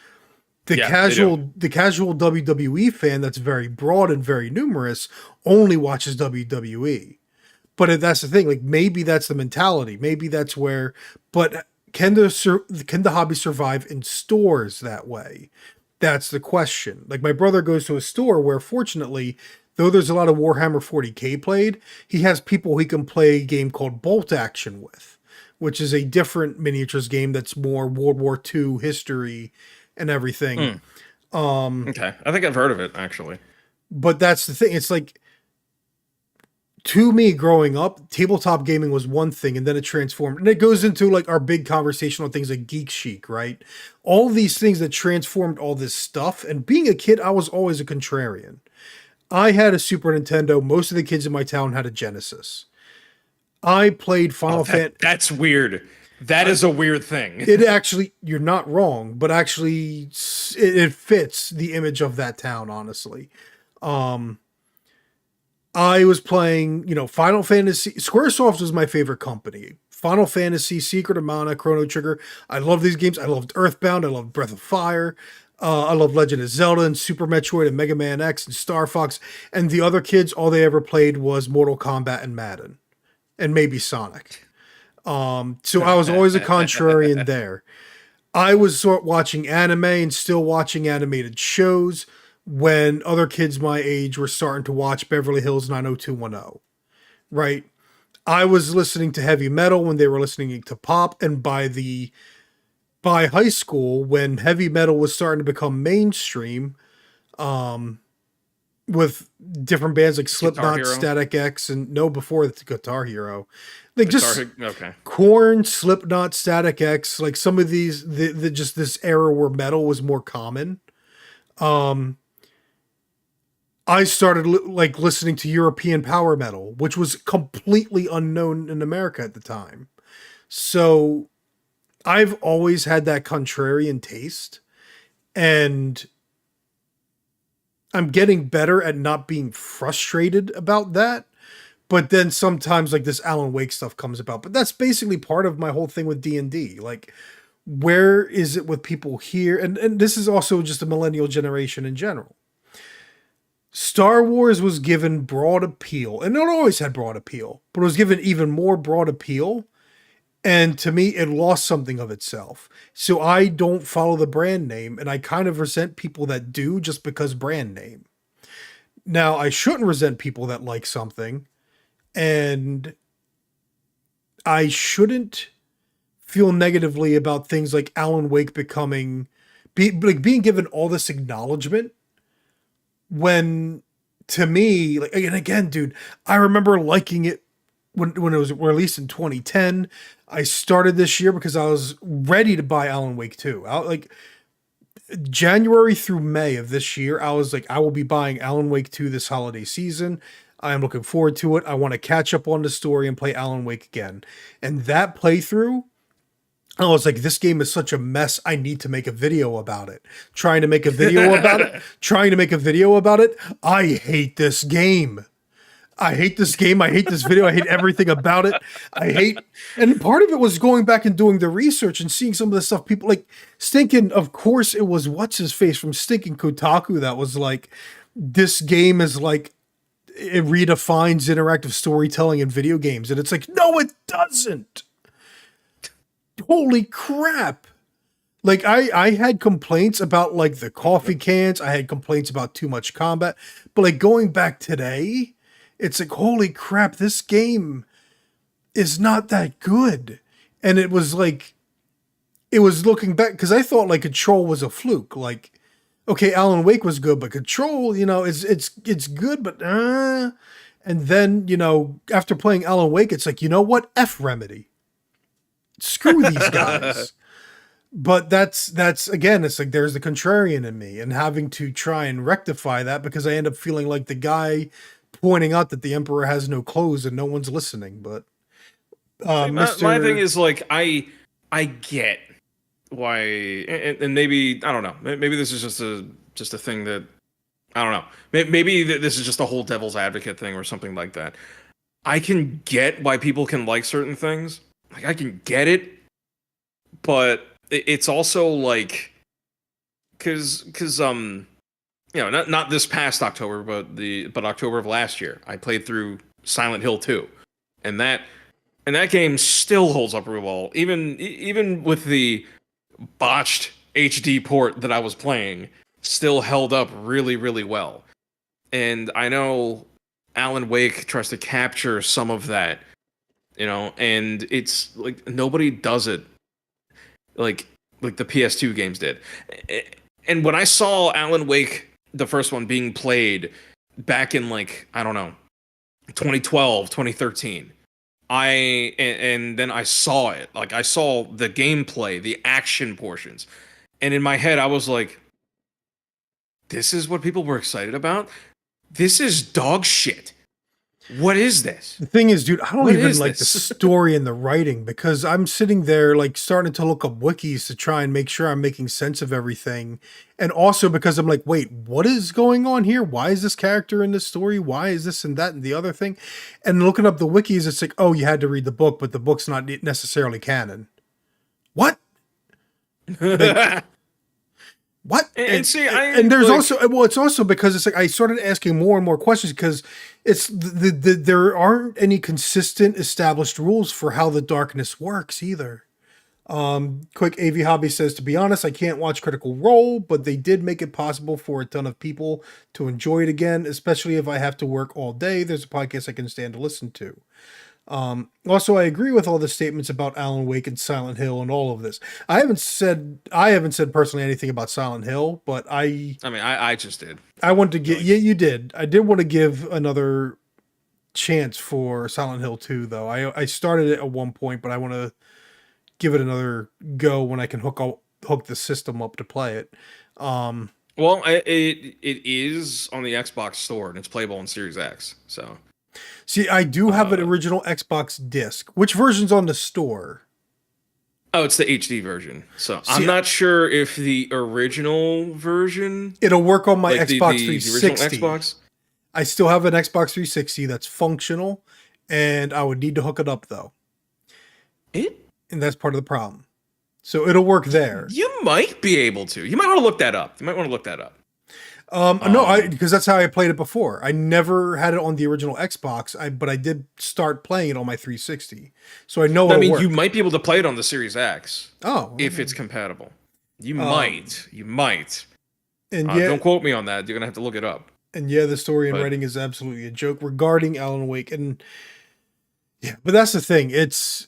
The casual WWE fan that's very broad and very numerous only watches WWE. But that's the thing, like maybe that's the mentality. Maybe that's where, but can the hobby survive in stores that way? That's the question. Like my brother goes to a store where fortunately, though there's a lot of Warhammer 40K played, he has people he can play a game called Bolt Action with, which is a different miniatures game that's more World War II history and everything. Okay. I think I've heard of it actually. But that's the thing. It's like, to me, growing up, tabletop gaming was one thing, and then it transformed. And it goes into like our big conversation on things like Geek Chic, right? All these things that transformed all this stuff. And being a kid, I was always a contrarian. I had a Super Nintendo. Most of the kids in my town had a Genesis. I played Final Fantasy. That's weird. That is a weird thing. It actually, you're not wrong, but actually it fits the image of that town, honestly. I was playing, Final Fantasy. Squaresoft was my favorite company. Final Fantasy, Secret of Mana, Chrono Trigger. I love these games. I loved Earthbound. I loved Breath of Fire. I love Legend of Zelda and Super Metroid and Mega Man X and Star Fox. And the other kids, all they ever played was Mortal Kombat and Madden. And maybe Sonic. So I was always a contrarian there. I was watching anime and still watching animated shows when other kids my age were starting to watch Beverly Hills 90210, right? I was listening to heavy metal when they were listening to pop, and by high school, when heavy metal was starting to become mainstream, with different bands like Slipknot, Static X, and before the Guitar Hero, like Korn, Slipknot, Static X, like some of these, just this era where metal was more common. I started listening to European power metal, which was completely unknown in America at the time. So I've always had that contrarian taste, and I'm getting better at not being frustrated about that. But then sometimes like this Alan Wake stuff comes about, but that's basically part of my whole thing with D&D. Like, where is it with people here? And this is also just a millennial generation in general. Star Wars was given broad appeal, and it always had broad appeal, but it was given even more broad appeal. And to me, it lost something of itself. So I don't follow the brand name, and I kind of resent people that do just because brand name. Now, I shouldn't resent people that like something, and I shouldn't feel negatively about things like Alan Wake being given all this acknowledgement when, to me, like, and again, dude, I remember liking it when it was released in 2010. I started this year because I was ready to buy Alan Wake 2. Like January through May of this year, I was like, I will be buying Alan Wake 2 this holiday season. I am looking forward to it. I want to catch up on the story and play Alan Wake again. And that playthrough, I was like, this game is such a mess. I need to make a video about it. Trying to make a video about it. I hate this game. I hate this game. I hate this video. I hate everything about it. And part of it was going back and doing the research and seeing some of the stuff people like Stinking. Of course, it was what's his face from Stinking Kotaku that was like, this game is like, it redefines interactive storytelling in video games. And it's like, no, it doesn't. Holy crap. Like I had complaints about like the coffee cans. I had complaints about too much combat, but like going back today, it's like, holy crap, this game is not that good. And it was like, it was looking back, because I thought like Control was a fluke. Like, okay, Alan Wake was good, but Control, it's good, but and then, after playing Alan Wake, it's like, you know what? F Remedy. Screw these guys. But that's again, it's like there's the contrarian in me and having to try and rectify that, because I end up feeling like the guy pointing out that the Emperor has no clothes and no one's listening. But my thing is like, I get why, and maybe, I don't know, maybe this is just a thing that, I don't know, maybe this is just a whole devil's advocate thing or something like that. I can get why people can like certain things. Like, I can get it, but it's also like, cause not this past October, but October of last year, I played through Silent Hill 2, and that game still holds up really well, even with the botched HD port that I was playing, still held up really, really well. And I know Alan Wake tries to capture some of that, and it's like nobody does it like the PS2 games did. And when I saw Alan Wake, the first one, being played back in, like, I don't know, 2012, 2013, and then I saw it. Like, I saw the gameplay, the action portions, and in my head I was like, this is what people were excited about? This is dog shit. What is this? The thing is, dude, I don't even like the story and the writing, because I'm sitting there like starting to look up wikis to try and make sure I'm making sense of everything. And also because I'm like, wait, what is going on here? Why is this character in this story? Why is this and that and the other thing? And looking up the wikis, it's like, oh, you had to read the book, but the book's not necessarily canon. What? Like, what? And see, and there's also, well, it's also because it's like I started asking more and more questions, because it's there aren't any consistent established rules for how the darkness works either. Quick AV Hobby says, to be honest, I can't watch Critical Role, but they did make it possible for a ton of people to enjoy it again, especially if I have to work all day. There's a podcast I can stand to listen to. Also, I agree with all the statements about Alan Wake and Silent Hill and all of this. I haven't said personally anything about Silent Hill, but I just did. I wanted to get, yeah, you did. I did want to give another chance for Silent Hill 2, though. I started it at one point, but I want to give it another go when I can hook the system up to play it. Well, it is on the Xbox store and it's playable on Series X, so. See, I do have an original Xbox disc. Which version's on the store? Oh, it's the HD version. So see, I'm not sure if the original version... It'll work on my Xbox 360. The original Xbox? I still have an Xbox 360 that's functional, and I would need to hook it up, though. And that's part of the problem. So it'll work there. You might be able to. You might want to look that up. No, because that's how I played it before. I never had it on the original Xbox, but I did start playing it on my 360, so I know. You might be able to play it on the Series X. If it's compatible, you might. And don't quote me on that. You're gonna have to look it up. And yeah, the story and writing is absolutely a joke regarding Alan Wake. And yeah, but that's the thing. It's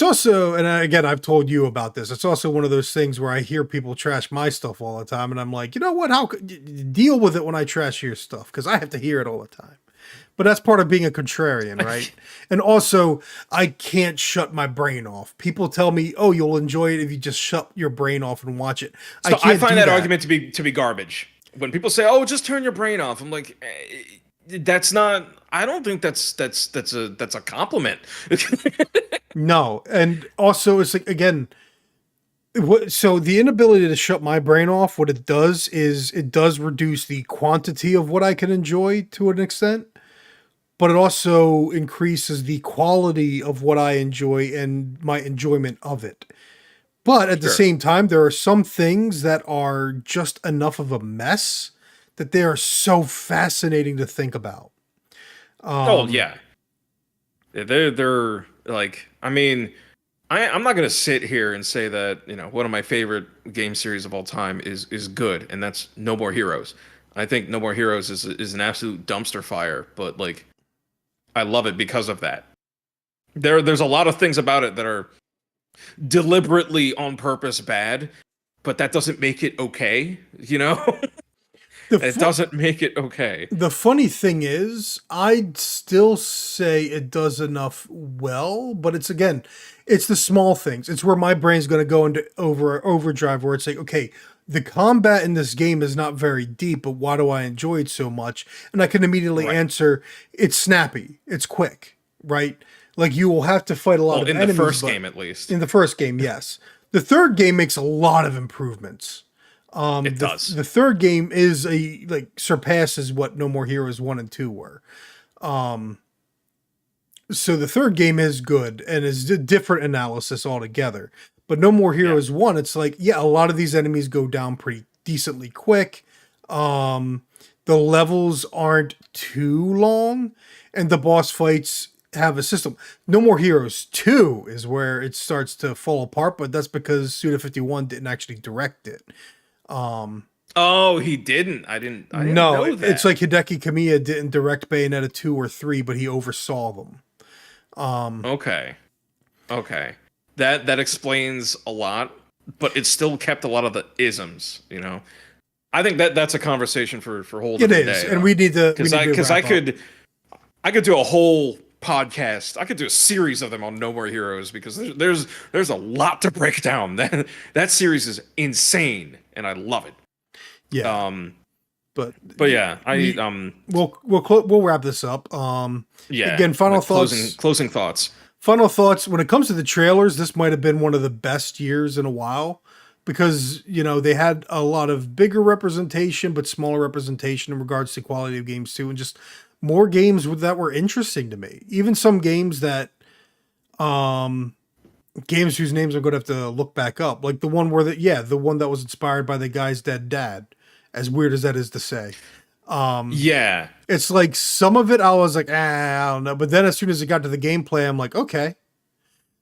also, and again, I've told you about this. It's also one of those things where I hear people trash my stuff all the time, and I'm like, you know what? How could you deal with it when I trash your stuff? Because I have to hear it all the time. But that's part of being a contrarian, right? And also, I can't shut my brain off. People tell me, "Oh, you'll enjoy it if you just shut your brain off and watch it." So I find that argument to be garbage. When people say, "Oh, just turn your brain off," I'm like, that's not. I don't think that's a compliment. No, and also it's like, again, so the inability to shut my brain off, what it does is it does reduce the quantity of what I can enjoy to an extent, but it also increases the quality of what I enjoy and my enjoyment of it. But at the same time, there are some things that are just enough of a mess that they are so fascinating to think about. Oh yeah, they're like, I mean, I'm not gonna sit here and say that, you know, one of my favorite game series of all time is good, and that's No More Heroes. I think No More Heroes is an absolute dumpster fire, but like, I love it because of that. There's a lot of things about it that are deliberately on purpose bad, but that doesn't make it okay, you know? It doesn't make it okay. The funny thing is, I'd still say it does enough well, but it's, again, it's the small things. It's where my brain's going to go into overdrive, where it's like, okay, the combat in this game is not very deep, but why do I enjoy it so much? And I can immediately answer, it's snappy, it's quick, right? Like, you will have to fight a lot of enemies. In the first game, at least. In the first game, yes. The third game makes a lot of improvements. It does. The third game is surpasses what No More Heroes 1 and 2 were. So the third game is good and is a different analysis altogether. But No More Heroes 1, it's like, yeah, a lot of these enemies go down pretty decently quick. The levels aren't too long, and the boss fights have a system. No More Heroes 2 is where it starts to fall apart, but that's because Suda51 didn't actually direct it. Oh, he didn't. I didn't know that. It's like Hideki Kamiya didn't direct Bayonetta 2 or 3, but he oversaw them. Okay. That explains a lot, but it still kept a lot of the isms, you know. I think that's a conversation for whole different It is, day, and we need to because I could do a whole podcast. I could do a series of them on No More Heroes, because there's a lot to break down. That series is insane, and I love it. Yeah. But yeah, we'll wrap this up. Yeah. Again, final thoughts. Closing thoughts. Final thoughts. When it comes to the trailers, this might have been one of the best years in a while, because, you know, they had a lot of bigger representation, but smaller representation in regards to quality of games too, and just more games that were interesting to me. Even some games that, games whose names I'm going to have to look back up, like the one where the one that was inspired by the guy's dead dad. As weird as that is to say. Yeah. It's like some of it I was like, I don't know. But then as soon as it got to the gameplay, I'm like, okay.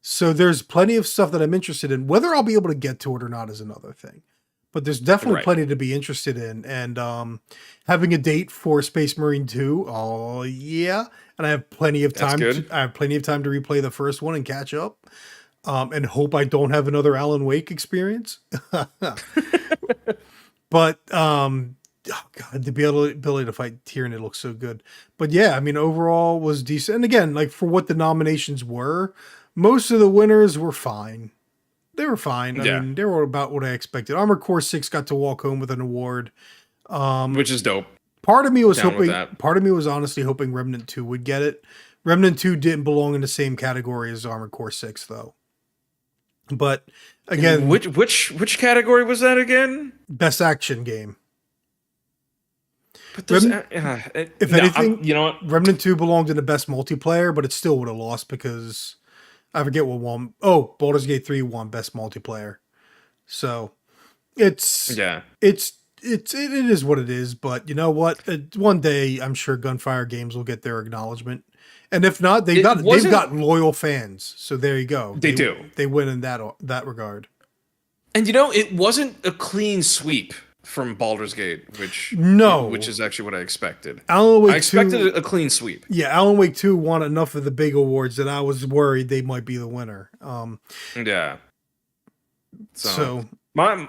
So there's plenty of stuff that I'm interested in. Whether I'll be able to get to it or not is another thing. But there's definitely plenty to be interested in. And having a date for Space Marine 2, oh yeah. And I have plenty of time. I have plenty of time to replay the first one and catch up. And hope I don't have another Alan Wake experience. But, oh God, the ability to fight Tyranid looks so good. But yeah, I mean, overall was decent. And again, like, for what the nominations were, most of the winners were fine. They were fine. I mean, they were about what I expected. Armored Core 6 got to walk home with an award. Which is dope. Part of me was honestly hoping Remnant 2 would get it. Remnant 2 didn't belong in the same category as Armored Core 6, though. But again, which category was that again? Best action game. But if anything, you know what? Remnant 2 belonged in the best multiplayer, but it still would have lost because I forget what won. Oh, Baldur's Gate 3 won best multiplayer. So it is what it is. But you know what? One day I'm sure Gunfire Games will get their acknowledgement. And if not, they've got loyal fans. So there you go. They do. They win in that regard. And you know, it wasn't a clean sweep from Baldur's Gate, which is actually what I expected. Alan Wake I expected 2, a clean sweep. Yeah, Alan Wake 2 won enough of the big awards that I was worried they might be the winner. Yeah. So my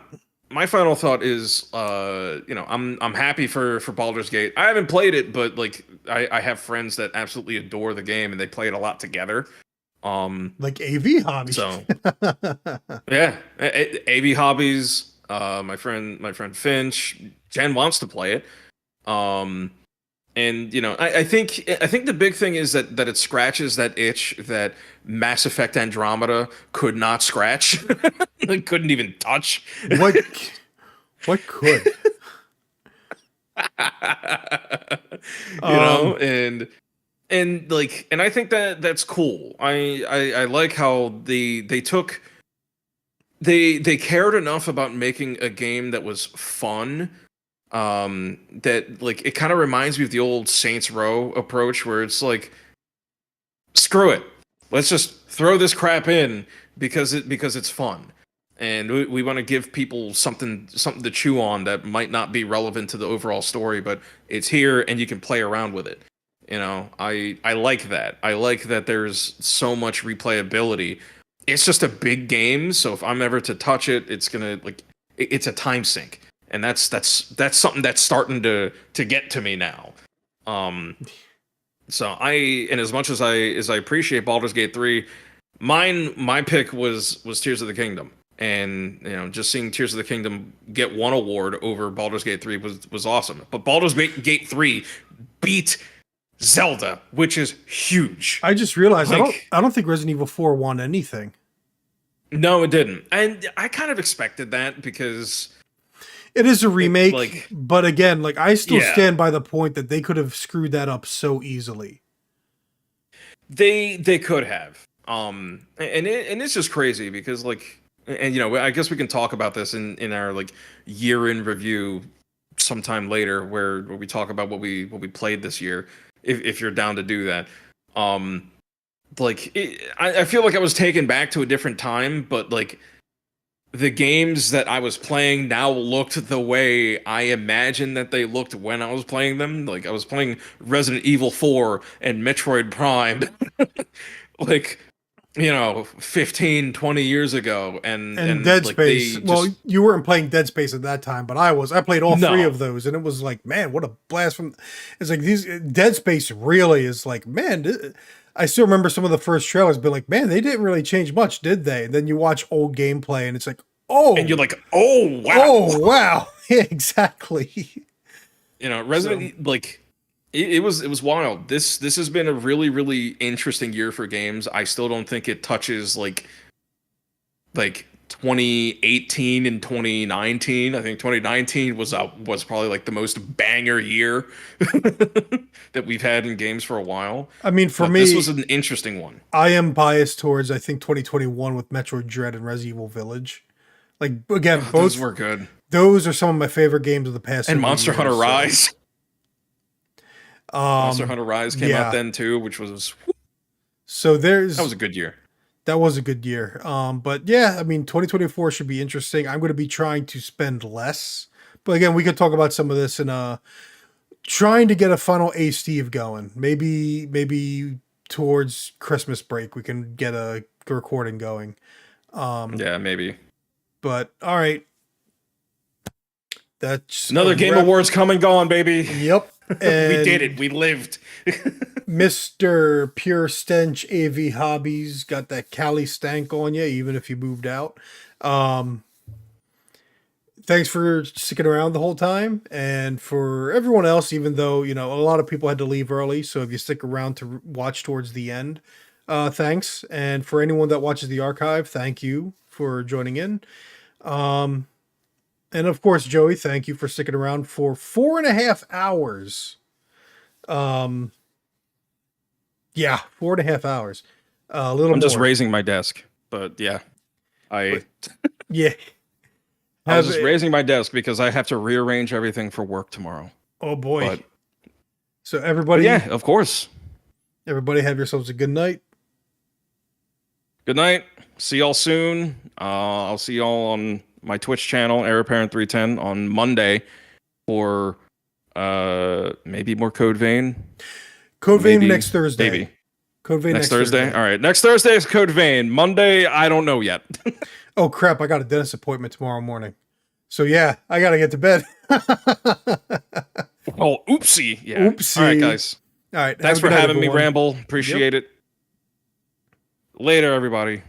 final thought is, I'm happy for Baldur's Gate. I haven't played it, but like I have friends that absolutely adore the game and they play it a lot together. Like AV Hobbies. So yeah, AV Hobbies. My friend Finch, Jen wants to play it. And I think the big thing is that it scratches that itch that Mass Effect Andromeda could not scratch. It couldn't even touch. What could? And I think that's cool. I like how they took. They cared enough about making a game that was fun, that like it kind of reminds me of the old Saints Row approach, where it's like, screw it, let's just throw this crap in because it's fun, and we want to give people something to chew on that might not be relevant to the overall story, but it's here and you can play around with it. I like that. I like that there's so much replayability. It's just a big game, so if I'm ever to touch it, it's gonna it's a time sink, and that's something that's starting to get to me now. So and as much as I appreciate Baldur's Gate 3, my pick was Tears of the Kingdom, and just seeing Tears of the Kingdom get one award over Baldur's Gate 3 was awesome. But Baldur's Gate 3 beat Zelda, which is huge. I just realized I don't think Resident Evil 4 won anything. No, it didn't. And I kind of expected that because it is a remake, but again, I still stand by the point that they could have screwed that up so easily. They could have. And it's just crazy because I guess we can talk about this in our year in review sometime later where we talk about what we played this year. If you're down to do that. I feel like I was taken back to a different time, but the games that I was playing now looked the way I imagined that they looked when I was playing them. I was playing Resident Evil 4 and Metroid Prime 15, 20 years ago. And Dead Space. You weren't playing Dead Space at that time, but I was. I played all three of those, and it was man, what a blast from... It's these... Dead Space really is man... I still remember some of the first trailers being man, they didn't really change much, did they? And then you watch old gameplay, and it's oh... And you're oh, wow! Oh, wow! Yeah, exactly. Resident... It was wild. This has been a really, really interesting year for games. I still don't think it touches 2018 and 2019. I think 2019 was probably the most banger year that we've had in games for a while. I mean, for me, this was an interesting one. I am biased towards 2021 with Metroid Dread and Resident Evil Village. Again, both those were good. Those are some of my favorite games of the past. And Monster Hunter Rise. Monster Hunter Rise came out then too, which was... So that was a good year. That was a good year. But yeah, I mean, 2024 should be interesting. I'm going to be trying to spend less. But again, we could talk about some of this in trying to get a final A Steve going. Maybe towards Christmas break, we can get a recording going. Yeah, maybe. But all right. That's another Game Awards come and gone, baby. Yep. And we did it. We lived. Mr. Pure Stench AV Hobbies got that Cali stank on you, even if you moved out. Thanks for sticking around the whole time. And for everyone else, even though, a lot of people had to leave early. So if you stick around to watch towards the end, thanks. And for anyone that watches the archive, thank you for joining in. And of course, Joey, thank you for sticking around for 4.5 hours. Yeah, 4.5 hours. A little. I'm just raising my desk, but yeah, yeah. I was just raising my desk because I have to rearrange everything for work tomorrow. Oh boy. So everybody, yeah, of course. Everybody, have yourselves a good night. Good night. See y'all soon. I'll see y'all my Twitch channel, AirApparent310, on Monday for maybe more Code Vein. Code Vein next Thursday. Maybe. Code Vein next Thursday? All right. Next Thursday is Code Vein. Monday, I don't know yet. Oh, crap. I got a dentist appointment tomorrow morning. So, yeah, I got to get to bed. Oh, oopsie. Yeah. Oopsie. All right, guys. All right. Thanks for having me, Ramble. Appreciate it. Later, everybody.